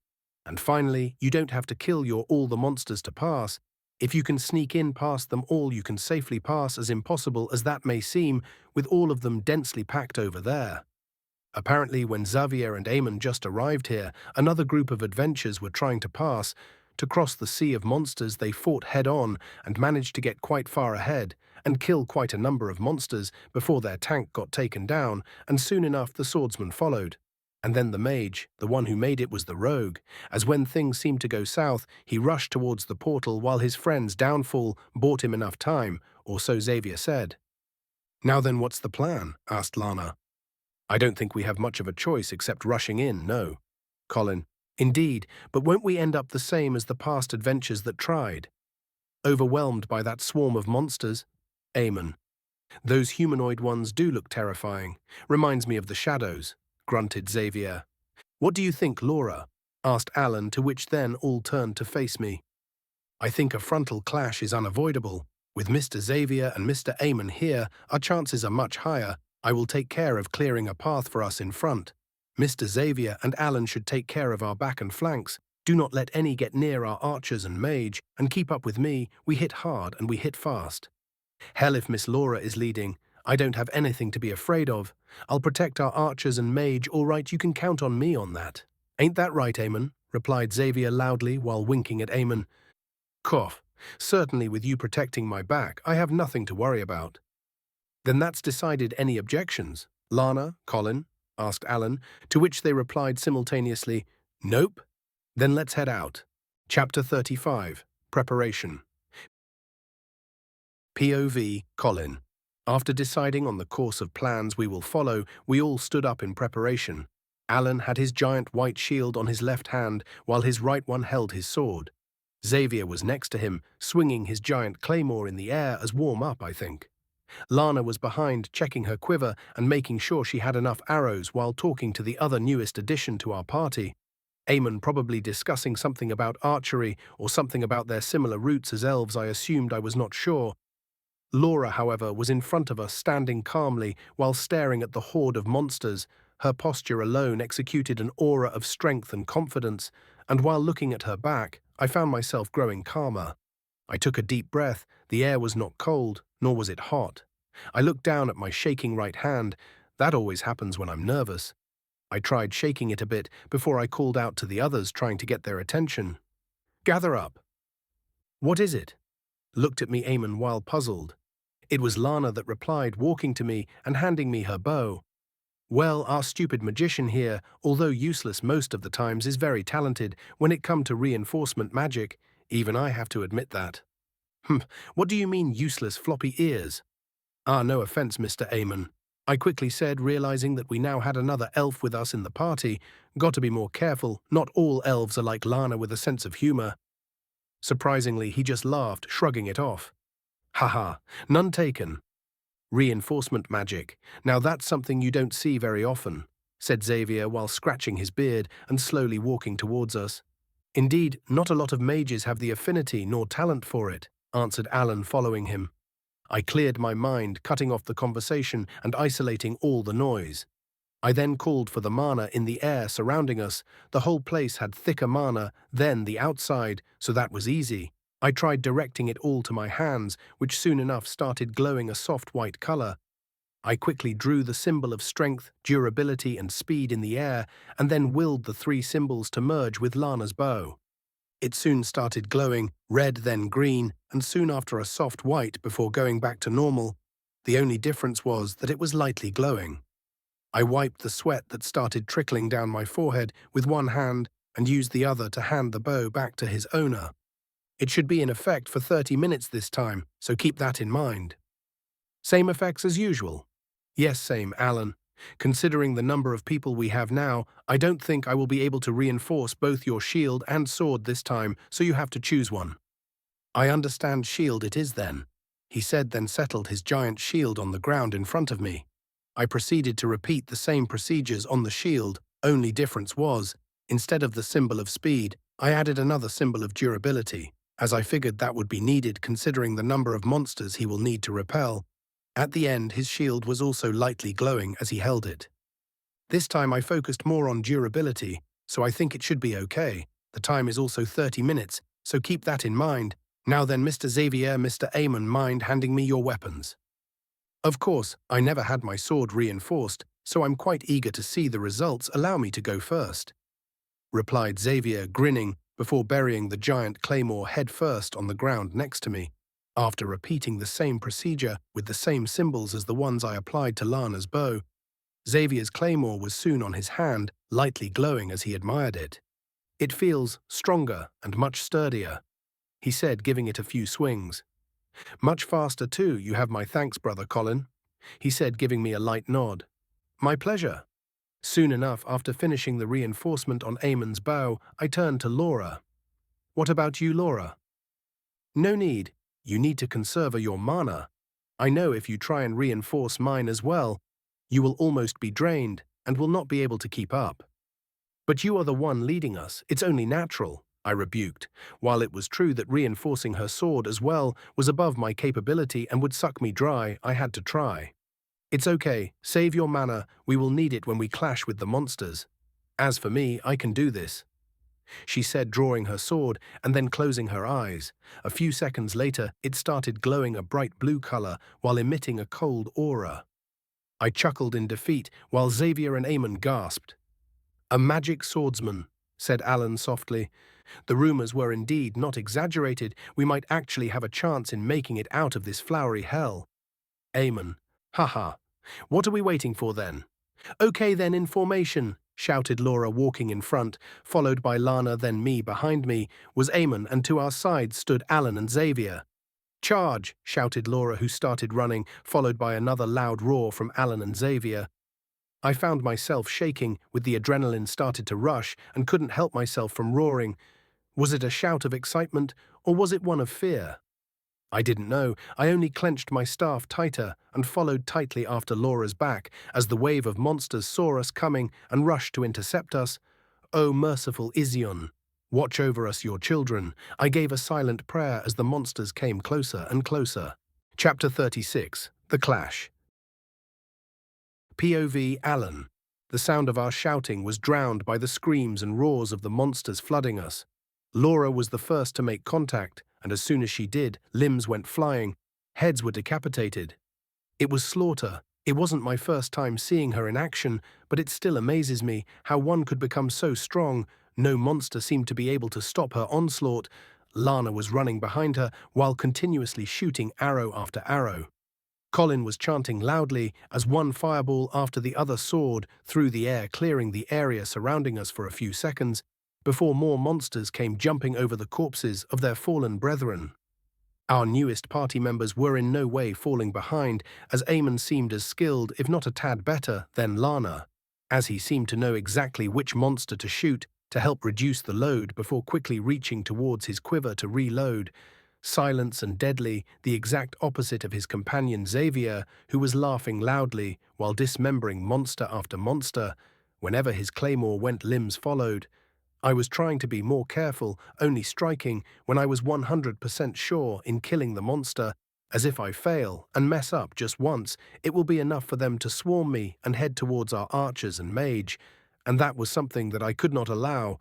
And finally, you don't have to kill all the monsters to pass. If you can sneak in past them all, you can safely pass, as impossible as that may seem, with all of them densely packed over there. Apparently, when Xavier and Eamon just arrived here, another group of adventurers were trying to pass. To cross the sea of monsters, they fought head-on and managed to get quite far ahead and kill quite a number of monsters before their tank got taken down, and soon enough the swordsman followed. And then the mage, the one who made it, was the rogue, as when things seemed to go south, he rushed towards the portal while his friend's downfall bought him enough time, or so Xavier said. "Now then, what's the plan?" asked Lana. "I don't think we have much of a choice except rushing in, no." Colin: "Indeed, but won't we end up the same as the past adventures that tried? Overwhelmed by that swarm of monsters?" Eamon: "Those humanoid ones do look terrifying. Reminds me of the shadows," grunted Xavier. "What do you think, Laura?" asked Alan, to which then all turned to face me. "I think a frontal clash is unavoidable. With Mr. Xavier and Mr. Eamon here, our chances are much higher. I will take care of clearing a path for us in front. Mr. Xavier and Alan should take care of our back and flanks. Do not let any get near our archers and mage, and keep up with me. We hit hard and we hit fast. Hell, if Miss Laura is leading, I don't have anything to be afraid of. I'll protect our archers and mage, all right, you can count on me on that." "Ain't that right, Eamon?" replied Xavier loudly while winking at Eamon. "Cough. Certainly with you protecting my back, I have nothing to worry about." "Then that's decided. Any objections? Lana, Colin?" asked Alan, to which they replied simultaneously, "Nope." "Then let's head out." Chapter 35. Preparation. POV, Colin. After deciding on the course of plans we will follow, we all stood up in preparation. Alan had his giant white shield on his left hand, while his right one held his sword. Xavier was next to him, swinging his giant claymore in the air as warm-up, I think. Lana was behind, checking her quiver and making sure she had enough arrows while talking to the other newest addition to our party. Eamon probably discussing something about archery or something about their similar roots as elves. I assumed, I was not sure. Laura, however, was in front of us, standing calmly while staring at the horde of monsters. Her posture alone executed an aura of strength and confidence, and while looking at her back, I found myself growing calmer. I took a deep breath. The air was not cold, nor was it hot. I looked down at my shaking right hand. That always happens when I'm nervous. I tried shaking it a bit before I called out to the others, trying to get their attention. "Gather up." "What is it?" looked at me Eamon while puzzled. It was Lana that replied, walking to me and handing me her bow. Well, our stupid magician here, although useless most of the times, is very talented when it come to reinforcement magic. Even I have to admit that. What do you mean useless floppy ears? Ah, no offense, Mr. Amon, I quickly said, realizing that we now had another elf with us in the party. Got to be more careful, not all elves are like Lana with a sense of humor. Surprisingly, he just laughed, shrugging it off. Haha, none taken. Reinforcement magic. Now that's something you don't see very often, said Xavier while scratching his beard and slowly walking towards us. Indeed, not a lot of mages have the affinity nor talent for it, answered Alan, following him. I cleared my mind, cutting off the conversation and isolating all the noise. I then called for the mana in the air surrounding us. The whole place had thicker mana than the outside, so that was easy. I tried directing it all to my hands, which soon enough started glowing a soft white color. I quickly drew the symbol of strength, durability, and speed in the air, and then willed the three symbols to merge with Lana's bow. It soon started glowing, red then green, and soon after a soft white before going back to normal. The only difference was that it was lightly glowing. I wiped the sweat that started trickling down my forehead with one hand and used the other to hand the bow back to his owner. It should be in effect for 30 minutes this time, so keep that in mind. Same effects as usual? Yes, same, Alan. Considering the number of people we have now, I don't think I will be able to reinforce both your shield and sword this time, so you have to choose one. I understand shield it is then, he said, then settled his giant shield on the ground in front of me. I proceeded to repeat the same procedures on the shield, only difference was, instead of the symbol of speed, I added another symbol of durability, as I figured that would be needed considering the number of monsters he will need to repel. At the end, his shield was also lightly glowing as he held it. This time I focused more on durability, so I think it should be okay. The time is also 30 minutes, so keep that in mind. Now then, Mr. Xavier, Mr. Amon, mind handing me your weapons? Of course, I never had my sword reinforced, so I'm quite eager to see the results. Allow me to go first, replied Xavier, grinning, before burying the giant claymore head first on the ground next to me. After repeating the same procedure with the same symbols as the ones I applied to Lana's bow, Xavier's claymore was soon on his hand, lightly glowing as he admired it. It feels stronger and much sturdier, he said, giving it a few swings. Much faster too, you have my thanks, Brother Colin, he said, giving me a light nod. My pleasure. Soon enough, after finishing the reinforcement on Amon's bow, I turned to Laura. What about you, Laura? No need. You need to conserve your mana. I know if you try and reinforce mine as well, you will almost be drained and will not be able to keep up. But you are the one leading us, it's only natural, I rebuked, while it was true that reinforcing her sword as well was above my capability and would suck me dry. I had to try. It's okay, save your mana, we will need it when we clash with the monsters. As for me, I can do this, she said, drawing her sword and then closing her eyes. A few seconds later, it started glowing a bright blue color while emitting a cold aura. I chuckled in defeat while Xavier and Amon gasped. A magic swordsman, said Alan softly. The rumors were indeed not exaggerated. We might actually have a chance in making it out of this flowery hell. Amon, haha. What are we waiting for then? Okay then, in formation, shouted Laura, walking in front, followed by Lana, then me. Behind me was Amon, and to our sides stood Alan and Xavier. Charge, shouted Laura, who started running, followed by another loud roar from Alan and Xavier. I found myself shaking, with the adrenaline started to rush, and couldn't help myself from roaring. Was it a shout of excitement, or was it one of fear? I didn't know. I only clenched my staff tighter and followed tightly after Laura's back as the wave of monsters saw us coming and rushed to intercept us. O merciful Izion, watch over us, your children. I gave a silent prayer as the monsters came closer and closer. Chapter 36. The Clash. POV Alan. The sound of our shouting was drowned by the screams and roars of the monsters flooding us. Laura was the first to make contact, and as soon as she did, limbs went flying, heads were decapitated. It was slaughter. It wasn't my first time seeing her in action, but it still amazes me how one could become so strong. No monster seemed to be able to stop her onslaught. Lana was running behind her while continuously shooting arrow after arrow. Colin was chanting loudly as one fireball after the other soared through the air, clearing the area surrounding us for a few seconds, before more monsters came jumping over the corpses of their fallen brethren. Our newest party members were in no way falling behind, as Eamon seemed as skilled, if not a tad better, than Lana, as he seemed to know exactly which monster to shoot to help reduce the load before quickly reaching towards his quiver to reload. Silent and deadly, the exact opposite of his companion Xavier, who was laughing loudly while dismembering monster after monster. Whenever his claymore went, limbs followed. I was trying to be more careful, only striking when I was 100% sure in killing the monster, as if I fail and mess up just once, it will be enough for them to swarm me and head towards our archers and mage, and that was something that I could not allow.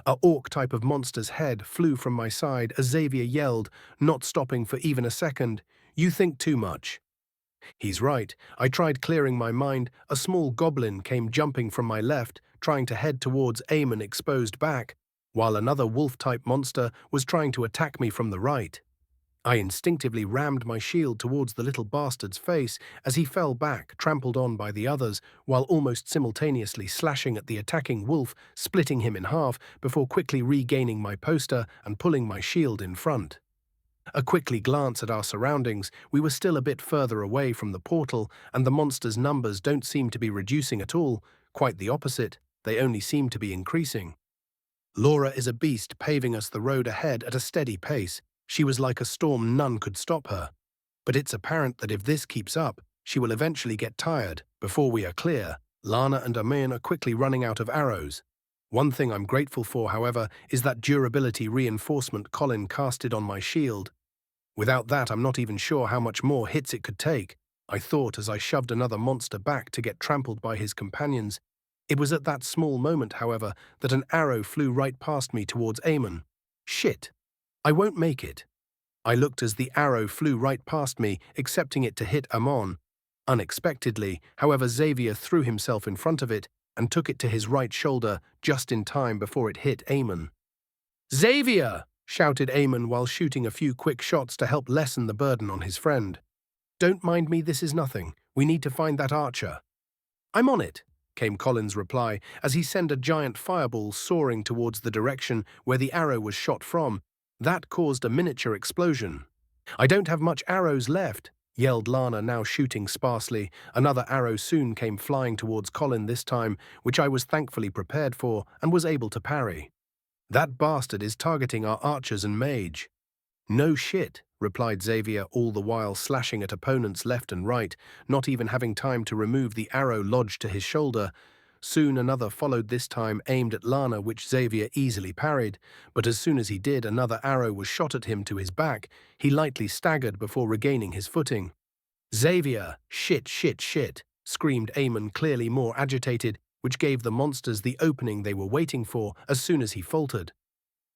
A orc type of monster's head flew from my side as Xavier yelled, not stopping for even a second, "You think too much." He's right. I tried clearing my mind. A small goblin came jumping from my left, trying to head towards Eamon exposed back, while another wolf-type monster was trying to attack me from the right. I instinctively rammed my shield towards the little bastard's face as he fell back, trampled on by the others, while almost simultaneously slashing at the attacking wolf, splitting him in half before quickly regaining my poster and pulling my shield in front. A quickly glance at our surroundings, we were still a bit further away from the portal, and the monsters' numbers don't seem to be reducing at all, quite the opposite, they only seem to be increasing. Laura is a beast, paving us the road ahead at a steady pace. She was like a storm, none could stop her. But it's apparent that if this keeps up, she will eventually get tired. Before we are clear, Lana and Amin are quickly running out of arrows. One thing I'm grateful for, however, is that durability reinforcement Colin casted on my shield. Without that, I'm not even sure how much more hits it could take, I thought as I shoved another monster back to get trampled by his companions. It was at that small moment, however, that an arrow flew right past me towards Eamon. Shit! I won't make it. I looked as the arrow flew right past me, expecting it to hit Amon. Unexpectedly, however, Xavier threw himself in front of it and took it to his right shoulder just in time before it hit Eamon. "Xavier!" shouted Eamon while shooting a few quick shots to help lessen the burden on his friend. "Don't mind me, this is nothing. We need to find that archer." "I'm on it," came Colin's reply as he sent a giant fireball soaring towards the direction where the arrow was shot from. That caused a miniature explosion. "I don't have much arrows left," yelled Lana, now shooting sparsely. Another arrow soon came flying towards Colin this time, which I was thankfully prepared for and was able to parry. "That bastard is targeting our archers and mage." "No shit," replied Xavier, all the while slashing at opponents left and right, not even having time to remove the arrow lodged to his shoulder. Soon another followed, this time aimed at Lana, which Xavier easily parried, but as soon as he did, another arrow was shot at him to his back. He lightly staggered before regaining his footing. "Xavier, shit, shit, shit," screamed Eamon, clearly more agitated, which gave the monsters the opening they were waiting for as soon as he faltered.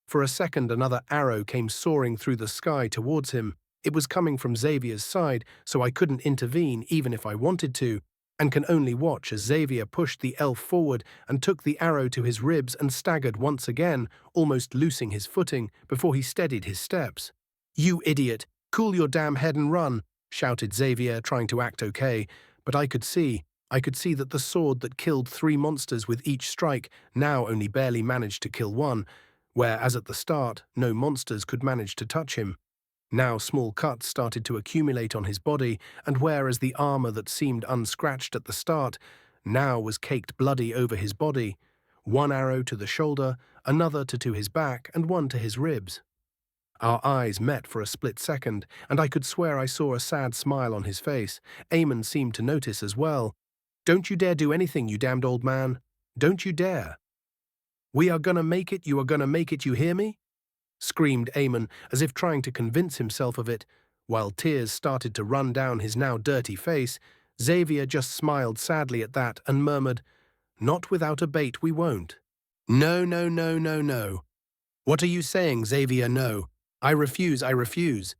For a second, another arrow came soaring through the sky towards him. It was coming from Xavier's side, so I couldn't intervene even if I wanted to, and can only watch as Xavier pushed the elf forward and took the arrow to his ribs and staggered once again, almost losing his footing before he steadied his steps. "You idiot! Cool your damn head and run!" shouted Xavier, trying to act okay, but I could see that the sword that killed 3 monsters with each strike now only barely managed to kill one, whereas at the start, no monsters could manage to touch him. Now small cuts started to accumulate on his body, and whereas the armor that seemed unscratched at the start now was caked bloody over his body, one arrow to the shoulder, another to his back, and one to his ribs. Our eyes met for a split second, and I could swear I saw a sad smile on his face. Eamon seemed to notice as well. "Don't you dare do anything, you damned old man. Don't you dare. We are gonna make it, you are gonna make it, you hear me?" screamed Eamon, as if trying to convince himself of it. While tears started to run down his now dirty face, Xavier just smiled sadly at that and murmured, "Not without a bait, we won't." "No, no, no, no, no." "What are you saying, Xavier? No. I refuse, I refuse."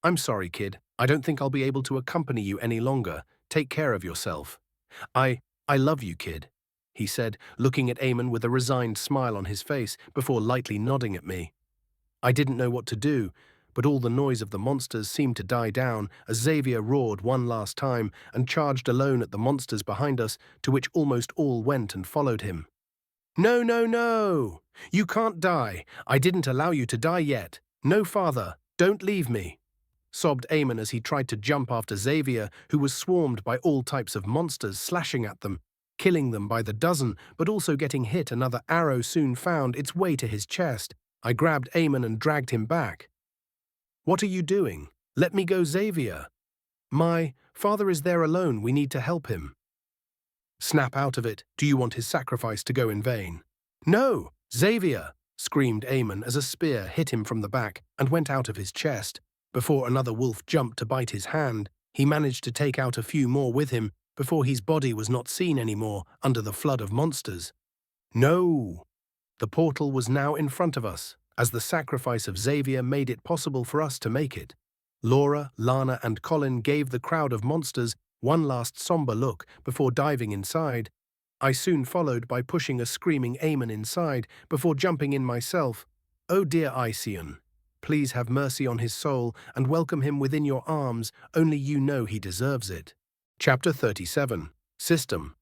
"I'm sorry, kid. I don't think I'll be able to accompany you any longer. Take care of yourself." I love you, kid," he said, looking at Eamon with a resigned smile on his face before lightly nodding at me. I didn't know what to do, but all the noise of the monsters seemed to die down as Xavier roared one last time and charged alone at the monsters behind us, to which almost all went and followed him. "No, no, no! You can't die! I didn't allow you to die yet! No, father, don't leave me!" sobbed Eamon as he tried to jump after Xavier, who was swarmed by all types of monsters slashing at them, killing them by the dozen, but also getting hit. Another arrow soon found its way to his chest. I grabbed Eamon and dragged him back. "What are you doing? Let me go, Xavier." "My father is there alone. We need to help him." "Snap out of it. Do you want his sacrifice to go in vain?" "No, Xavier!" screamed Eamon as a spear hit him from the back and went out of his chest. Before another wolf jumped to bite his hand, he managed to take out a few more with him before his body was not seen anymore under the flood of monsters. No! The portal was now in front of us, as the sacrifice of Xavier made it possible for us to make it. Laura, Lana, and Colin gave the crowd of monsters one last somber look before diving inside. I soon followed by pushing a screaming Eamon inside before jumping in myself. "Oh dear Ision, please have mercy on his soul and welcome him within your arms, only you know he deserves it." Chapter 37. System.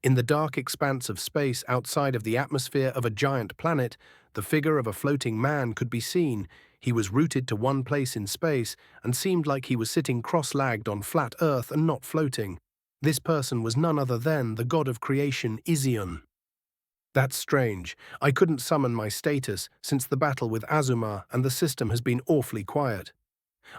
In the dark expanse of space outside of the atmosphere of a giant planet, the figure of a floating man could be seen. He was rooted to one place in space and seemed like he was sitting cross-legged on flat Earth and not floating. This person was none other than the god of creation, Ision. That's strange. I couldn't summon my status since the battle with Azumar, and the system has been awfully quiet.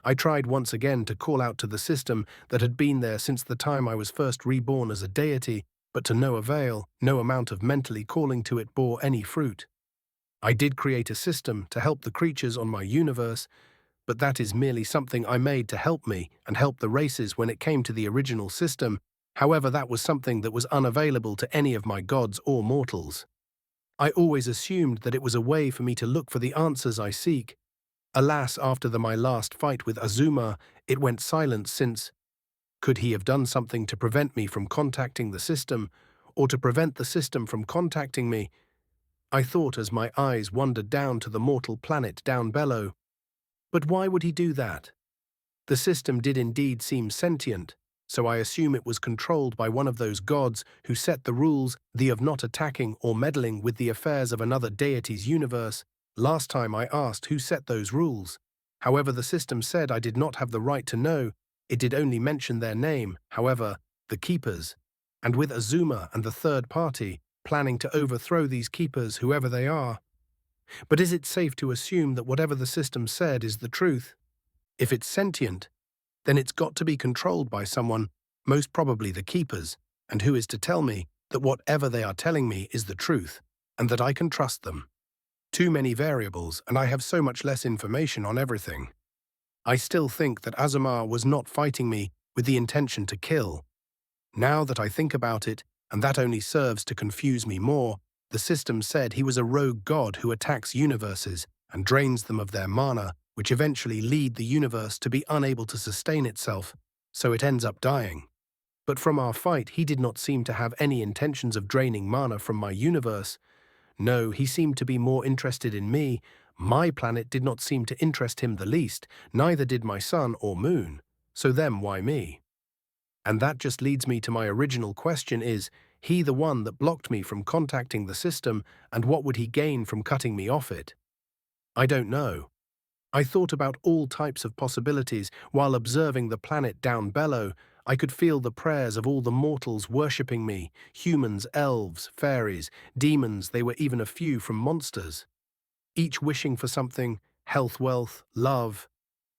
I tried once again to call out to the system that had been there since the time I was first reborn as a deity, but to no avail. No amount of mentally calling to it bore any fruit. I did create a system to help the creatures on my universe, but that is merely something I made to help me and help the races when it came to the original system. However, that was something that was unavailable to any of my gods or mortals. I always assumed that it was a way for me to look for the answers I seek. Alas, after my last fight with Azuma, it went silent since. Could he have done something to prevent me from contacting the system, or to prevent the system from contacting me? I thought as my eyes wandered down to the mortal planet down below. But why would he do that? The system did indeed seem sentient, so I assume it was controlled by one of those gods who set the rules, the of not attacking or meddling with the affairs of another deity's universe. Last time I asked who set those rules. However, the system said I did not have the right to know. It did only mention their name, however, the Keepers, and with Azuma and the third party, planning to overthrow these Keepers, whoever they are. But is it safe to assume that whatever the system said is the truth? If it's sentient, then it's got to be controlled by someone, most probably the Keepers, and who is to tell me that whatever they are telling me is the truth, and that I can trust them? Too many variables, and I have so much less information on everything. I still think that Azumar was not fighting me with the intention to kill. Now that I think about it, and that only serves to confuse me more, the system said he was a rogue god who attacks universes and drains them of their mana, which eventually lead the universe to be unable to sustain itself, so it ends up dying. But from our fight, he did not seem to have any intentions of draining mana from my universe. No, he seemed to be more interested in me. My planet did not seem to interest him the least, neither did my sun or moon. So then why me? And that just leads me to my original question: is he the one that blocked me from contacting the system, and what would he gain from cutting me off it? I don't know. I thought about all types of possibilities while observing the planet down below. I could feel the prayers of all the mortals worshipping me, humans, elves, fairies, demons, they were even a few from monsters. Each wishing for something: health, wealth, love.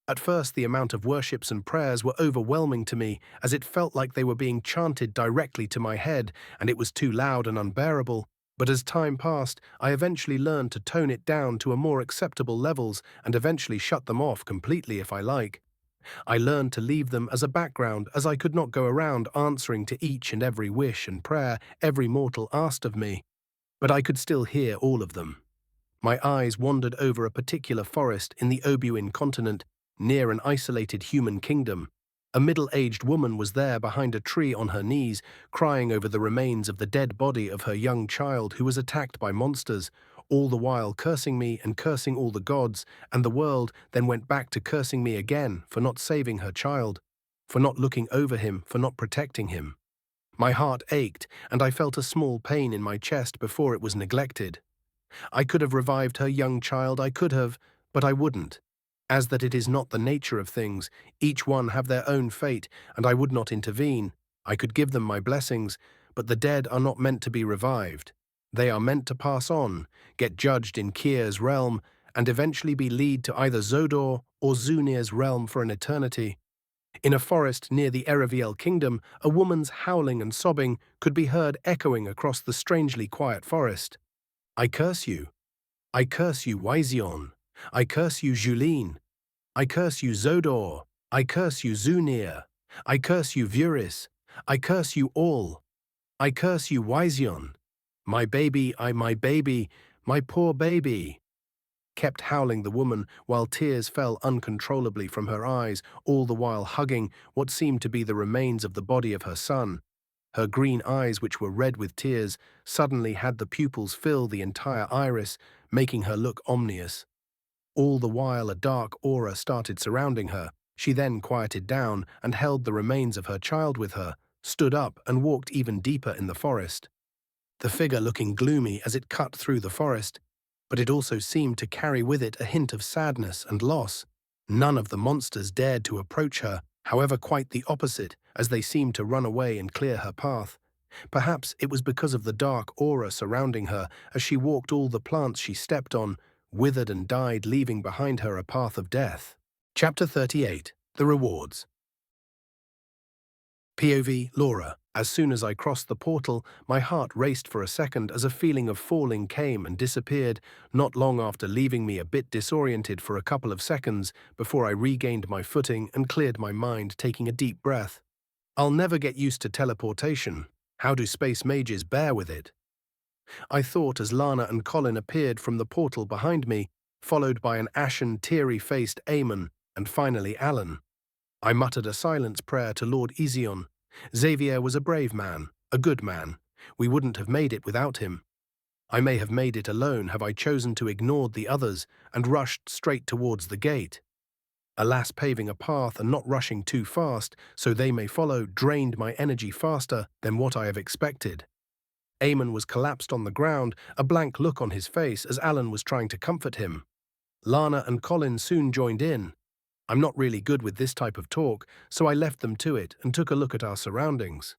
At first, the amount of worships and prayers were overwhelming to me, as it felt like they were being chanted directly to my head, and it was too loud and unbearable. But as time passed, I eventually learned to tone it down to a more acceptable levels and eventually shut them off completely if I like. I learned to leave them as a background, as I could not go around answering to each and every wish and prayer every mortal asked of me. But I could still hear all of them. My eyes wandered over a particular forest in the Obuin continent, near an isolated human kingdom. A middle-aged woman was there behind a tree on her knees, crying over the remains of the dead body of her young child who was attacked by monsters. all the while cursing me and cursing all the gods, and the world then went back to cursing me again for not saving her child, for not looking over him, for not protecting him. My heart ached, and I felt a small pain in my chest before it was neglected. I could have revived her young child, I could have, but I wouldn't. As that it is not the nature of things, each one have their own fate, and I would not intervene. I could give them my blessings, but the dead are not meant to be revived. They are meant to pass on, get judged in Kyr's realm, and eventually be lead to either Zodor or Zunir's realm for an eternity. In a forest near the Ereviel kingdom, a woman's howling and sobbing could be heard echoing across the strangely quiet forest. I curse you. I curse you, Wyzion. I curse you, Julene. I curse you, Zodor. I curse you, Zunir. I curse you, Vuris. I curse you all. I curse you, Wyzion. My baby, my poor baby. Kept howling the woman, while tears fell uncontrollably from her eyes, all the while hugging what seemed to be the remains of the body of her son. Her green eyes, which were red with tears, suddenly had the pupils fill the entire iris, making her look ominous. All the while a dark aura started surrounding her. She then quieted down and held the remains of her child with her, stood up and walked even deeper in the forest. The figure looking gloomy as it cut through the forest, but it also seemed to carry with it a hint of sadness and loss. None of the monsters dared to approach her, however quite the opposite, as they seemed to run away and clear her path. Perhaps it was because of the dark aura surrounding her. As she walked, all the plants she stepped on withered and died, leaving behind her a path of death. Chapter 38. The Rewards. POV Laura. As soon as I crossed the portal, my heart raced for a second as a feeling of falling came and disappeared, not long after leaving me a bit disoriented for a couple of seconds before I regained my footing and cleared my mind, taking a deep breath. I'll never get used to teleportation. How do space mages bear with it? I thought as Lana and Colin appeared from the portal behind me, followed by an ashen, teary-faced Eamon, and finally Alan. I muttered a silence prayer to Lord Izion. Xavier was a brave man, a good man. We wouldn't have made it without him. I may have made it alone have I chosen to ignore the others and rushed straight towards the gate. Alas, paving a path and not rushing too fast so they may follow drained my energy faster than what I have expected. Eamon was collapsed on the ground, a blank look on his face as Alan was trying to comfort him. Lana and Colin soon joined in. I'm not really good with this type of talk, so I left them to it and took a look at our surroundings.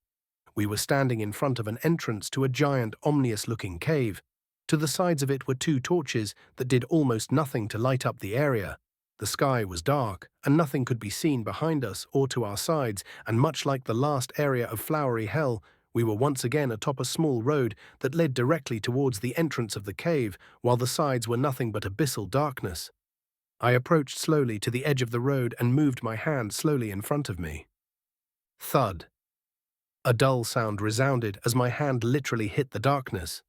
We were standing in front of an entrance to a giant, ominous-looking cave. To the sides of it were two torches that did almost nothing to light up the area. The sky was dark, and nothing could be seen behind us or to our sides, and much like the last area of Flowery Hell, we were once again atop a small road that led directly towards the entrance of the cave, while the sides were nothing but abyssal darkness. I approached slowly to the edge of the road and moved my hand slowly in front of me. Thud. A dull sound resounded as my hand literally hit the darkness.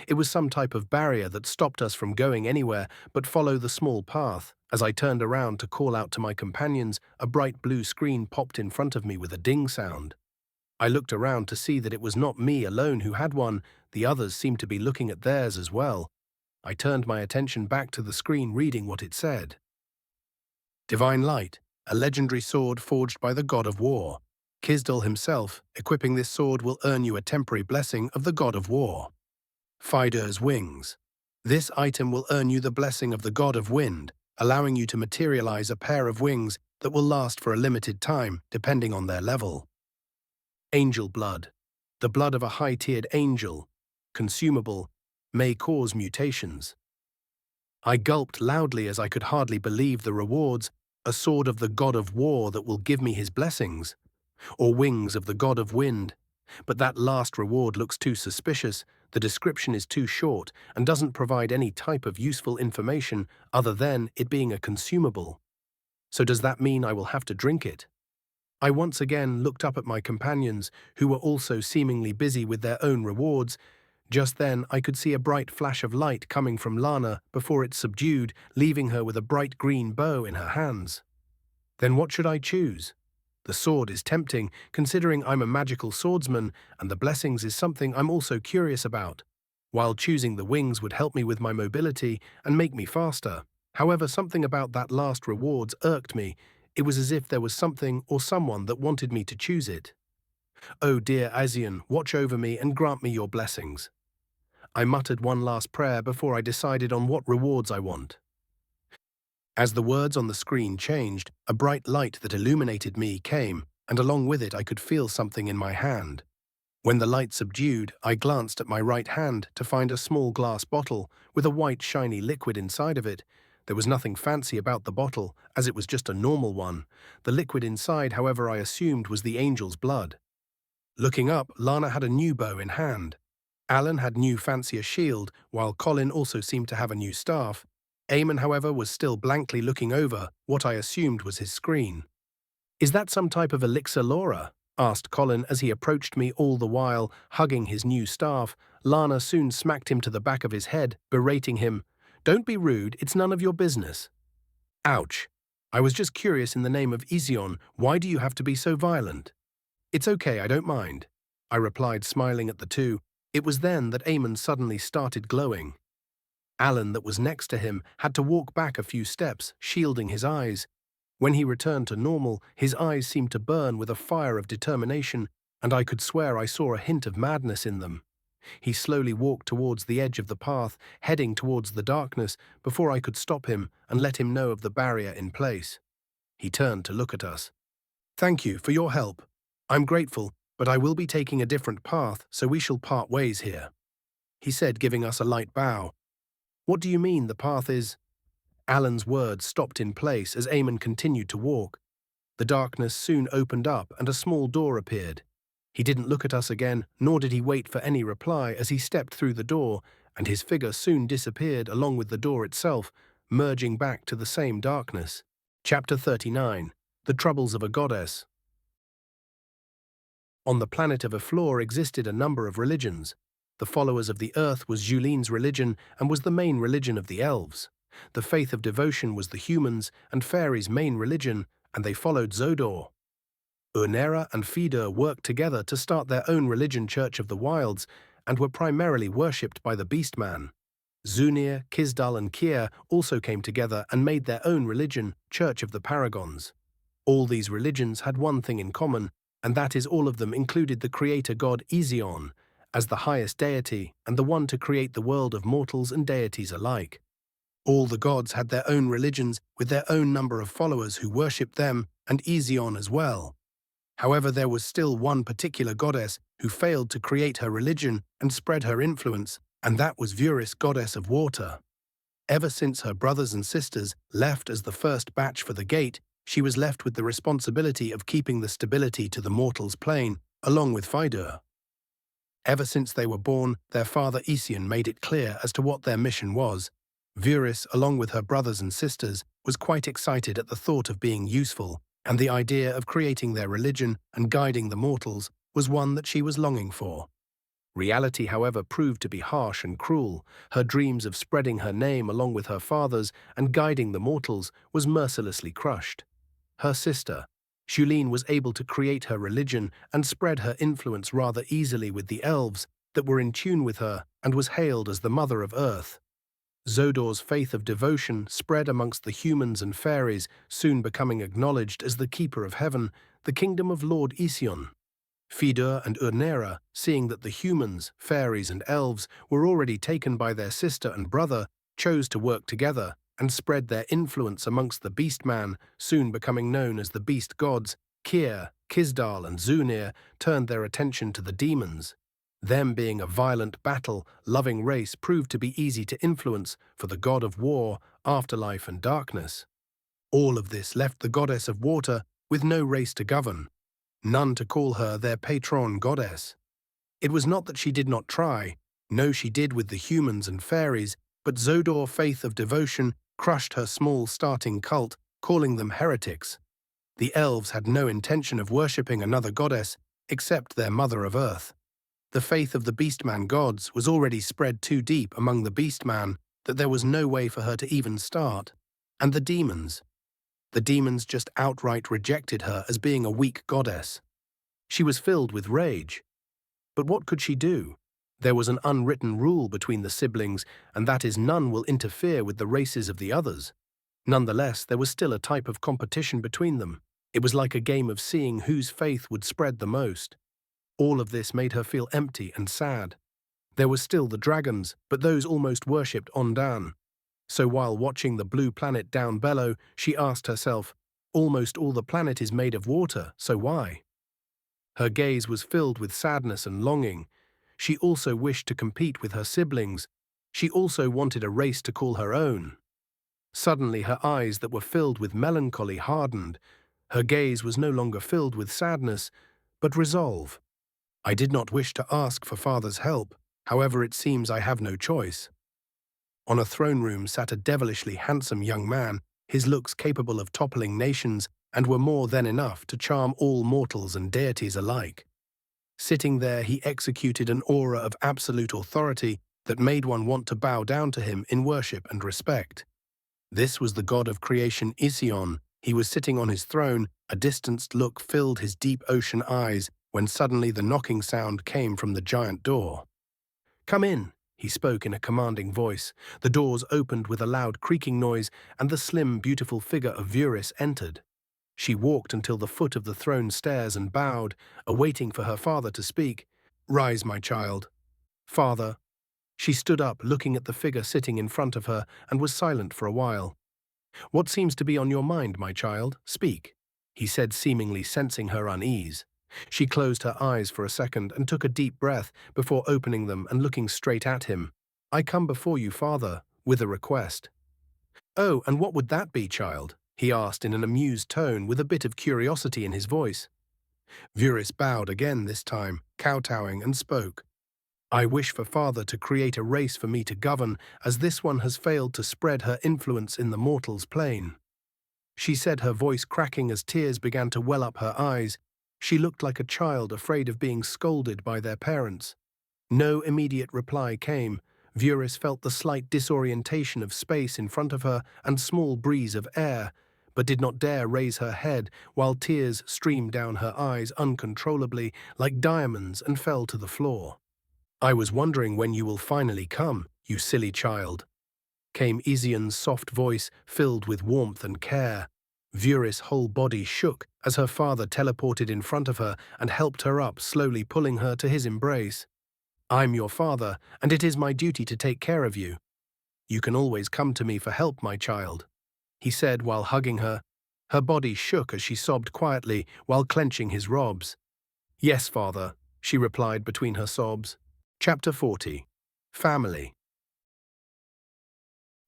It was some type of barrier that stopped us from going anywhere but follow the small path. As I turned around to call out to my companions, a bright blue screen popped in front of me with a ding sound. I looked around to see that it was not me alone who had one. The others seemed to be looking at theirs as well. I turned my attention back to the screen, reading what it said. Divine Light, a legendary sword forged by the god of war. Kisdal himself, equipping this sword will earn you a temporary blessing of the god of war. Fider's Wings. This item will earn you the blessing of the god of wind, allowing you to materialize a pair of wings that will last for a limited time, depending on their level. Angel Blood. The blood of a high-tiered angel, consumable, may cause mutations. I gulped loudly as I could hardly believe the rewards, a sword of the god of war that will give me his blessings, or wings of the god of wind. But that last reward looks too suspicious, the description is too short, and doesn't provide any type of useful information other than it being a consumable. So does that mean I will have to drink it? I once again looked up at my companions, who were also seemingly busy with their own rewards. Just then I could see a bright flash of light coming from Lana before it subdued, leaving her with a bright green bow in her hands. Then what should I choose? The sword is tempting, considering I'm a magical swordsman, and the blessings is something I'm also curious about. while choosing the wings would help me with my mobility and make me faster. However, something about that last rewards irked me. It was as if there was something or someone that wanted me to choose it. "Oh dear Asian, watch over me and grant me your blessings." I muttered one last prayer before I decided on what rewards I want. As the words on the screen changed, a bright light that illuminated me came, and along with it I could feel something in my hand. When the light subdued, I glanced at my right hand to find a small glass bottle with a white shiny liquid inside of it. There was nothing fancy about the bottle, as it was just a normal one. The liquid inside, however, I assumed was the angel's blood. Looking up, Lana had a new bow in hand. Alan had new fancier shield, while Colin also seemed to have a new staff. Eamon, however, was still blankly looking over what I assumed was his screen. "Is that some type of elixir, Laura?" asked Colin as he approached me, all the while hugging his new staff. Lana soon smacked him to the back of his head, berating him. "Don't be rude, it's none of your business." Ouch. I was just curious, in the name of Ision, why do you have to be so violent? "It's okay, I don't mind," I replied, smiling at the two. It was then that Eamon suddenly started glowing. Alan, that was next to him, had to walk back a few steps, shielding his eyes. When he returned to normal, his eyes seemed to burn with a fire of determination, and I could swear I saw a hint of madness in them. He slowly walked towards the edge of the path, heading towards the darkness, before I could stop him and let him know of the barrier in place. He turned to look at us. "Thank you for your help. I'm grateful, but I will be taking a different path, so we shall part ways here," he said, giving us a light bow. "What do you mean the path is—" Alan's words stopped in place as Eamon continued to walk. The darkness soon opened up and a small door appeared. He didn't look at us again, nor did he wait for any reply as he stepped through the door, and his figure soon disappeared along with the door itself, merging back to the same darkness. Chapter 39. The Troubles of a Goddess. On the planet of Aflor existed a number of religions. The followers of the earth was Juline's religion and was the main religion of the elves. The faith of devotion was the humans and fairies' main religion, and they followed Zodor. Urnera and Fedur worked together to start their own religion, Church of the Wilds, and were primarily worshipped by the Beastman. Zunir, Kisdal and Kier also came together and made their own religion, Church of the Paragons. All these religions had one thing in common, and that is all of them included the creator god Ision as the highest deity and the one to create the world of mortals and deities alike. All the gods had their own religions with their own number of followers who worshipped them and Ision as well. However, there was still one particular goddess who failed to create her religion and spread her influence, and that was Vuris, goddess of water. Ever since her brothers and sisters left as the first batch for the gate, she was left with the responsibility of keeping the stability to the mortals' plane, along with Fydur. Ever since they were born, their father Ision made it clear as to what their mission was. Vuris, along with her brothers and sisters, was quite excited at the thought of being useful, and the idea of creating their religion and guiding the mortals was one that she was longing for. Reality, however, proved to be harsh and cruel. Her dreams of spreading her name along with her father's and guiding the mortals was mercilessly crushed. Her sister, Juline, was able to create her religion and spread her influence rather easily with the elves that were in tune with her and was hailed as the Mother of Earth. Zodor's faith of devotion spread amongst the humans and fairies, soon becoming acknowledged as the keeper of heaven, the kingdom of Lord Ision. Fedur and Urnera, seeing that the humans, fairies and elves were already taken by their sister and brother, chose to work together and spread their influence amongst the Beastman, soon becoming known as the Beast Gods. Kier, Kisdal and Zunir turned their attention to the demons. Them being a violent, battle-loving race proved to be easy to influence for the god of war, afterlife and darkness. All of this left the goddess of water with no race to govern, none to call her their patron goddess. It was not that she did not try, no, she did with the humans and fairies, but Zodor's faith of devotion crushed her small starting cult, calling them heretics. The elves had no intention of worshipping another goddess except their Mother of Earth. The faith of the Beastman gods was already spread too deep among the Beastman that there was no way for her to even start. And the demons just outright rejected her as being a weak goddess. She was filled with rage. But what could she do? There was an unwritten rule between the siblings, and that is none will interfere with the races of the others. Nonetheless, there was still a type of competition between them. It was like a game of seeing whose faith would spread the most. All of this made her feel empty and sad. There were still the dragons, but those almost worshipped Ondan. So while watching the blue planet down below, she asked herself, almost all the planet is made of water, so why? Her gaze was filled with sadness and longing. She also wished to compete with her siblings. She also wanted a race to call her own. Suddenly her eyes that were filled with melancholy hardened. Her gaze was no longer filled with sadness, but resolve. I did not wish to ask for father's help, however it seems I have no choice. On a throne room sat a devilishly handsome young man, his looks capable of toppling nations and were more than enough to charm all mortals and deities alike. Sitting there, he executed an aura of absolute authority that made one want to bow down to him in worship and respect. This was the god of creation Ision. He was sitting on his throne, a distanced look filled his deep ocean eyes when suddenly the knocking sound came from the giant door. "Come in," he spoke in a commanding voice. The doors opened with a loud creaking noise, and the slim, beautiful figure of Vuris entered. She walked until the foot of the throne stairs and bowed, awaiting for her father to speak. "Rise, my child." "Father." She stood up, looking at the figure sitting in front of her, and was silent for a while. "What seems to be on your mind, my child? Speak," he said, seemingly sensing her unease. She closed her eyes for a second and took a deep breath before opening them and looking straight at him. "I come before you, father, with a request." "Oh, and what would that be, child?" he asked in an amused tone with a bit of curiosity in his voice. Vuris bowed again this time, kowtowing, and spoke. "I wish for father to create a race for me to govern, as this one has failed to spread her influence in the mortals' plane." She said, her voice cracking as tears began to well up her eyes. She looked like a child afraid of being scolded by their parents. No immediate reply came. Vuris felt the slight disorientation of space in front of her and small breeze of air, but did not dare raise her head, while tears streamed down her eyes uncontrollably like diamonds and fell to the floor. "I was wondering when you will finally come, you silly child," came Ision's soft voice filled with warmth and care. Vuris' whole body shook as her father teleported in front of her and helped her up, slowly pulling her to his embrace. "I'm your father, and it is my duty to take care of you. You can always come to me for help, my child," he said while hugging her. Her body shook as she sobbed quietly while clenching his robes. "Yes, father," she replied between her sobs. Chapter 40. Family.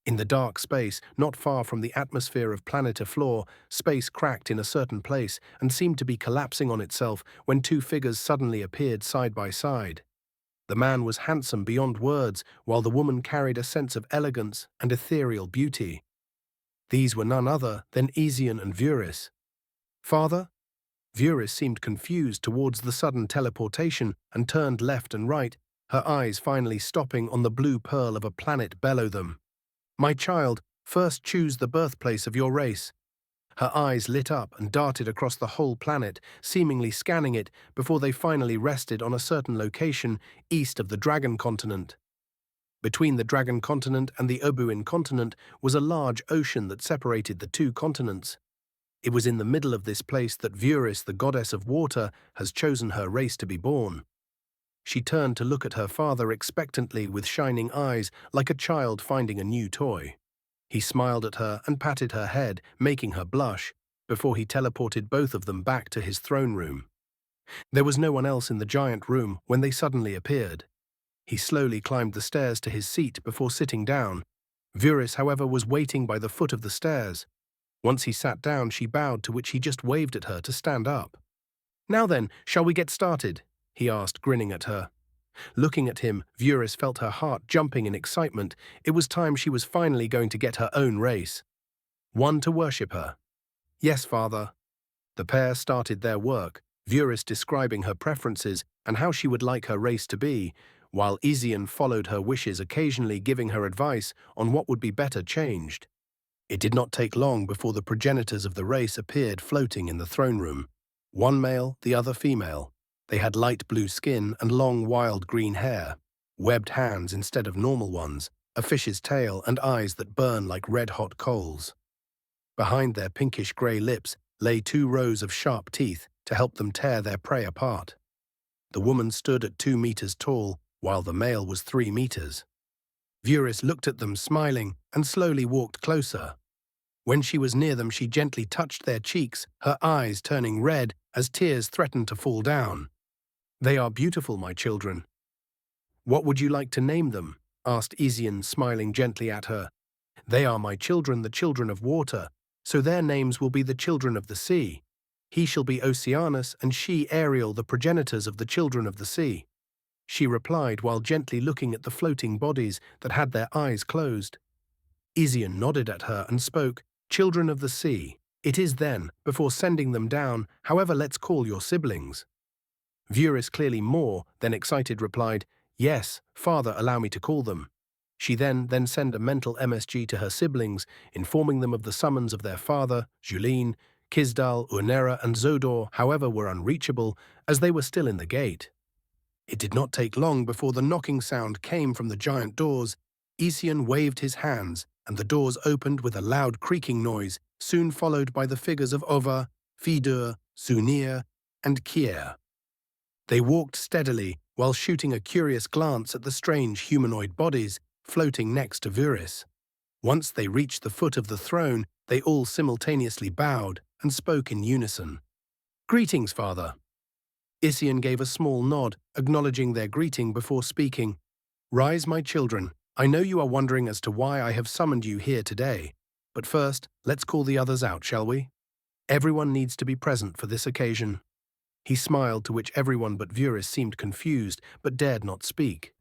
In the dark space, not far from the atmosphere of Planet Aflor, space cracked in a certain place and seemed to be collapsing on itself when two figures suddenly appeared side by side. The man was handsome beyond words, while the woman carried a sense of elegance and ethereal beauty. These were none other than Ision and Vuris. "Father?" Vuris seemed confused towards the sudden teleportation and turned left and right, her eyes finally stopping on the blue pearl of a planet below them. "My child, first choose the birthplace of your race." Her eyes lit up and darted across the whole planet, seemingly scanning it before they finally rested on a certain location east of the Dragon Continent. Between the Dragon Continent and the Obuin Continent was a large ocean that separated the two continents. It was in the middle of this place that Vuris, the goddess of water, has chosen her race to be born. She turned to look at her father expectantly with shining eyes, like a child finding a new toy. He smiled at her and patted her head, making her blush, before he teleported both of them back to his throne room. There was no one else in the giant room when they suddenly appeared. He slowly climbed the stairs to his seat before sitting down. Vuris, however, was waiting by the foot of the stairs. Once he sat down, she bowed, to which he just waved at her to stand up. "Now then, shall we get started?" he asked, grinning at her. Looking at him, Vuris felt her heart jumping in excitement. It was time she was finally going to get her own race. One to worship her. "Yes, father." The pair started their work, Vuris describing her preferences and how she would like her race to be, while Ision followed her wishes, occasionally giving her advice on what would be better changed. It did not take long before the progenitors of the race appeared floating in the throne room. One male, the other female. They had light blue skin and long wild green hair. webbed hands instead of normal ones, a fish's tail, and eyes that burn like red-hot coals. Behind their pinkish-grey lips lay 2 rows of sharp teeth to help them tear their prey apart. The woman stood at 2 meters tall, while the male was 3 meters. Vuris looked at them smiling and slowly walked closer. When she was near them, she gently touched their cheeks, her eyes turning red as tears threatened to fall down. "They are beautiful, my children." "What would you like to name them?" asked Isian, smiling gently at her. "They are my children, the children of water, so their names will be the children of the sea. He shall be Oceanus, and she Ariel, the progenitors of the children of the sea," she replied while gently looking at the floating bodies that had their eyes closed. Isian nodded at her and spoke, "Children of the sea, it is then, before sending them down, however let's call your siblings." Vuris, clearly more than excited, replied, "Yes, father, allow me to call them." She then sent a mental MSG to her siblings, informing them of the summons of their father, Julene. Kisdal, Unera, and Zodor, however, were unreachable, as they were still in the gate. It did not take long before the knocking sound came from the giant doors. Isian waved his hands, and the doors opened with a loud creaking noise, soon followed by the figures of Ova, Fidur, Sunir, and Kier. They walked steadily, while shooting a curious glance at the strange humanoid bodies floating next to Vuris. Once they reached the foot of the throne, they all simultaneously bowed and spoke in unison. "Greetings, father." Isian gave a small nod, acknowledging their greeting before speaking. "Rise, my children. I know you are wondering as to why I have summoned you here today. But first, let's call the others out, shall we? Everyone needs to be present for this occasion." He smiled, to which everyone but Vuris seemed confused, but dared not speak.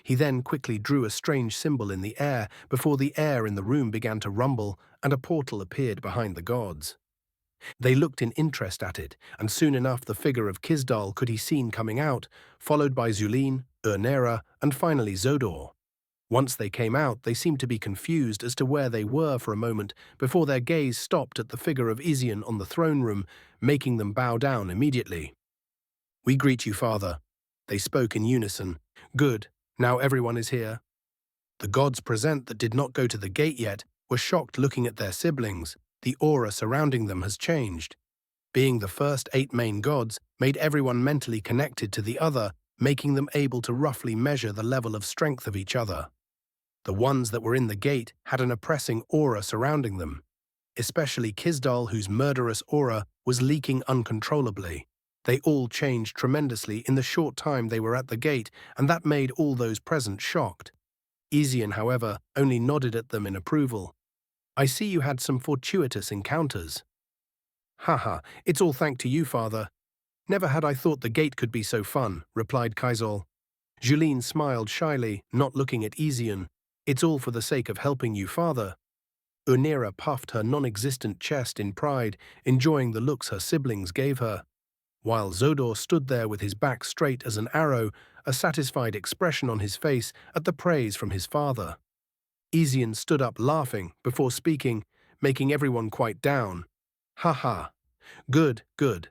He then quickly drew a strange symbol in the air before the air in the room began to rumble and a portal appeared behind the gods. They looked in interest at it, and soon enough the figure of Kisdal could be seen coming out, followed by Zulene, Urnera, and finally Zodor. Once they came out, they seemed to be confused as to where they were for a moment before their gaze stopped at the figure of Isian on the throne room, making them bow down immediately. "We greet you, father." They spoke in unison. "Good. Now everyone is here." The gods present that did not go to the gate yet were shocked looking at their siblings. The aura surrounding them has changed. Being the first 8 main gods made everyone mentally connected to the other, making them able to roughly measure the level of strength of each other. The ones that were in the gate had an oppressing aura surrounding them, especially Kisdal, whose murderous aura was leaking uncontrollably. They all changed tremendously in the short time they were at the gate, and that made all those present shocked. Isian, however, only nodded at them in approval. "I see you had some fortuitous encounters." "Haha, it's all thanks to you, father. Never had I thought the gate could be so fun," replied Kaisol. Julene smiled shyly, not looking at Isian. "It's all for the sake of helping you, father." Unera puffed her non-existent chest in pride, enjoying the looks her siblings gave her, while Zodor stood there with his back straight as an arrow, a satisfied expression on his face at the praise from his father. Isian stood up laughing before speaking, making everyone quiet down. "Ha ha. Good, good.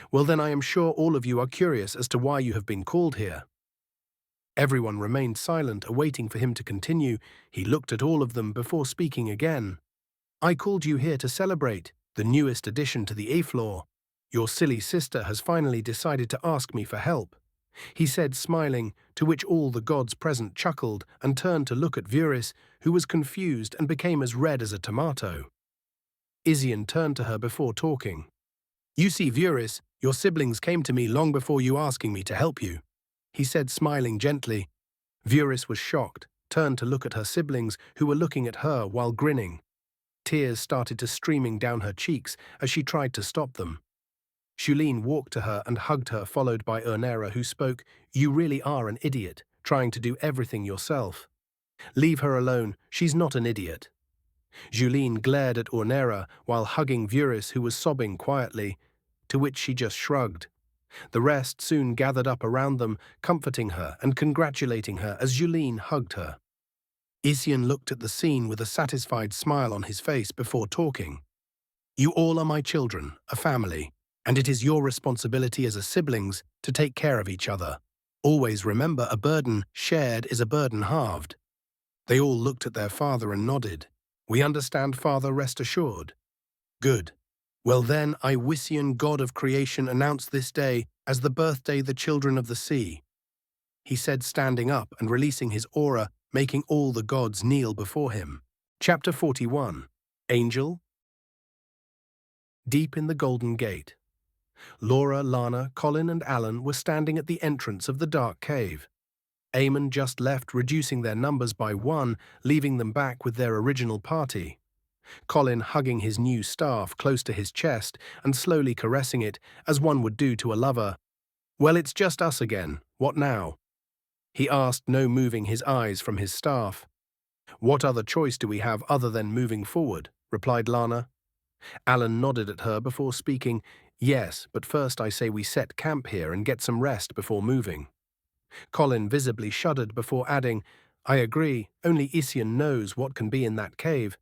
Well then I am sure all of you are curious as to why you have been called here." Everyone remained silent, awaiting for him to continue. He looked at all of them before speaking again. "I called you here to celebrate the newest addition to the A-floor. Your silly sister has finally decided to ask me for help," he said, smiling, to which all the gods present chuckled and turned to look at Vuris, who was confused and became as red as a tomato. Isian turned to her before talking. "You see, Vuris, your siblings came to me long before you asking me to help you," he said, smiling gently. Vuris was shocked, turned to look at her siblings, who were looking at her while grinning. Tears started to streaming down her cheeks as she tried to stop them. Julene walked to her and hugged her, followed by Urnera, who spoke, "You really are an idiot, trying to do everything yourself. Leave her alone, she's not an idiot." Julene glared at Urnera while hugging Vuris, who was sobbing quietly, to which she just shrugged. The rest soon gathered up around them, comforting her and congratulating her as Julene hugged her. Isian looked at the scene with a satisfied smile on his face before talking. "You all are my children, a family, and it is your responsibility as a siblings to take care of each other. Always remember, a burden shared is a burden halved. They all looked at their father and nodded. We understand, father, rest assured. Good. Well then, Iwisian god of creation announced this day as the birthday the children of the sea. He said, standing up and releasing his aura, making all the gods kneel before him. Chapter 41. Angel. Deep in the Golden Gate. Laura, Lana, Colin and Alan were standing at the entrance of the dark cave. Eamon just left, reducing their numbers by 1, leaving them back with their original party. Colin hugging his new staff close to his chest and slowly caressing it, as one would do to a lover. Well, it's just us again. What now? He asked, no moving his eyes from his staff. What other choice do we have other than moving forward? Replied Lana. Alan nodded at her before speaking. Yes, but first I say we set camp here and get some rest before moving. Colin visibly shuddered before adding, I agree, only Isian knows what can be in that cave.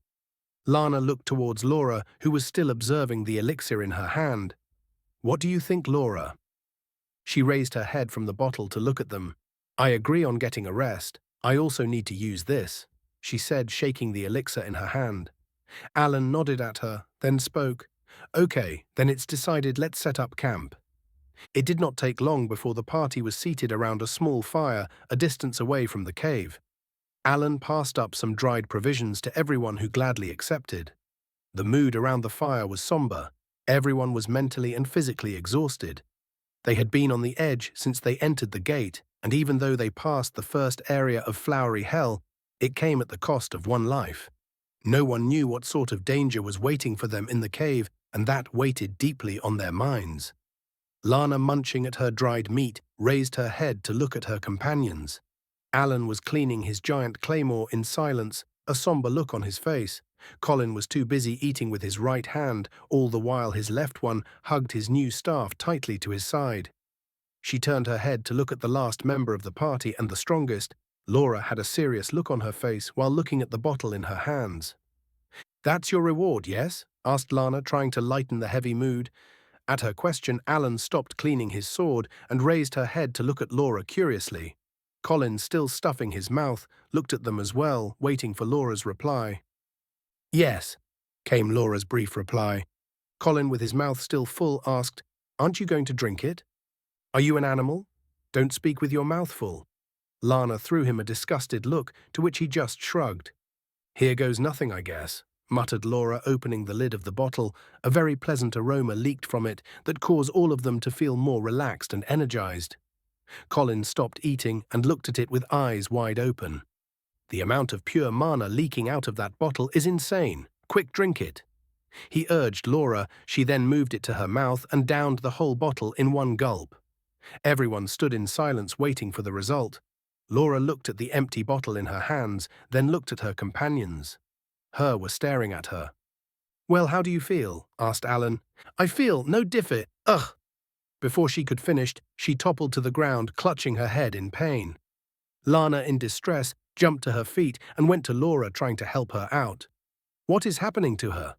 Lana looked towards Laura, who was still observing the elixir in her hand. What do you think, Laura? She raised her head from the bottle to look at them. I agree on getting a rest. I also need to use this, she said, shaking the elixir in her hand. Alan nodded at her, then spoke. Okay, then it's decided, let's set up camp. It did not take long before the party was seated around a small fire a distance away from the cave. Alan passed up some dried provisions to everyone who gladly accepted. The mood around the fire was somber. Everyone was mentally and physically exhausted. They had been on the edge since they entered the gate, and even though they passed the first area of flowery hell, it came at the cost of one life. No one knew what sort of danger was waiting for them in the cave, and that weighted deeply on their minds. Lana, munching at her dried meat, raised her head to look at her companions. Alan was cleaning his giant claymore in silence, a somber look on his face. Colin was too busy eating with his right hand, all the while his left one hugged his new staff tightly to his side. She turned her head to look at the last member of the party and the strongest. Laura had a serious look on her face while looking at the bottle in her hands. That's your reward, yes? Asked Lana, trying to lighten the heavy mood. At her question, Alan stopped cleaning his sword and raised her head to look at Laura curiously. Colin, still stuffing his mouth, looked at them as well, waiting for Laura's reply. Yes, came Laura's brief reply. Colin, with his mouth still full, asked, Aren't you going to drink it? Are you an animal? Don't speak with your mouth full. Lana threw him a disgusted look, to which he just shrugged. Here goes nothing, I guess, muttered Laura, opening the lid of the bottle. A very pleasant aroma leaked from it that caused all of them to feel more relaxed and energized. Colin stopped eating and looked at it with eyes wide open. The amount of pure mana leaking out of that bottle is insane. Quick, drink it. He urged Laura. She then moved it to her mouth and downed the whole bottle in one gulp. Everyone stood in silence waiting for the result. Laura looked at the empty bottle in her hands, then looked at her companions. Her were staring at her. Well, how do you feel? Asked Alan. I feel no differ. Ugh. Before she could finish, she toppled to the ground, clutching her head in pain. Lana, in distress, jumped to her feet and went to Laura, trying to help her out. What is happening to her?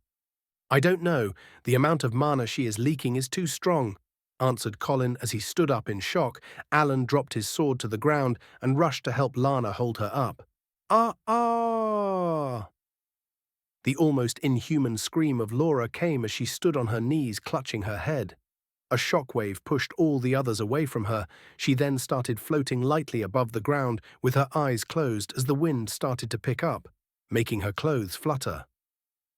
I don't know. The amount of mana she is leaking is too strong, answered Colin as he stood up in shock. Alan dropped his sword to the ground and rushed to help Lana hold her up. Ah! The almost inhuman scream of Laura came as she stood on her knees, clutching her head. A shockwave pushed all the others away from her. She then started floating lightly above the ground with her eyes closed as the wind started to pick up, making her clothes flutter.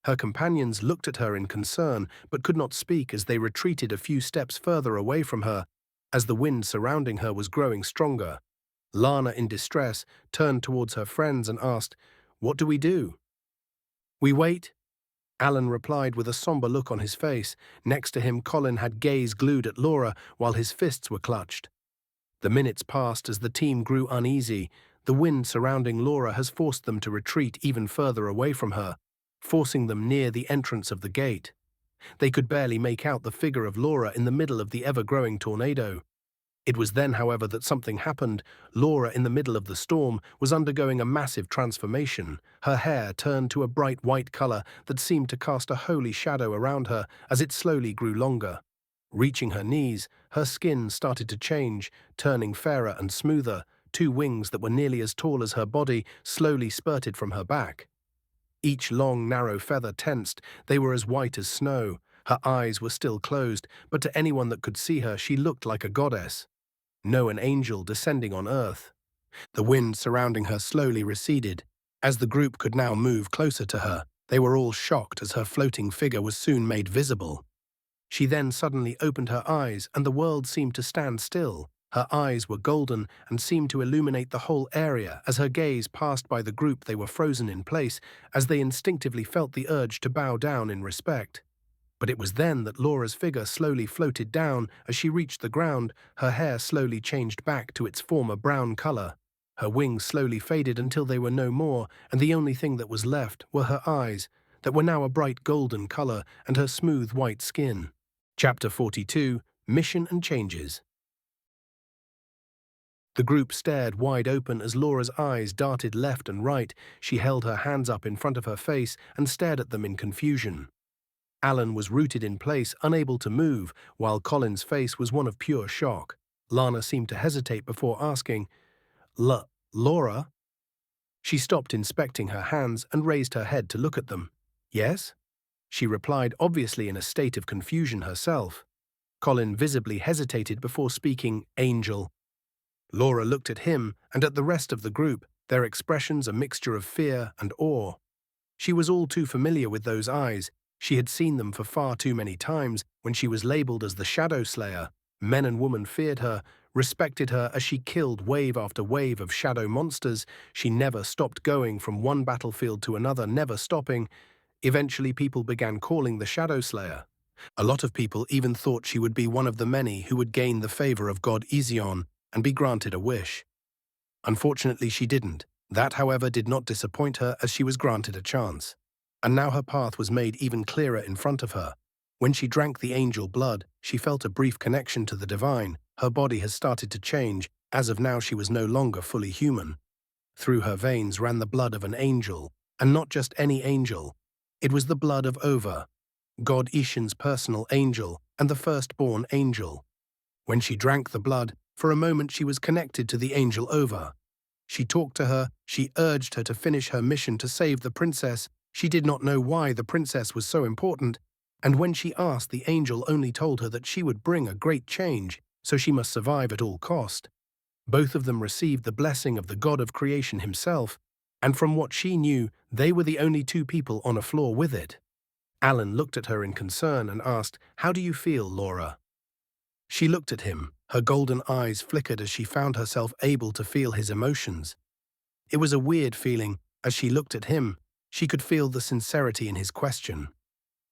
Her companions looked at her in concern but could not speak as they retreated a few steps further away from her as the wind surrounding her was growing stronger. Lana, in distress, turned towards her friends and asked, What do we do? We wait, Alan replied with a somber look on his face. Next to him, Colin had gaze glued at Laura while his fists were clutched. The minutes passed as the team grew uneasy. The wind surrounding Laura has forced them to retreat even further away from her, forcing them near the entrance of the gate. They could barely make out the figure of Laura in the middle of the ever-growing tornado. It was then, however, that something happened. Laura, in the middle of the storm, was undergoing a massive transformation. Her hair turned to a bright white color that seemed to cast a holy shadow around her as it slowly grew longer. Reaching her knees, her skin started to change, turning fairer and smoother. Two wings that were nearly as tall as her body slowly spurted from her back. Each long, narrow feather tensed. They were as white as snow. Her eyes were still closed, but to anyone that could see her, she looked like a goddess. No, an angel descending on earth. The wind surrounding her slowly receded. As the group could now move closer to her, they were all shocked as her floating figure was soon made visible. She then suddenly opened her eyes, and the world seemed to stand still. Her eyes were golden and seemed to illuminate the whole area. As her gaze passed by the group, they were frozen in place, as they instinctively felt the urge to bow down in respect. But it was then that Laura's figure slowly floated down. As she reached the ground, her hair slowly changed back to its former brown color. Her wings slowly faded until they were no more, and the only thing that was left were her eyes, that were now a bright golden color, and her smooth white skin. Chapter 42, Mission and Changes. The group stared wide open as Laura's eyes darted left and right. She held her hands up in front of her face and stared at them in confusion. Alan was rooted in place, unable to move, while Colin's face was one of pure shock. Lana seemed to hesitate before asking, Laura? She stopped inspecting her hands and raised her head to look at them. Yes? She replied, obviously in a state of confusion herself. Colin visibly hesitated before speaking, Angel. Laura looked at him and at the rest of the group, their expressions a mixture of fear and awe. She was all too familiar with those eyes. She had seen them for far too many times when she was labeled as the Shadow Slayer. Men and women feared her, respected her as she killed wave after wave of shadow monsters. She never stopped going from one battlefield to another, never stopping. Eventually people began calling the Shadow Slayer. A lot of people even thought she would be one of the many who would gain the favor of God Izion and be granted a wish. Unfortunately, she didn't. That, however, did not disappoint her as she was granted a chance. And now her path was made even clearer in front of her. When she drank the angel blood, she felt a brief connection to the divine. Her body has started to change. As of now, she was no longer fully human. Through her veins ran the blood of an angel, and not just any angel. It was the blood of Ova, God Ishin's personal angel and the firstborn angel. When she drank the blood, for a moment she was connected to the angel Ova. She talked to her, she urged her to finish her mission to save the princess. She did not know why the princess was so important, and when she asked, the angel only told her that she would bring a great change, so she must survive at all cost. Both of them received the blessing of the God of creation himself, and from what she knew, they were the only two people on a floor with it. Alan looked at her in concern and asked, How do you feel, Laura? She looked at him. Her golden eyes flickered as she found herself able to feel his emotions. It was a weird feeling. As she looked at him, she could feel the sincerity in his question.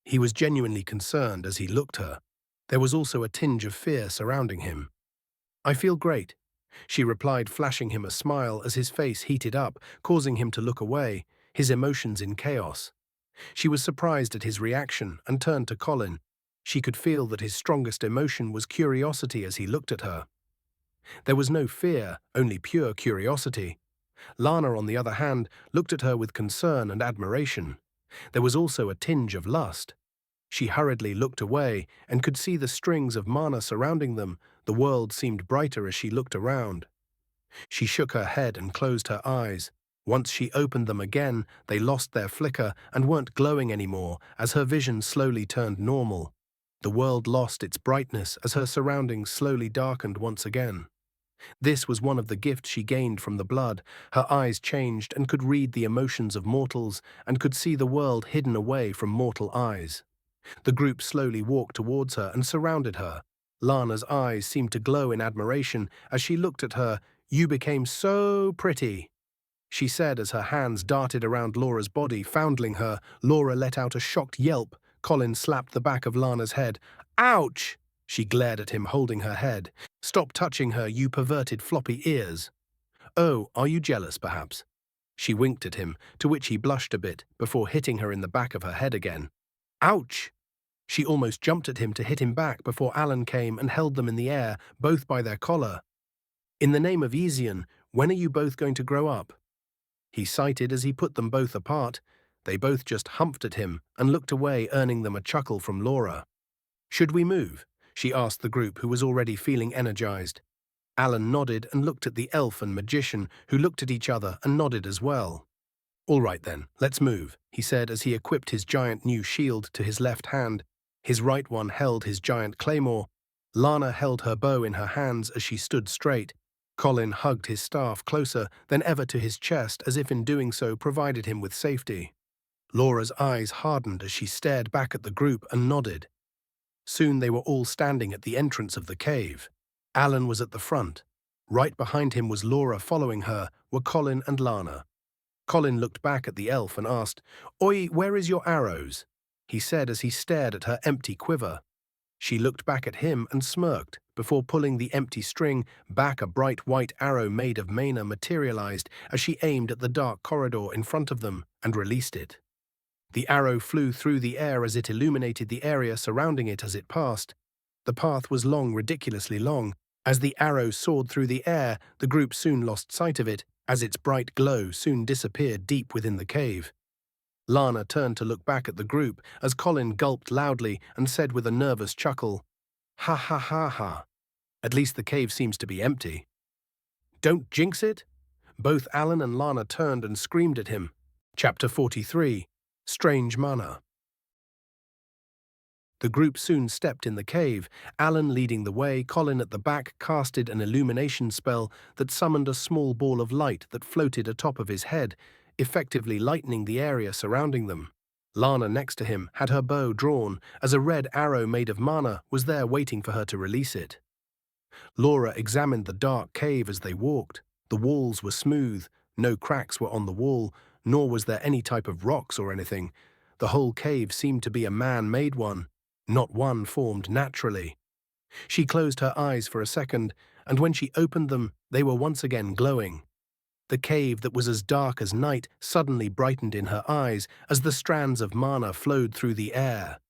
He was genuinely concerned as he looked at her. There was also a tinge of fear surrounding him. I feel great, she replied, flashing him a smile as his face heated up, causing him to look away, his emotions in chaos. She was surprised at his reaction and turned to Colin. She could feel that his strongest emotion was curiosity as he looked at her. There was no fear, only pure curiosity. Lana, on the other hand, looked at her with concern and admiration. There was also a tinge of lust. She hurriedly looked away and could see the strings of mana surrounding them. The world seemed brighter as she looked around. She shook her head and closed her eyes. Once she opened them again, they lost their flicker and weren't glowing anymore as her vision slowly turned normal. The world lost its brightness as her surroundings slowly darkened once again. This was one of the gifts she gained from the blood. Her eyes changed and could read the emotions of mortals and could see the world hidden away from mortal eyes. The group slowly walked towards her and surrounded her. Lana's eyes seemed to glow in admiration as she looked at her. You became so pretty, she said as her hands darted around Laura's body, fondling her. Laura let out a shocked yelp. Colin slapped the back of Lana's head. Ouch! She glared at him, holding her head. Stop touching her, you perverted floppy ears. Oh, are you jealous, perhaps? She winked at him, to which he blushed a bit, before hitting her in the back of her head again. Ouch! She almost jumped at him to hit him back before Alan came and held them in the air, both by their collar. In the name of Izion, when are you both going to grow up? He cited as he put them both apart. They both just humphed at him and looked away, earning them a chuckle from Laura. Should we move? she asked the group, who was already feeling energized. Alan nodded and looked at the elf and magician, who looked at each other and nodded as well. "All right then, let's move," he said as he equipped his giant new shield to his left hand. His right one held his giant claymore. Lana held her bow in her hands as she stood straight. Colin hugged his staff closer than ever to his chest, as if in doing so provided him with safety. Laura's eyes hardened as she stared back at the group and nodded. Soon they were all standing at the entrance of the cave. Alan was at the front. Right behind him was Laura. Following her were Colin and Lana. Colin looked back at the elf and asked, "Oi, where is your arrows?" he said as he stared at her empty quiver. She looked back at him and smirked. Before pulling the empty string back, a bright white arrow made of mana materialized as she aimed at the dark corridor in front of them and released it. The arrow flew through the air as it illuminated the area surrounding it as it passed. The path was long, ridiculously long. As the arrow soared through the air, the group soon lost sight of it, as its bright glow soon disappeared deep within the cave. Lana turned to look back at the group as Colin gulped loudly and said with a nervous chuckle, "Ha ha ha ha. At least the cave seems to be empty." "Don't jinx it." Both Alan and Lana turned and screamed at him. Chapter 43. Strange Mana. The group soon stepped in the cave, Alan leading the way. Colin at the back casted an illumination spell that summoned a small ball of light that floated atop of his head, effectively lightening the area surrounding them. Lana next to him had her bow drawn, as a red arrow made of mana was there waiting for her to release it. Laura examined the dark cave as they walked. The walls were smooth, no cracks were on the wall, nor was there any type of rocks or anything. The whole cave seemed to be a man-made one, not one formed naturally. She closed her eyes for a second, and when she opened them, they were once again glowing. The cave that was as dark as night suddenly brightened in her eyes as the strands of mana flowed through the air.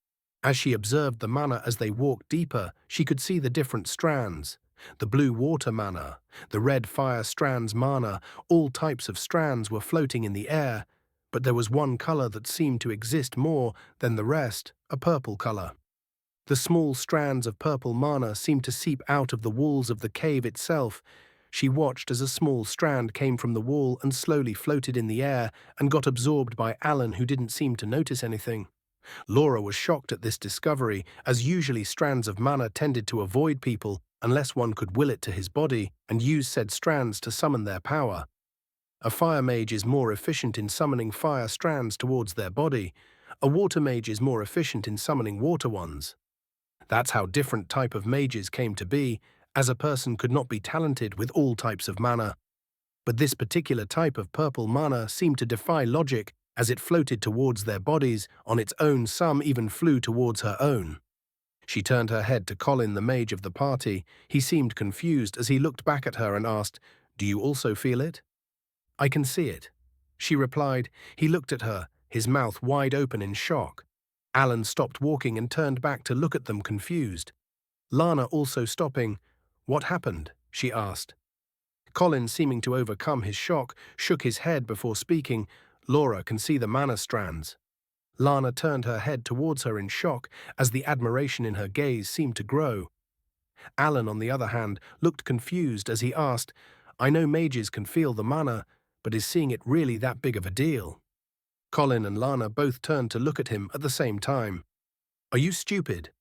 As she observed the mana as they walked deeper, she could see the different strands. The blue water mana, the red fire strands mana, all types of strands were floating in the air, but there was one color that seemed to exist more than the rest, a purple color. The small strands of purple mana seemed to seep out of the walls of the cave itself. She watched as a small strand came from the wall and slowly floated in the air and got absorbed by Alan, who didn't seem to notice anything. Laura was shocked at this discovery, as usually strands of mana tended to avoid people unless one could will it to his body and use said strands to summon their power. A fire mage is more efficient in summoning fire strands towards their body. A water mage is more efficient in summoning water ones. That's how different type of mages came to be, as a person could not be talented with all types of mana. But this particular type of purple mana seemed to defy logic as it floated towards their bodies on its own. Some even flew towards her own. She turned her head to Colin, the mage of the party. He seemed confused as he looked back at her and asked, "Do you also feel it?" "I can see it," she replied. He looked at her, his mouth wide open in shock. Alan stopped walking and turned back to look at them, confused. Lana also stopping. "What happened?" she asked. Colin, seeming to overcome his shock, shook his head before speaking. "Laura can see the mana strands." Lana turned her head towards her in shock as the admiration in her gaze seemed to grow. Alan, on the other hand, looked confused as he asked, "I know mages can feel the mana, but is seeing it really that big of a deal?" Colin and Lana both turned to look at him at the same time. "Are you stupid?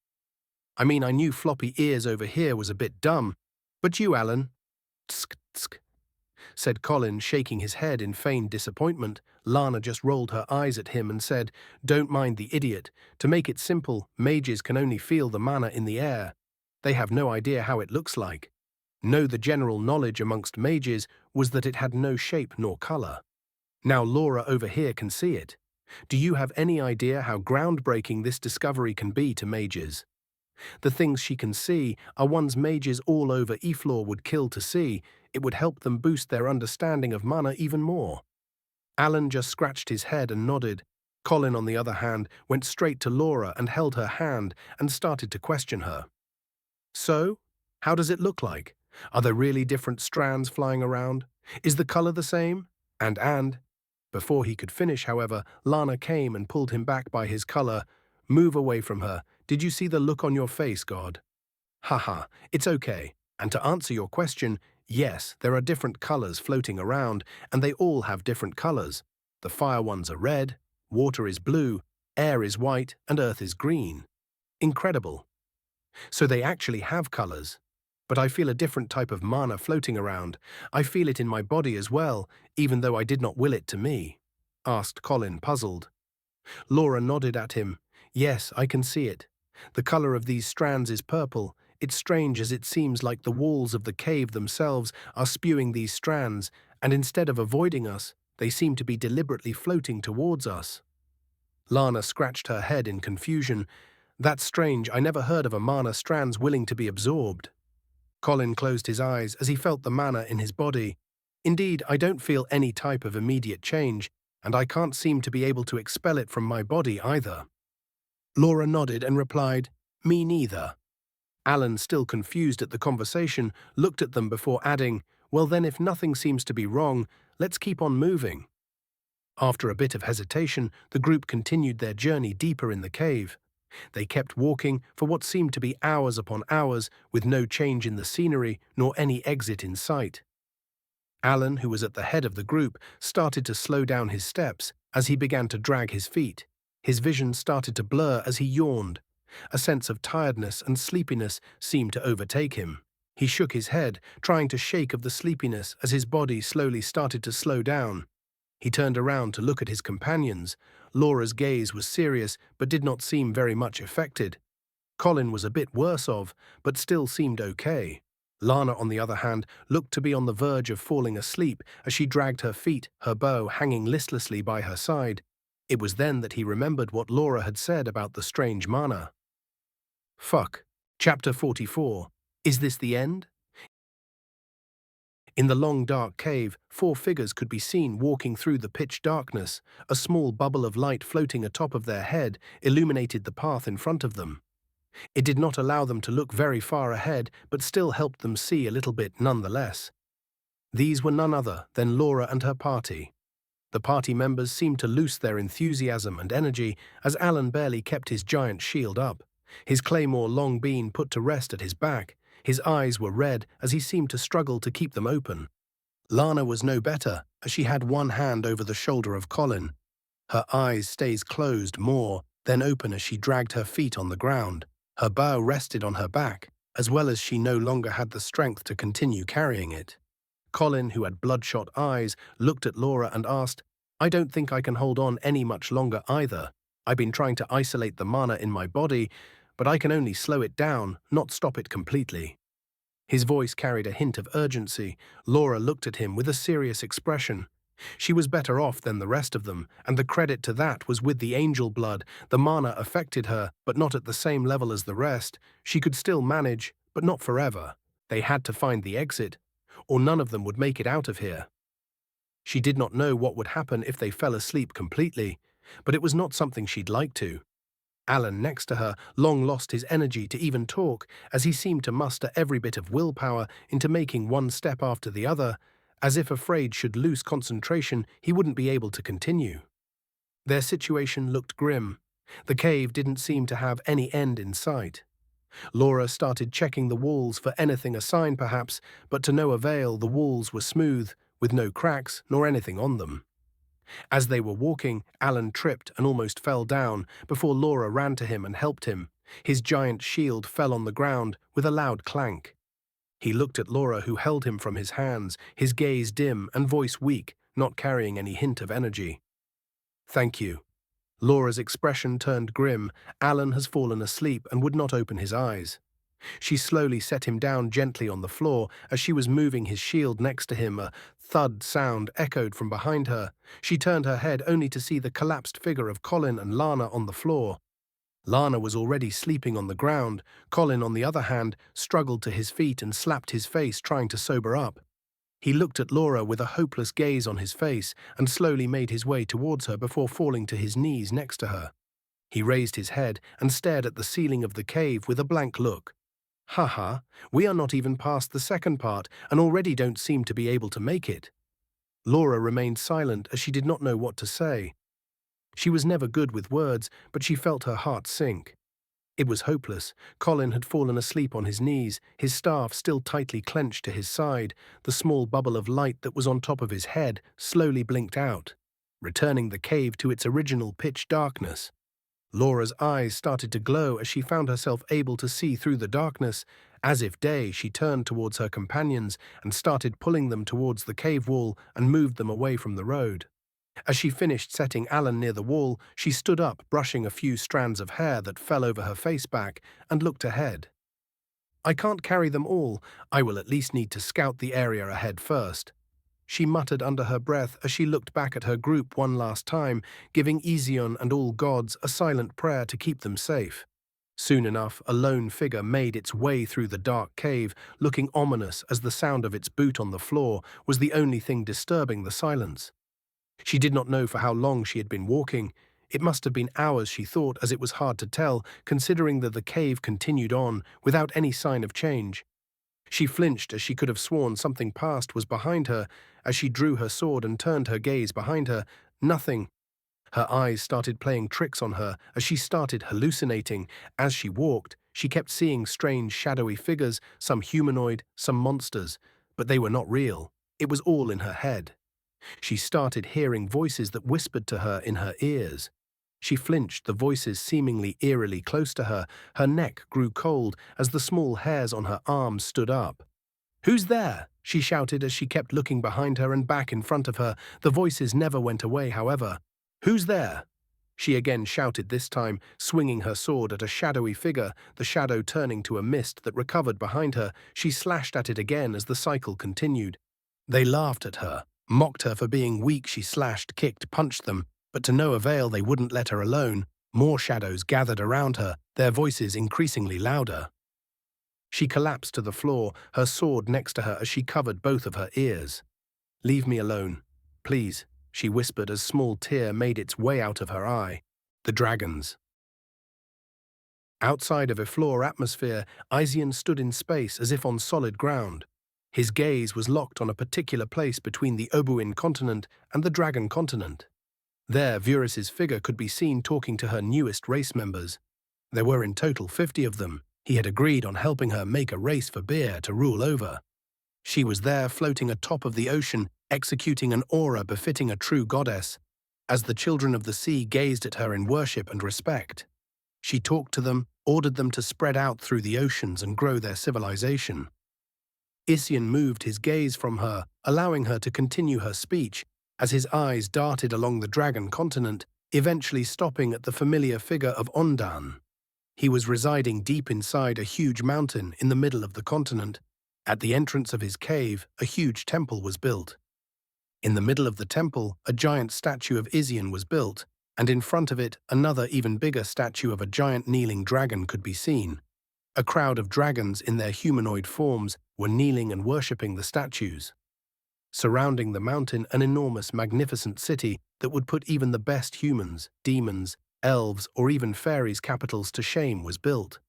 I mean, I knew floppy ears over here was a bit dumb, but you, Alan?" "Tsk, tsk," said Colin, shaking his head in feigned disappointment. Lana just rolled her eyes at him and said, "Don't mind the idiot. To make it simple, mages can only feel the mana in the air. They have no idea how it looks like. No, the general knowledge amongst mages was that it had no shape nor color. Now Laura over here can see it. Do you have any idea how groundbreaking this discovery can be to mages? The things she can see are ones mages all over Eflor would kill to see. It would help them boost their understanding of mana even more." Alan just scratched his head and nodded. Colin, on the other hand, went straight to Laura and held her hand and started to question her. "So, how does it look like? Are there really different strands flying around? Is the color the same? And, before he could finish, however, Lana came and pulled him back by his collar. "Move away from her. Did you see the look on your face, God?" Haha, it's okay. And to answer your question, yes, there are different colors floating around, and they all have different colors. The fire ones are red, water is blue, air is white, and earth is green. Incredible. So they actually have colors. But I feel a different type of mana floating around. I feel it in my body as well, even though I did not will it to me. Asked Colin, puzzled. Laura nodded at him. Yes, I can see it. The color of these strands is purple. It's strange as it seems like the walls of the cave themselves are spewing these strands, and instead of avoiding us, they seem to be deliberately floating towards us. Lana scratched her head in confusion. That's strange, I never heard of a mana strands willing to be absorbed. Colin closed his eyes as he felt the mana in his body. Indeed, I don't feel any type of immediate change, and I can't seem to be able to expel it from my body either. Laura nodded and replied, Me neither. Alan, still confused at the conversation, looked at them before adding, Well then, if nothing seems to be wrong, let's keep on moving. After a bit of hesitation, the group continued their journey deeper in the cave. They kept walking for what seemed to be hours upon hours, with no change in the scenery nor any exit in sight. Alan, who was at the head of the group, started to slow down his steps as he began to drag his feet. His vision started to blur as he yawned. A sense of tiredness and sleepiness seemed to overtake him. He shook his head, trying to shake of the sleepiness as his body slowly started to slow down. He turned around to look at his companions. Laura's gaze was serious but did not seem very much affected. Colin was a bit worse off, but still seemed okay. Lana, on the other hand, looked to be on the verge of falling asleep as she dragged her feet, her bow hanging listlessly by her side. It was then that he remembered what Laura had said about the strange mana. Fuck. Chapter 44. Is this the end? In the long dark cave, 4 figures could be seen walking through the pitch darkness. A small bubble of light floating atop of their head illuminated the path in front of them. It did not allow them to look very far ahead, but still helped them see a little bit nonetheless. These were none other than Laura and her party. The party members seemed to lose their enthusiasm and energy as Alan barely kept his giant shield up. His claymore long been put to rest at his back. His eyes were red as he seemed to struggle to keep them open. Lana was no better as she had one hand over the shoulder of Colin. Her eyes stayed closed more, then open as she dragged her feet on the ground. Her bow rested on her back, as well as she no longer had the strength to continue carrying it. Colin, who had bloodshot eyes, looked at Laura and asked, I don't think I can hold on any much longer either. I've been trying to isolate the mana in my body, but I can only slow it down, not stop it completely. His voice carried a hint of urgency. Laura looked at him with a serious expression. She was better off than the rest of them, and the credit to that was with the angel blood. The mana affected her, but not at the same level as the rest. She could still manage, but not forever. They had to find the exit, or none of them would make it out of here. She did not know what would happen if they fell asleep completely, but it was not something she'd like to. Alan, next to her, long lost his energy to even talk, as he seemed to muster every bit of willpower into making one step after the other, as if afraid should lose concentration he wouldn't be able to continue. Their situation looked grim. The cave didn't seem to have any end in sight. Laura started checking the walls for anything a sign perhaps, but to no avail. The walls were smooth, with no cracks nor anything on them. As they were walking, Alan tripped and almost fell down before Laura ran to him and helped him. His giant shield fell on the ground with a loud clank. He looked at Laura, who held him from his hands, his gaze dim and voice weak, not carrying any hint of energy. Thank you. Laura's expression turned grim. Alan has fallen asleep and would not open his eyes. She slowly set him down gently on the floor as she was moving his shield next to him. A thud sound echoed from behind her. She turned her head only to see the collapsed figure of Colin and Lana on the floor. Lana was already sleeping on the ground. Colin, on the other hand, struggled to his feet and slapped his face, trying to sober up. He looked at Laura with a hopeless gaze on his face and slowly made his way towards her before falling to his knees next to her. He raised his head and stared at the ceiling of the cave with a blank look. Haha, we are not even past the second part and already don't seem to be able to make it. Laura remained silent as she did not know what to say. She was never good with words, but she felt her heart sink. It was hopeless. Colin had fallen asleep on his knees, his staff still tightly clenched to his side. The small bubble of light that was on top of his head slowly blinked out, returning the cave to its original pitch darkness. Laura's eyes started to glow as she found herself able to see through the darkness. As if day, she turned towards her companions and started pulling them towards the cave wall and moved them away from the road. As she finished setting Alan near the wall, she stood up, brushing a few strands of hair that fell over her face back, and looked ahead. "I can't carry them all. I will at least need to scout the area ahead first," she muttered under her breath as she looked back at her group one last time, giving Ision and all gods a silent prayer to keep them safe. Soon enough, a lone figure made its way through the dark cave, looking ominous as the sound of its boot on the floor was the only thing disturbing the silence. She did not know for how long she had been walking. It must have been hours, she thought, as it was hard to tell, considering that the cave continued on without any sign of change. She flinched as she could have sworn something past was behind her. As she drew her sword and turned her gaze behind her, nothing. Her eyes started playing tricks on her as she started hallucinating. As she walked, she kept seeing strange shadowy figures, some humanoid, some monsters, but they were not real. It was all in her head. She started hearing voices that whispered to her in her ears. She flinched, the voices seemingly eerily close to her. Her neck grew cold as the small hairs on her arms stood up. "Who's there?" she shouted as she kept looking behind her and back in front of her. The voices never went away, however. "Who's there?" she again shouted, this time swinging her sword at a shadowy figure, the shadow turning to a mist that recovered behind her. She slashed at it again as the cycle continued. They laughed at her, mocked her for being weak. She slashed, kicked, punched them, but to no avail. They wouldn't let her alone. More shadows gathered around her, their voices increasingly louder. She collapsed to the floor, her sword next to her as she covered both of her ears. "Leave me alone, please," she whispered as small tear made its way out of her eye. The dragons. Outside of a floor atmosphere, Ision stood in space as if on solid ground. His gaze was locked on a particular place between the Obuin continent and the Dragon continent. There, Vuris's figure could be seen talking to her newest race members. There were in total 50 of them. He had agreed on helping her make a race for beer to rule over. She was there floating atop of the ocean, executing an aura befitting a true goddess, as the children of the sea gazed at her in worship and respect. She talked to them, ordered them to spread out through the oceans and grow their civilization. Ision moved his gaze from her, allowing her to continue her speech, as his eyes darted along the Dragon continent, eventually stopping at the familiar figure of Ondan. He was residing deep inside a huge mountain in the middle of the continent. At the entrance of his cave, a huge temple was built. In the middle of the temple, a giant statue of Ision was built, and in front of it, another even bigger statue of a giant kneeling dragon could be seen. A crowd of dragons in their humanoid forms were kneeling and worshipping the statues. Surrounding the mountain, an enormous, magnificent city that would put even the best humans, demons, elves, or even fairies' capitals to shame was built.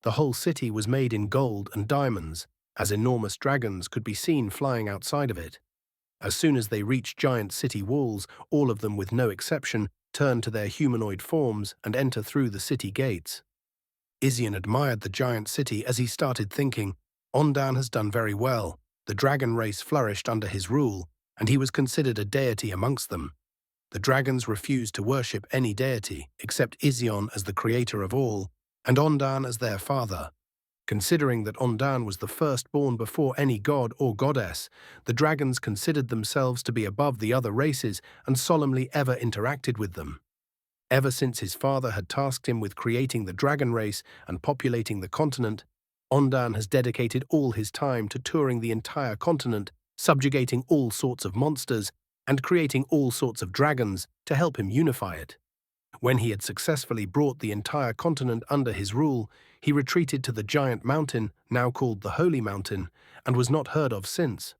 The whole city was made in gold and diamonds, as enormous dragons could be seen flying outside of it. As soon as they reached giant city walls, all of them with no exception turned to their humanoid forms and enter through the city gates. Ision admired the giant city as he started thinking, Ondan has done very well. The dragon race flourished under his rule, and he was considered a deity amongst them. The dragons refused to worship any deity except Ision as the creator of all, and Ondan as their father. Considering that Ondan was the firstborn before any god or goddess, the dragons considered themselves to be above the other races and solemnly ever interacted with them. Ever since his father had tasked him with creating the dragon race and populating the continent, Ondan has dedicated all his time to touring the entire continent, subjugating all sorts of monsters, and creating all sorts of dragons to help him unify it. When he had successfully brought the entire continent under his rule, he retreated to the giant mountain, now called the Holy Mountain, and was not heard of since.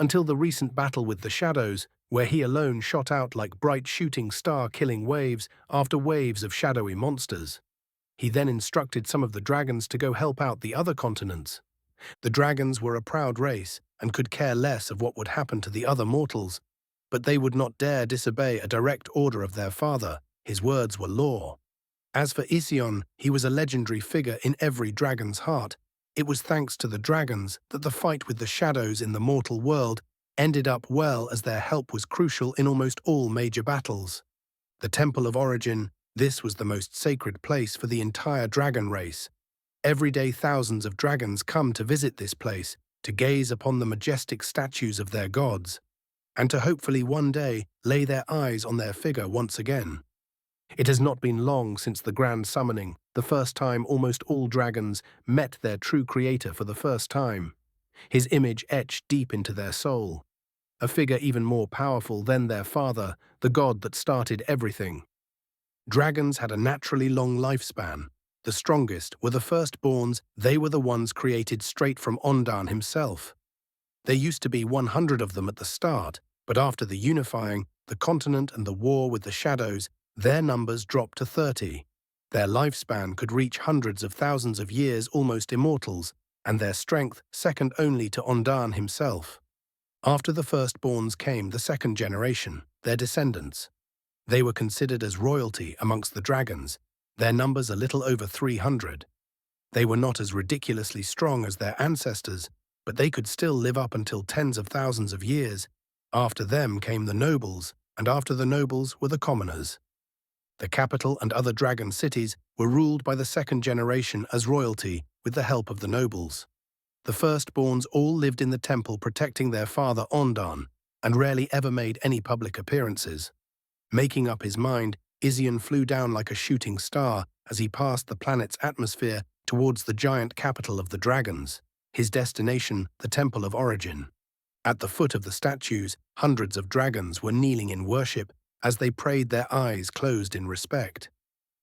Until the recent battle with the Shadows, where he alone shot out like bright shooting star-killing waves after waves of shadowy monsters. He then instructed some of the dragons to go help out the other continents. The dragons were a proud race and could care less of what would happen to the other mortals, but they would not dare disobey a direct order of their father. His words were law. As for Ision, he was a legendary figure in every dragon's heart. It was thanks to the dragons that the fight with the shadows in the mortal world ended up well, as their help was crucial in almost all major battles. The Temple of Origin, this was the most sacred place for the entire dragon race. Every day thousands of dragons come to visit this place, to gaze upon the majestic statues of their gods, and to hopefully one day lay their eyes on their figure once again. It has not been long since the grand summoning, the first time almost all dragons met their true creator for the first time, his image etched deep into their soul, a figure even more powerful than their father, the god that started everything. Dragons had a naturally long lifespan. The strongest were the firstborns. They were the ones created straight from Ondan himself. There used to be 100 of them at the start, but after the unifying, the continent and the war with the shadows, their numbers dropped to 30. Their lifespan could reach hundreds of thousands of years, almost immortals, and their strength second only to Ondan himself. After the firstborns came the second generation, their descendants. They were considered as royalty amongst the dragons, their numbers a little over 300. They were not as ridiculously strong as their ancestors, but they could still live up until tens of thousands of years. After them came the nobles, and after the nobles were the commoners. The capital and other dragon cities were ruled by the second generation as royalty with the help of the nobles. The firstborns all lived in the temple protecting their father Ondan, and rarely ever made any public appearances. Making up his mind, Ision flew down like a shooting star as he passed the planet's atmosphere towards the giant capital of the dragons, his destination the Temple of Origin. At the foot of the statues, hundreds of dragons were kneeling in worship as they prayed, their eyes closed in respect.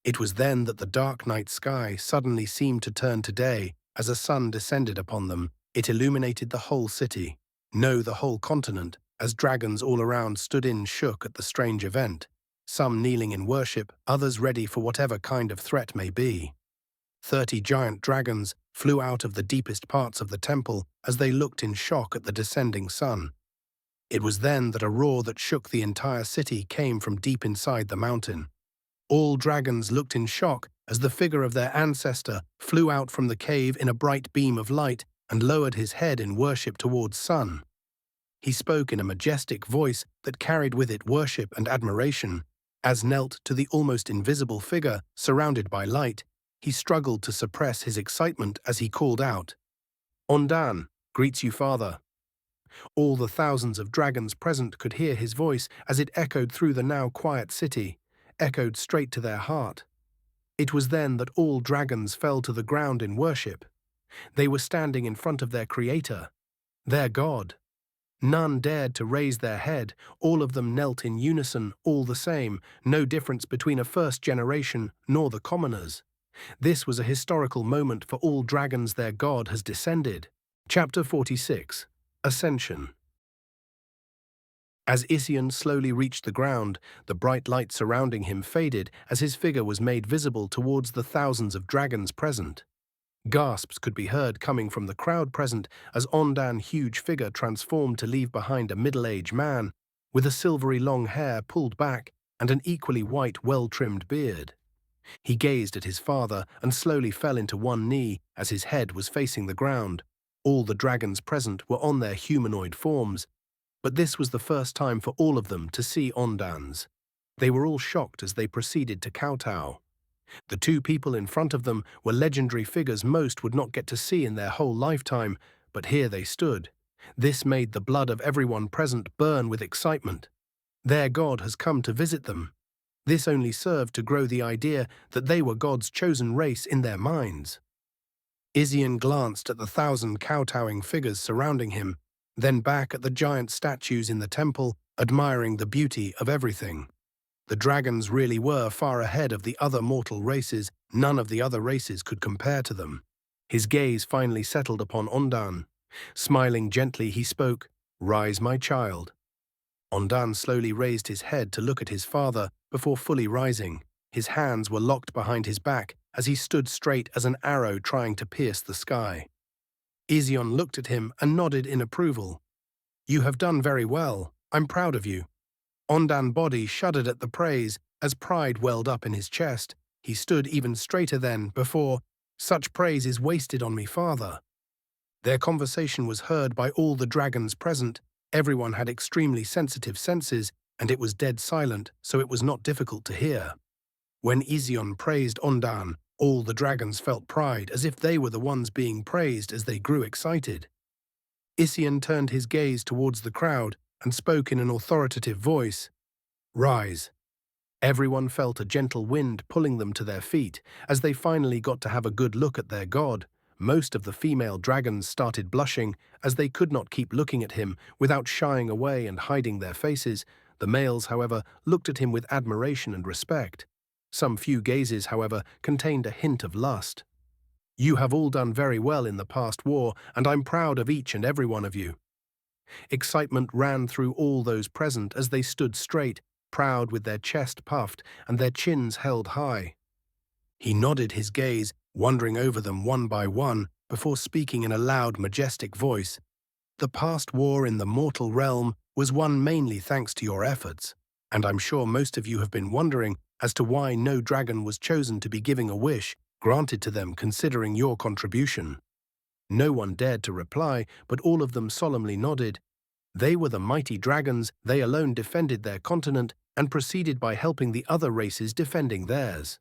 It was then that the dark night sky suddenly seemed to turn to day. As a sun descended upon them, it illuminated the whole city, no, the whole continent, as dragons all around stood in shook at the strange event, some kneeling in worship, others ready for whatever kind of threat may be. 30 giant dragons flew out of the deepest parts of the temple as they looked in shock at the descending sun. It was then that a roar that shook the entire city came from deep inside the mountain. All dragons looked in shock as the figure of their ancestor flew out from the cave in a bright beam of light and lowered his head in worship towards sun. He spoke in a majestic voice that carried with it worship and admiration. As knelt to the almost invisible figure surrounded by light, he struggled to suppress his excitement as he called out, "Ondan, greets you, father." All the thousands of dragons present could hear his voice as it echoed through the now quiet city, echoed straight to their heart. It was then that all dragons fell to the ground in worship. They were standing in front of their creator, their god. None dared to raise their head, all of them knelt in unison, all the same, no difference between a first generation nor the commoners. This was a historical moment for all dragons. Their god has descended. Chapter 46. Ascension. As Ision slowly reached the ground, the bright light surrounding him faded as his figure was made visible towards the thousands of dragons present. Gasps could be heard coming from the crowd present as Ondan's huge figure transformed to leave behind a middle-aged man with a silvery long hair pulled back and an equally white, well-trimmed beard. He gazed at his father and slowly fell into one knee as his head was facing the ground. All the dragons present were on their humanoid forms, but this was the first time for all of them to see Ondans. They were all shocked as they proceeded to kowtow. The two people in front of them were legendary figures most would not get to see in their whole lifetime, but here they stood. This made the blood of everyone present burn with excitement. Their god has come to visit them. This only served to grow the idea that they were God's chosen race in their minds. Ision glanced at the 1,000 kowtowing figures surrounding him, then back at the giant statues in the temple, admiring the beauty of everything. The dragons really were far ahead of the other mortal races. None of the other races could compare to them. His gaze finally settled upon Ondan. Smiling gently, he spoke, "Rise, my child." Ondan slowly raised his head to look at his father before fully rising. His hands were locked behind his back as he stood straight as an arrow trying to pierce the sky. Ision looked at him and nodded in approval. "You have done very well. I'm proud of you." Ondan's body shuddered at the praise as pride welled up in his chest. He stood even straighter then, before, "Such praise is wasted on me, father." Their conversation was heard by all the dragons present. Everyone had extremely sensitive senses, and it was dead silent, so it was not difficult to hear. When Ision praised Ondan, all the dragons felt pride, as if they were the ones being praised as they grew excited. Ision turned his gaze towards the crowd and spoke in an authoritative voice, "Rise." Everyone felt a gentle wind pulling them to their feet as they finally got to have a good look at their god. Most of the female dragons started blushing as they could not keep looking at him without shying away and hiding their faces. The males, however, looked at him with admiration and respect. Some few gazes, however, contained a hint of lust. "You have all done very well in the past war, and I'm proud of each and every one of you." Excitement ran through all those present as they stood straight, proud with their chest puffed and their chins held high. He nodded his gaze, wandering over them one by one, before speaking in a loud, majestic voice. "The past war in the mortal realm was won mainly thanks to your efforts, and I'm sure most of you have been wondering as to why no dragon was chosen to be giving a wish granted to them considering your contribution." No one dared to reply, but all of them solemnly nodded. They were the mighty dragons, they alone defended their continent and proceeded by helping the other races defending theirs.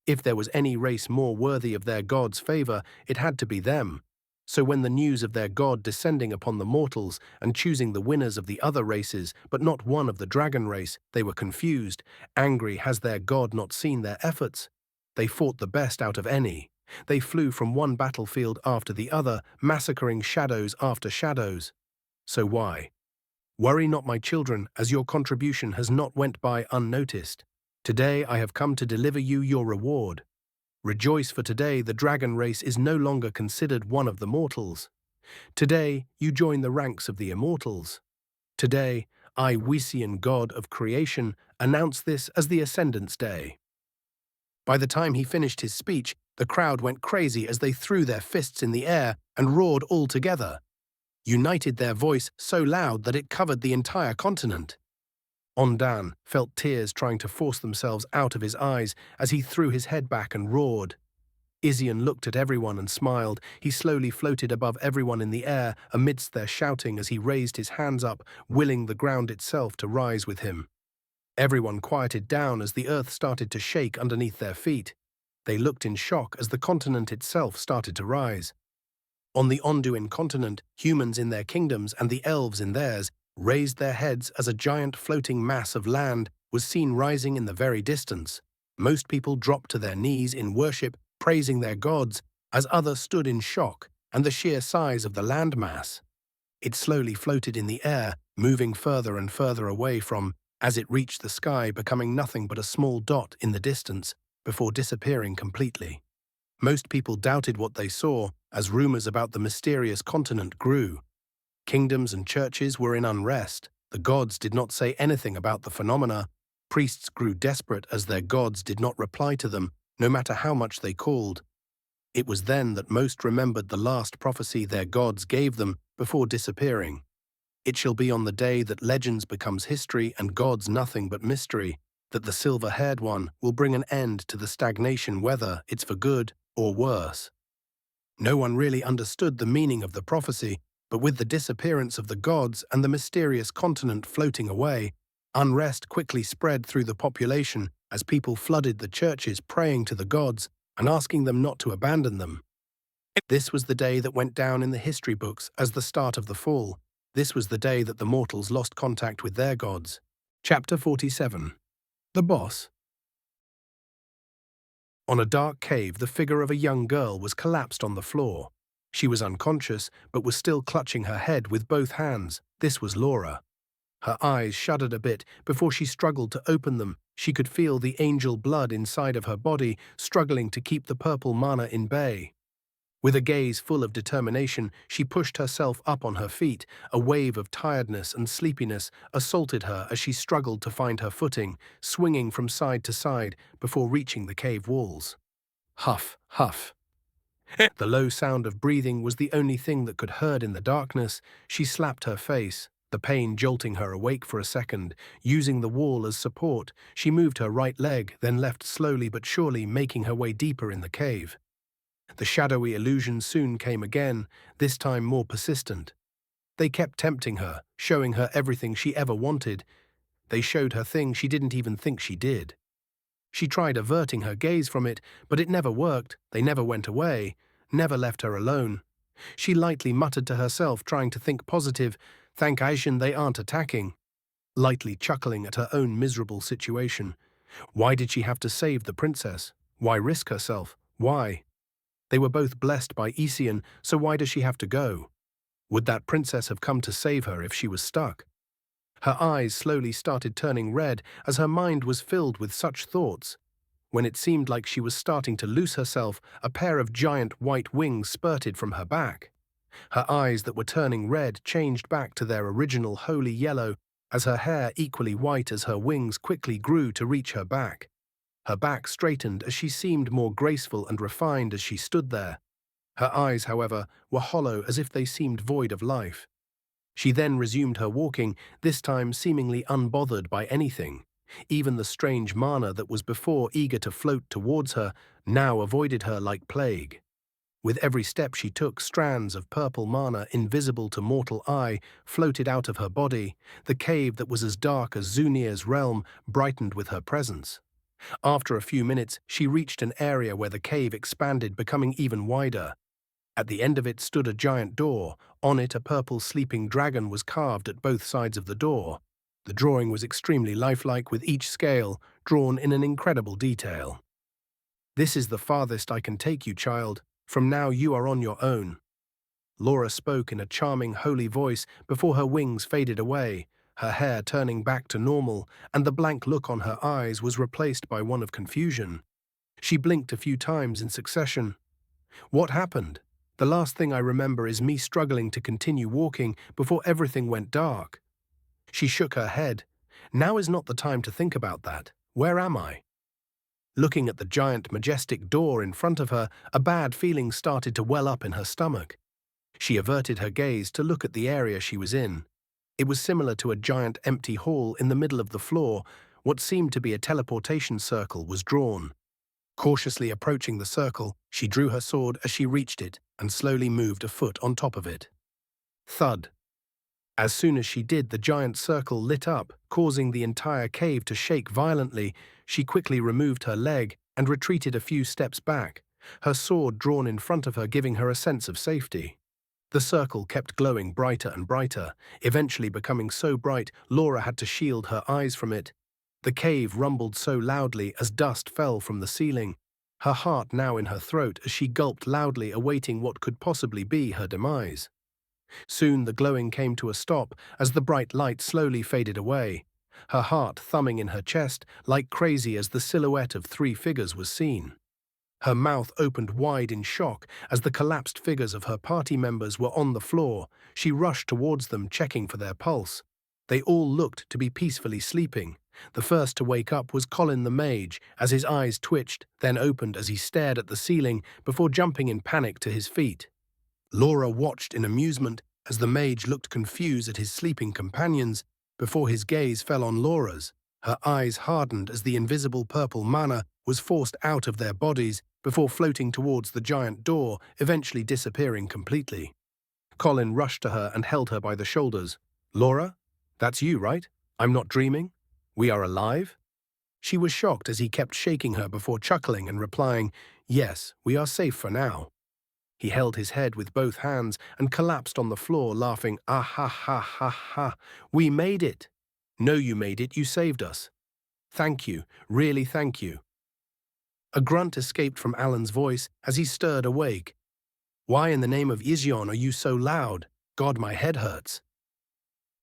If there was any race more worthy of their god's favor, it had to be them. So when the news of their god descending upon the mortals and choosing the winners of the other races, but not one of the dragon race, they were confused, angry. Has their god not seen their efforts? They fought the best out of any. They flew from one battlefield after the other, massacring shadows after shadows. So why? Worry not, my children, as your contribution has not went by unnoticed. Today I have come to deliver you your reward. Rejoice, for today the dragon race is no longer considered one of the mortals. Today you join the ranks of the immortals. Today I, Wisian, god of creation, announce this as the Ascendance Day." By the time he finished his speech, the crowd went crazy as they threw their fists in the air and roared all together, united their voice so loud that it covered the entire continent. Ondan felt tears trying to force themselves out of his eyes as he threw his head back and roared. Ision looked at everyone and smiled. He slowly floated above everyone in the air amidst their shouting as he raised his hands up, willing the ground itself to rise with him. Everyone quieted down as the earth started to shake underneath their feet. They looked in shock as the continent itself started to rise. On the Onduin continent, humans in their kingdoms and the elves in theirs raised their heads as a giant floating mass of land was seen rising in the very distance. Most people dropped to their knees in worship, praising their gods, as others stood in shock and the sheer size of the landmass. It slowly floated in the air, moving further and further away from, as it reached the sky, becoming nothing but a small dot in the distance, before disappearing completely. Most people doubted what they saw, as rumors about the mysterious continent grew. Kingdoms and churches were in unrest. The gods did not say anything about the phenomena. Priests grew desperate as their gods did not reply to them, no matter how much they called. It was then that most remembered the last prophecy their gods gave them before disappearing. It shall be on the day that legends becomes history and gods nothing but mystery, that the silver-haired one will bring an end to the stagnation, whether it's for good or worse. No one really understood the meaning of the prophecy, but with the disappearance of the gods and the mysterious continent floating away, unrest quickly spread through the population as people flooded the churches praying to the gods and asking them not to abandon them. This was the day that went down in the history books as the start of the fall. This was the day that the mortals lost contact with their gods. Chapter 47. The Boss. On a dark cave, the figure of a young girl was collapsed on the floor. She was unconscious, but was still clutching her head with both hands. This was Laura. Her eyes shuddered a bit before she struggled to open them. She could feel the angel blood inside of her body, struggling to keep the purple mana in bay. With a gaze full of determination, she pushed herself up on her feet. A wave of tiredness and sleepiness assaulted her as she struggled to find her footing, swinging from side to side before reaching the cave walls. Huff, huff. The low sound of breathing was the only thing that could heard in the darkness. She slapped her face. the pain jolting her awake for a second. Using the wall as support, she moved her right leg, then left slowly but surely, making her way deeper in the cave. The shadowy illusion soon came again, this time more persistent. They kept tempting her, showing her everything she ever wanted. They showed her things she didn't even think she did. She tried averting her gaze from it, but it never worked. They never went away, never left her alone. She lightly muttered to herself, trying to think positive, "Thank Aishin they aren't attacking," lightly chuckling at her own miserable situation. Why did she have to save the princess? Why risk herself? Why? They were both blessed by Isian, so why does she have to go? Would that princess have come to save her if she was stuck? Her eyes slowly started turning red as her mind was filled with such thoughts. When it seemed like she was starting to loose herself, a pair of giant white wings spurted from her back. Her eyes that were turning red changed back to their original holy yellow as her hair, equally white as her wings, quickly grew to reach her back. Her back straightened as she seemed more graceful and refined as she stood there. Her eyes, however, were hollow as if they seemed void of life. She then resumed her walking, this time seemingly unbothered by anything. Even the strange mana that was before eager to float towards her now avoided her like plague. With every step she took, strands of purple mana, invisible to mortal eye, floated out of her body. The cave that was as dark as Zunir's realm brightened with her presence. After a few minutes, she reached an area where the cave expanded, becoming even wider. At the end of it stood a giant door. On it, a purple sleeping dragon was carved at both sides of the door. The drawing was extremely lifelike, with each scale drawn in an incredible detail. "This is the farthest I can take you, child. From now you are on your own." Laura spoke in a charming, holy voice before her wings faded away, her hair turning back to normal, and the blank look on her eyes was replaced by one of confusion. She blinked a few times in succession. "What happened? The last thing I remember is me struggling to continue walking before everything went dark." She shook her head. "Now is not the time to think about that. Where am I?" Looking at the giant, majestic door in front of her, a bad feeling started to well up in her stomach. She averted her gaze to look at the area she was in. It was similar to a giant empty hall in the middle of the floor. What seemed to be a teleportation circle was drawn. Cautiously approaching the circle, she drew her sword as she reached it and slowly moved a foot on top of it. Thud. As soon as she did, the giant circle lit up, causing the entire cave to shake violently. She quickly removed her leg and retreated a few steps back, her sword drawn in front of her, giving her a sense of safety. The circle kept glowing brighter and brighter, eventually becoming so bright Laura had to shield her eyes from it. The cave rumbled so loudly as dust fell from the ceiling, her heart now in her throat as she gulped loudly, awaiting what could possibly be her demise. Soon the glowing came to a stop as the bright light slowly faded away, her heart thumping in her chest like crazy as the silhouette of three figures was seen. Her mouth opened wide in shock as the collapsed figures of her party members were on the floor. She rushed towards them, checking for their pulse. They all looked to be peacefully sleeping. The first to wake up was Colin the mage, as his eyes twitched, then opened as he stared at the ceiling before jumping in panic to his feet. Laura watched in amusement as the mage looked confused at his sleeping companions before his gaze fell on Laura's. Her eyes hardened as the invisible purple mana was forced out of their bodies before floating towards the giant door, eventually disappearing completely. Colin rushed to her and held her by the shoulders. "Laura? That's you, right? I'm not dreaming? We are alive?" She was shocked as he kept shaking her before chuckling and replying, "Yes, we are safe for now." He held his head with both hands and collapsed on the floor, laughing, "Ah ha ha ha ha, we made it." "No, you made it, you saved us." "Thank you, really thank you." A grunt escaped from Alan's voice as he stirred awake. "Why in the name of Ision are you so loud? God, my head hurts."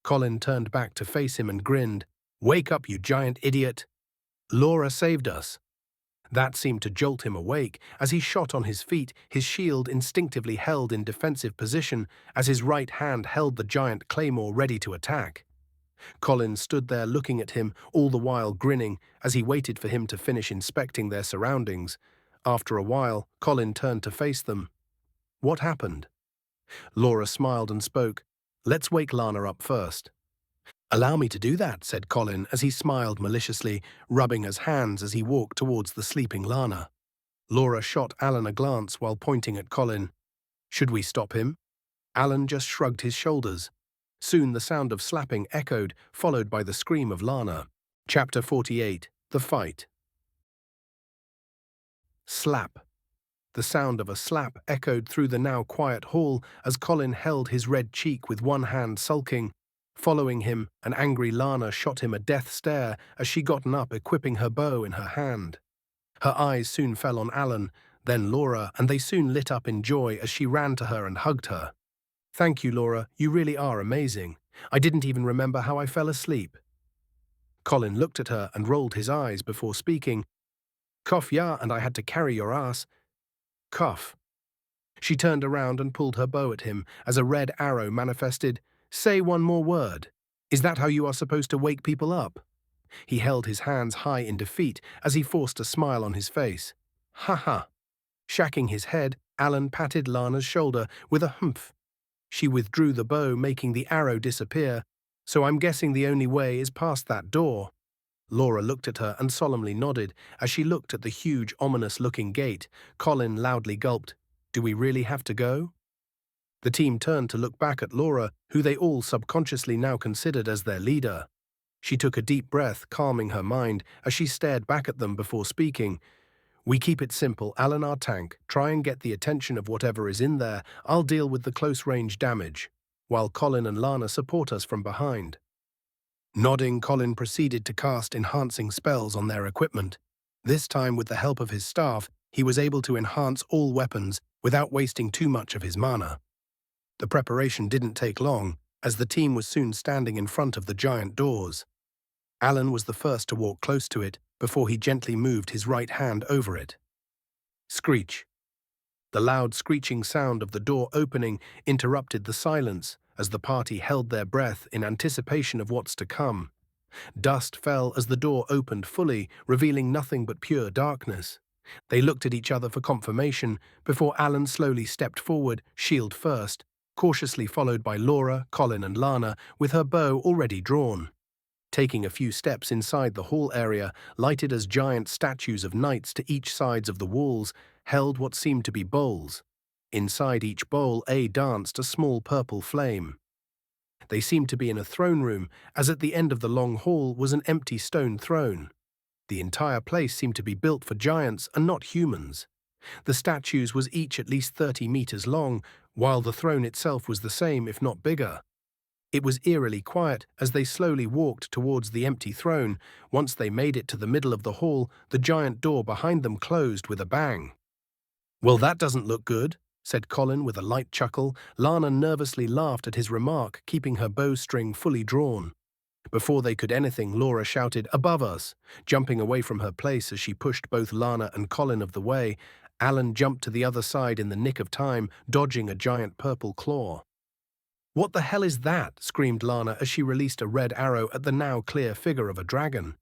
Colin turned back to face him and grinned. "Wake up, you giant idiot. Laura saved us." That seemed to jolt him awake as he shot on his feet, his shield instinctively held in defensive position as his right hand held the giant claymore ready to attack. Colin stood there looking at him, all the while grinning as he waited for him to finish inspecting their surroundings. After a while, Colin turned to face them. "What happened?" Laura smiled and spoke, "Let's wake Lana up first." "Allow me to do that," said Colin as he smiled maliciously, rubbing his hands as he walked towards the sleeping Lana. Laura shot Alan a glance while pointing at Colin. "Should we stop him?" Alan just shrugged his shoulders. Soon the sound of slapping echoed, followed by the scream of Lana. Chapter 48. The Fight. Slap. The sound of a slap echoed through the now quiet hall as Colin held his red cheek with one hand sulking. Following him, an angry Lana shot him a death stare as she gotten up, equipping her bow in her hand. Her eyes soon fell on Alan, then Laura, and they soon lit up in joy as she ran to her and hugged her. "Thank you, Laura, you really are amazing. I didn't even remember how I fell asleep." Colin looked at her and rolled his eyes before speaking. "Cough, yeah, and I had to carry your ass." Cough. She turned around and pulled her bow at him as a red arrow manifested. "Say one more word. Is that how you are supposed to wake people up?" He held his hands high in defeat as he forced a smile on his face. "Ha ha." Shacking his head, Alan patted Lana's shoulder with a humph. She withdrew the bow, making the arrow disappear. "So I'm guessing the only way is past that door." Laura looked at her and solemnly nodded as she looked at the huge, ominous-looking gate. Colin loudly gulped. "Do we really have to go?" The team turned to look back at Laura, who they all subconsciously now considered as their leader. She took a deep breath, calming her mind as she stared back at them before speaking. "We keep it simple, Alan, our tank. Try and get the attention of whatever is in there. I'll deal with the close-range damage, while Colin and Lana support us from behind." Nodding, Colin proceeded to cast enhancing spells on their equipment. This time, with the help of his staff, he was able to enhance all weapons without wasting too much of his mana. The preparation didn't take long, as the team was soon standing in front of the giant doors. Alan was the first to walk close to it before he gently moved his right hand over it. Screech. The loud screeching sound of the door opening interrupted the silence as the party held their breath in anticipation of what's to come. Dust fell as the door opened fully, revealing nothing but pure darkness. They looked at each other for confirmation before Alan slowly stepped forward, shield first, cautiously followed by Laura, Colin and Lana, with her bow already drawn. Taking a few steps inside the hall area, lighted as giant statues of knights to each sides of the walls, held what seemed to be bowls. Inside each bowl danced a small purple flame. They seemed to be in a throne room, as at the end of the long hall was an empty stone throne. The entire place seemed to be built for giants and not humans. The statues was each at least 30 meters long, while the throne itself was the same, if not bigger. It was eerily quiet as they slowly walked towards the empty throne. Once they made it to the middle of the hall, the giant door behind them closed with a bang. "Well, that doesn't look good," said Colin with a light chuckle. Lana nervously laughed at his remark, keeping her bowstring fully drawn. Before they could anything, Laura shouted, "Above us!" Jumping away from her place as she pushed both Lana and Colin of the way. Alan jumped to the other side in the nick of time, dodging a giant purple claw. "What the hell is that?" screamed Lana as she released a red arrow at the now clear figure of a dragon.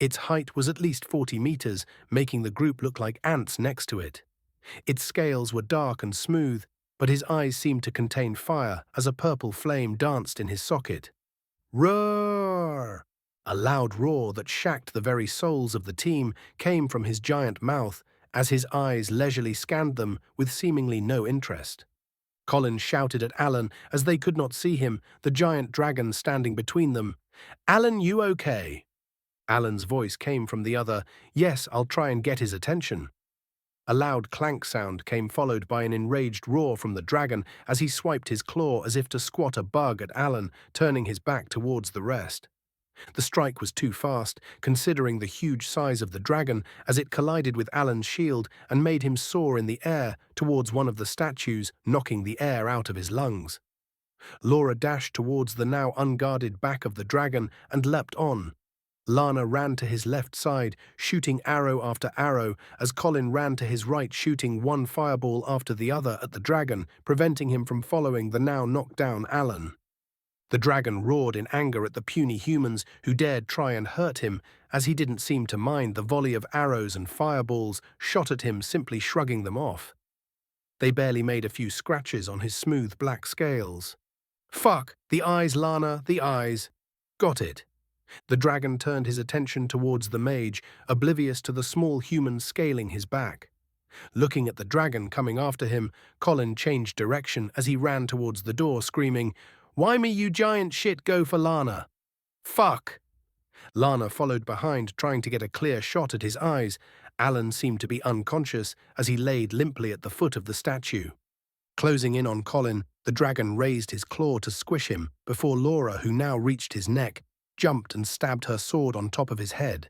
Its height was at least 40 meters, making the group look like ants next to it. Its scales were dark and smooth, but his eyes seemed to contain fire as a purple flame danced in his socket. Roar! A loud roar that shacked the very souls of the team came from his giant mouth as his eyes leisurely scanned them with seemingly no interest. Colin shouted at Alan as they could not see him, the giant dragon standing between them. "Alan, you okay?" Alan's voice came from the other. "Yes, I'll try and get his attention." A loud clank sound came, followed by an enraged roar from the dragon as he swiped his claw as if to squat a bug at Alan, turning his back towards the rest. The strike was too fast, considering the huge size of the dragon, as it collided with Alan's shield and made him soar in the air towards one of the statues, knocking the air out of his lungs. Laura dashed towards the now unguarded back of the dragon and leapt on. Lana ran to his left side, shooting arrow after arrow, as Colin ran to his right, shooting one fireball after the other at the dragon, preventing him from following the now knocked down Alan. The dragon roared in anger at the puny humans who dared try and hurt him, as he didn't seem to mind the volley of arrows and fireballs shot at him, simply shrugging them off. They barely made a few scratches on his smooth black scales. "Fuck! The eyes, Lana, the eyes!" Got it. The dragon turned his attention towards the mage, oblivious to the small human scaling his back. Looking at the dragon coming after him, Colin changed direction as he ran towards the door, screaming, "Why me, you giant shit, go for Lana?" Fuck! Lana followed behind, trying to get a clear shot at his eyes. Alan seemed to be unconscious as he laid limply at the foot of the statue. Closing in on Colin, the dragon raised his claw to squish him before Laura, who now reached his neck, jumped and stabbed her sword on top of his head.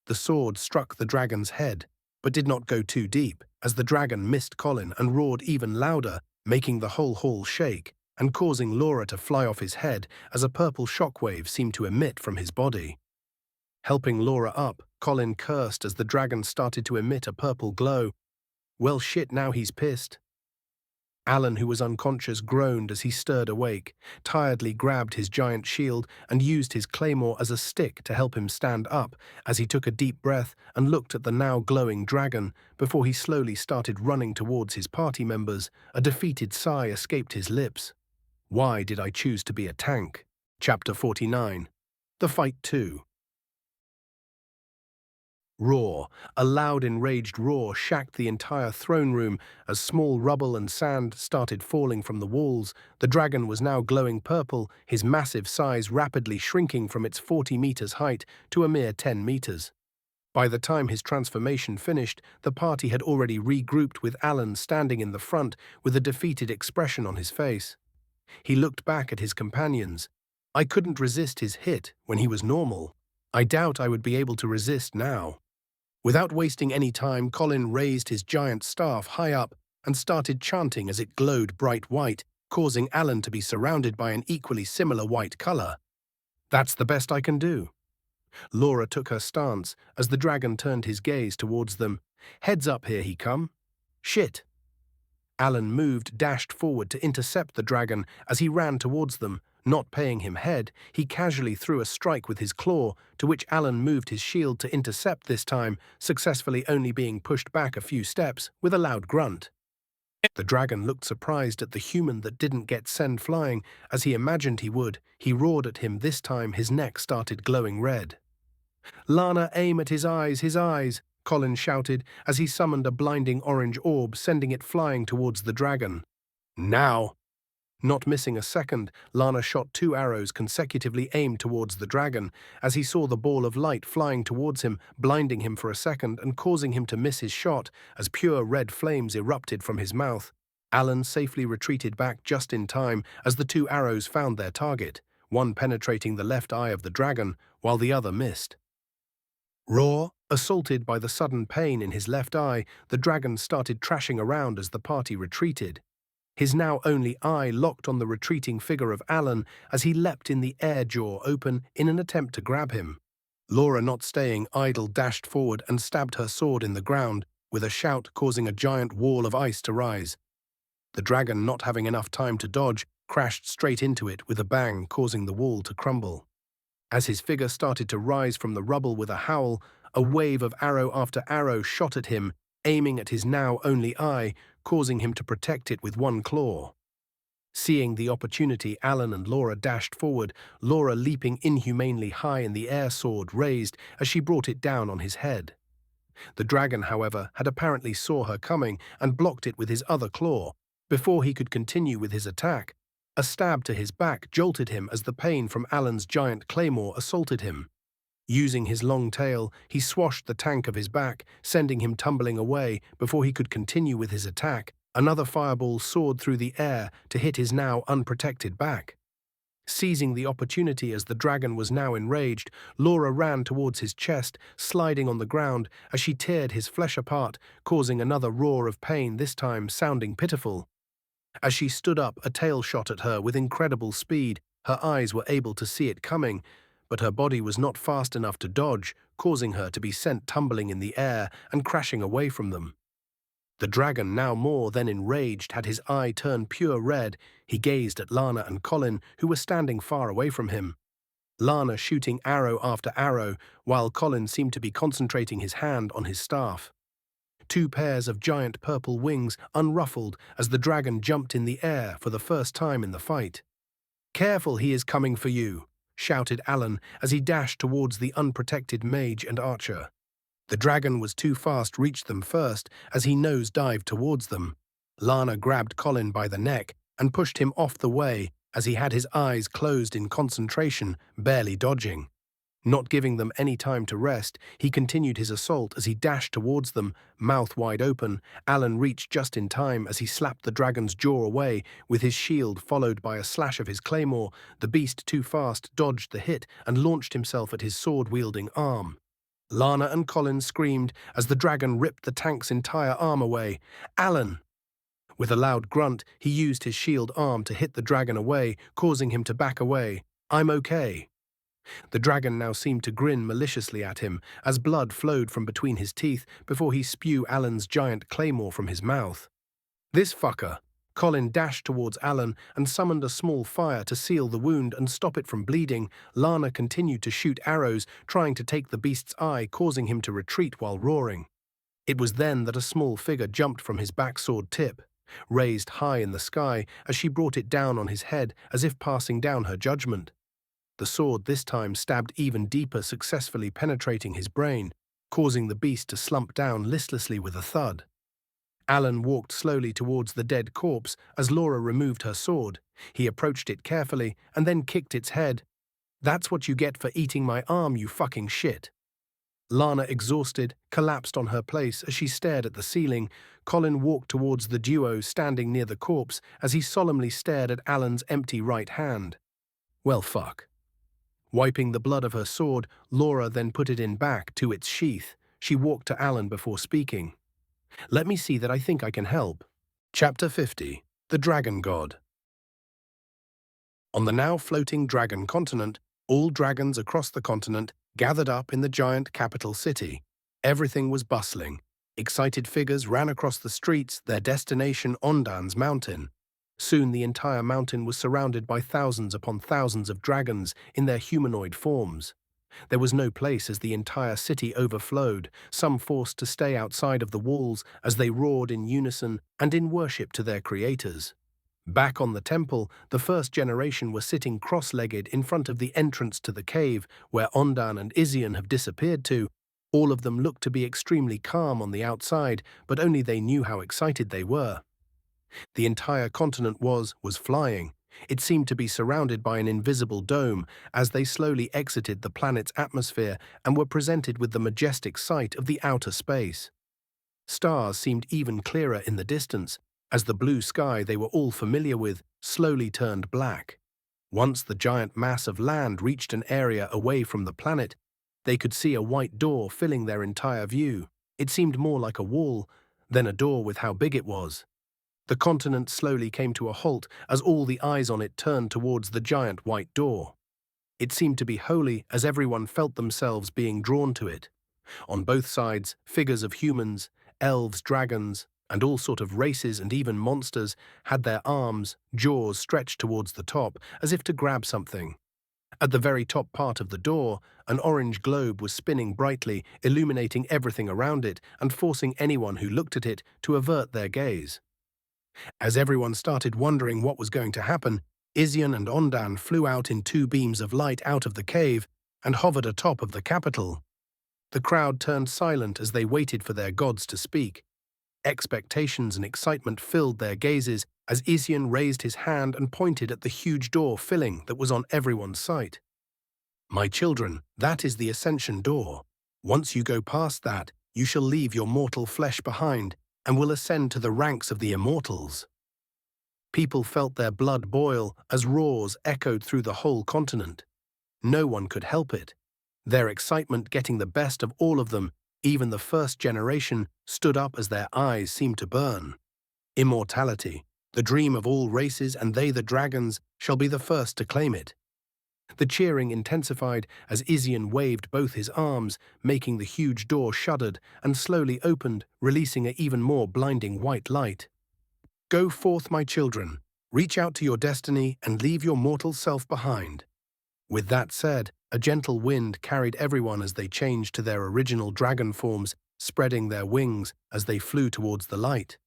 The sword struck the dragon's head, but did not go too deep, as the dragon missed Colin and roared even louder, making the whole hall shake and causing Laura to fly off his head as a purple shockwave seemed to emit from his body. Helping Laura up, Colin cursed as the dragon started to emit a purple glow. Well shit, now he's pissed. Alan, who was unconscious, groaned as he stirred awake, tiredly grabbed his giant shield and used his claymore as a stick to help him stand up as he took a deep breath and looked at the now glowing dragon before he slowly started running towards his party members. A defeated sigh escaped his lips. Why did I choose to be a tank? Chapter 49. The Fight 2. Roar. A loud, enraged roar shacked the entire throne room as small rubble and sand started falling from the walls. The dragon was now glowing purple, his massive size rapidly shrinking from its 40 meters height to a mere 10 meters. By the time his transformation finished, the party had already regrouped with Alan standing in the front with a defeated expression on his face. He looked back at his companions. I couldn't resist his hit when he was normal. I doubt I would be able to resist now. Without wasting any time, Colin raised his giant staff high up and started chanting as it glowed bright white, causing Alan to be surrounded by an equally similar white color. That's the best I can do. Laura took her stance as the dragon turned his gaze towards them. Heads up, here he come. Shit. Alan moved, dashed forward to intercept the dragon as he ran towards them. Not paying him head, he casually threw a strike with his claw, to which Alan moved his shield to intercept this time, successfully only being pushed back a few steps with a loud grunt. The dragon looked surprised at the human that didn't get sent flying, as he imagined he would. He roared at him. This time his neck started glowing red. "Lana, aim at his eyes," Colin shouted as he summoned a blinding orange orb, sending it flying towards the dragon. Now! Not missing a second, Lana shot 2 arrows consecutively aimed towards the dragon as he saw the ball of light flying towards him, blinding him for a second and causing him to miss his shot as pure red flames erupted from his mouth. Alan safely retreated back just in time as the 2 arrows found their target, one penetrating the left eye of the dragon while the other missed. Roar. Assaulted by the sudden pain in his left eye, the dragon started trashing around as the party retreated. His now only eye locked on the retreating figure of Alan as he leapt in the air, jaw open, in an attempt to grab him. Laura, not staying idle, dashed forward and stabbed her sword in the ground, with a shout causing a giant wall of ice to rise. The dragon, not having enough time to dodge, crashed straight into it with a bang, causing the wall to crumble. As his figure started to rise from the rubble with a howl, a wave of arrow after arrow shot at him, aiming at his now only eye, causing him to protect it with one claw. Seeing the opportunity, Alan and Laura dashed forward, Laura leaping inhumanely high in the air, sword raised as she brought it down on his head. The dragon, however, had apparently saw her coming and blocked it with his other claw. Before he could continue with his attack, a stab to his back jolted him as the pain from Alan's giant claymore assaulted him. Using his long tail, he swashed the tank of his back, sending him tumbling away before he could continue with his attack. Another fireball soared through the air to hit his now unprotected back. Seizing the opportunity as the dragon was now enraged, Laura ran towards his chest, sliding on the ground as she teared his flesh apart, causing another roar of pain, this time sounding pitiful. As she stood up, a tail shot at her with incredible speed. Her eyes were able to see it coming, but her body was not fast enough to dodge, causing her to be sent tumbling in the air and crashing away from them. The dragon, now more than enraged, had his eye turned pure red. He gazed at Lana and Colin, who were standing far away from him. Lana shooting arrow after arrow, while Colin seemed to be concentrating his hand on his staff. 2 pairs of giant purple wings unruffled as the dragon jumped in the air for the first time in the fight. "Careful, he is coming for you." shouted Alan as he dashed towards the unprotected mage and archer. The dragon was too fast, reached them first as he nose-dived towards them. Lana grabbed Colin by the neck and pushed him off the way as he had his eyes closed in concentration, barely dodging. Not giving them any time to rest, he continued his assault as he dashed towards them, mouth wide open. Alan reached just in time as he slapped the dragon's jaw away with his shield, followed by a slash of his claymore. The beast, too fast, dodged the hit and launched himself at his sword-wielding arm. Lana and Colin screamed as the dragon ripped the tank's entire arm away. Alan! With a loud grunt, he used his shield arm to hit the dragon away, causing him to back away. "I'm okay." The dragon now seemed to grin maliciously at him as blood flowed from between his teeth before he spewed Alan's giant claymore from his mouth. "This fucker!" Colin dashed towards Alan and summoned a small fire to seal the wound and stop it from bleeding. Lana continued to shoot arrows, trying to take the beast's eye, causing him to retreat while roaring. It was then that a small figure jumped from his backsword tip, raised high in the sky as she brought it down on his head as if passing down her judgment. The sword this time stabbed even deeper, successfully penetrating his brain, causing the beast to slump down listlessly with a thud. Alan walked slowly towards the dead corpse as Laura removed her sword. He approached it carefully and then kicked its head. "That's what you get for eating my arm, you fucking shit." Lana, exhausted, collapsed on her place as she stared at the ceiling. Colin walked towards the duo standing near the corpse as he solemnly stared at Alan's empty right hand. "Well, fuck." Wiping the blood of her sword, Laura then put it in back to its sheath. She walked to Alan before speaking. "Let me see that I think I can help." Chapter 50. The Dragon God. On the now floating dragon continent, all dragons across the continent gathered up in the giant capital city. Everything was bustling. Excited figures ran across the streets, their destination Ondan's mountain. Soon the entire mountain was surrounded by thousands upon thousands of dragons in their humanoid forms. There was no place as the entire city overflowed, some forced to stay outside of the walls as they roared in unison and in worship to their creators. Back on the temple, the first generation were sitting cross-legged in front of the entrance to the cave where Ondan and Izian have disappeared to. All of them looked to be extremely calm on the outside, but only they knew how excited they were. The entire continent was flying. It seemed to be surrounded by an invisible dome as they slowly exited the planet's atmosphere and were presented with the majestic sight of the outer space. Stars seemed even clearer in the distance, as the blue sky they were all familiar with slowly turned black. Once the giant mass of land reached an area away from the planet, they could see a white door filling their entire view. It seemed more like a wall than a door with how big it was. The continent slowly came to a halt as all the eyes on it turned towards the giant white door. It seemed to be holy as everyone felt themselves being drawn to it. On both sides, figures of humans, elves, dragons, and all sort of races and even monsters had their arms, jaws stretched towards the top as if to grab something. At the very top part of the door, an orange globe was spinning brightly, illuminating everything around it and forcing anyone who looked at it to avert their gaze. As everyone started wondering what was going to happen, Izian and Ondan flew out in 2 beams of light out of the cave and hovered atop of the capital. The crowd turned silent as they waited for their gods to speak. Expectations and excitement filled their gazes as Izian raised his hand and pointed at the huge door filling that was on everyone's sight. "My children, that is the ascension door. Once you go past that, you shall leave your mortal flesh behind and will ascend to the ranks of the immortals." People felt their blood boil as roars echoed through the whole continent. No one could help it. Their excitement getting the best of all of them, even the first generation stood up as their eyes seemed to burn. Immortality, the dream of all races, and they, the dragons, shall be the first to claim it. The cheering intensified as Izian waved both his arms, making the huge door shuddered and slowly opened, releasing an even more blinding white light. "Go forth, my children. Reach out to your destiny and leave your mortal self behind." With that said, a gentle wind carried everyone as they changed to their original dragon forms, spreading their wings as they flew towards the light.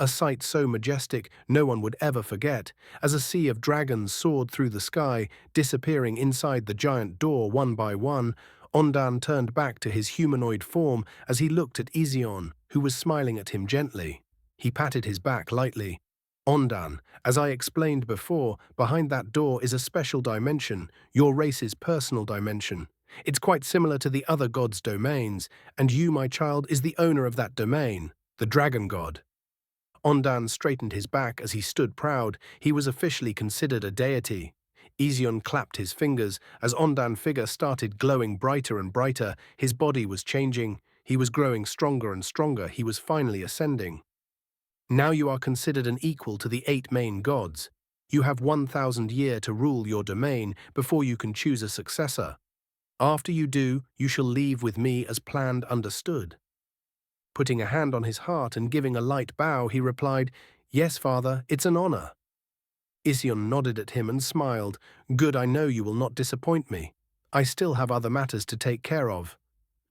a sight so majestic no one would ever forget, as a sea of dragons soared through the sky, disappearing inside the giant door one by one. Ondan turned back to his humanoid form as he looked at Izion, who was smiling at him gently. He patted his back lightly. Ondan, as I explained before, behind that door is a special dimension, your race's personal dimension. It's quite similar to the other gods' domains, and you, my child, is the owner of that domain, the dragon god. Ondan straightened his back as he stood proud. He was officially considered a deity. Izion clapped his fingers as Ondan's figure started glowing brighter and brighter. His body was changing. He was growing stronger and stronger. He was finally ascending. Now you are considered an equal to the 8 main gods. You have 1,000 years to rule your domain before you can choose a successor. After you do, you shall leave with me as planned, understood. Putting a hand on his heart and giving a light bow, he replied, "Yes, father, it's an honor." Izion nodded at him and smiled. "Good, I know you will not disappoint me. I still have other matters to take care of.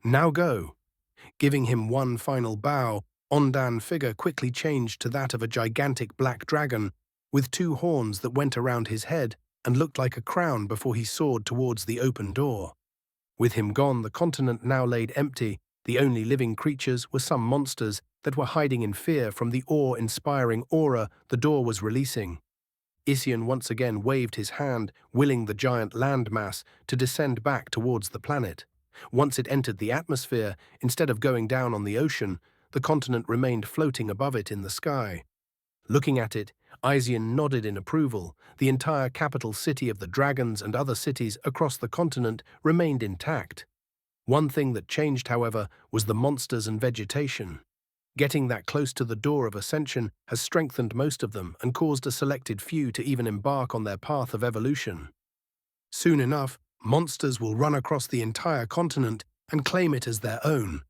Now go." Giving him one final bow, Ondan's figure quickly changed to that of a gigantic black dragon, with 2 horns that went around his head and looked like a crown before he soared towards the open door. With him gone, the continent now laid empty. The only living creatures were some monsters that were hiding in fear from the awe-inspiring aura the door was releasing. Izion once again waved his hand, willing the giant landmass to descend back towards the planet. Once it entered the atmosphere, instead of going down on the ocean, the continent remained floating above it in the sky. Looking at it, Izion nodded in approval. The entire capital city of the dragons and other cities across the continent remained intact. One thing that changed, however, was the monsters and vegetation. Getting that close to the door of ascension has strengthened most of them and caused a selected few to even embark on their path of evolution. Soon enough, monsters will run across the entire continent and claim it as their own.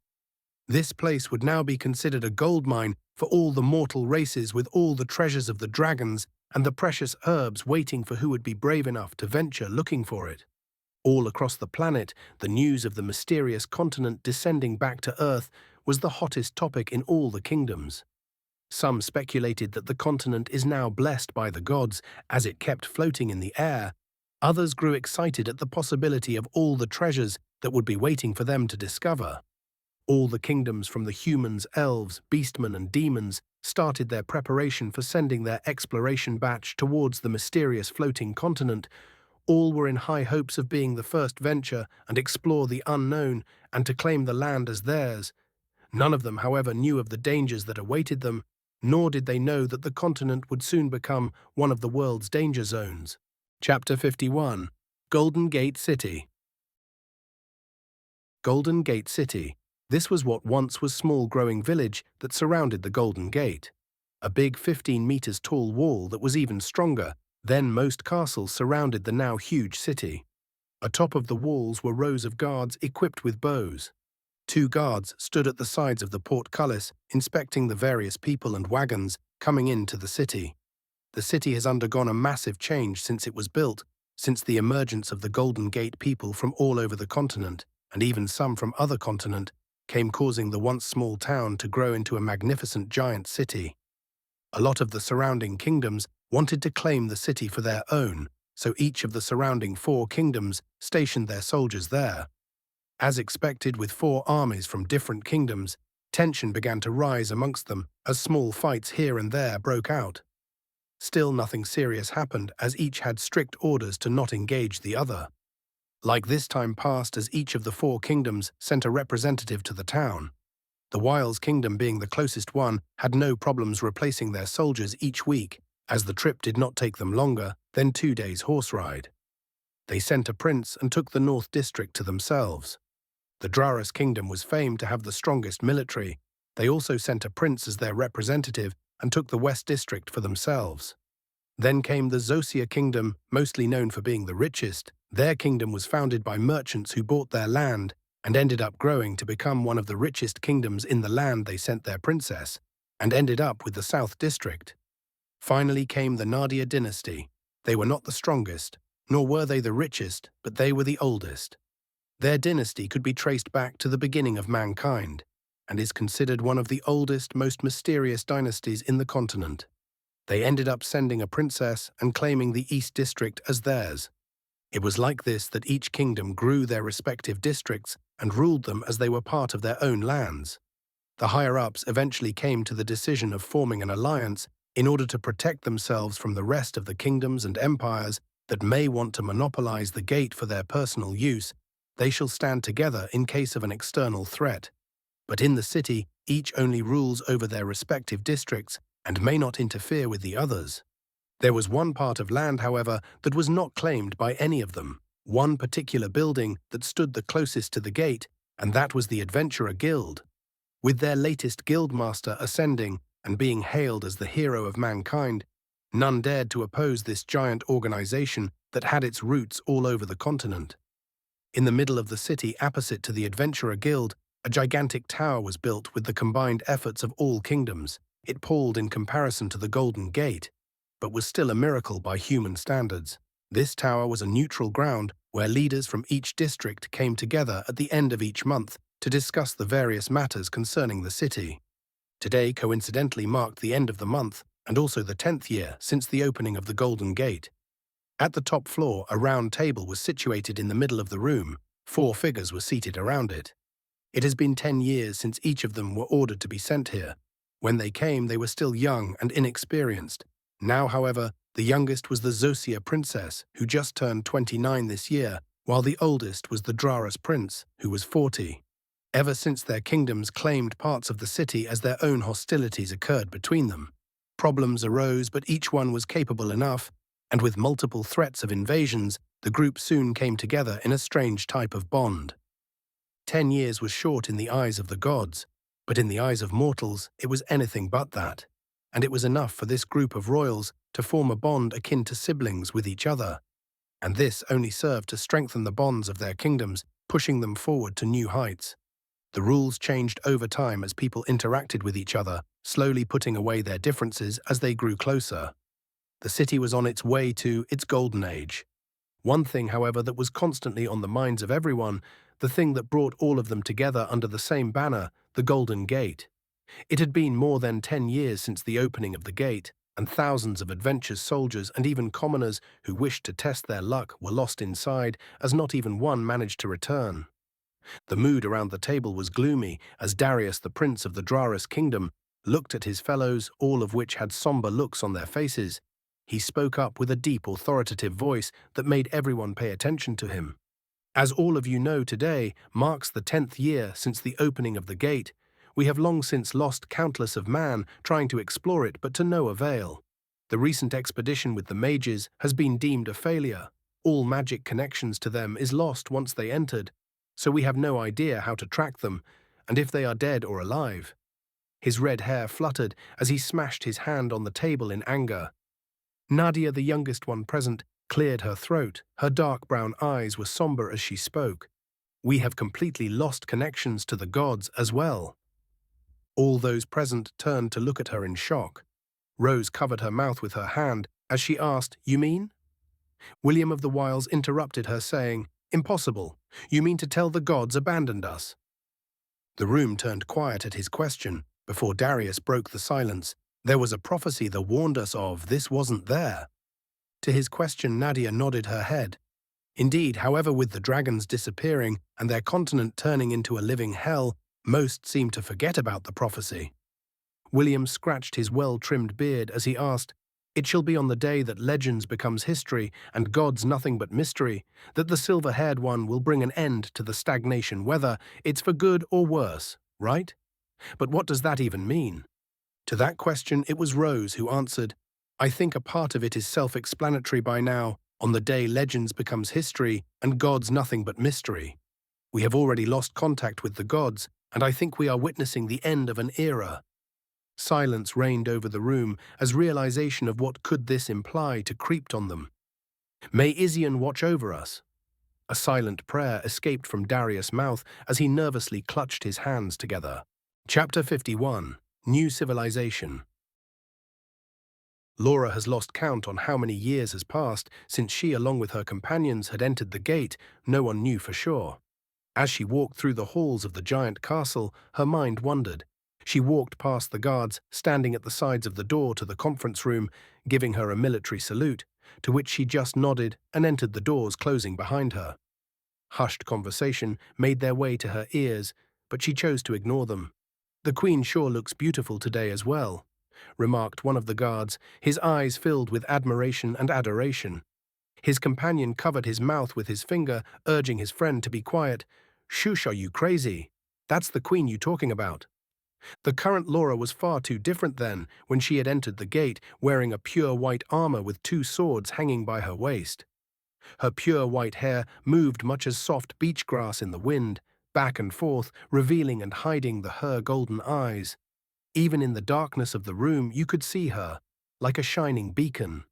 This place would now be considered a goldmine for all the mortal races, with all the treasures of the dragons and the precious herbs waiting for who would be brave enough to venture looking for it. All across the planet, the news of the mysterious continent descending back to Earth was the hottest topic in all the kingdoms. Some speculated that the continent is now blessed by the gods as it kept floating in the air. Others grew excited at the possibility of all the treasures that would be waiting for them to discover. All the kingdoms, from the humans, elves, beastmen and demons, started their preparation for sending their exploration batch towards the mysterious floating continent. All were in high hopes of being the first venture and explore the unknown and to claim the land as theirs. None of them, however, knew of the dangers that awaited them, nor did they know that the continent would soon become one of the world's danger zones. Chapter 51. Golden Gate City. Golden Gate City. This was what once was a small growing village that surrounded the Golden Gate. A big 15 meters tall wall that was even stronger than most castles surrounded the now huge city. Atop of the walls were rows of guards equipped with bows. 2 guards stood at the sides of the portcullis, inspecting the various people and wagons coming into the city. The city has undergone a massive change since it was built, since the emergence of the Golden Gate. People from all over the continent, and even some from other continent, came, causing the once small town to grow into a magnificent giant city. A lot of the surrounding kingdoms wanted to claim the city for their own, so each of the surrounding 4 kingdoms stationed their soldiers there. As expected, with 4 armies from different kingdoms, tension began to rise amongst them as small fights here and there broke out. Still, nothing serious happened, as each had strict orders to not engage the other. Like this time passed as each of the 4 kingdoms sent a representative to the town. The Wiles Kingdom, being the closest one, had no problems replacing their soldiers each week, as the trip did not take them longer than 2 days' horse ride. They sent a prince and took the North District to themselves. The Draras Kingdom was famed to have the strongest military. They also sent a prince as their representative and took the West District for themselves. Then came the Zosia Kingdom, mostly known for being the richest. Their kingdom was founded by merchants who bought their land and ended up growing to become one of the richest kingdoms in the land they sent their princess, and ended up with the South District. Finally came the Nadia dynasty. They were not the strongest, nor were they the richest, but they were the oldest. Their dynasty could be traced back to the beginning of mankind, and is considered one of the oldest, most mysterious dynasties in the continent. They ended up sending a princess and claiming the East District as theirs. It was like this that each kingdom grew their respective districts and ruled them as they were part of their own lands. The higher-ups eventually came to the decision of forming an alliance in order to protect themselves from the rest of the kingdoms and empires that may want to monopolize the gate for their personal use. They shall stand together in case of an external threat. But in the city, each only rules over their respective districts and may not interfere with the others. There was one part of land, however, that was not claimed by any of them, one particular building that stood the closest to the gate, and that was the Adventurer Guild. With their latest guildmaster ascending and being hailed as the hero of mankind, none dared to oppose this giant organization that had its roots all over the continent. In the middle of the city, opposite to the Adventurer Guild, a gigantic tower was built with the combined efforts of all kingdoms. It palled in comparison to the Golden Gate, but was still a miracle by human standards. This tower was a neutral ground where leaders from each district came together at the end of each month to discuss the various matters concerning the city. Today coincidentally marked the end of the month and also the 10th year since the opening of the Golden Gate. At the top floor, a round table was situated in the middle of the room. 4 figures were seated around it. It has been 10 years since each of them were ordered to be sent here. When they came, they were still young and inexperienced. Now, however, the youngest was the Zosia princess, who just turned 29 this year, while the oldest was the Draras prince, who was 40. Ever since their kingdoms claimed parts of the city as their own, hostilities occurred between them. Problems arose, but each one was capable enough, and with multiple threats of invasions, the group soon came together in a strange type of bond. 10 years was short in the eyes of the gods, but in the eyes of mortals it was anything but that. And it was enough for this group of royals to form a bond akin to siblings with each other. And this only served to strengthen the bonds of their kingdoms, pushing them forward to new heights. The rules changed over time as people interacted with each other, slowly putting away their differences as they grew closer. The city was on its way to its golden age. One thing, however, that was constantly on the minds of everyone, the thing that brought all of them together under the same banner, the Golden Gate. It had been more than 10 years since the opening of the gate, and thousands of adventurous soldiers and even commoners who wished to test their luck were lost inside, as not even one managed to return. The mood around the table was gloomy as Darius, the prince of the Draras kingdom, looked at his fellows, all of which had somber looks on their faces. He spoke up with a deep, authoritative voice that made everyone pay attention to him. As all of you know, today marks the 10th year since the opening of the gate. We have long since lost countless of man trying to explore it, but to no avail. The recent expedition with the mages has been deemed a failure. All magic connections to them is lost once they entered, so we have no idea how to track them, and if they are dead or alive. His red hair fluttered as he smashed his hand on the table in anger. Nadia, the youngest one present, cleared her throat. Her dark brown eyes were somber as she spoke. We have completely lost connections to the gods as well. All those present turned to look at her in shock. Rose covered her mouth with her hand as she asked, "You mean?" William of the Wiles interrupted her, saying, "Impossible. You mean to tell the gods abandoned us?" The room turned quiet at his question. Before Darius broke the silence, there was a prophecy that warned us of this wasn't there. To his question, Nadia nodded her head. Indeed, however, with the dragons disappearing and their continent turning into a living hell, most seemed to forget about the prophecy. William scratched his well-trimmed beard as he asked, "It shall be on the day that legends becomes history and gods nothing but mystery, that the silver-haired one will bring an end to the stagnation, whether it's for good or worse, right? But what does that even mean?" To that question, it was Rose who answered, "I think a part of it is self-explanatory by now. On the day legends becomes history and gods nothing but mystery. We have already lost contact with the gods, and I think we are witnessing the end of an era." Silence reigned over the room as realization of what could this imply to creeped on them. "May Izion watch over us." A silent prayer escaped from Darius' mouth as he nervously clutched his hands together. Chapter 51. New Civilization. Laura has lost count on how many years has passed since she, along with her companions, had entered the gate. No one knew for sure. As she walked through the halls of the giant castle, her mind wandered. She walked past the guards standing at the sides of the door to the conference room, giving her a military salute, to which she just nodded and entered the doors closing behind her. Hushed conversation made their way to her ears, but she chose to ignore them. "The Queen sure looks beautiful today as well," remarked one of the guards, his eyes filled with admiration and adoration. His companion covered his mouth with his finger, urging his friend to be quiet. "Shush, are you crazy? That's the Queen you talking about." The current Laura was far too different then, when she had entered the gate, wearing a pure white armor with 2 swords hanging by her waist. Her pure white hair moved much as soft beach grass in the wind, back and forth, revealing and hiding her golden eyes. Even in the darkness of the room you could see her, like a shining beacon.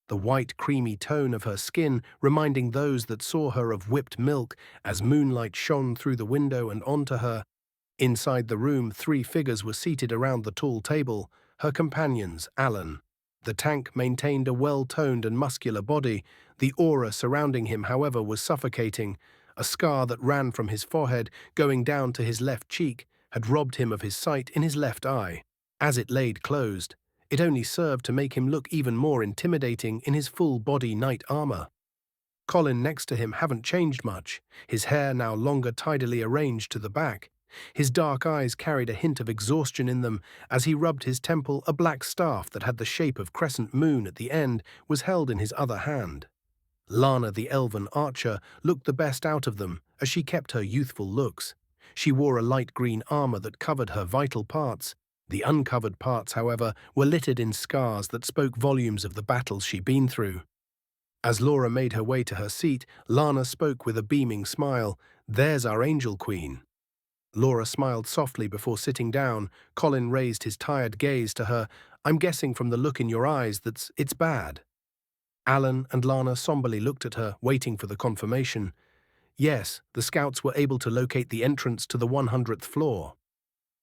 The white creamy tone of her skin reminding those that saw her of whipped milk as moonlight shone through the window and onto her. Inside the room 3 figures were seated around the tall table, her companions, Alan. The tank maintained a well-toned and muscular body. The aura surrounding him, however, was suffocating. A scar that ran from his forehead, going down to his left cheek, had robbed him of his sight in his left eye. As it laid closed, it only served to make him look even more intimidating in his full-body knight armor. Colin next to him hadn't changed much, his hair now longer tidily arranged to the back. His dark eyes carried a hint of exhaustion in them. As he rubbed his temple, a black staff that had the shape of crescent moon at the end was held in his other hand. Lana, the elven archer, looked the best out of them, as she kept her youthful looks. She wore a light green armor that covered her vital parts. The uncovered parts, however, were littered in scars that spoke volumes of the battles she'd been through. As Laura made her way to her seat, Lana spoke with a beaming smile. "There's our angel queen." Laura smiled softly before sitting down. Colin raised his tired gaze to her. "I'm guessing from the look in your eyes that it's bad." Alan and Lana somberly looked at her, waiting for the confirmation. "Yes, the scouts were able to locate the entrance to the 100th floor.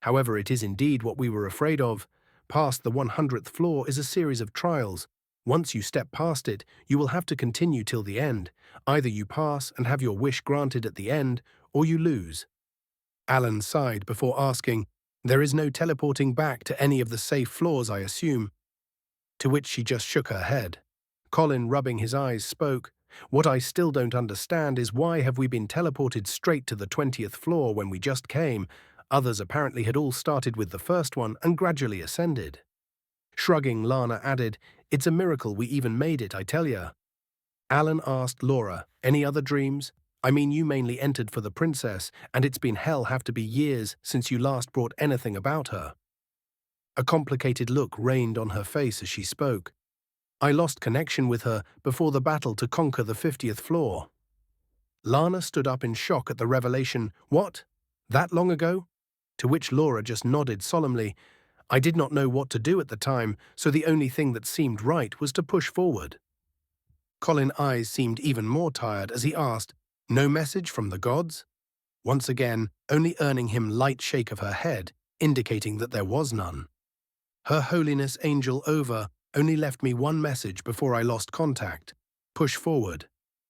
However, it is indeed what we were afraid of. Past the 100th floor is a series of trials. Once you step past it, you will have to continue till the end. Either you pass and have your wish granted at the end, or you lose." Alan sighed before asking, "There is no teleporting back to any of the safe floors, I assume?" To which she just shook her head. Colin, rubbing his eyes, spoke, "What I still don't understand is why have we been teleported straight to the 20th floor when we just came? Others apparently had all started with the first one and gradually ascended." Shrugging, Lana added, "It's a miracle we even made it, I tell ya." Alan asked Laura, "Any other dreams? I mean, you mainly entered for the princess, and it's been hell have to be years since you last brought anything about her." A complicated look reigned on her face as she spoke. "I lost connection with her before the battle to conquer the 50th floor." Lana stood up in shock at the revelation. "What? That long ago?" To which Laura just nodded solemnly. "I did not know what to do at the time, so the only thing that seemed right was to push forward." Colin's eyes seemed even more tired as he asked, "No message from the gods?" Once again, only earning him light shake of her head, indicating that there was none. "Her Holiness Angel Over only left me one message before I lost contact. Push forward."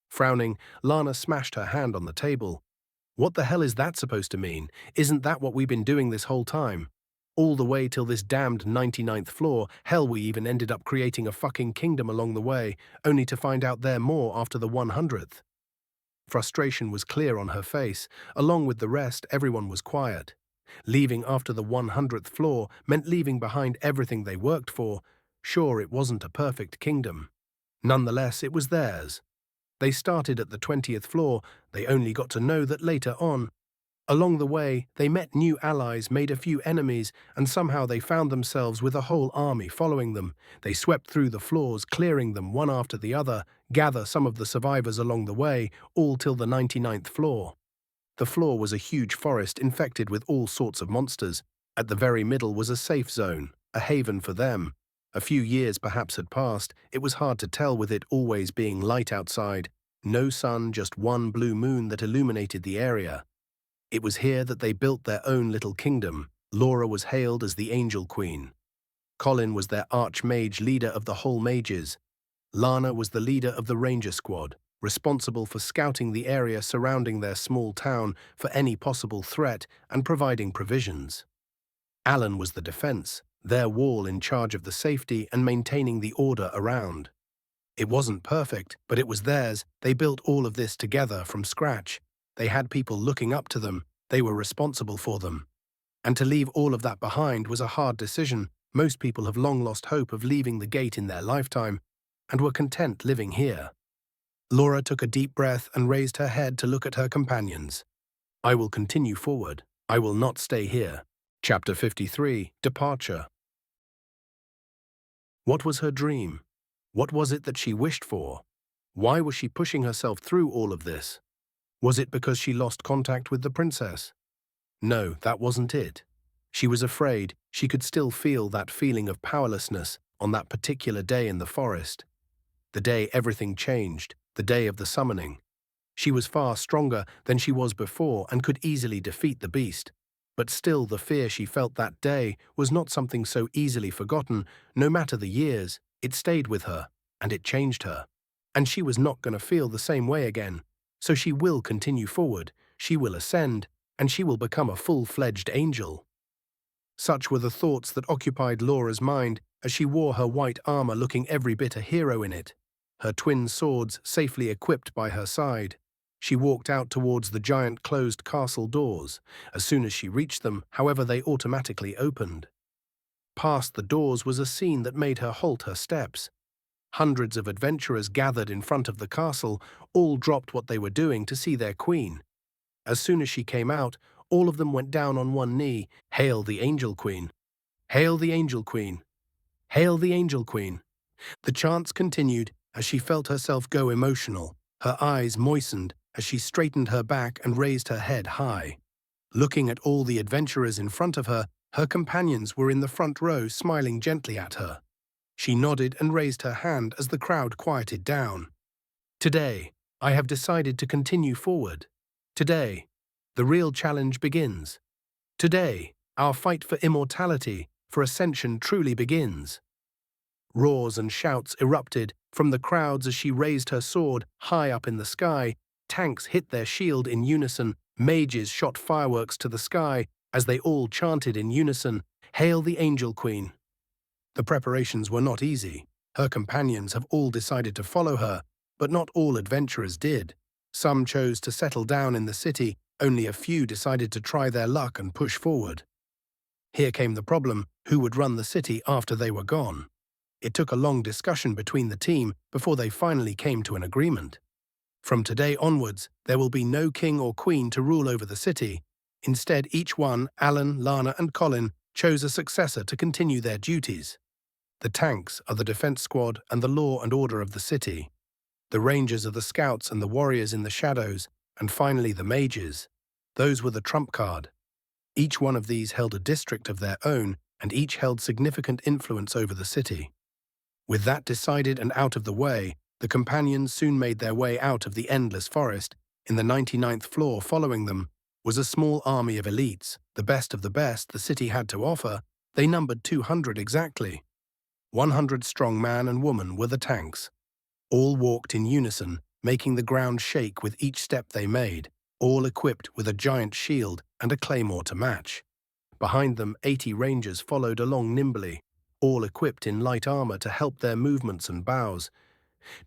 Frowning, Lana smashed her hand on the table. "What the hell is that supposed to mean? Isn't that what we've been doing this whole time? All the way till this damned 99th floor, hell, we even ended up creating a fucking kingdom along the way, only to find out there more after the 100th. Frustration was clear on her face. Along with the rest, everyone was quiet. Leaving after the 100th floor meant leaving behind everything they worked for. Sure, it wasn't a perfect kingdom. Nonetheless, it was theirs. They started at the 20th floor. They only got to know that later on. Along the way, they met new allies, made a few enemies, and somehow they found themselves with a whole army following them. They swept through the floors, clearing them one after the other, gather some of the survivors along the way, all till the 99th floor. The floor was a huge forest infected with all sorts of monsters. At the very middle was a safe zone, a haven for them. A few years perhaps had passed. It was hard to tell with it always being light outside. No sun, just one blue moon that illuminated the area. It was here that they built their own little kingdom. Laura was hailed as the Angel Queen. Colin was their archmage leader of the whole mages. Lana was the leader of the Ranger Squad. responsible for scouting the area surrounding their small town for any possible threat and providing provisions. Alan was the defense, their wall in charge of the safety and maintaining the order around. It wasn't perfect, but it was theirs. They built all of this together from scratch. They had people looking up to them. They were responsible for them. And to leave all of that behind was a hard decision. Most people have long lost hope of leaving the gate in their lifetime and were content living here. Laura took a deep breath and raised her head to look at her companions. I will continue forward. I will not stay here. Chapter 53, Departure. What was her dream? What was it that she wished for? Why was she pushing herself through all of this? Was it because she lost contact with the princess? No, that wasn't it. She was afraid. She could still feel that feeling of powerlessness on that particular day in the forest. The day everything changed, the day of the summoning. She was far stronger than she was before and could easily defeat the beast. But still the fear she felt that day was not something so easily forgotten. No matter the years, it stayed with her, and it changed her. And she was not going to feel the same way again. So she will continue forward, she will ascend, and she will become a full-fledged angel. Such were the thoughts that occupied Laura's mind as she wore her white armor looking every bit a hero in it, her twin swords safely equipped by her side. She walked out towards the giant closed castle doors. As soon as she reached them, however, they automatically opened. Past the doors was a scene that made her halt her steps. Hundreds of adventurers gathered in front of the castle, all dropped what they were doing to see their queen. As soon as she came out, all of them went down on one knee. Hail the Angel Queen! Hail the Angel Queen! Hail the Angel Queen! The chants continued as she felt herself go emotional. Her eyes moistened as she straightened her back and raised her head high. Looking at all the adventurers in front of her, her companions were in the front row smiling gently at her. She nodded and raised her hand as the crowd quieted down. Today, I have decided to continue forward. Today, the real challenge begins. Today, our fight for immortality, for ascension truly begins. Roars and shouts erupted from the crowds as she raised her sword high up in the sky. Tanks hit their shield in unison. Mages shot fireworks to the sky as they all chanted in unison, Hail the Angel Queen! The preparations were not easy. Her companions have all decided to follow her, but not all adventurers did. Some chose to settle down in the city. Only a few decided to try their luck and push forward. Here came the problem: who would run the city after they were gone? It took a long discussion between the team before they finally came to an agreement. From today onwards, there will be no king or queen to rule over the city. Instead, each one, Alan, Lana, and Colin, chose a successor to continue their duties. The tanks are the defense squad and the law and order of the city. The rangers are the scouts and the warriors in the shadows, and finally the mages. Those were the trump card. Each one of these held a district of their own, and each held significant influence over the city. With that decided and out of the way, the companions soon made their way out of the endless forest. In the 99th floor following them was a small army of elites, the best of the best the city had to offer. They numbered 200 exactly. 100 strong man and woman were the tanks. All walked in unison, making the ground shake with each step they made, all equipped with a giant shield and a claymore to match. Behind them, 80 rangers followed along nimbly, all equipped in light armor to help their movements and bows.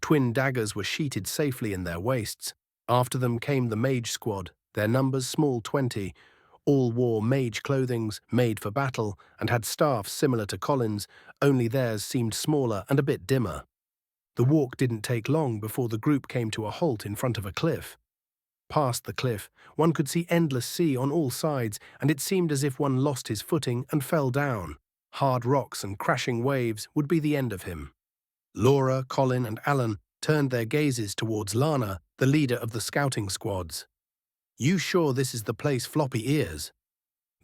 Twin daggers were sheated safely in their waists. After them came the mage squad, their numbers small 20. All wore mage clothings, made for battle, and had staffs similar to Colin's, only theirs seemed smaller and a bit dimmer. The walk didn't take long before the group came to a halt in front of a cliff. Past the cliff, one could see endless sea on all sides, and it seemed as if one lost his footing and fell down. Hard rocks and crashing waves would be the end of him. Laura, Colin, and Alan turned their gazes towards Lana, the leader of the scouting squads. You sure this is the place, floppy ears?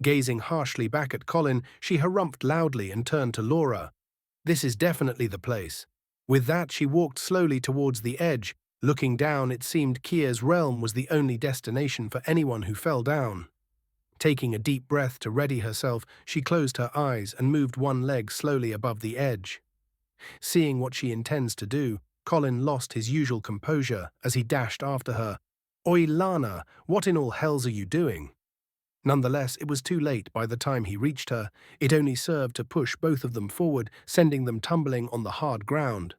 Gazing harshly back at Colin, she harumphed loudly and turned to Laura. This is definitely the place. With that, she walked slowly towards the edge. Looking down, it seemed Kia's realm was the only destination for anyone who fell down. Taking a deep breath to ready herself, she closed her eyes and moved one leg slowly above the edge. Seeing what she intends to do, Colin lost his usual composure as he dashed after her. "Oi, Lana, what in all hells are you doing?" Nonetheless, it was too late by the time he reached her. It only served to push both of them forward, sending them tumbling on the hard ground.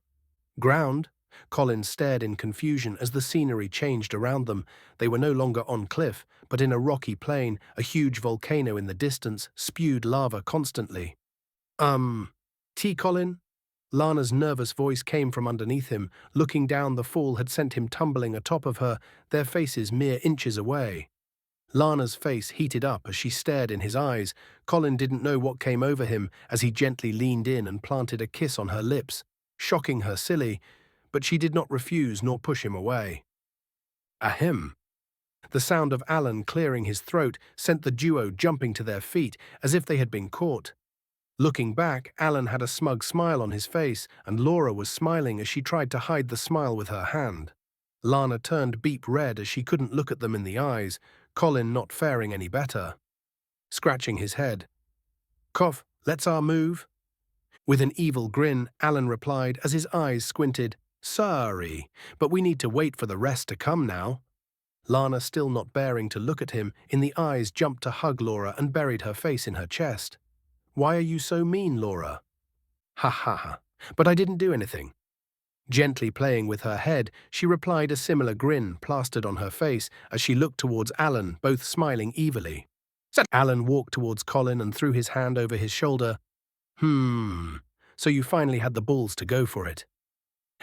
Ground? Colin stared in confusion as the scenery changed around them. They were no longer on cliff, but in a rocky plain. A huge volcano in the distance spewed lava constantly. T. Colin? Lana's nervous voice came from underneath him. Looking down, the fall had sent him tumbling atop of her, their faces mere inches away. Lana's face heated up as she stared in his eyes. Colin didn't know what came over him as he gently leaned in and planted a kiss on her lips, shocking her silly, but she did not refuse nor push him away. Ahem. The sound of Alan clearing his throat sent the duo jumping to their feet as if they had been caught. Looking back, Alan had a smug smile on his face, and Laura was smiling as she tried to hide the smile with her hand. Lana turned beep red as she couldn't look at them in the eyes, Colin not faring any better. Scratching his head. "Cough, let's our move." With an evil grin, Alan replied as his eyes squinted, "Sorry, but we need to wait for the rest to come now." Lana, still not bearing to look at him, in the eyes jumped to hug Laura and buried her face in her chest. "Why are you so mean, Laura?" "Ha ha ha, but I didn't do anything." Gently playing with her head, she replied, a similar grin plastered on her face as she looked towards Alan, both smiling evilly. Alan walked towards Colin and threw his hand over his shoulder. So you finally had the balls to go for it."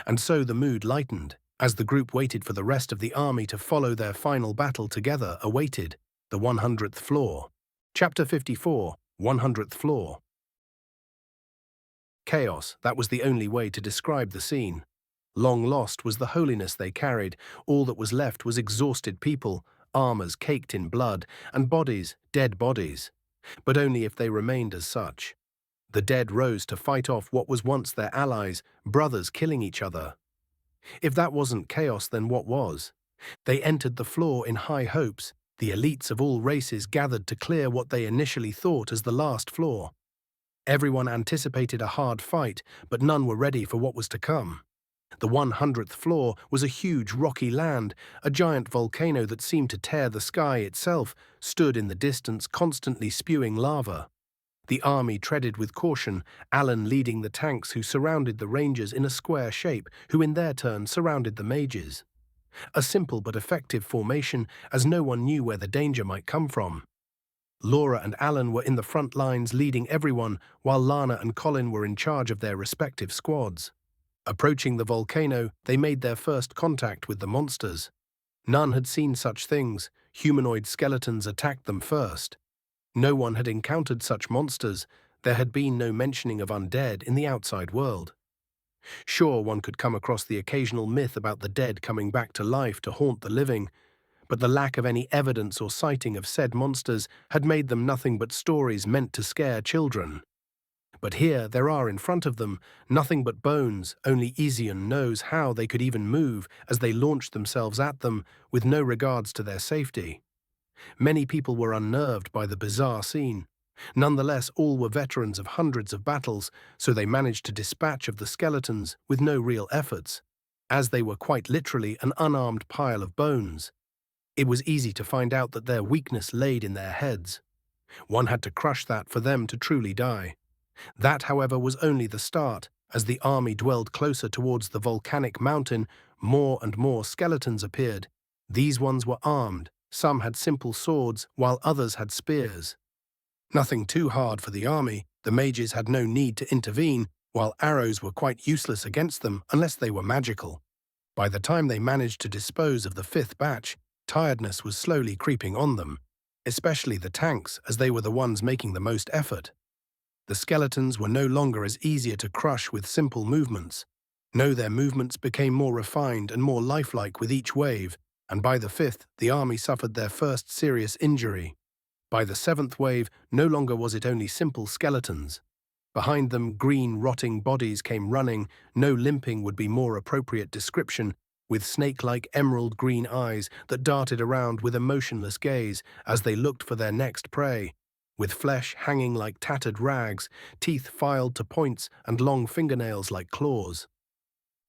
And so the mood lightened, as the group waited for the rest of the army to follow their final battle together, awaited the 100th floor. Chapter 54, 100th floor. Chaos, that was the only way to describe the scene. Long lost was the holiness they carried. All that was left was exhausted people, armors caked in blood, and bodies, dead bodies. But only if they remained as such. The dead rose to fight off what was once their allies, brothers killing each other. If that wasn't chaos, then what was? They entered the floor in high hopes. The elites of all races gathered to clear what they initially thought as the last floor. Everyone anticipated a hard fight, but none were ready for what was to come. The 100th floor was a huge rocky land. A giant volcano that seemed to tear the sky itself stood in the distance, constantly spewing lava. The army treaded with caution, Alan leading the tanks who surrounded the rangers in a square shape, who in their turn surrounded the mages. A simple but effective formation, as no one knew where the danger might come from. Laura and Alan were in the front lines leading everyone, while Lana and Colin were in charge of their respective squads. Approaching the volcano, they made their first contact with the monsters. None had seen such things. Humanoid skeletons attacked them first. No one had encountered such monsters. There had been no mentioning of undead in the outside world. Sure, one could come across the occasional myth about the dead coming back to life to haunt the living, but the lack of any evidence or sighting of said monsters had made them nothing but stories meant to scare children. But here there are in front of them, nothing but bones. Only Izion knows how they could even move as they launched themselves at them with no regards to their safety. Many people were unnerved by the bizarre scene. Nonetheless, all were veterans of hundreds of battles, so they managed to dispatch of the skeletons with no real efforts, as they were quite literally an unarmed pile of bones. It was easy to find out that their weakness laid in their heads. One had to crush that for them to truly die. That, however, was only the start. As the army dwelled closer towards the volcanic mountain, more and more skeletons appeared. These ones were armed. Some had simple swords, while others had spears. Nothing too hard for the army. The mages had no need to intervene, while arrows were quite useless against them unless they were magical. By the time they managed to dispose of the 5th batch, tiredness was slowly creeping on them, especially the tanks, as they were the ones making the most effort. The skeletons were no longer as easier to crush with simple movements. No, their movements became more refined and more lifelike with each wave, and by the 5th, the army suffered their first serious injury. By the 7th wave, no longer was it only simple skeletons. Behind them, green, rotting bodies came running. No limping would be more appropriate description, with snake-like emerald green eyes that darted around with a motionless gaze as they looked for their next prey. With flesh hanging like tattered rags, teeth filed to points, and long fingernails like claws.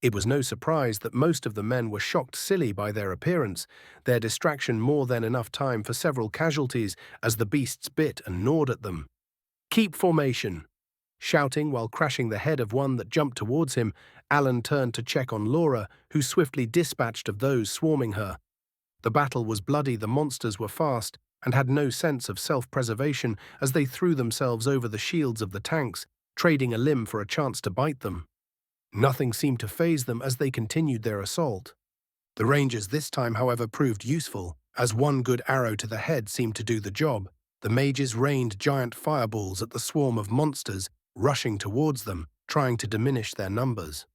It was no surprise that most of the men were shocked silly by their appearance, their distraction more than enough time for several casualties as the beasts bit and gnawed at them. "Keep formation!" Shouting while crashing the head of one that jumped towards him, Alan turned to check on Laura, who swiftly dispatched of those swarming her. The battle was bloody, the monsters were fast, and had no sense of self-preservation as they threw themselves over the shields of the tanks, trading a limb for a chance to bite them. Nothing seemed to faze them as they continued their assault. The Rangers this time, however, proved useful, as one good arrow to the head seemed to do the job. The mages rained giant fireballs at the swarm of monsters, rushing towards them, trying to diminish their numbers.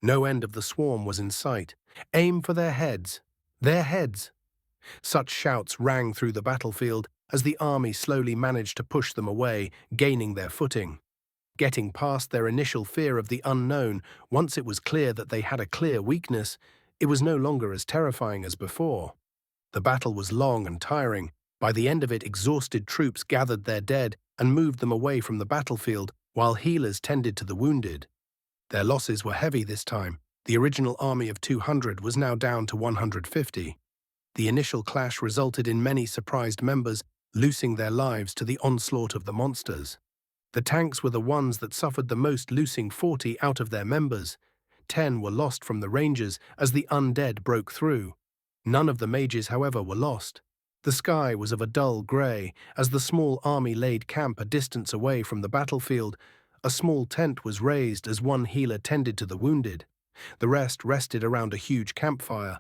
No end of the swarm was in sight. "Aim for their heads! Their heads!" Such shouts rang through the battlefield as the army slowly managed to push them away, gaining their footing. Getting past their initial fear of the unknown, once it was clear that they had a clear weakness, it was no longer as terrifying as before. The battle was long and tiring. By the end of it, exhausted troops gathered their dead and moved them away from the battlefield, while healers tended to the wounded. Their losses were heavy this time. The original army of 200 was now down to 150. The initial clash resulted in many surprised members losing their lives to the onslaught of the monsters. The tanks were the ones that suffered the most, losing 40 out of their members. 10 were lost from the Rangers as the undead broke through. None of the mages, however, were lost. The sky was of a dull grey as the small army laid camp a distance away from the battlefield. A small tent was raised as one healer tended to the wounded. The rest rested around a huge campfire.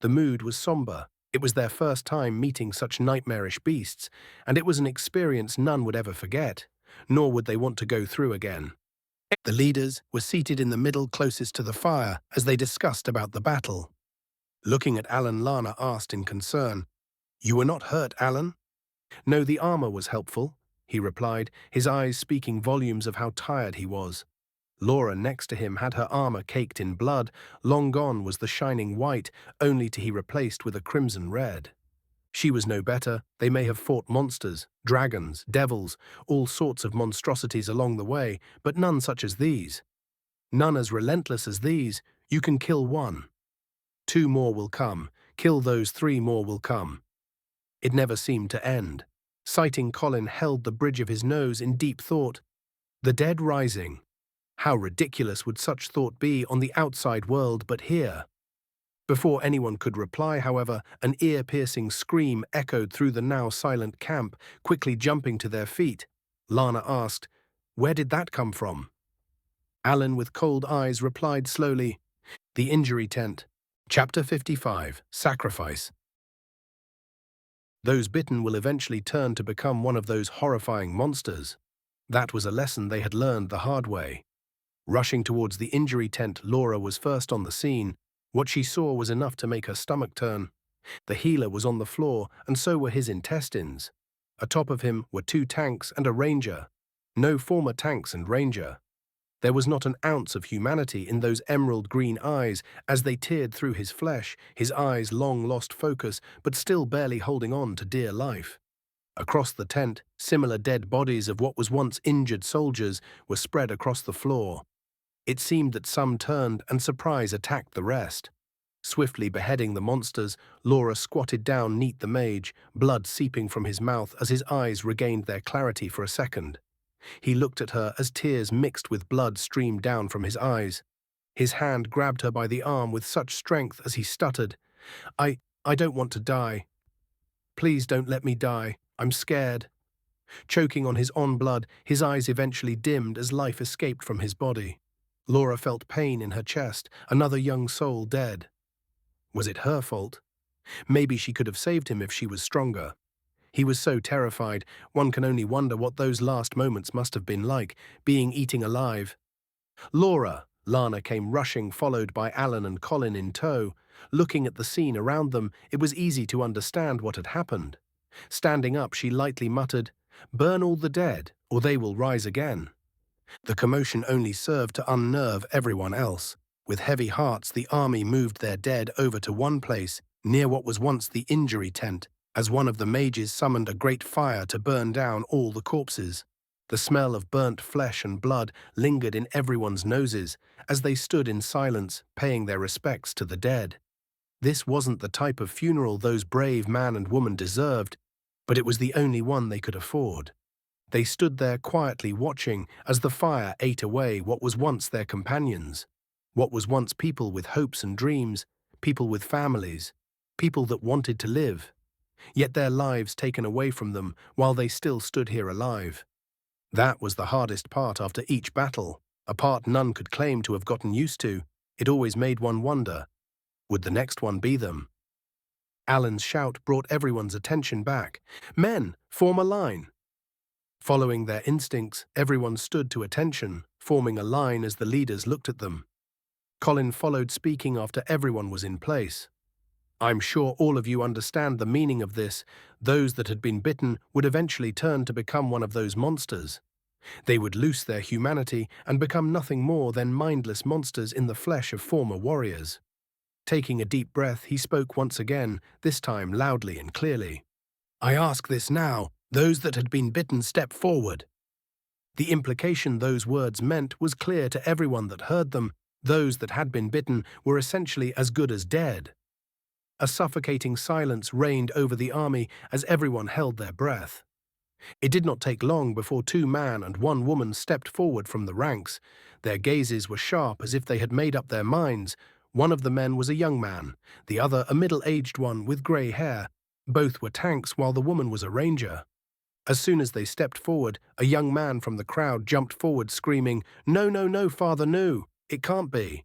The mood was somber. It was their first time meeting such nightmarish beasts, and it was an experience none would ever forget, nor would they want to go through again. The leaders were seated in the middle closest to the fire as they discussed about the battle. Looking at Alan, Lana asked in concern, "You were not hurt, Alan?" "No, the armor was helpful," he replied, his eyes speaking volumes of how tired he was. Laura next to him had her armor caked in blood. Long gone was the shining white, only to be replaced with a crimson red. She was no better. They may have fought monsters, dragons, devils, all sorts of monstrosities along the way, but none such as these. None as relentless as these. You can kill one. 2 more will come. Kill those, 3 more will come. It never seemed to end. Sighting Colin held the bridge of his nose in deep thought. The dead rising. How ridiculous would such thought be on the outside world, but here? Before anyone could reply, however, an ear-piercing scream echoed through the now silent camp. Quickly jumping to their feet, Lana asked, "Where did that come from?" Alan, with cold eyes, replied slowly, "The injury tent." Chapter 55, Sacrifice. Those bitten will eventually turn to become one of those horrifying monsters. That was a lesson they had learned the hard way. Rushing towards the injury tent, Laura was first on the scene. What she saw was enough to make her stomach turn. The healer was on the floor, and so were his intestines. Atop of him were 2 tanks and a ranger. No former tanks and ranger. There was not an ounce of humanity in those emerald green eyes as they teared through his flesh, his eyes long lost focus, but still barely holding on to dear life. Across the tent, similar dead bodies of what was once injured soldiers were spread across the floor. It seemed that some turned and surprise attacked the rest. Swiftly beheading the monsters, Laura squatted down neath the mage, blood seeping from his mouth as his eyes regained their clarity for a second. He looked at her as tears mixed with blood streamed down from his eyes. His hand grabbed her by the arm with such strength as he stuttered, I don't want to die. Please don't let me die. I'm scared." Choking on his own blood, his eyes eventually dimmed as life escaped from his body. Laura felt pain in her chest, another young soul dead. Was it her fault? Maybe she could have saved him if she was stronger. He was so terrified, one can only wonder what those last moments must have been like, being eaten alive. "Laura!" Lana came rushing, followed by Alan and Colin in tow. Looking at the scene around them, it was easy to understand what had happened. Standing up, she lightly muttered, "Burn all the dead, or they will rise again." The commotion only served to unnerve everyone else. With heavy hearts, the army moved their dead over to one place, near what was once the injury tent, as one of the mages summoned a great fire to burn down all the corpses. The smell of burnt flesh and blood lingered in everyone's noses as they stood in silence, paying their respects to the dead. This wasn't the type of funeral those brave man and woman deserved, but it was the only one they could afford. They stood there quietly watching as the fire ate away what was once their companions, what was once people with hopes and dreams, people with families, people that wanted to live, yet their lives taken away from them while they still stood here alive. That was the hardest part after each battle, a part none could claim to have gotten used to. It always made one wonder, would the next one be them? Alan's shout brought everyone's attention back. Men, form a line. Following their instincts, everyone stood to attention, forming a line as the leaders looked at them. Colin followed, speaking after everyone was in place. I'm sure all of you understand the meaning of this. Those that had been bitten would eventually turn to become one of those monsters. They would lose their humanity and become nothing more than mindless monsters in the flesh of former warriors. Taking a deep breath, he spoke once again, this time loudly and clearly. I ask this now. Those that had been bitten step forward. The implication those words meant was clear to everyone that heard them. Those that had been bitten were essentially as good as dead. A suffocating silence reigned over the army as everyone held their breath. It did not take long before 2 men and 1 woman stepped forward from the ranks. Their gazes were sharp as if they had made up their minds. One of the men was a young man, the other a middle-aged one with grey hair. Both were tanks while the woman was a ranger. As soon as they stepped forward, a young man from the crowd jumped forward screaming, No, no, no, Father, no, it can't be.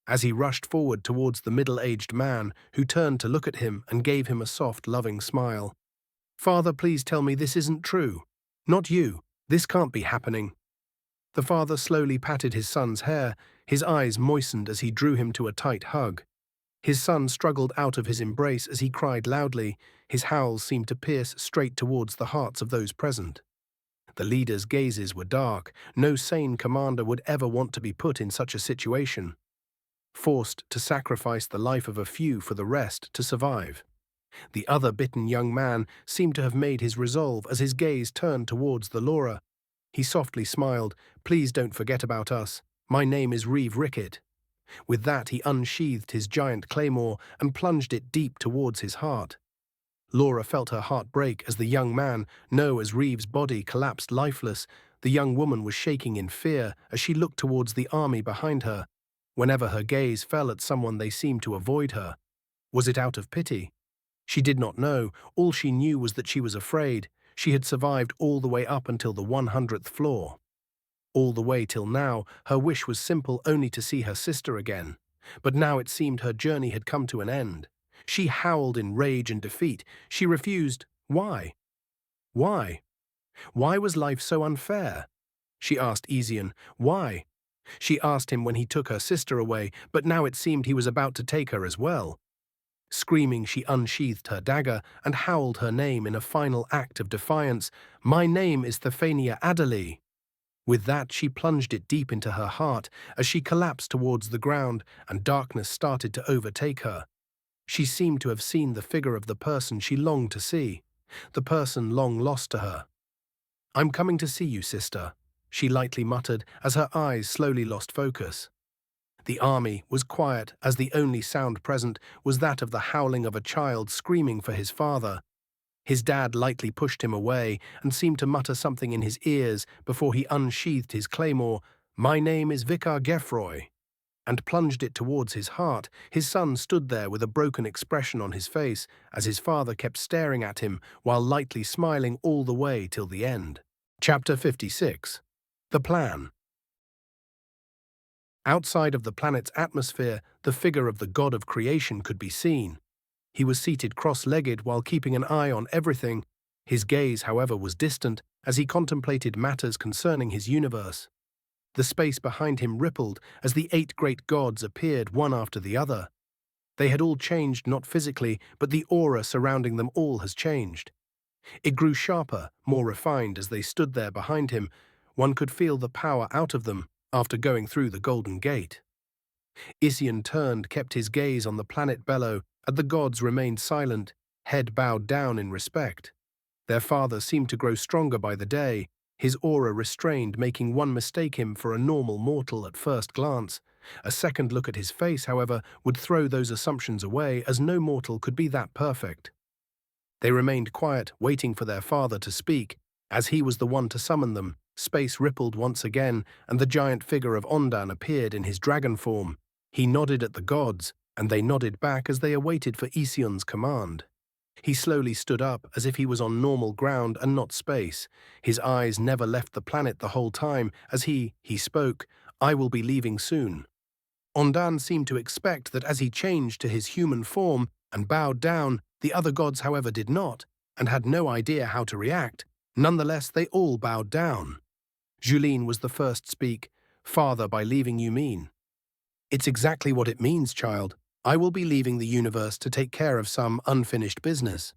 As he rushed forward towards the middle-aged man, who turned to look at him and gave him a soft, loving smile. Father, please tell me this isn't true. Not you. This can't be happening. The father slowly patted his son's hair, his eyes moistened as he drew him to a tight hug. His son struggled out of his embrace as he cried loudly. His howls seemed to pierce straight towards the hearts of those present. The leaders' gazes were dark. No sane commander would ever want to be put in such a situation, forced to sacrifice the life of a few for the rest to survive. The other bitten young man seemed to have made his resolve as his gaze turned towards the Laura. He softly smiled. Please don't forget about us. My name is Reeve Rickett. With that, he unsheathed his giant claymore and plunged it deep towards his heart. Laura felt her heart break as the young man, known as Reeve's body, collapsed lifeless. The young woman was shaking in fear as she looked towards the army behind her. Whenever her gaze fell at someone, they seemed to avoid her. Was it out of pity? She did not know. All she knew was that she was afraid. She had survived all the way up until the 100th floor. All the way till now, her wish was simple, only to see her sister again. But now it seemed her journey had come to an end. She howled in rage and defeat. She refused. Why? Why? Why was life so unfair? She asked Ezion. Why? She asked him when he took her sister away, but now it seemed he was about to take her as well. Screaming, she unsheathed her dagger and howled her name in a final act of defiance. My name is Thefania Adderley. With that, she plunged it deep into her heart as she collapsed towards the ground and darkness started to overtake her. She seemed to have seen the figure of the person she longed to see, the person long lost to her. I'm coming to see you, sister, she lightly muttered as her eyes slowly lost focus. The army was quiet as the only sound present was that of the howling of a child screaming for his father. His dad lightly pushed him away and seemed to mutter something in his ears before he unsheathed his claymore. My name is Vicar Geffroy, and plunged it towards his heart. His son stood there with a broken expression on his face as his father kept staring at him while lightly smiling all the way till the end. Chapter 56. The Plan. Outside of the planet's atmosphere, the figure of the god of creation could be seen. He was seated cross-legged while keeping an eye on everything. His gaze, however, was distant as he contemplated matters concerning his universe. The space behind him rippled as the 8 great gods appeared one after the other. They had all changed, not physically, but the aura surrounding them all has changed. It grew sharper, more refined as they stood there behind him. One could feel the power out of them after going through the Golden Gate. Isian turned, kept his gaze on the planet below, and the gods remained silent, head bowed down in respect. Their father seemed to grow stronger by the day. his aura restrained, making one mistake him for a normal mortal at first glance. A second look at his face, however, would throw those assumptions away, as no mortal could be that perfect. They remained quiet, waiting for their father to speak. As he was the one to summon them, space rippled once again, and the giant figure of Ondan appeared in his dragon form. He nodded at the gods, and they nodded back as they awaited for Ision's command. He slowly stood up, as if he was on normal ground and not space. His eyes never left the planet the whole time. As he spoke, "I will be leaving soon." Ondan seemed to expect that as he changed to his human form and bowed down, the other gods, however, did not, and had no idea how to react. Nonetheless, they all bowed down. Julene was the first to speak. "Father, by leaving you mean?" "It's exactly what it means, child. I will be leaving the universe to take care of some unfinished business."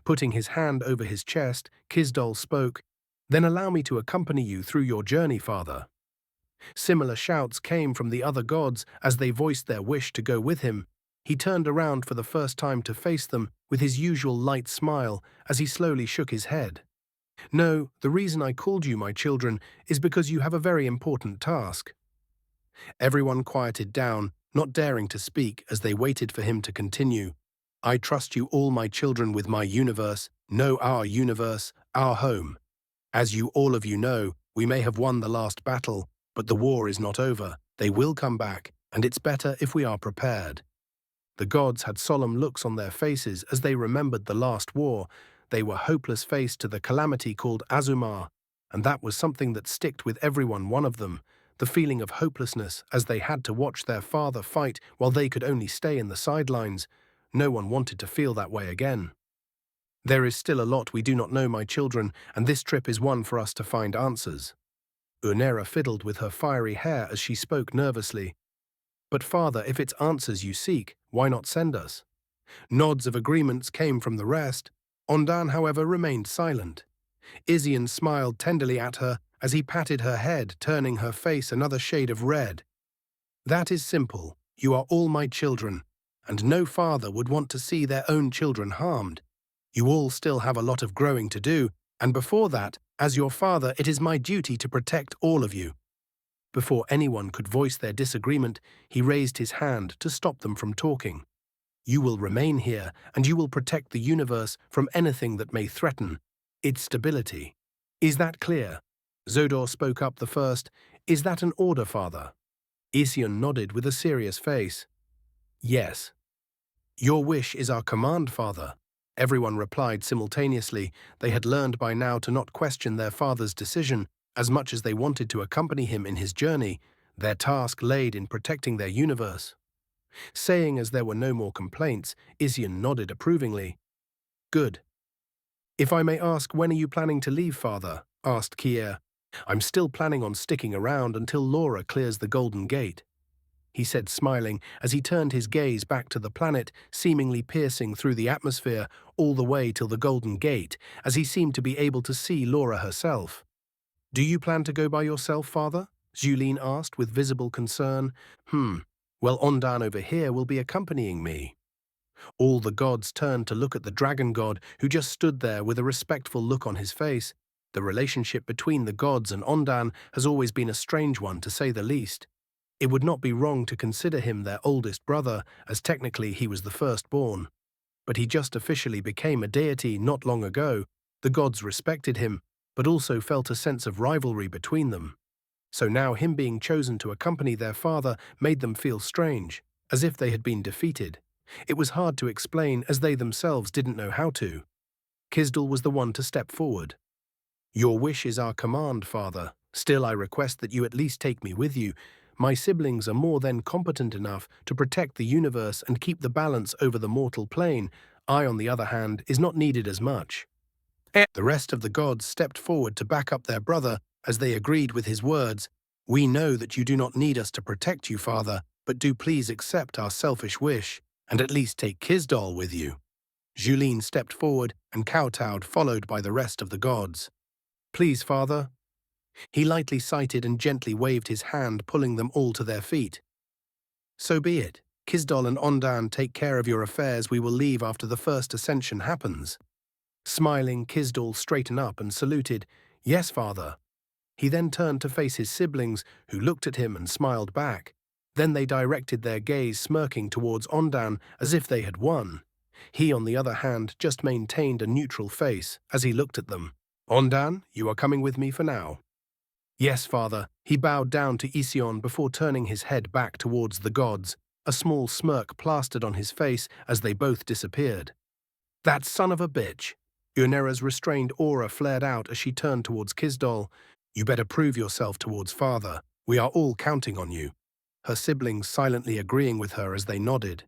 Putting his hand over his chest, Kisdol spoke, "Then allow me to accompany you through your journey, father." Similar shouts came from the other gods as they voiced their wish to go with him. He turned around for the first time to face them with his usual light smile as he slowly shook his head. "No, the reason I called you, my children, is because you have a very important task." Everyone quieted down, not daring to speak as they waited for him to continue. "I trust you all, my children, with my universe, our home. As you all of you know, we may have won the last battle, but the war is not over. They will come back, and it's better if we are prepared." The gods had solemn looks on their faces as they remembered the last war. They were hopeless-faced to the calamity called Azumar, and that was something that sticked with one of them, the feeling of hopelessness as they had to watch their father fight while they could only stay in the sidelines. No one wanted to feel that way again. "There is still a lot we do not know, my children, and this trip is one for us to find answers." Unera fiddled with her fiery hair as she spoke nervously. "But father, if it's answers you seek, why not send us?" Nods of agreements came from the rest. Ondan, however, remained silent. Ision smiled tenderly at her as he patted her head, turning her face another shade of red. "That is simple. You are all my children, and no father would want to see their own children harmed. You all still have a lot of growing to do, and before that, as your father, it is my duty to protect all of you." Before anyone could voice their disagreement, he raised his hand to stop them from talking. "You will remain here, and you will protect the universe from anything that may threaten its stability. Is that clear?" Zodor spoke up the first. "Is that an order, father?" Ision nodded with a serious face. "Yes." "Your wish is our command, father." Everyone replied simultaneously. They had learned by now to not question their father's decision, as much as they wanted to accompany him in his journey. Their task laid in protecting their universe. Saying as there were no more complaints, Ision nodded approvingly. "Good. If I may ask, when are you planning to leave, father?" asked Kier. "I'm still planning on sticking around until Laura clears the Golden Gate," he said, smiling as he turned his gaze back to the planet, seemingly piercing through the atmosphere all the way till the Golden Gate, as he seemed to be able to see Laura herself. "Do you plan to go by yourself, father?" Julene asked with visible concern. Well, Ondan over here will be accompanying me." All the gods turned to look at the dragon god, who just stood there with a respectful look on his face. The relationship between the gods and Ondan has always been a strange one, to say the least. It would not be wrong to consider him their oldest brother, as technically he was the firstborn. But he just officially became a deity not long ago. The gods respected him, but also felt a sense of rivalry between them. So now him being chosen to accompany their father made them feel strange, as if they had been defeated. It was hard to explain, as they themselves didn't know how to. Kisdal was the one to step forward. "Your wish is our command, father. Still, I request that you at least take me with you. My siblings are more than competent enough to protect the universe and keep the balance over the mortal plane. I, on the other hand, is not needed as much." The rest of the gods stepped forward to back up their brother as they agreed with his words. "We know that you do not need us to protect you, father, but do please accept our selfish wish, and at least take Kisdal with you." Julene stepped forward and kowtowed, followed by the rest of the gods. "Please, father." He lightly sighted and gently waved his hand, pulling them all to their feet. "So be it. Kisdal and Ondan, take care of your affairs. We will leave after the first ascension happens." Smiling, Kisdal straightened up and saluted. Yes, father. He then turned to face his siblings, who looked at him and smiled back. Then they directed their gaze smirking towards Ondan as if they had won. He, on the other hand, just maintained a neutral face as he looked at them. Ondan, you are coming with me for now. Yes, father. He bowed down to Ision before turning his head back towards the gods, a small smirk plastered on his face as they both disappeared. That son of a bitch! Unera's restrained aura flared out as she turned towards Kisdol. You better prove yourself towards father. We are all counting on you. Her siblings silently agreeing with her as they nodded.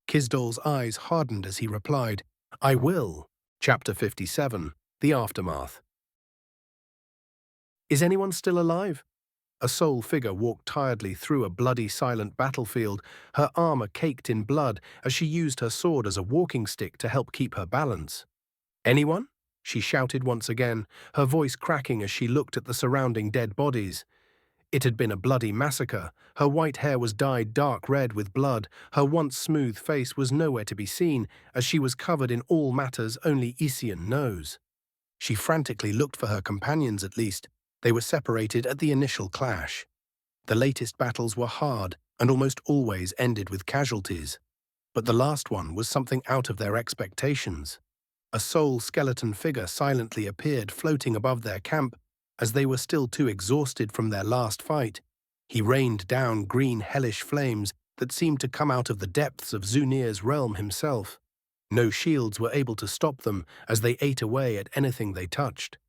Kisdol's eyes hardened as he replied, I will. Chapter 57, The Aftermath. Is anyone still alive? A sole figure walked tiredly through a bloody, silent battlefield, her armor caked in blood as she used her sword as a walking stick to help keep her balance. Anyone? She shouted once again, her voice cracking as she looked at the surrounding dead bodies. It had been a bloody massacre. Her white hair was dyed dark red with blood. Her once smooth face was nowhere to be seen, as she was covered in all matters only Ision knows. She frantically looked for her companions at least. They were separated at the initial clash. The latest battles were hard and almost always ended with casualties. But the last one was something out of their expectations. A sole skeleton figure silently appeared floating above their camp as they were still too exhausted from their last fight. He rained down green hellish flames that seemed to come out of the depths of Zunir's realm himself. No shields were able to stop them as they ate away at anything they touched.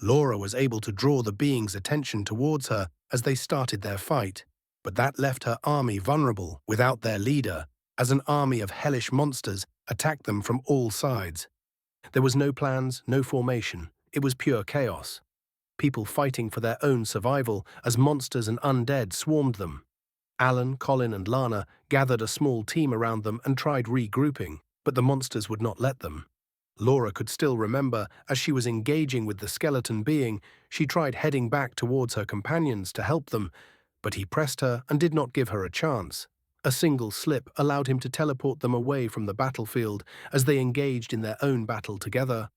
Laura was able to draw the being's attention towards her as they started their fight, but that left her army vulnerable without their leader, as an army of hellish monsters attacked them from all sides. There was no plans, no formation. It was pure chaos. People fighting for their own survival as monsters and undead swarmed them. Alan, Colin and Lana gathered a small team around them and tried regrouping, but the monsters would not let them. Laura could still remember, as she was engaging with the skeleton being, she tried heading back towards her companions to help them, but he pressed her and did not give her a chance. A single slip allowed him to teleport them away from the battlefield as they engaged in their own battle together.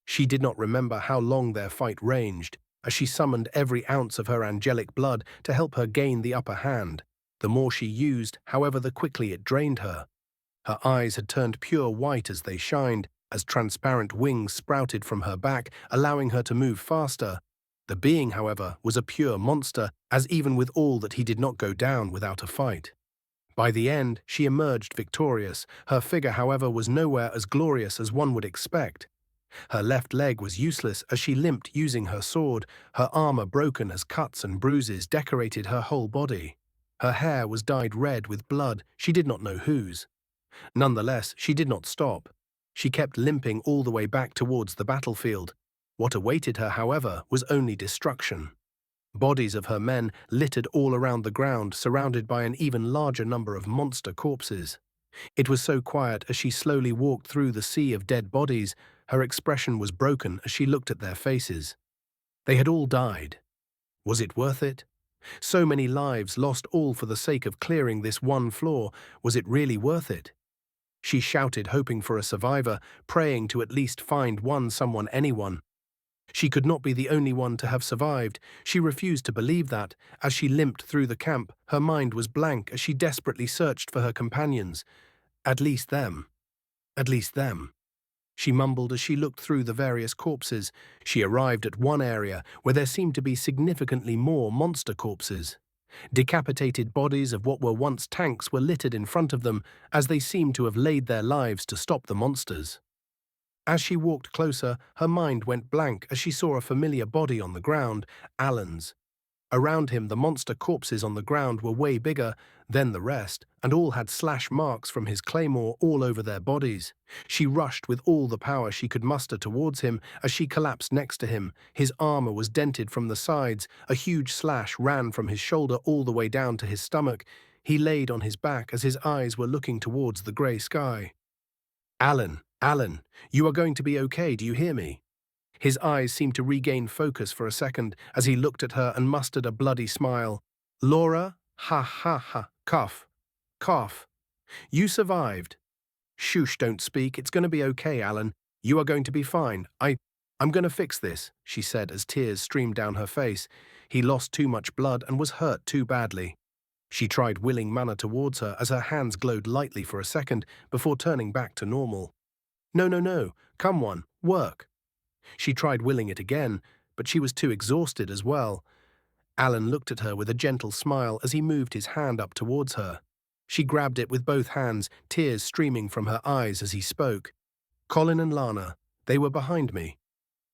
She did not remember how long their fight ranged, as she summoned every ounce of her angelic blood to help her gain the upper hand. The more she used, however, the quickly it drained her. Her eyes had turned pure white as they shined, as transparent wings sprouted from her back, allowing her to move faster. The being, however, was a pure monster, as even with all that he did not go down without a fight. By the end, she emerged victorious. Her figure, however, was nowhere as glorious as one would expect. Her left leg was useless as she limped using her sword, her armor broken as cuts and bruises decorated her whole body. Her hair was dyed red with blood, she did not know whose. Nonetheless, she did not stop. She kept limping all the way back towards the battlefield. What awaited her, however, was only destruction. Bodies of her men littered all around the ground, surrounded by an even larger number of monster corpses. It was so quiet as she slowly walked through the sea of dead bodies. Her expression was broken as she looked at their faces. They had all died. Was it worth it? So many lives lost, all for the sake of clearing this one floor. Was it really worth it? She shouted, hoping for a survivor, praying to at least find someone, anyone. She could not be the only one to have survived. She refused to believe that. As she limped through the camp, her mind was blank as she desperately searched for her companions. At least them. At least them. She mumbled as she looked through the various corpses. She arrived at one area where there seemed to be significantly more monster corpses. Decapitated bodies of what were once tanks were littered in front of them, as they seemed to have laid their lives to stop the monsters. As she walked closer, her mind went blank as she saw a familiar body on the ground, Alan's. Around him, the monster corpses on the ground were way bigger than the rest, and all had slash marks from his claymore all over their bodies. She rushed with all the power she could muster towards him as she collapsed next to him. His armor was dented from the sides. A huge slash ran from his shoulder all the way down to his stomach. He laid on his back as his eyes were looking towards the grey sky. Alan, Alan, you are going to be okay, do you hear me? His eyes seemed to regain focus for a second as he looked at her and mustered a bloody smile. Laura, ha ha ha, cough, cough. You survived. Shush, don't speak, it's going to be okay, Alan. You are going to be fine. "I'm gonna fix this," she said as tears streamed down her face. He lost too much blood and was hurt too badly. She tried willing manner towards her as her hands glowed lightly for a second before turning back to normal. "No, no, no. Come one. Work." She tried willing it again, but she was too exhausted as well. Alan looked at her with a gentle smile as he moved his hand up towards her. She grabbed it with both hands, tears streaming from her eyes as he spoke. "Colin and Lana, they were behind me.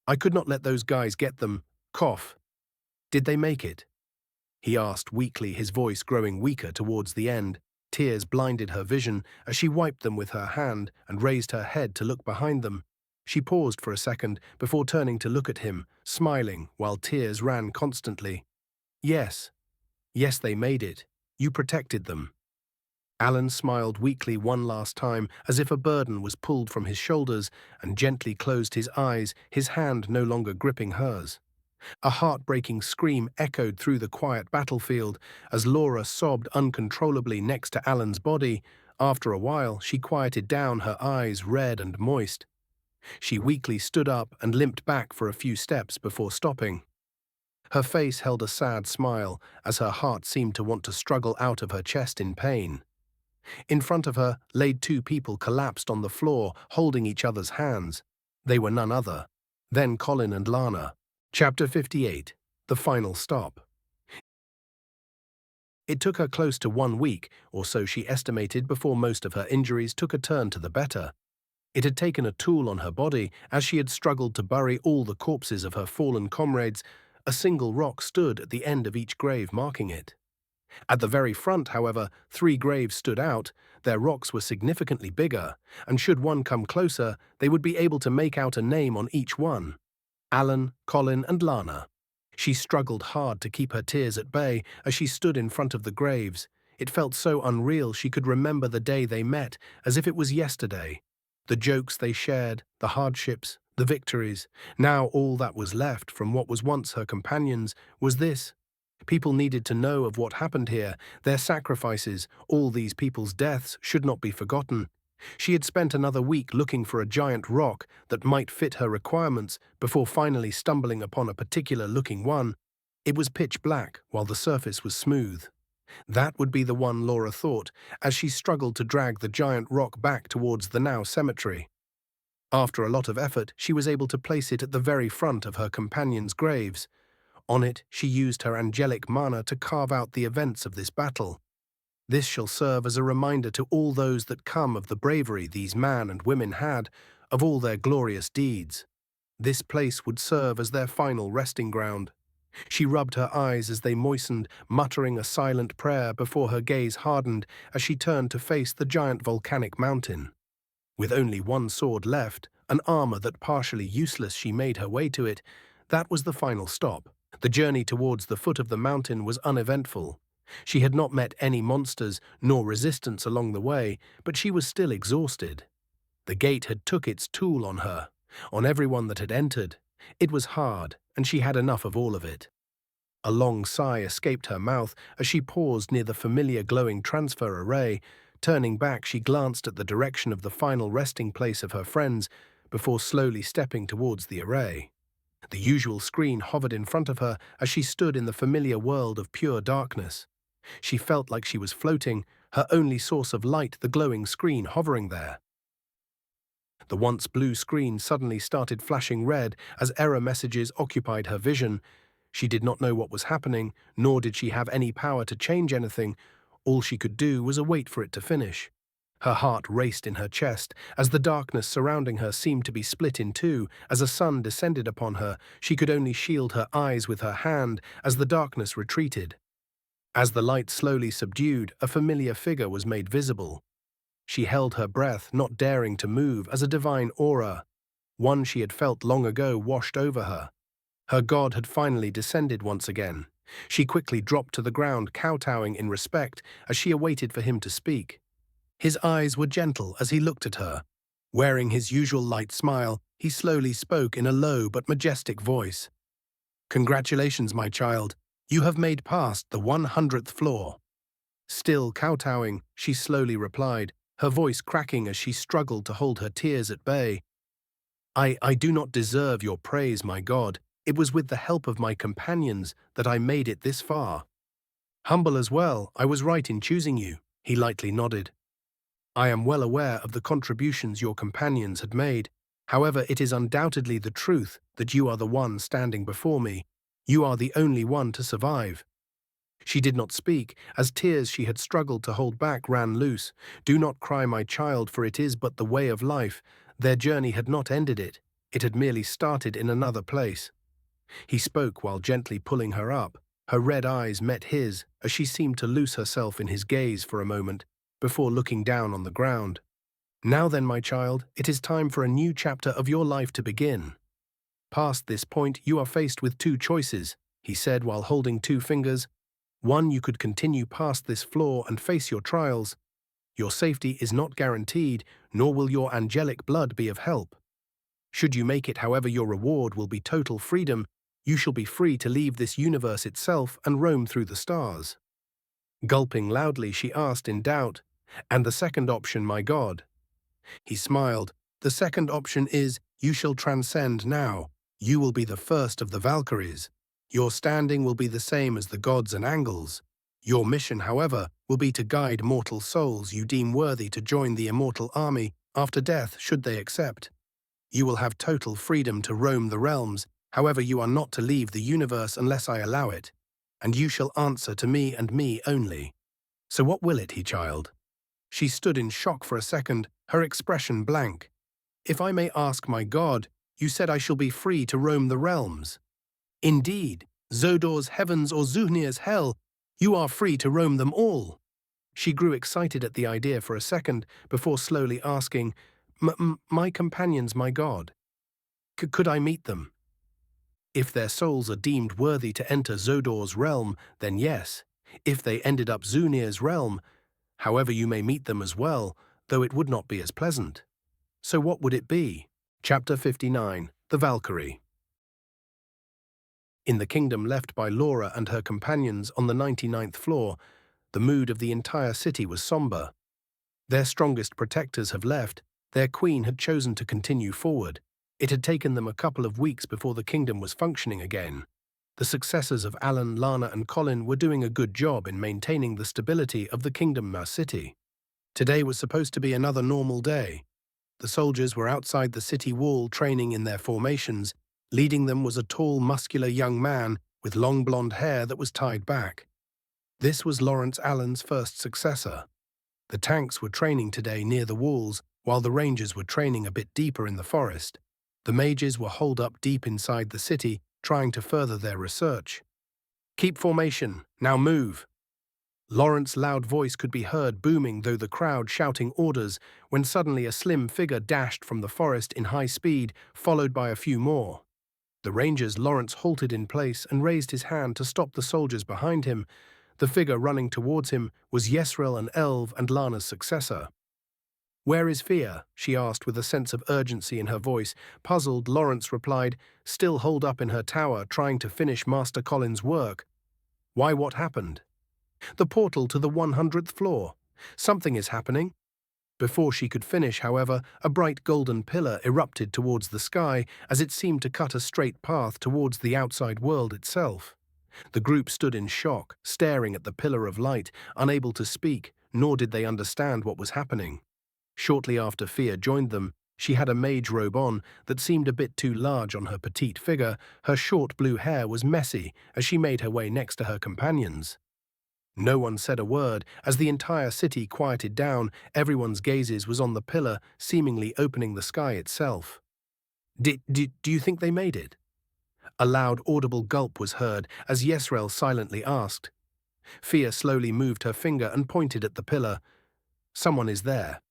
I could not let those guys get them. Cough. Did they make it?" He asked weakly, his voice growing weaker towards the end. Tears blinded her vision as she wiped them with her hand and raised her head to look behind them. She paused for a second before turning to look at him, smiling while tears ran constantly. "Yes. Yes, they made it. You protected them." Alan smiled weakly one last time, as if a burden was pulled from his shoulders, and gently closed his eyes, his hand no longer gripping hers. A heartbreaking scream echoed through the quiet battlefield as Laura sobbed uncontrollably next to Alan's body. After a while, she quieted down, her eyes red and moist. She weakly stood up and limped back for a few steps before stopping. Her face held a sad smile as her heart seemed to want to struggle out of her chest in pain. In front of her laid two people collapsed on the floor, holding each other's hands. They were none other than Colin and Lana. Chapter 58. The Final Stop. It took her close to 1 week, or so she estimated, before most of her injuries took a turn to the better. It had taken a toll on her body as she had struggled to bury all the corpses of her fallen comrades. A single rock stood at the end of each grave, marking it. At the very front, however, 3 graves stood out. Their rocks were significantly bigger, and should one come closer, they would be able to make out a name on each one. Alan, Colin, and Lana. She struggled hard to keep her tears at bay as she stood in front of the graves. It felt so unreal she could remember the day they met as if it was yesterday. The jokes they shared, the hardships, the victories. Now all that was left from what was once her companions was this. People needed to know of what happened here, their sacrifices. All these people's deaths should not be forgotten. She had spent another week looking for a giant rock that might fit her requirements before finally stumbling upon a particular-looking one. It was pitch black, while the surface was smooth. That would be the one, Laura thought, as she struggled to drag the giant rock back towards the now cemetery. After a lot of effort, she was able to place it at the very front of her companions' graves. On it, she used her angelic mana to carve out the events of this battle. This shall serve as a reminder to all those that come of the bravery these men and women had, of all their glorious deeds. This place would serve as their final resting ground. She rubbed her eyes as they moistened, muttering a silent prayer before her gaze hardened as she turned to face the giant volcanic mountain. With only one sword left, an armor that partially useless, she made her way to it. That was the final stop. The journey towards the foot of the mountain was uneventful. She had not met any monsters nor resistance along the way, but she was still exhausted. The gate had took its toll on her, on everyone that had entered. It was hard, and she had enough of all of it. A long sigh escaped her mouth as she paused near the familiar glowing transfer array. Turning back, she glanced at the direction of the final resting place of her friends before slowly stepping towards the array. The usual screen hovered in front of her as she stood in the familiar world of pure darkness. She felt like she was floating, her only source of light the glowing screen hovering there. The once blue screen suddenly started flashing red as error messages occupied her vision. She did not know what was happening, nor did she have any power to change anything. All she could do was await for it to finish. Her heart raced in her chest as the darkness surrounding her seemed to be split in two. As a sun descended upon her, she could only shield her eyes with her hand as the darkness retreated. As the light slowly subdued, a familiar figure was made visible. She held her breath, not daring to move, as a divine aura, one she had felt long ago, washed over her. Her god had finally descended once again. She quickly dropped to the ground, kowtowing in respect as she awaited for him to speak. His eyes were gentle as he looked at her. Wearing his usual light smile, he slowly spoke in a low but majestic voice. "Congratulations, my child. You have made past the 100th floor." Still kowtowing, she slowly replied, her voice cracking as she struggled to hold her tears at bay. I do not deserve your praise, my God. It was with the help of my companions that I made it this far. Humble as well, I was right in choosing you. He lightly nodded. I am well aware of the contributions your companions had made. However, it is undoubtedly the truth that you are the one standing before me. You are the only one to survive. She did not speak, as tears she had struggled to hold back ran loose. Do not cry, my child, for it is but the way of life. Their journey had not ended it. It had merely started in another place. He spoke while gently pulling her up. Her red eyes met his as she seemed to lose herself in his gaze for a moment, before looking down on the ground. Now then, my child, it is time for a new chapter of your life to begin. Past this point, you are faced with two choices, he said while holding two fingers. One, you could continue past this flaw and face your trials. Your safety is not guaranteed, nor will your angelic blood be of help. Should you make it, however, your reward will be total freedom. You shall be free to leave this universe itself and roam through the stars. Gulping loudly, she asked in doubt, "And the second option, my God?" He smiled. "The second option is, you shall transcend now. You will be the first of the Valkyries. Your standing will be the same as the gods and angels. Your mission, however, will be to guide mortal souls you deem worthy to join the immortal army after death, should they accept. You will have total freedom to roam the realms. However, you are not to leave the universe unless I allow it, and you shall answer to me and me only. So what will it, he child?" She stood in shock for a second, her expression blank. "If I may ask, my God, you said I shall be free to roam the realms." "Indeed, Zodor's heavens or Zunir's hell, you are free to roam them all." She grew excited at the idea for a second, before slowly asking, My companions, my God, could I meet them? If their souls are deemed worthy to enter Zodor's realm, then yes. If they ended up Zunir's realm, however, you may meet them as well, though it would not be as pleasant. So what would it be? Chapter 59, The Valkyrie. In the kingdom left by Laura and her companions on the 99th floor, the mood of the entire city was somber. Their strongest protectors have left. Their queen had chosen to continue forward. It had taken them a couple of weeks before the kingdom was functioning again. The successors of Alan, Lana, and Colin were doing a good job in maintaining the stability of the kingdom city. Today was supposed to be another normal day. The soldiers were outside the city wall training in their formations. Leading them was a tall, muscular young man with long blonde hair that was tied back. This was Lawrence Allen's first successor. The tanks were training today near the walls, while the rangers were training a bit deeper in the forest. The mages were holed up deep inside the city, trying to further their research. "Keep formation, now move." Lawrence's loud voice could be heard booming through the crowd shouting orders, when suddenly a slim figure dashed from the forest in high speed, followed by a few more. The rangers, Lawrence halted in place and raised his hand to stop the soldiers behind him. The figure running towards him was Yesrel, an elf and Lana's successor. "Where is Fia?" she asked with a sense of urgency in her voice. Puzzled, Lawrence replied, "Still holed up in her tower, trying to finish Master Colin's work." "Why, what happened?" "The portal to the 100th floor. Something is happening." Before she could finish, however, a bright golden pillar erupted towards the sky as it seemed to cut a straight path towards the outside world itself. The group stood in shock, staring at the pillar of light, unable to speak, nor did they understand what was happening. Shortly after Fia joined them, she had a mage robe on that seemed a bit too large on her petite figure. Her short blue hair was messy as she made her way next to her companions. No one said a word. As the entire city quieted down, everyone's gazes was on the pillar, seemingly opening the sky itself. Do you think they made it?" A loud, audible gulp was heard as Yesrel silently asked. Fia slowly moved her finger and pointed at the pillar. "Someone is there."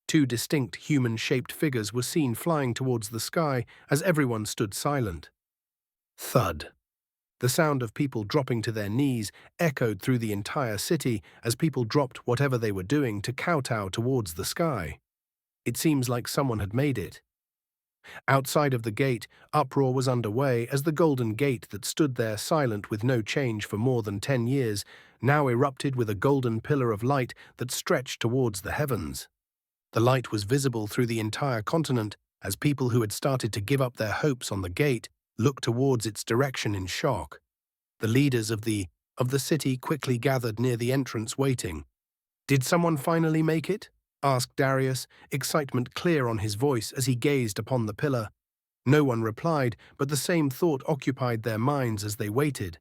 Two distinct human-shaped figures were seen flying towards the sky as everyone stood silent. Thud. The sound of people dropping to their knees echoed through the entire city as people dropped whatever they were doing to kowtow towards the sky. It seems like someone had made it. Outside of the gate, uproar was underway as the golden gate that stood there silent with no change for more than 10 years now erupted with a golden pillar of light that stretched towards the heavens. The light was visible through the entire continent, as people who had started to give up their hopes on the gate looked towards its direction in shock. The leaders of the city quickly gathered near the entrance waiting. "Did someone finally make it?" asked Darius, excitement clear on his voice as he gazed upon the pillar. No one replied, but the same thought occupied their minds as they waited.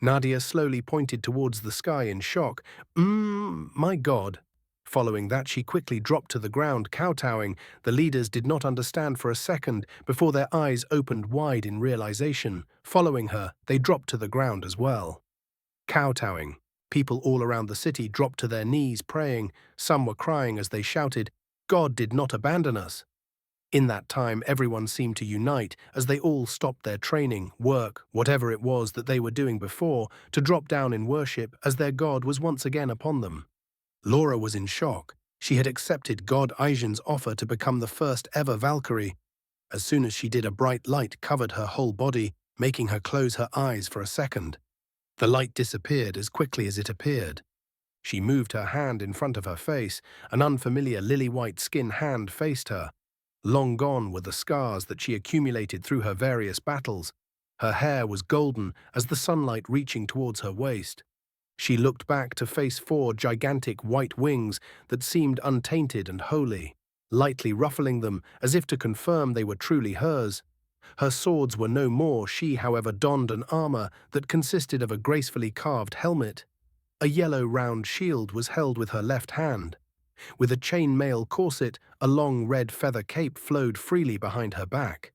Nadia slowly pointed towards the sky in shock. My God." Following that, she quickly dropped to the ground, kowtowing. The leaders did not understand for a second before their eyes opened wide in realization. Following her, they dropped to the ground as well. Kowtowing. People all around the city dropped to their knees praying. Some were crying as they shouted, "God did not abandon us." In that time, everyone seemed to unite as they all stopped their training, work, whatever it was that they were doing before, to drop down in worship as their God was once again upon them. Laura was in shock. She had accepted God Aizen's offer to become the first ever Valkyrie. As soon as she did, a bright light covered her whole body, making her close her eyes for a second. The light disappeared as quickly as it appeared. She moved her hand in front of her face. An unfamiliar lily-white skin hand faced her. Long gone were the scars that she accumulated through her various battles. Her hair was golden as the sunlight reaching towards her waist. She looked back to face four gigantic white wings that seemed untainted and holy, lightly ruffling them as if to confirm they were truly hers. Her swords were no more. She, however, donned an armor that consisted of a gracefully carved helmet. A yellow round shield was held with her left hand. With a chain-mail corset, a long red feather cape flowed freely behind her back.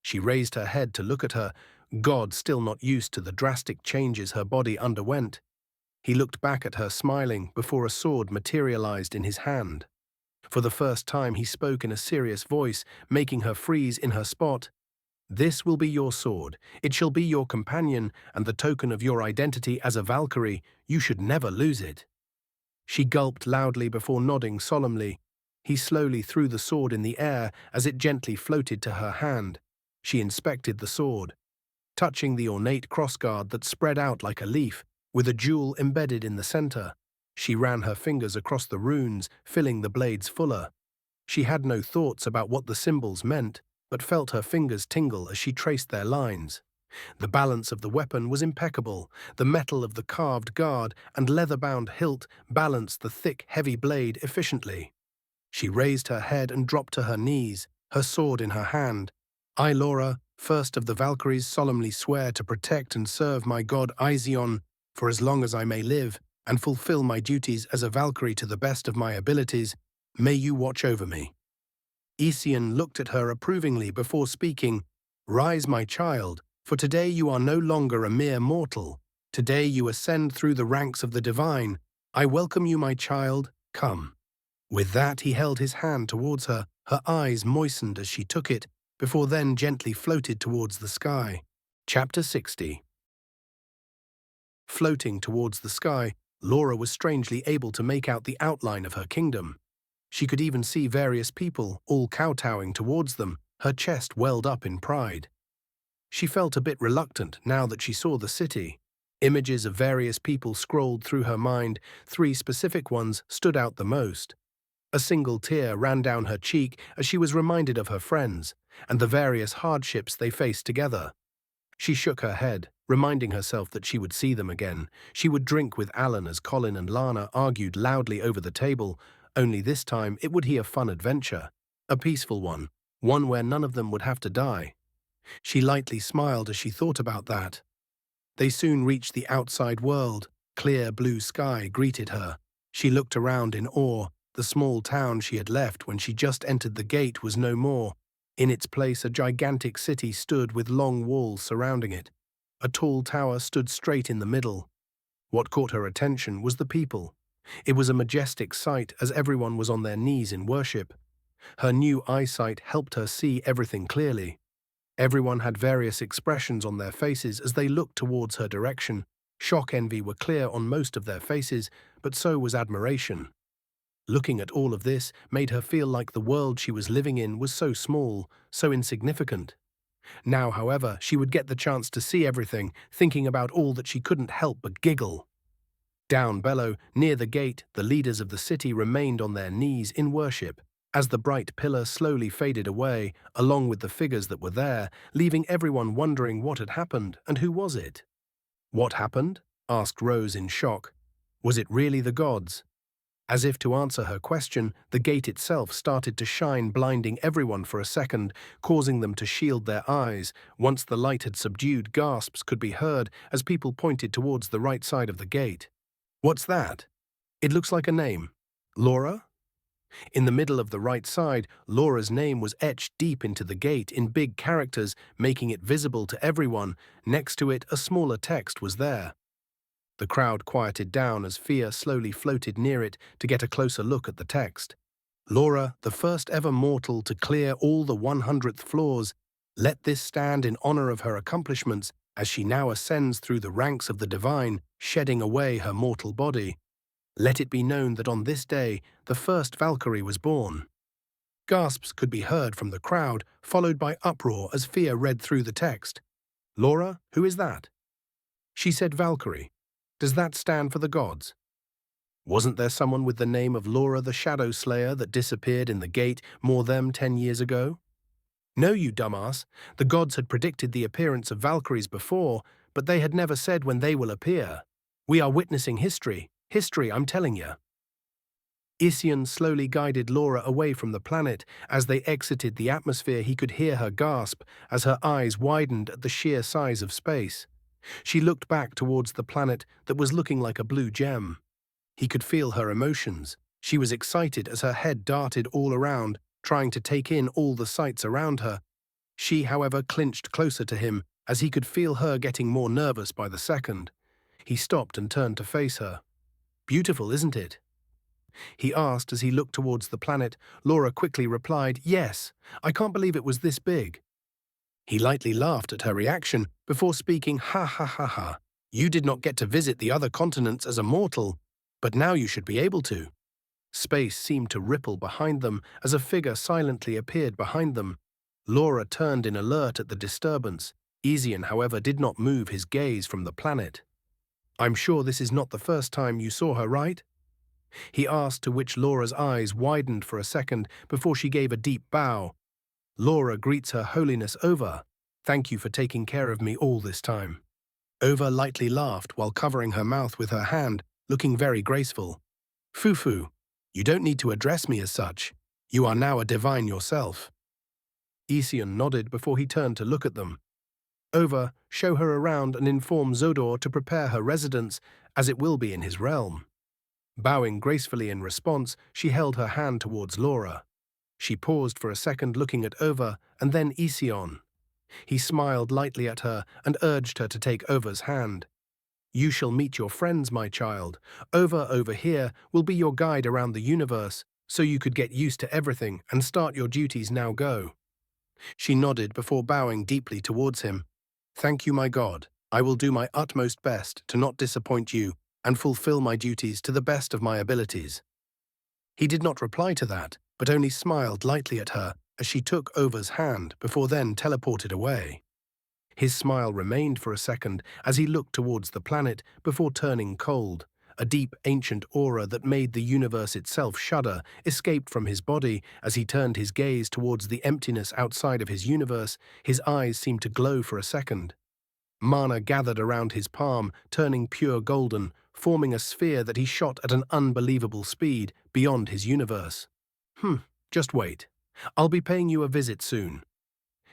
She raised her head to look at her, God still not used to the drastic changes her body underwent. He looked back at her smiling before a sword materialized in his hand. For the first time he spoke in a serious voice, making her freeze in her spot. "This will be your sword. It shall be your companion and the token of your identity as a Valkyrie. You should never lose it." She gulped loudly before nodding solemnly. He slowly threw the sword in the air as it gently floated to her hand. She inspected the sword, touching the ornate crossguard that spread out like a leaf, with a jewel embedded in the center. She ran her fingers across the runes, filling the blades fuller. She had no thoughts about what the symbols meant, but felt her fingers tingle as she traced their lines. The balance of the weapon was impeccable. The metal of the carved guard and leather-bound hilt balanced the thick, heavy blade efficiently. She raised her head and dropped to her knees, her sword in her hand. "I, Laura, first of the Valkyries, solemnly swear to protect and serve my god Aizen for as long as I may live, and fulfill my duties as a Valkyrie to the best of my abilities. May you watch over me." Aizen looked at her approvingly before speaking. "Rise, my child, for today you are no longer a mere mortal. Today you ascend through the ranks of the divine. I welcome you, my child. Come." With that, he held his hand towards her. Her eyes moistened as she took it, before then gently floated towards the sky. Chapter 60. Floating towards the sky, Laura was strangely able to make out the outline of her kingdom. She could even see various people, all kowtowing towards them, her chest welled up in pride. She felt a bit reluctant now that she saw the city. Images of various people scrolled through her mind. 3 specific ones stood out the most. A single tear ran down her cheek as she was reminded of her friends and the various hardships they faced together. She shook her head, reminding herself that she would see them again. She would drink with Alan as Colin and Lana argued loudly over the table, only this time it would be a fun adventure, a peaceful one where none of them would have to die. She lightly smiled as she thought about that. They soon reached the outside world. Clear blue sky greeted her. She looked around in awe. The small town she had left when she just entered the gate was no more. In its place, a gigantic city stood with long walls surrounding it. A tall tower stood straight in the middle. What caught her attention was the people. It was a majestic sight as everyone was on their knees in worship. Her new eyesight helped her see everything clearly. Everyone had various expressions on their faces as they looked towards her direction. Shock and envy were clear on most of their faces, but so was admiration. Looking at all of this made her feel like the world she was living in was so small, so insignificant. Now, however, she would get the chance to see everything, thinking about all that she couldn't help but giggle. Down below, near the gate, the leaders of the city remained on their knees in worship. As the bright pillar slowly faded away, along with the figures that were there, leaving everyone wondering what had happened and who was it. What happened? Asked Rose in shock. Was it really the gods? As if to answer her question, the gate itself started to shine, blinding everyone for a second, causing them to shield their eyes. Once the light had subdued, gasps could be heard as people pointed towards the right side of the gate. What's that? It looks like a name. Laura? In the middle of the right side, Laura's name was etched deep into the gate in big characters, making it visible to everyone. Next to it, a smaller text was there. The crowd quieted down as fear slowly floated near it to get a closer look at the text. Laura, the first ever mortal to clear all the 100th floors, let this stand in honor of her accomplishments as she now ascends through the ranks of the divine, shedding away her mortal body. Let it be known that on this day, the first Valkyrie was born. Gasps could be heard from the crowd, followed by uproar as fear read through the text. Laura, who is that? She said Valkyrie. Does that stand for the gods? Wasn't there someone with the name of Laura the Shadow Slayer that disappeared in the gate more than 10 years ago? No, you dumbass. The gods had predicted the appearance of Valkyries before, but they had never said when they will appear. We are witnessing history. History, I'm telling you. Ision slowly guided Laura away from the planet. As they exited the atmosphere, he could hear her gasp as her eyes widened at the sheer size of space. She looked back towards the planet that was looking like a blue gem. He could feel her emotions. She was excited as her head darted all around, trying to take in all the sights around her. She, however, clinched closer to him as he could feel her getting more nervous by the second. He stopped and turned to face her. Beautiful, isn't it? He asked as he looked towards the planet. Laura quickly replied, yes, I can't believe it was this big. He lightly laughed at her reaction before speaking, ha ha ha ha. You did not get to visit the other continents as a mortal, but now you should be able to. Space seemed to ripple behind them as a figure silently appeared behind them. Laura turned in alert at the disturbance. Ision, however, did not move his gaze from the planet. I'm sure this is not the first time you saw her, right? He asked, to which Laura's eyes widened for a second before she gave a deep bow. Laura greets Her Holiness Ova. Thank you for taking care of me all this time. Ova lightly laughed while covering her mouth with her hand, looking very graceful. Fufu, you don't need to address me as such. You are now a divine yourself. Ision nodded before he turned to look at them. Ova, show her around and inform Zodor to prepare her residence, as it will be in his realm. Bowing gracefully in response, she held her hand towards Laura. She paused for a second, looking at Ova and then Ision. He smiled lightly at her and urged her to take Ova's hand. You shall meet your friends, my child. Ova over here will be your guide around the universe, so you could get used to everything and start your duties. Now go. She nodded before bowing deeply towards him. Thank you, my God. I will do my utmost best to not disappoint you and fulfill my duties to the best of my abilities. He did not reply to that, but only smiled lightly at her as she took Ova's hand before then teleported away. His smile remained for a second as he looked towards the planet before turning cold. A deep, ancient aura that made the universe itself shudder escaped from his body as he turned his gaze towards the emptiness outside of his universe. His eyes seemed to glow for a second. Mana gathered around his palm, turning pure golden, forming a sphere that he shot at an unbelievable speed beyond his universe. Just wait. I'll be paying you a visit soon.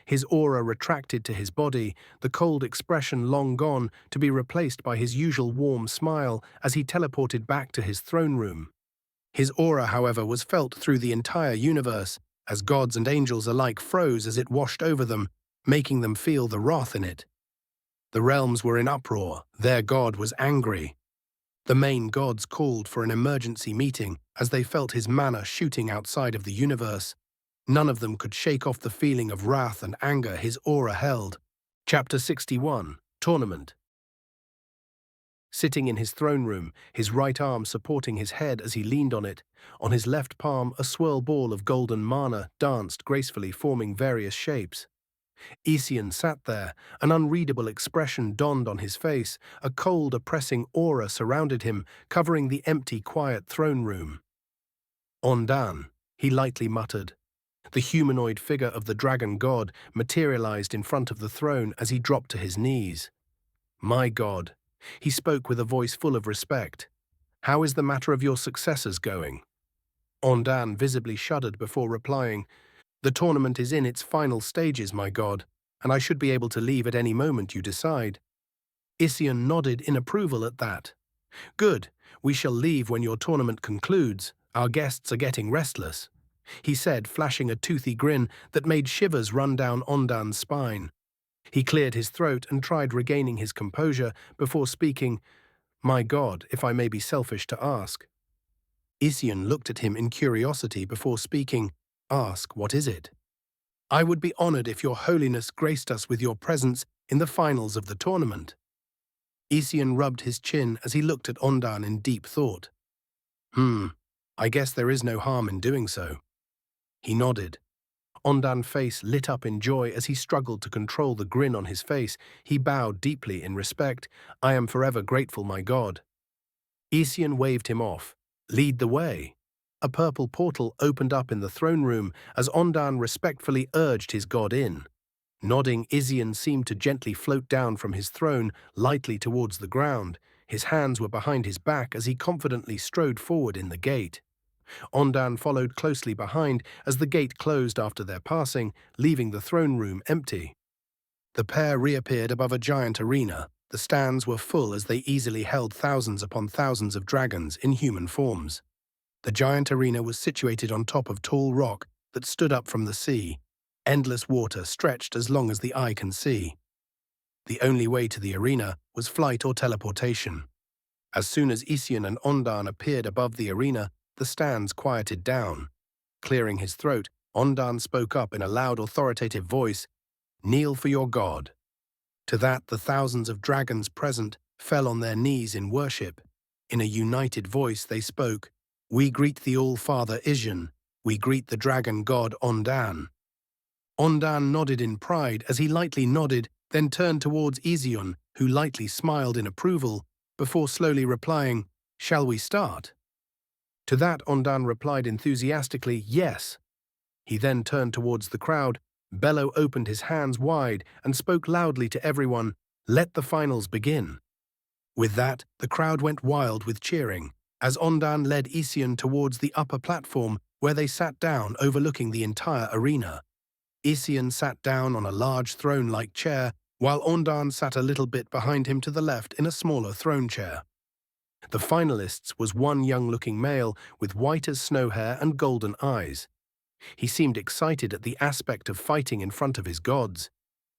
His aura retracted to his body, the cold expression long gone to be replaced by his usual warm smile as he teleported back to his throne room. His aura, however, was felt through the entire universe, as gods and angels alike froze as it washed over them, making them feel the wrath in it. The realms were in uproar. Their god was angry. The main gods called for an emergency meeting as they felt his mana shooting outside of the universe. None of them could shake off the feeling of wrath and anger his aura held. Chapter 61, Tournament. Sitting in his throne room, his right arm supporting his head as he leaned on it, on his left palm a swirl ball of golden mana danced gracefully, forming various shapes. Ision sat there, an unreadable expression dawned on his face, a cold, oppressing aura surrounded him, covering the empty, quiet throne room. Ondan. He lightly muttered. The humanoid figure of the dragon god materialized in front of the throne as he dropped to his knees. My God, he spoke with a voice full of respect. How is the matter of your successors going? Ondan visibly shuddered before replying, The tournament is in its final stages, my God, and I should be able to leave at any moment you decide. Isian nodded in approval at that. Good, we shall leave when your tournament concludes. Our guests are getting restless, he said, flashing a toothy grin that made shivers run down Ondan's spine. He cleared his throat and tried regaining his composure before speaking, My God, if I may be selfish to ask. Isian looked at him in curiosity before speaking, Ask, what is it? I would be honored if your holiness graced us with your presence in the finals of the tournament. Isian rubbed his chin as he looked at Ondan in deep thought. I guess there is no harm in doing so. He nodded. Ondan's face lit up in joy as he struggled to control the grin on his face. He bowed deeply in respect. I am forever grateful, my God. Isian waved him off. Lead the way. A purple portal opened up in the throne room as Ondan respectfully urged his god in. Nodding, Isian seemed to gently float down from his throne, lightly towards the ground. His hands were behind his back as he confidently strode forward in the gate. Ondan followed closely behind as the gate closed after their passing, leaving the throne room empty. The pair reappeared above a giant arena. The stands were full as they easily held thousands upon thousands of dragons in human forms. The giant arena was situated on top of tall rock that stood up from the sea. Endless water stretched as long as the eye can see. The only way to the arena was flight or teleportation. As soon as Isian and Ondan appeared above the arena, the stands quieted down. Clearing his throat, Ondan spoke up in a loud, authoritative voice, Kneel for your god. To that, the thousands of dragons present fell on their knees in worship. In a united voice they spoke, We greet the All-Father Isian. We greet the dragon god Ondan. Ondan nodded in pride as he lightly nodded, then turned towards Isian, who lightly smiled in approval, before slowly replying, Shall we start? To that, Ondan replied enthusiastically, Yes. He then turned towards the crowd. Bello opened his hands wide and spoke loudly to everyone, Let the finals begin. With that, the crowd went wild with cheering, as Ondan led Isian towards the upper platform where they sat down overlooking the entire arena. Isian sat down on a large throne-like chair, while Ondan sat a little bit behind him to the left in a smaller throne chair. The finalists was one young-looking male with white as snow hair and golden eyes. He seemed excited at the aspect of fighting in front of his gods.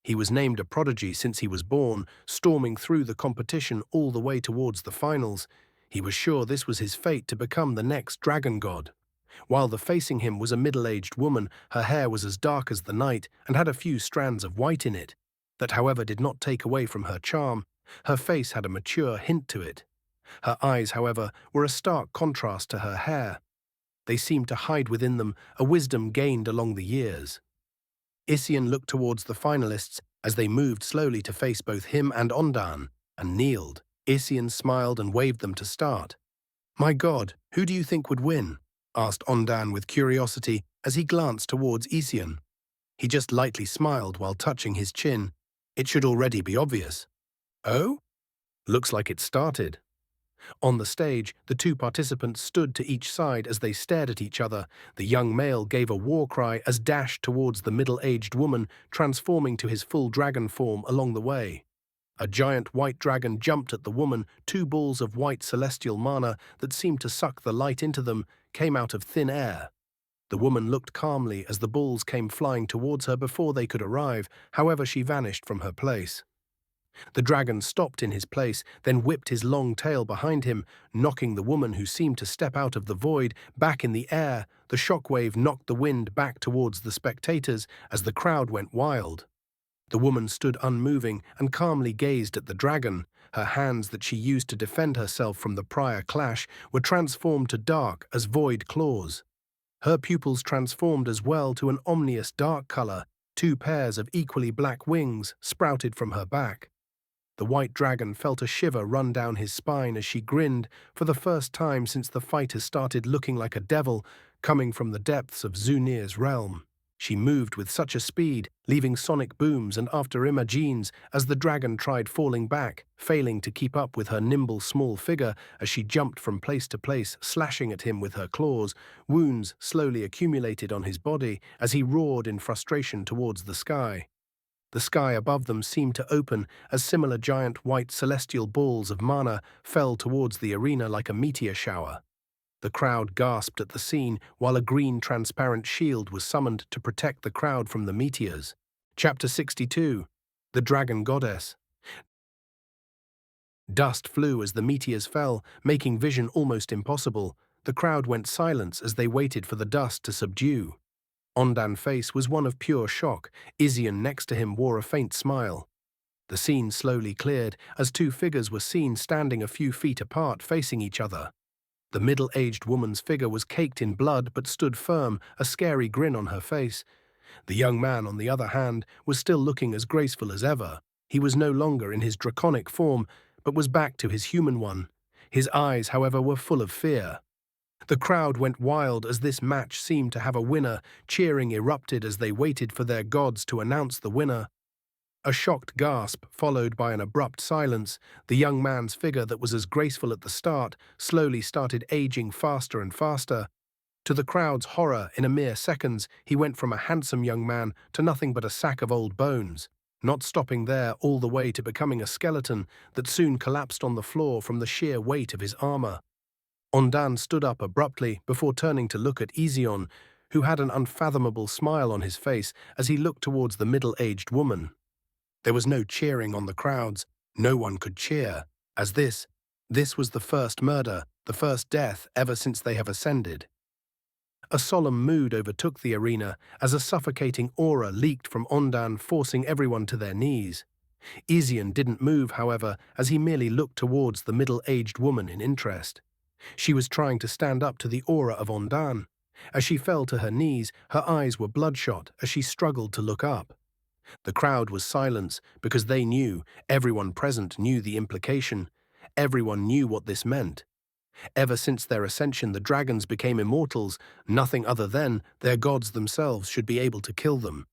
He was named a prodigy since he was born, storming through the competition all the way towards the finals. He was sure this was his fate to become the next dragon god. While facing him was a middle-aged woman, her hair was as dark as the night and had a few strands of white in it. That, however, did not take away from her charm. Her face had a mature hint to it. Her eyes, however, were a stark contrast to her hair. They seemed to hide within them a wisdom gained along the years. Isian looked towards the finalists as they moved slowly to face both him and Ondan, and kneeled. Isian smiled and waved them to start. My God, who do you think would win? Asked Ondan with curiosity as he glanced towards Isian. He just lightly smiled while touching his chin. It should already be obvious. Oh? Looks like it started. On the stage, the two participants stood to each side as they stared at each other. The young male gave a war cry as dashed towards the middle-aged woman, transforming to his full dragon form along the way. A giant white dragon jumped at the woman. Two balls of white celestial mana that seemed to suck the light into them came out of thin air. The woman looked calmly as the balls came flying towards her before they could arrive, however she vanished from her place. The dragon stopped in his place, then whipped his long tail behind him, knocking the woman, who seemed to step out of the void, back in the air. The shockwave knocked the wind back towards the spectators as the crowd went wild. The woman stood unmoving and calmly gazed at the dragon. Her hands that she used to defend herself from the prior clash were transformed to dark as void claws. Her pupils transformed as well to an ominous dark color. Two pairs of equally black wings sprouted from her back. The white dragon felt a shiver run down his spine as she grinned. For the first time since the fight has started looking like a devil, coming from the depths of Zunir's realm. She moved with such a speed, leaving sonic booms and after-imagines as the dragon tried falling back, failing to keep up with her nimble small figure as she jumped from place to place, slashing at him with her claws. Wounds slowly accumulated on his body as he roared in frustration towards the sky. The sky above them seemed to open as similar giant white celestial balls of mana fell towards the arena like a meteor shower. The crowd gasped at the scene while a green transparent shield was summoned to protect the crowd from the meteors. Chapter 62. The Dragon Goddess. Dust flew as the meteors fell, making vision almost impossible. The crowd went silent as they waited for the dust to subdue. Ondan's face was one of pure shock. Izian next to him wore a faint smile. The scene slowly cleared as two figures were seen standing a few feet apart facing each other. The middle-aged woman's figure was caked in blood but stood firm, a scary grin on her face. The young man, on the other hand, was still looking as graceful as ever. He was no longer in his draconic form, but was back to his human one. His eyes, however, were full of fear. The crowd went wild as this match seemed to have a winner. Cheering erupted as they waited for their gods to announce the winner. A shocked gasp, followed by an abrupt silence. The young man's figure that was as graceful at the start slowly started aging faster and faster. To the crowd's horror, in a mere seconds, he went from a handsome young man to nothing but a sack of old bones, not stopping there all the way to becoming a skeleton that soon collapsed on the floor from the sheer weight of his armor. Ondan stood up abruptly before turning to look at Izion, who had an unfathomable smile on his face as he looked towards the middle-aged woman. There was no cheering on the crowds. No one could cheer, as this was the first murder, the first death ever since they have ascended. A solemn mood overtook the arena as a suffocating aura leaked from Ondan, forcing everyone to their knees. Izion didn't move, however, as he merely looked towards the middle-aged woman in interest. She was trying to stand up to the aura of Ondan. As she fell to her knees, her eyes were bloodshot as she struggled to look up. The crowd was silent because they knew, everyone present knew the implication. Everyone knew what this meant. Ever since their ascension, the dragons became immortals. Nothing other than their gods themselves should be able to kill them.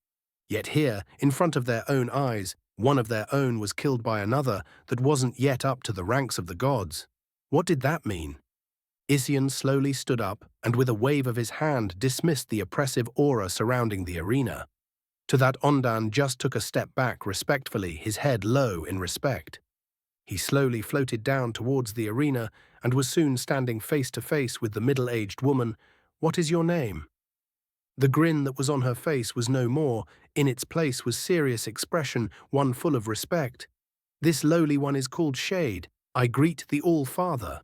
Yet here, in front of their own eyes, one of their own was killed by another that wasn't yet up to the ranks of the gods. What did that mean? Izion slowly stood up and with a wave of his hand dismissed the oppressive aura surrounding the arena. To that Ondan just took a step back respectfully, his head low in respect. He slowly floated down towards the arena and was soon standing face to face with the middle-aged woman. "What is your name?" The grin that was on her face was no more. In its place was serious expression, one full of respect. "This lowly one is called Shade. I greet the All-Father,"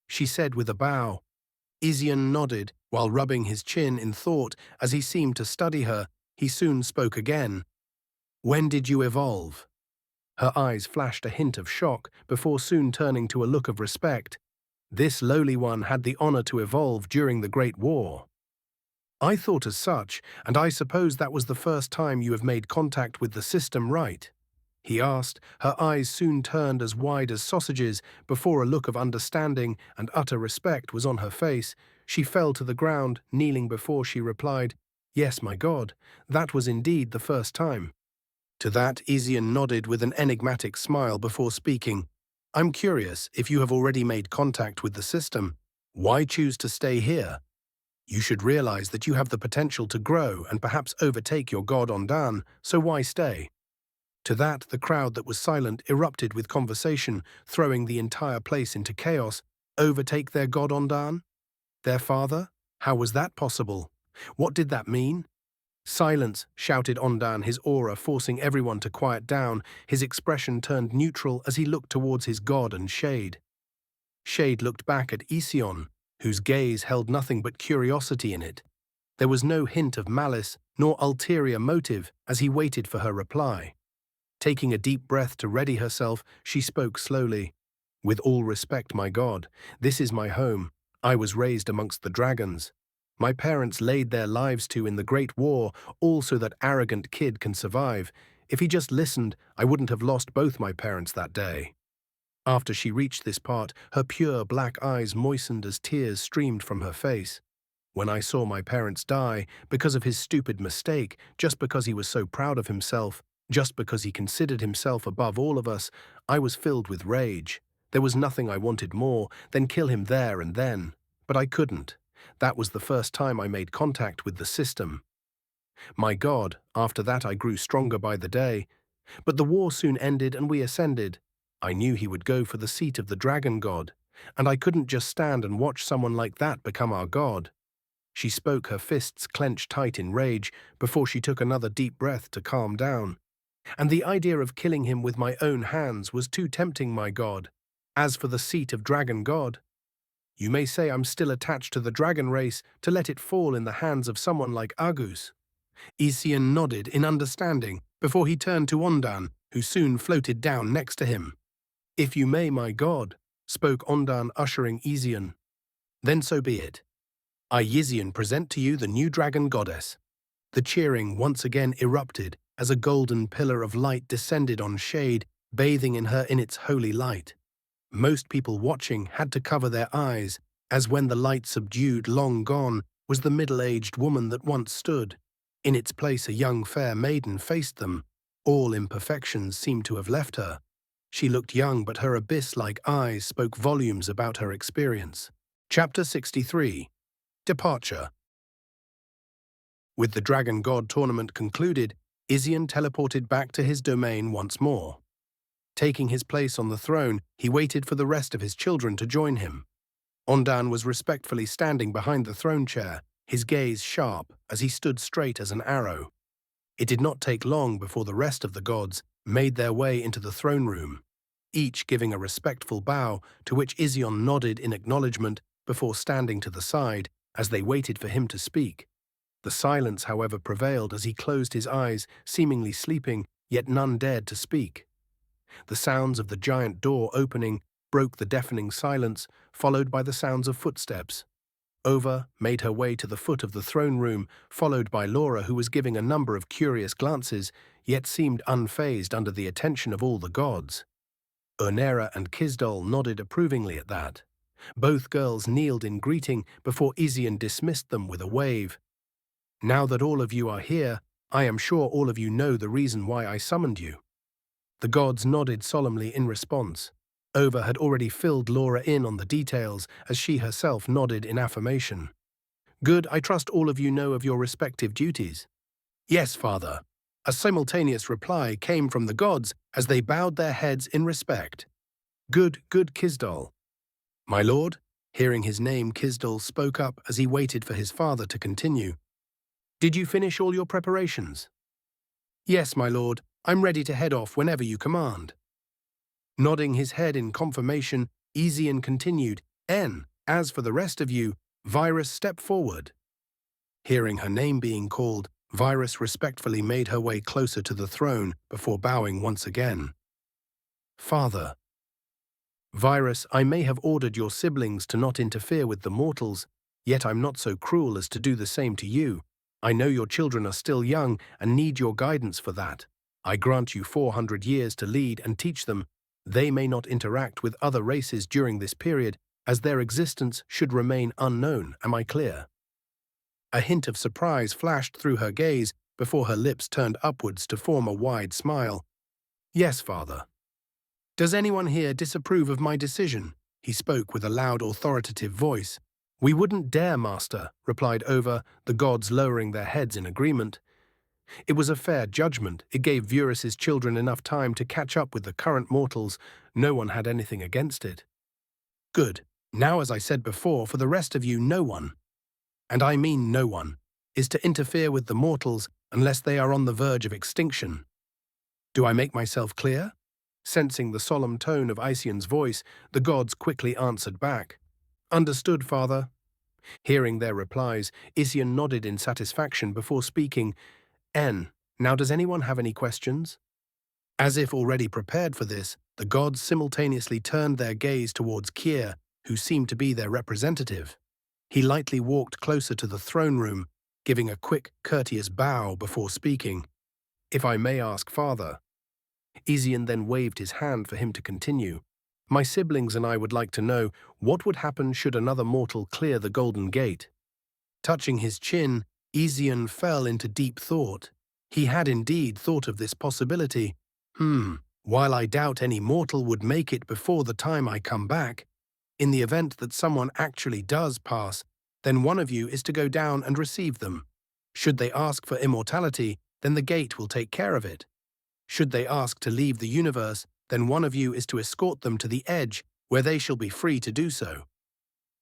she said with a bow. Izion nodded, while rubbing his chin in thought as he seemed to study her. He soon spoke again. "When did you evolve?" Her eyes flashed a hint of shock before soon turning to a look of respect. This lowly one had the honor to evolve during the Great War. "I thought as such, and I suppose that was the first time you have made contact with the system, right?" he asked. Her eyes soon turned as wide as sausages before a look of understanding and utter respect was on her face. She fell to the ground, kneeling before she replied, "Yes, my God, that was indeed the first time." To that, Izion nodded with an enigmatic smile before speaking. "I'm curious if you have already made contact with the system. Why choose to stay here? You should realize that you have the potential to grow and perhaps overtake your god Ondan, so why stay?" To that, the crowd that was silent erupted with conversation, throwing the entire place into chaos. Overtake their god Ondan? Their father? How was that possible? What did that mean? "Silence," shouted Ondan, his aura forcing everyone to quiet down. His expression turned neutral as he looked towards his god and Shade. Shade looked back at Izion, whose gaze held nothing but curiosity in it. There was no hint of malice nor ulterior motive as he waited for her reply. Taking a deep breath to ready herself, she spoke slowly. "With all respect, my god, this is my home. I was raised amongst the dragons. My parents laid their lives to in the Great War, all so that arrogant kid can survive. If he just listened, I wouldn't have lost both my parents that day." After she reached this part, her pure black eyes moistened as tears streamed from her face. When I saw my parents die because of his stupid mistake, just because he was so proud of himself, just because he considered himself above all of us, I was filled with rage. There was nothing I wanted more than kill him there and then. But I couldn't. That was the first time I made contact with the system. My God, after that I grew stronger by the day. But the war soon ended and we ascended. I knew he would go for the seat of the dragon god, and I couldn't just stand and watch someone like that become our god. She spoke, her fists clenched tight in rage, before she took another deep breath to calm down. And the idea of killing him with my own hands was too tempting, my God. As for the seat of dragon god, you may say I'm still attached to the dragon race to let it fall in the hands of someone like Argus. Isian nodded in understanding before he turned to Ondan, who soon floated down next to him. If you may, my God, spoke Ondan, ushering Isian. Then so be it. I, Yizian, present to you the new dragon goddess. The cheering once again erupted as a golden pillar of light descended on Shade, bathing in her in its holy light. Most people watching had to cover their eyes, as when the light subdued, long gone, was the middle-aged woman that once stood. In its place a young fair maiden faced them. All imperfections seemed to have left her. She looked young, but her abyss-like eyes spoke volumes about her experience. Chapter 63. Departure. With the Dragon God tournament concluded, Isian teleported back to his domain once more. Taking his place on the throne, he waited for the rest of his children to join him. Ondan was respectfully standing behind the throne chair, his gaze sharp as he stood straight as an arrow. It did not take long before the rest of the gods made their way into the throne room, each giving a respectful bow to which Isian nodded in acknowledgement before standing to the side as they waited for him to speak. The silence, however, prevailed as he closed his eyes, seemingly sleeping, yet none dared to speak. The sounds of the giant door opening broke the deafening silence, followed by the sounds of footsteps. Ova made her way to the foot of the throne room, followed by Laura, who was giving a number of curious glances, yet seemed unfazed under the attention of all the gods. Urnera and Kisdol nodded approvingly at that. Both girls kneeled in greeting before Isian dismissed them with a wave. Now that all of you are here, I am sure all of you know the reason why I summoned you. The gods nodded solemnly in response. Ova had already filled Laura in on the details as she herself nodded in affirmation. Good, I trust all of you know of your respective duties. Yes, Father. A simultaneous reply came from the gods as they bowed their heads in respect. Good, Kisdol. My lord, hearing his name, Kisdol spoke up as he waited for his father to continue. Did you finish all your preparations? Yes, my lord, I'm ready to head off whenever you command. Nodding his head in confirmation, Isian continued, as for the rest of you, Virus, step forward. Hearing her name being called, Virus respectfully made her way closer to the throne before bowing once again. Father. Virus, I may have ordered your siblings to not interfere with the mortals, yet I'm not so cruel as to do the same to you. I know your children are still young and need your guidance for that. I grant you 400 years to lead and teach them. They may not interact with other races during this period, as their existence should remain unknown, am I clear? A hint of surprise flashed through her gaze before her lips turned upwards to form a wide smile. Yes, Father. Does anyone here disapprove of my decision? He spoke with a loud, authoritative voice. We wouldn't dare, Master, replied Ova, the gods lowering their heads in agreement. It was a fair judgment. It gave Eurus's children enough time to catch up with the current mortals. No one had anything against it. Good. Now, as I said before, for the rest of you, no one, and I mean no one, is to interfere with the mortals unless they are on the verge of extinction. Do I make myself clear? Sensing the solemn tone of Isian's voice, the gods quickly answered back. Understood, Father. Hearing their replies, Isian nodded in satisfaction before speaking. Now does anyone have any questions? As if already prepared for this, the gods simultaneously turned their gaze towards Kier, who seemed to be their representative. He lightly walked closer to the throne room, giving a quick, courteous bow before speaking. If I may ask, Father. Isian then waved his hand for him to continue. My siblings and I would like to know what would happen should another mortal clear the Golden Gate. Touching his chin, Isian fell into deep thought. He had indeed thought of this possibility. While I doubt any mortal would make it before the time I come back, in the event that someone actually does pass, then one of you is to go down and receive them. Should they ask for immortality, then the gate will take care of it. Should they ask to leave the universe, then one of you is to escort them to the edge, where they shall be free to do so.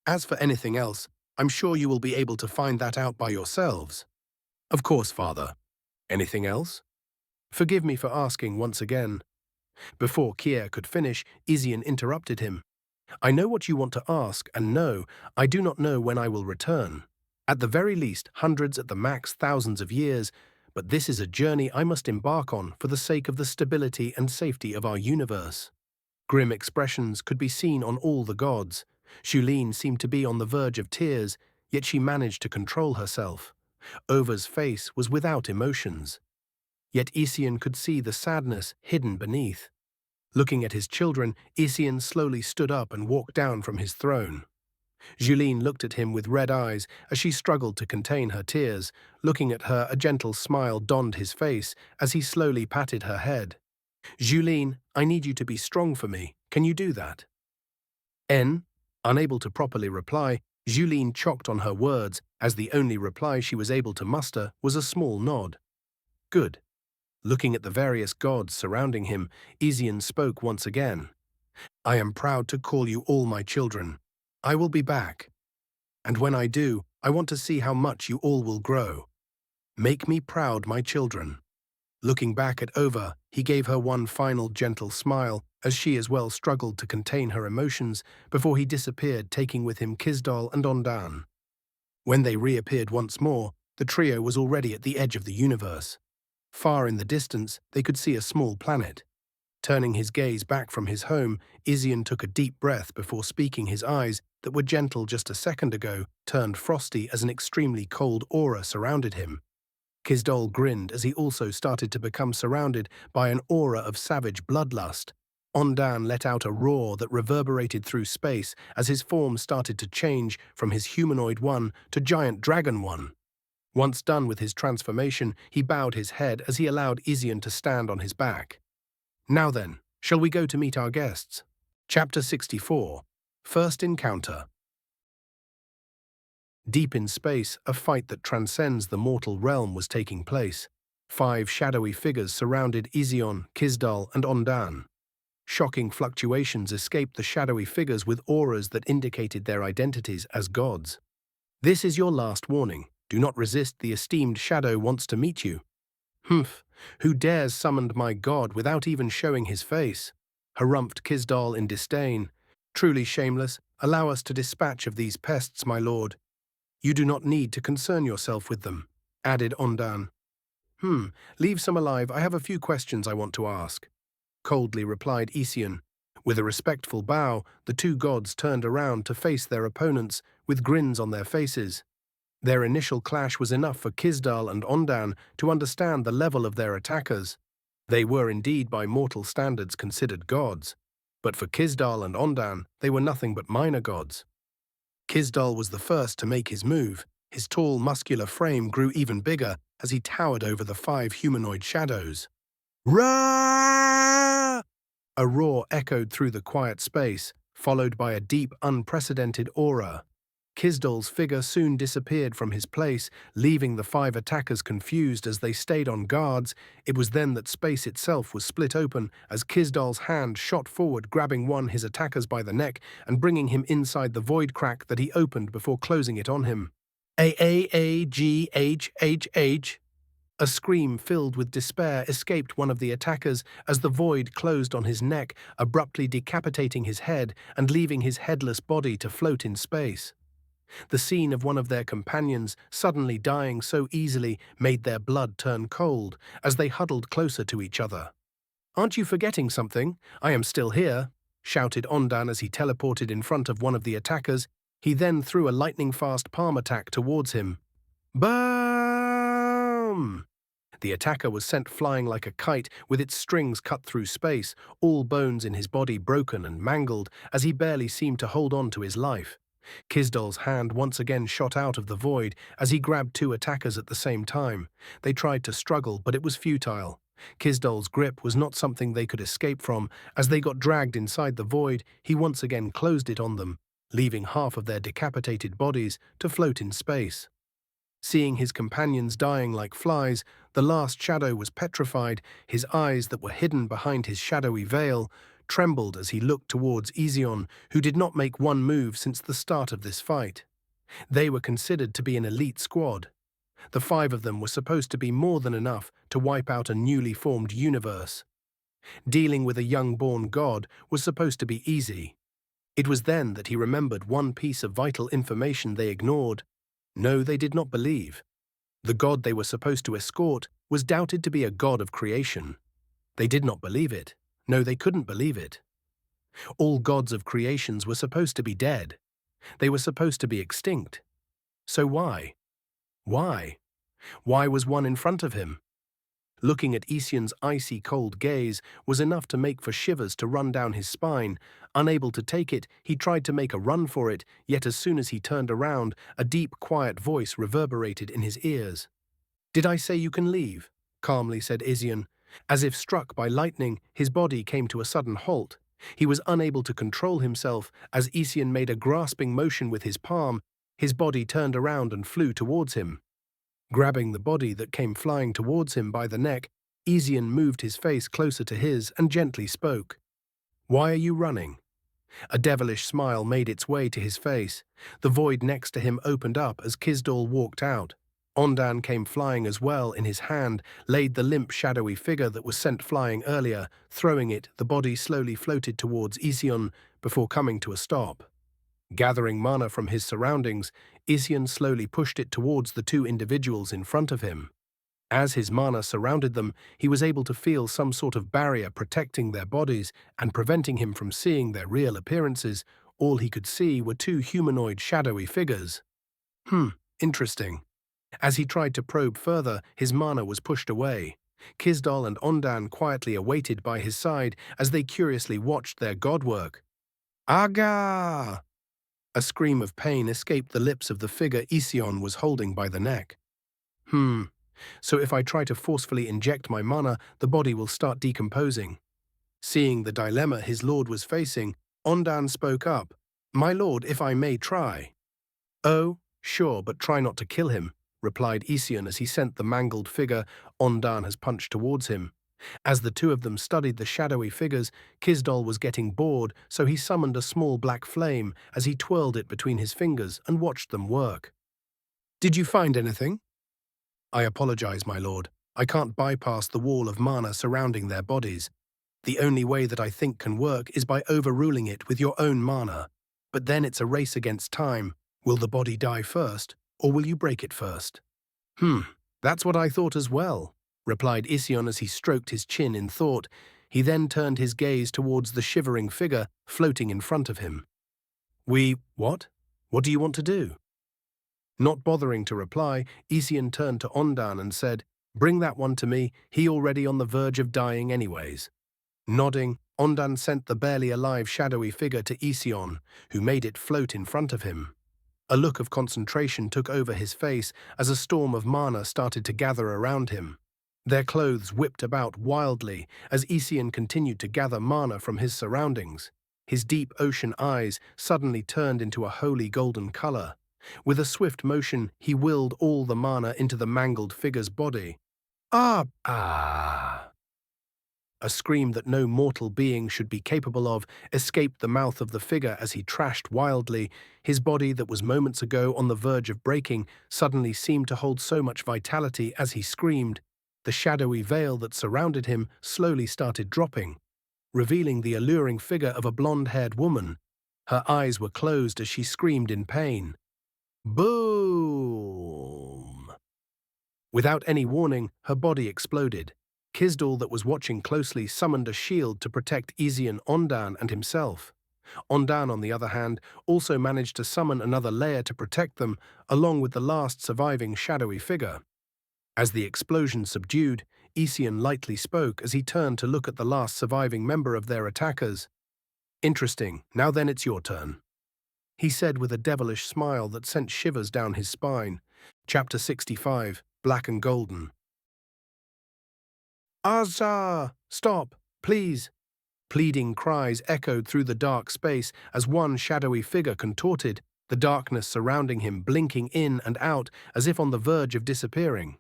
As for anything else, I'm sure you will be able to find that out by yourselves. Of course, Father. Anything else? Forgive me for asking once again. Before Kier could finish, Isian interrupted him. I know what you want to ask, and no, I do not know when I will return. At the very least, hundreds, at the max, thousands of years, but this is a journey I must embark on for the sake of the stability and safety of our universe. Grim expressions could be seen on all the gods. Julene seemed to be on the verge of tears, yet she managed to control herself. Over's face was without emotions. Yet Isian could see the sadness hidden beneath. Looking at his children, Isian slowly stood up and walked down from his throne. Julene looked at him with red eyes as she struggled to contain her tears. Looking at her, a gentle smile donned his face as he slowly patted her head. Julene, I need you to be strong for me. Can you do that? Unable to properly reply, Julene chocked on her words, as the only reply she was able to muster was a small nod. Good. Looking at the various gods surrounding him, Isian spoke once again. I am proud to call you all my children. I will be back. And when I do, I want to see how much you all will grow. Make me proud, my children. Looking back at Ova, he gave her one final gentle smile, as she as well struggled to contain her emotions before he disappeared, taking with him Kisdal and Ondan. When they reappeared once more, the trio was already at the edge of the universe. Far in the distance, they could see a small planet. Turning his gaze back from his home, Isian took a deep breath before speaking. His eyes, that were gentle just a second ago, turned frosty as an extremely cold aura surrounded him. Kisdal grinned as he also started to become surrounded by an aura of savage bloodlust. Ondan let out a roar that reverberated through space as his form started to change from his humanoid one to giant dragon one. Once done with his transformation, he bowed his head as he allowed Isian to stand on his back. Now then, shall we go to meet our guests? Chapter 64. First Encounter. Deep in space, a fight that transcends the mortal realm was taking place. 5 shadowy figures surrounded Isian, Kisdal, and Ondan. Shocking fluctuations escaped the shadowy figures with auras that indicated their identities as gods. This is your last warning. Do not resist, the esteemed shadow wants to meet you. Who dares summoned my god without even showing his face? Harumphed Kisdal in disdain. Truly shameless, allow us to dispatch of these pests, my lord. You do not need to concern yourself with them, added Ondan. Leave some alive, I have a few questions I want to ask, coldly replied Isian. With a respectful bow, the 2 gods turned around to face their opponents with grins on their faces. Their initial clash was enough for Kisdal and Ondan to understand the level of their attackers. They were indeed by mortal standards considered gods, but for Kisdal and Ondan, they were nothing but minor gods. Kisdal was the first to make his move. His tall, muscular frame grew even bigger as he towered over the 5 humanoid shadows. Roar! A roar echoed through the quiet space, followed by a deep, unprecedented aura. Kisdal's figure soon disappeared from his place, leaving the 5 attackers confused as they stayed on guards. It was then that space itself was split open as Kisdal's hand shot forward, grabbing his attackers by the neck and bringing him inside the void crack that he opened before closing it on him. A-A-A-G-H-H-H. A scream filled with despair escaped one of the attackers as the void closed on his neck, abruptly decapitating his head and leaving his headless body to float in space. The scene of one of their companions suddenly dying so easily made their blood turn cold as they huddled closer to each other. Aren't you forgetting something? I am still here, shouted Ondan as he teleported in front of one of the attackers. He then threw a lightning-fast palm attack towards him. Boom! The attacker was sent flying like a kite with its strings cut through space, all bones in his body broken and mangled as he barely seemed to hold on to his life. Kisdol's hand once again shot out of the void as he grabbed two attackers at the same time. They tried to struggle, but it was futile. Kisdol's grip was not something they could escape from. As they got dragged inside the void, he once again closed it on them, leaving half of their decapitated bodies to float in space. Seeing his companions dying like flies, the last shadow was petrified. His eyes that were hidden behind his shadowy veil trembled as he looked towards Ision, who did not make one move since the start of this fight. They were considered to be an elite squad. The five of them were supposed to be more than enough to wipe out a newly formed universe. Dealing with a young-born god was supposed to be easy. It was then that he remembered one piece of vital information they ignored. No, they did not believe. The god they were supposed to escort was doubted to be a god of creation. They did not believe it. No, they couldn't believe it. All gods of creations were supposed to be dead. They were supposed to be extinct. So why? Why? Why was one in front of him? Looking at Ision's icy cold gaze was enough to make for shivers to run down his spine. Unable to take it, he tried to make a run for it, yet as soon as he turned around, a deep, quiet voice reverberated in his ears. "Did I say you can leave?" calmly said Ision. As if struck by lightning, his body came to a sudden halt. He was unable to control himself. As Ision made a grasping motion with his palm, his body turned around and flew towards him. Grabbing the body that came flying towards him by the neck, Ision moved his face closer to his and gently spoke. "Why are you running?" A devilish smile made its way to his face. The void next to him opened up as Kisdol walked out. Ondan came flying as well. In his hand laid the limp, shadowy figure that was sent flying earlier. Throwing it, the body slowly floated towards Ision before coming to a stop. Gathering mana from his surroundings, Ision slowly pushed it towards the two individuals in front of him. As his mana surrounded them, he was able to feel some sort of barrier protecting their bodies and preventing him from seeing their real appearances. All he could see were two humanoid, shadowy figures. Interesting. As he tried to probe further, his mana was pushed away. Kisdol and Ondan quietly awaited by his side as they curiously watched their god work. "Aga!" A scream of pain escaped the lips of the figure Ision was holding by the neck. So if I try to forcefully inject my mana, the body will start decomposing. Seeing the dilemma his lord was facing, Ondan spoke up. "My lord, if I may try." "Oh, sure, but try not to kill him," replied Ision as he sent the mangled figure Ondan has punched towards him. As the two of them studied the shadowy figures, Kisdol was getting bored, so he summoned a small black flame as he twirled it between his fingers and watched them work. "Did you find anything?" "I apologize, my lord. I can't bypass the wall of mana surrounding their bodies. The only way that I think can work is by overruling it with your own mana. But then it's a race against time. Will the body die first, or will you break it first?" That's what I thought as well," replied Ision as he stroked his chin in thought. He then turned his gaze towards the shivering figure floating in front of him. What? What do you want to do?" Not bothering to reply, Ision turned to Ondan and said, "Bring that one to me, he already on the verge of dying anyways." Nodding, Ondan sent the barely alive shadowy figure to Ision, who made it float in front of him. A look of concentration took over his face as a storm of mana started to gather around him. Their clothes whipped about wildly as Ision continued to gather mana from his surroundings. His deep ocean eyes suddenly turned into a holy golden color. With a swift motion, he willed all the mana into the mangled figure's body. Ah! A scream that no mortal being should be capable of escaped the mouth of the figure as he trashed wildly. His body that was moments ago on the verge of breaking suddenly seemed to hold so much vitality as he screamed. The shadowy veil that surrounded him slowly started dropping, revealing the alluring figure of a blonde-haired woman. Her eyes were closed as she screamed in pain. Boom! Without any warning, her body exploded. Kisdol, that was watching closely, summoned a shield to protect Ision, Ondan, and himself. Ondan, on the other hand, also managed to summon another layer to protect them, along with the last surviving shadowy figure. As the explosion subdued, Ision lightly spoke as he turned to look at the last surviving member of their attackers. "Interesting. Now then it's your turn." he said with a devilish smile that sent shivers down his spine. Chapter 65, Black and Golden. Azar! Stop! Please! Pleading cries echoed through the dark space as one shadowy figure contorted, the darkness surrounding him blinking in and out as if on the verge of disappearing.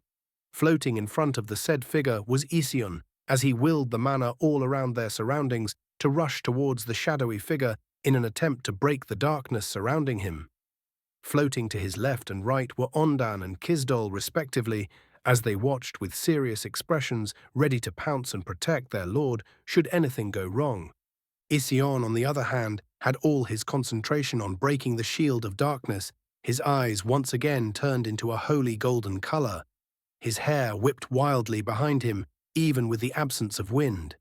Floating in front of the said figure was Ision, as he willed the mana all around their surroundings to rush towards the shadowy figure in an attempt to break the darkness surrounding him. Floating to his left and right were Ondan and Kizdol respectively, as they watched with serious expressions, ready to pounce and protect their lord should anything go wrong. Ision, on the other hand, had all his concentration on breaking the shield of darkness, his eyes once again turned into a holy golden color. His hair whipped wildly behind him, even with the absence of wind.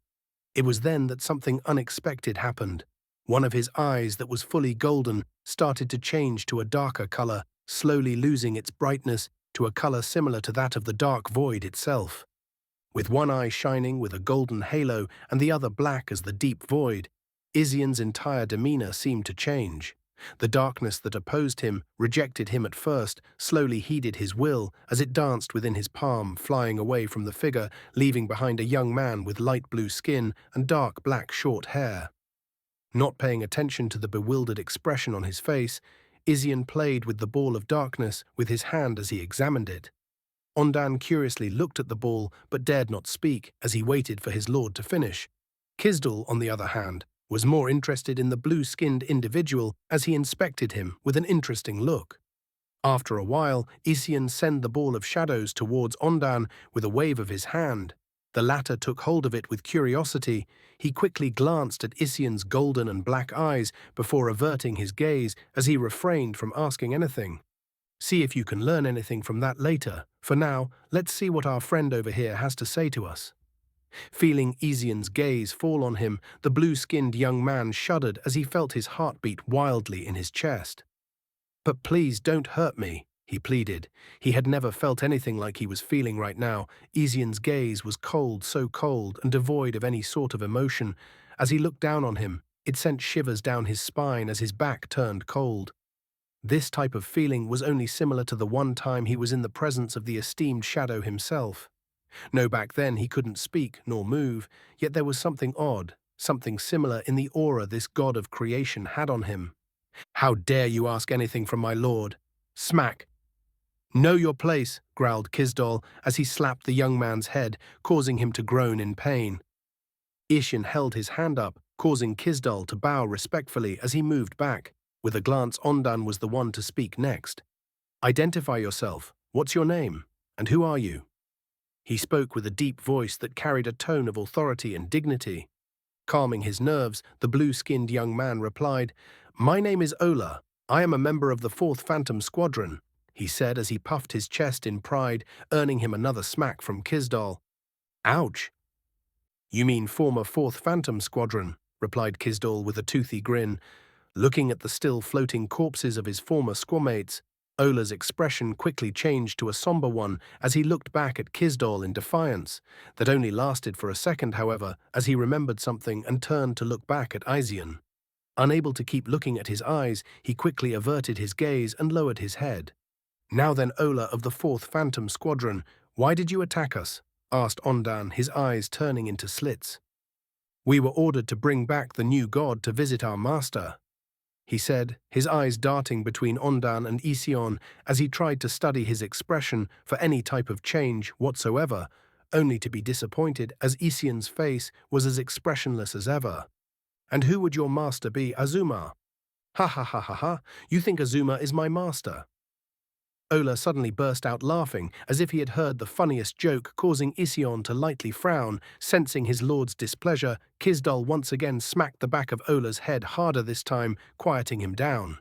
It was then that something unexpected happened. One of his eyes that was fully golden started to change to a darker color, slowly losing its brightness to a color similar to that of the dark void itself. With one eye shining with a golden halo and the other black as the deep void, Ision's entire demeanor seemed to change. The darkness that opposed him, rejected him at first, slowly heeded his will as it danced within his palm, flying away from the figure, leaving behind a young man with light blue skin and dark black short hair. Not paying attention to the bewildered expression on his face, Ision played with the ball of darkness with his hand as he examined it. Ondan curiously looked at the ball but dared not speak as he waited for his lord to finish. Kizdal, on the other hand, was more interested in the blue-skinned individual as he inspected him with an interesting look. After a while, Ision sent the ball of shadows towards Ondan with a wave of his hand. The latter took hold of it with curiosity. He quickly glanced at Ision's golden and black eyes before averting his gaze as he refrained from asking anything. See if you can learn anything from that later. For now, let's see what our friend over here has to say to us. Feeling Ision's gaze fall on him, the blue-skinned young man shuddered as he felt his heart beat wildly in his chest. "But please don't hurt me," he pleaded. He had never felt anything like he was feeling right now. Ision's gaze was cold, so cold, and devoid of any sort of emotion. As he looked down on him, it sent shivers down his spine as his back turned cold. This type of feeling was only similar to the one time he was in the presence of the esteemed shadow himself. No, back then he couldn't speak nor move, yet there was something odd, something similar in the aura this god of creation had on him. "How dare you ask anything from my lord?" Smack! "Know your place," growled Kizdal as he slapped the young man's head, causing him to groan in pain. Ision held his hand up, causing Kizdal to bow respectfully as he moved back. With a glance, Ondan was the one to speak next. "Identify yourself. What's your name? And who are you?" He spoke with a deep voice that carried a tone of authority and dignity. Calming his nerves, the blue-skinned young man replied, "My name is Ola. I am a member of the 4th Phantom Squadron," he said as he puffed his chest in pride, earning him another smack from Kizdal. "Ouch!" "You mean former 4th Phantom Squadron," replied Kizdal with a toothy grin. Looking at the still floating corpses of his former squadmates, Ola's expression quickly changed to a somber one as he looked back at Kizdal in defiance. That only lasted for a second, however, as he remembered something and turned to look back at Ision. Unable to keep looking at his eyes, he quickly averted his gaze and lowered his head. "Now then, Ola of the 4th Phantom Squadron, why did you attack us?" asked Ondan, his eyes turning into slits. "We were ordered to bring back the new god to visit our master," he said, his eyes darting between Ondan and Ision as he tried to study his expression for any type of change whatsoever, only to be disappointed as Ision's face was as expressionless as ever. "And who would your master be, Azuma?" "Ha ha ha ha ha, you think Azuma is my master?" Ola suddenly burst out laughing, as if he had heard the funniest joke, causing Ision to lightly frown. Sensing his lord's displeasure, Kizdal once again smacked the back of Ola's head harder this time, quieting him down.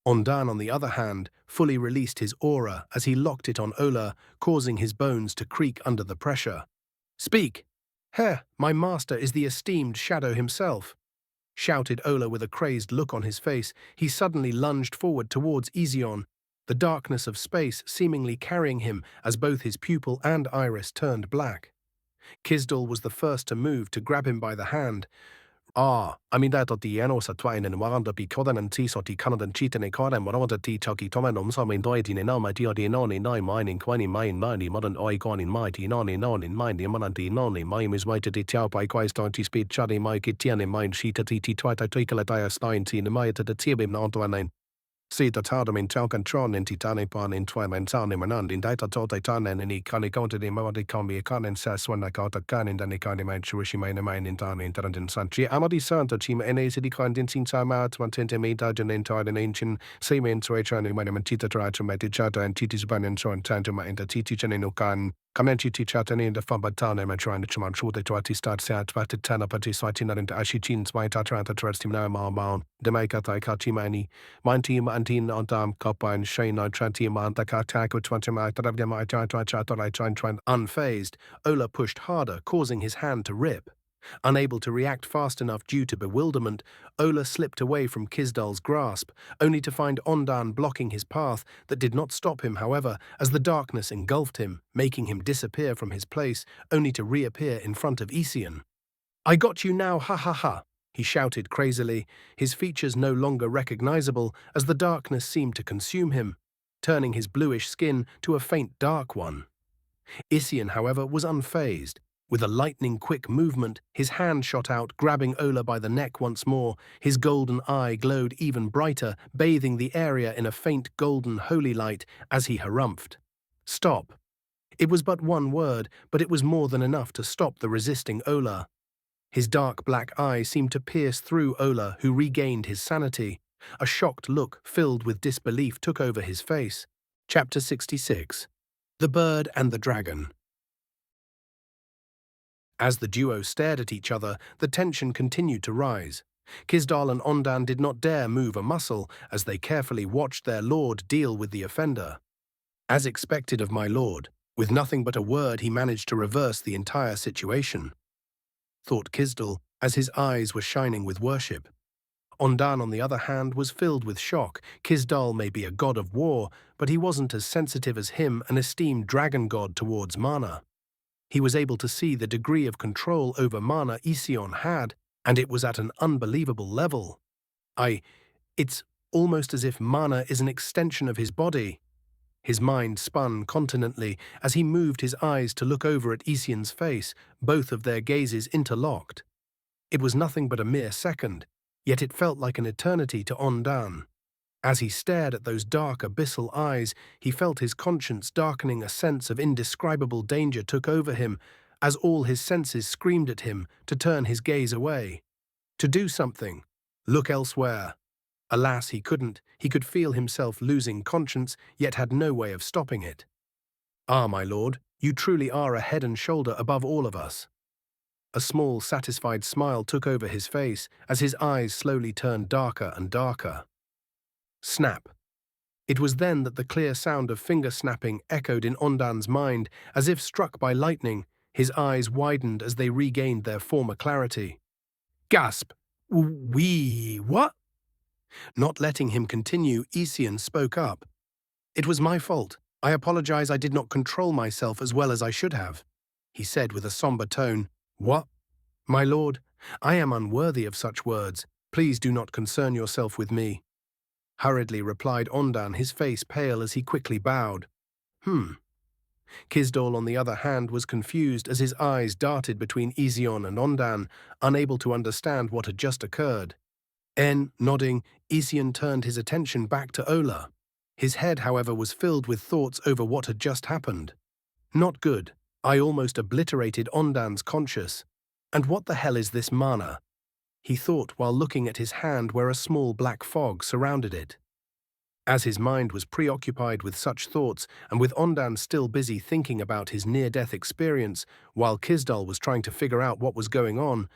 Ondan, on the other hand, fully released his aura as he locked it on Ola, causing his bones to creak under the pressure. "Speak!" "Heh, my master is the esteemed shadow himself," shouted Ola with a crazed look on his face. He suddenly lunged forward towards Ision, the darkness of space seemingly carrying him as both his pupil and iris turned black. Kizdal was the first to move to grab him by the hand. Aminda tieno sa twainen waranda pi kodan and tea soti Canada cheatin a card and waranda tea chucky tomanum some in doitin in my dear non in nine mining 20 mine money modern oi gone in mighty non in mind the monanti non in mine is waited to chow by quite to speed chuddy my kitian in mind sheet at tt twita twinkle dia stein teen in my to the tibim non to an see the tardum in talcan tron in titane pan in twine and town in manand in data tote tan and any kind of counted in modi combi a con and says when I got a gun in the kind of man shurishi mine in town in Tarant in Sanchi Amadi Santa chima and a city kind in sin time out one tente me dodging in tide and ancient same in sway trying to man tita try to make chata and titis ban and so on tantuma in the titi chen kan Kamenchi chatan in the Fambatana and trying to chaman short the twati start sat twatted tanapati switing and ashichin smite atranta trust him now marbound the make at I kachimani mein team antin on dam copper and shane on tranti man the katak with 20 my try unfazed. Ola pushed harder, causing his hand to rip. Unable to react fast enough due to bewilderment, Ola slipped away from Kisdal's grasp, only to find Ondan blocking his path. That did not stop him, however, as the darkness engulfed him, making him disappear from his place, only to reappear in front of Isian. "I got you now, ha ha ha," he shouted crazily, his features no longer recognizable as the darkness seemed to consume him, turning his bluish skin to a faint dark one. Isian, however, was unfazed. With a lightning-quick movement, his hand shot out, grabbing Ola by the neck once more. His golden eye glowed even brighter, bathing the area in a faint golden holy light as he harumphed. "Stop." It was but one word, but it was more than enough to stop the resisting Ola. His dark black eye seemed to pierce through Ola, who regained his sanity. A shocked look, filled with disbelief, took over his face. Chapter 66. The Bird and the Dragon. As the duo stared at each other, the tension continued to rise. Kisdal and Ondan did not dare move a muscle as they carefully watched their lord deal with the offender. As expected of my lord, with nothing but a word he managed to reverse the entire situation, thought Kisdal as his eyes were shining with worship. Ondan, on the other hand, was filled with shock. Kisdal may be a god of war, but he wasn't as sensitive as him, an esteemed dragon god towards mana. He was able to see the degree of control over mana Ision had, and it was at an unbelievable level. It's almost as if mana is an extension of his body. His mind spun continently as he moved his eyes to look over at Ision's face, both of their gazes interlocked. It was nothing but a mere second, yet it felt like an eternity to Ondan. As he stared at those dark abyssal eyes, he felt his conscience darkening. A sense of indescribable danger took over him, as all his senses screamed at him to turn his gaze away. To do something. Look elsewhere. Alas, he couldn't. He could feel himself losing conscience, yet had no way of stopping it. "Ah, my lord, you truly are a head and shoulder above all of us." A small, satisfied smile took over his face as his eyes slowly turned darker and darker. Snap. It was then that the clear sound of finger snapping echoed in Ondan's mind. As if struck by lightning, his eyes widened as they regained their former clarity. Gasp! What? Not letting him continue, Isian spoke up. "It was my fault. I apologize I did not control myself as well as I should have," he said with a somber tone. "What? My lord, I am unworthy of such words. Please do not concern yourself with me," hurriedly replied Ondan, his face pale as he quickly bowed. Kisdal, on the other hand, was confused as his eyes darted between Ision and Ondan, unable to understand what had just occurred. Nodding, Ision turned his attention back to Ola. His head, however, was filled with thoughts over what had just happened. Not good. I almost obliterated Ondan's conscience. And what the hell is this mana? He thought while looking at his hand where a small black fog surrounded it. As his mind was preoccupied with such thoughts, and with Ondan still busy thinking about his near-death experience, while Kisdal was trying to figure out what was going on,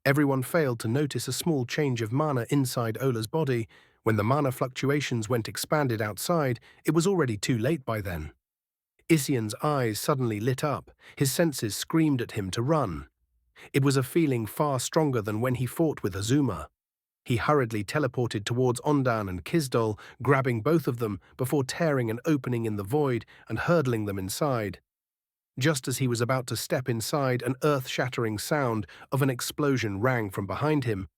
everyone failed to notice a small change of mana inside Ola's body. When the mana fluctuations went expanded outside, it was already too late by then. Isian's eyes suddenly lit up, his senses screamed at him to run. It was a feeling far stronger than when he fought with Azuma. He hurriedly teleported towards Ondan and Kisdal, grabbing both of them before tearing an opening in the void and hurtling them inside. Just as he was about to step inside, an earth-shattering sound of an explosion rang from behind him.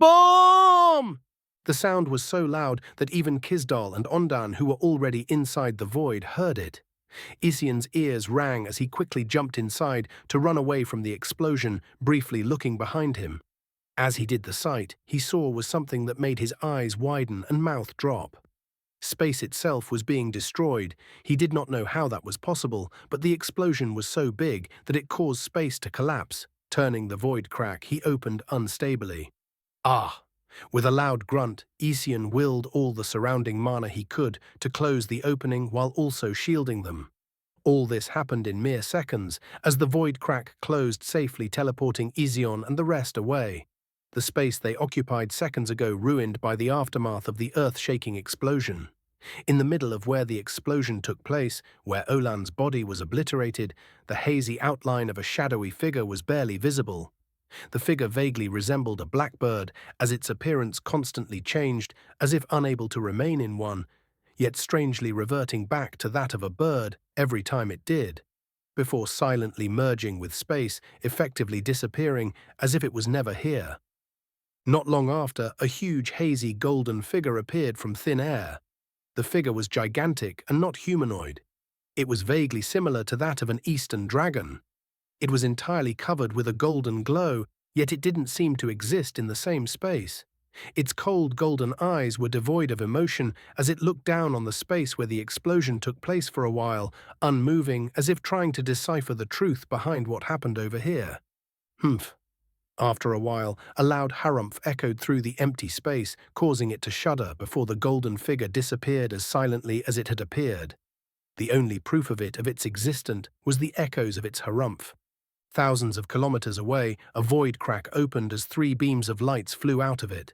Bomb! The sound was so loud that even Kizdal and Ondan, who were already inside the void, heard it. Isian's ears rang as he quickly jumped inside to run away from the explosion, briefly looking behind him. As he did, the sight he saw was something that made his eyes widen and mouth drop. Space itself was being destroyed. He did not know how that was possible, but the explosion was so big that it caused space to collapse. Turning the void crack, he opened unstably. Ah! With a loud grunt, Isian willed all the surrounding mana he could to close the opening while also shielding them. All this happened in mere seconds, as the void crack closed safely, teleporting Ision and the rest away. The space they occupied seconds ago ruined by the aftermath of the earth-shaking explosion. In the middle of where the explosion took place, where Olan's body was obliterated, the hazy outline of a shadowy figure was barely visible. The figure vaguely resembled a blackbird, as its appearance constantly changed, as if unable to remain in one, yet strangely reverting back to that of a bird every time it did, before silently merging with space, effectively disappearing as if it was never here. Not long after, a huge hazy golden figure appeared from thin air. The figure was gigantic and not humanoid. It was vaguely similar to that of an eastern dragon. It was entirely covered with a golden glow, yet it didn't seem to exist in the same space. Its cold golden eyes were devoid of emotion as it looked down on the space where the explosion took place for a while, unmoving, as if trying to decipher the truth behind what happened over here. Humph. After a while, a loud harumph echoed through the empty space, causing it to shudder before the golden figure disappeared as silently as it had appeared. The only proof of its existence was the echoes of its harumph. Thousands of kilometers away, a void crack opened as 3 beams of lights flew out of it.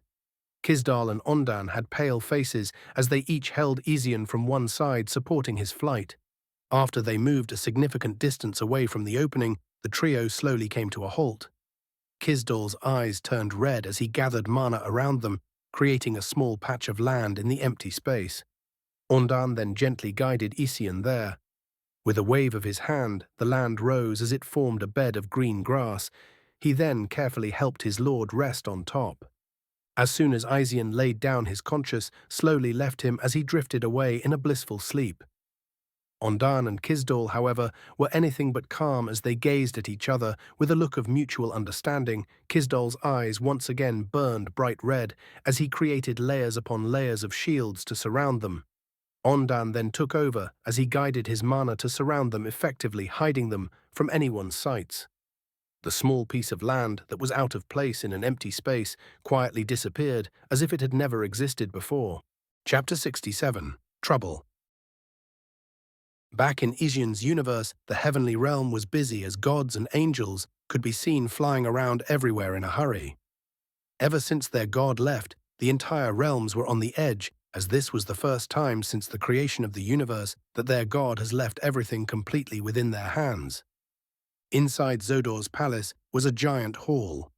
Kizdal and Ondan had pale faces as they each held Isian from one side, supporting his flight. After they moved a significant distance away from the opening, the trio slowly came to a halt. Kizdal's eyes turned red as he gathered mana around them, creating a small patch of land in the empty space. Ondan then gently guided Isian there. With a wave of his hand, the land rose as it formed a bed of green grass. He then carefully helped his lord rest on top. As soon as Isian laid down, his conscience slowly left him as he drifted away in a blissful sleep. Ondan and Kizdal, however, were anything but calm as they gazed at each other with a look of mutual understanding. Kizdal's eyes once again burned bright red as he created layers upon layers of shields to surround them. Ondan then took over as he guided his mana to surround them effectively, hiding them from anyone's sights. The small piece of land that was out of place in an empty space quietly disappeared as if it had never existed before. Chapter 67. Trouble. Back in Isian's universe, the heavenly realm was busy as gods and angels could be seen flying around everywhere in a hurry. Ever since their god left, the entire realms were on the edge, as this was the first time since the creation of the universe that their god has left everything completely within their hands. Inside Zodor's palace was a giant hall.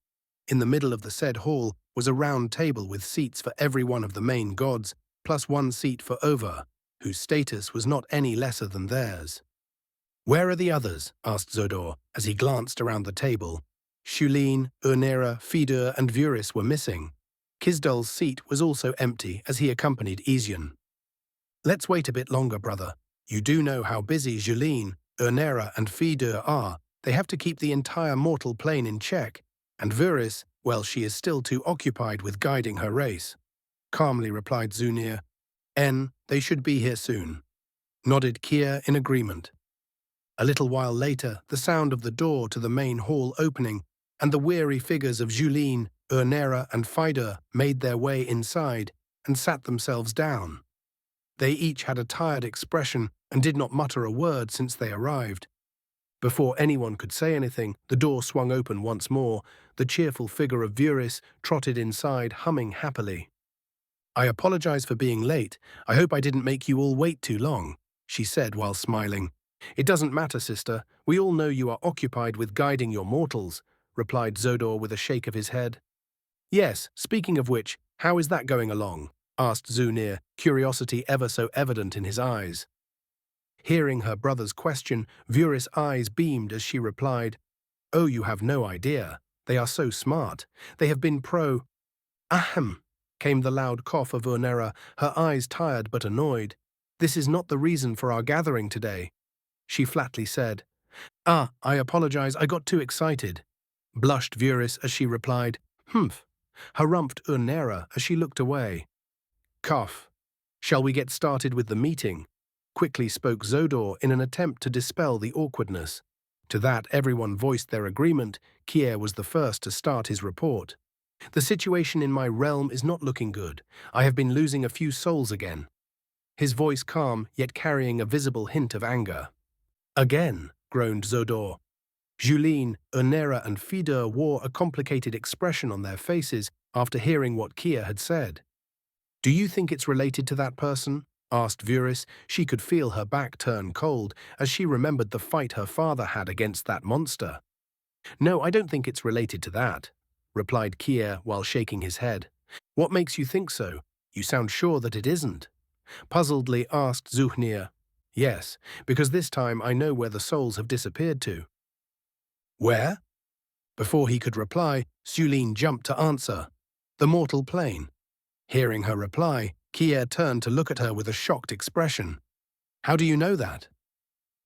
In the middle of the said hall was a round table with seats for every one of the main gods, plus 1 seat for Over, whose status was not any lesser than theirs. "Where are the others?" asked Zodor as he glanced around the table. Shulin, Urnera, Fidur, and Vuris were missing. Kizdal's seat was also empty as he accompanied Isian. "Let's wait a bit longer, brother. You do know how busy Julin, Urnera, and Fidur are. They have to keep the entire mortal plane in check. And Vuris, well, she is still too occupied with guiding her race," calmly replied Zunir. "They should be here soon," nodded Kier in agreement. A little while later, the sound of the door to the main hall opening, and the weary figures of Julin, Urnera, and Fidur made their way inside and sat themselves down. They each had a tired expression and did not mutter a word since they arrived. Before anyone could say anything, the door swung open once more. The cheerful figure of Vuris trotted inside, humming happily. "I apologize for being late. I hope I didn't make you all wait too long," she said while smiling. "It doesn't matter, sister. We all know you are occupied with guiding your mortals," replied Zodor with a shake of his head. "Yes, speaking of which, how is that going along?" asked Zunir, curiosity ever so evident in his eyes. Hearing her brother's question, Vuris' eyes beamed as she replied, "Oh, you have no idea. They are so smart. They have been Ahem, came the loud cough of Urnera, her eyes tired but annoyed. This is not the reason for our gathering today, she flatly said. Ah, I apologize, I got too excited, blushed Vuris as she replied, Humph, harumphed Urnera as she looked away. Cough. Shall we get started with the meeting? Quickly spoke Zodor in an attempt to dispel the awkwardness. To that, everyone voiced their agreement. Kier was the first to start his report. The situation in my realm is not looking good. I have been losing a few souls again. His voice calm, yet carrying a visible hint of anger. Again, groaned Zodor. Julien, Urnera and Fida wore a complicated expression on their faces after hearing what Kier had said. Do you think it's related to that person? Asked Vuris. She could feel her back turn cold as she remembered the fight her father had against that monster. No, I don't think it's related to that, replied Kier while shaking his head. What makes you think so? You sound sure that it isn't. Puzzledly asked Zuhnir. Yes, because this time I know where the souls have disappeared to. Where? Before he could reply, Sulene jumped to answer. The mortal plane. Hearing her reply, Kier turned to look at her with a shocked expression. How do you know that?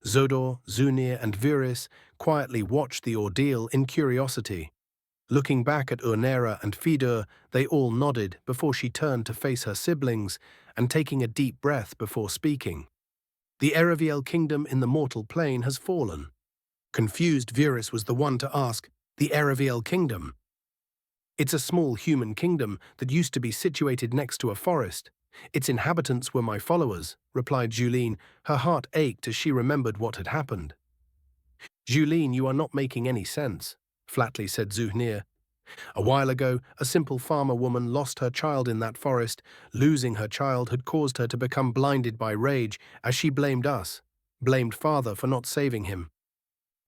Zodor, Zunir and Vuris quietly watched the ordeal in curiosity. Looking back at Urnera and Fidur, they all nodded before she turned to face her siblings and taking a deep breath before speaking. The Ereviel kingdom in the mortal plane has fallen. Confused, Vuris was the one to ask, the Ereviel kingdom? It's a small human kingdom that used to be situated next to a forest. Its inhabitants were my followers, replied Julien. Her heart ached as she remembered what had happened. Julien, you are not making any sense, flatly said Zuhnir. A while ago, a simple farmer woman lost her child in that forest. Losing her child had caused her to become blinded by rage, as she blamed us, blamed father for not saving him.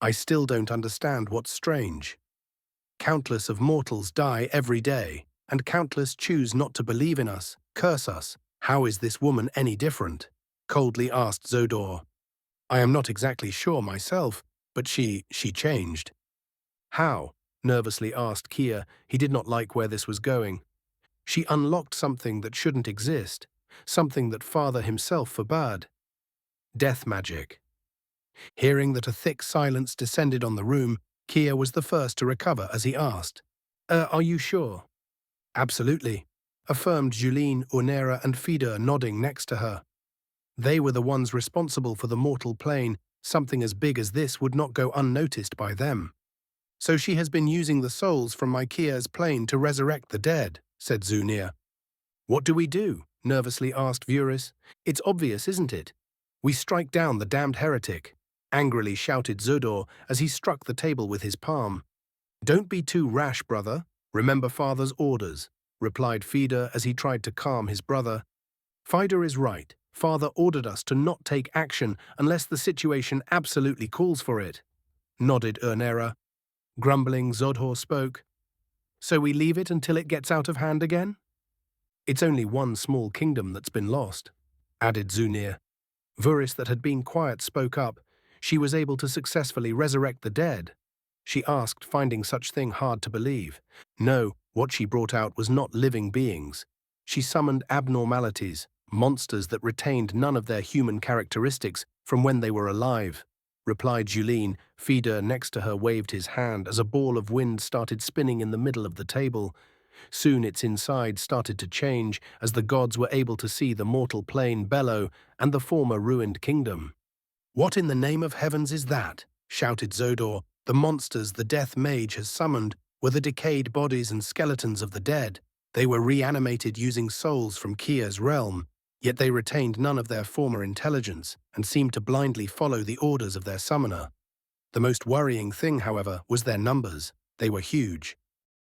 I still don't understand what's strange. Countless of mortals die every day, and countless choose not to believe in us, curse us. How is this woman any different? Coldly asked Zodor. I am not exactly sure myself, but she changed. How? Nervously asked Kier. He did not like where this was going. She unlocked something that shouldn't exist, something that father himself forbade. Death magic. Hearing that a thick silence descended on the room, Kier was the first to recover as he asked, Are you sure? Absolutely, affirmed Julien, Urnera and Fidur nodding next to her. They were the ones responsible for the mortal plane. Something as big as this would not go unnoticed by them. So she has been using the souls from my Kier's plane to resurrect the dead, said Zunir. What do we do? Nervously asked Vuris. It's obvious, isn't it? We strike down the damned heretic, angrily shouted Zodor as he struck the table with his palm. Don't be too rash, brother. Remember father's orders, replied Fidur as he tried to calm his brother. Fidur is right. Father ordered us to not take action unless the situation absolutely calls for it, nodded Urnera. Grumbling, Zodor spoke. So we leave it until it gets out of hand again? It's only one small kingdom that's been lost, added Zunir. Vuris, that had been quiet, spoke up. She was able to successfully resurrect the dead. She asked, finding such thing hard to believe. No, what she brought out was not living beings. She summoned abnormalities, monsters that retained none of their human characteristics from when they were alive, replied Julien. Fidur next to her waved his hand as a ball of wind started spinning in the middle of the table. Soon its inside started to change as the gods were able to see the mortal plane bellow and the former ruined kingdom. What in the name of heavens is that? Shouted Zodor. The monsters the death mage has summoned were the decayed bodies and skeletons of the dead. They were reanimated using souls from Kier's realm, yet they retained none of their former intelligence and seemed to blindly follow the orders of their summoner. The most worrying thing, however, was their numbers. They were huge.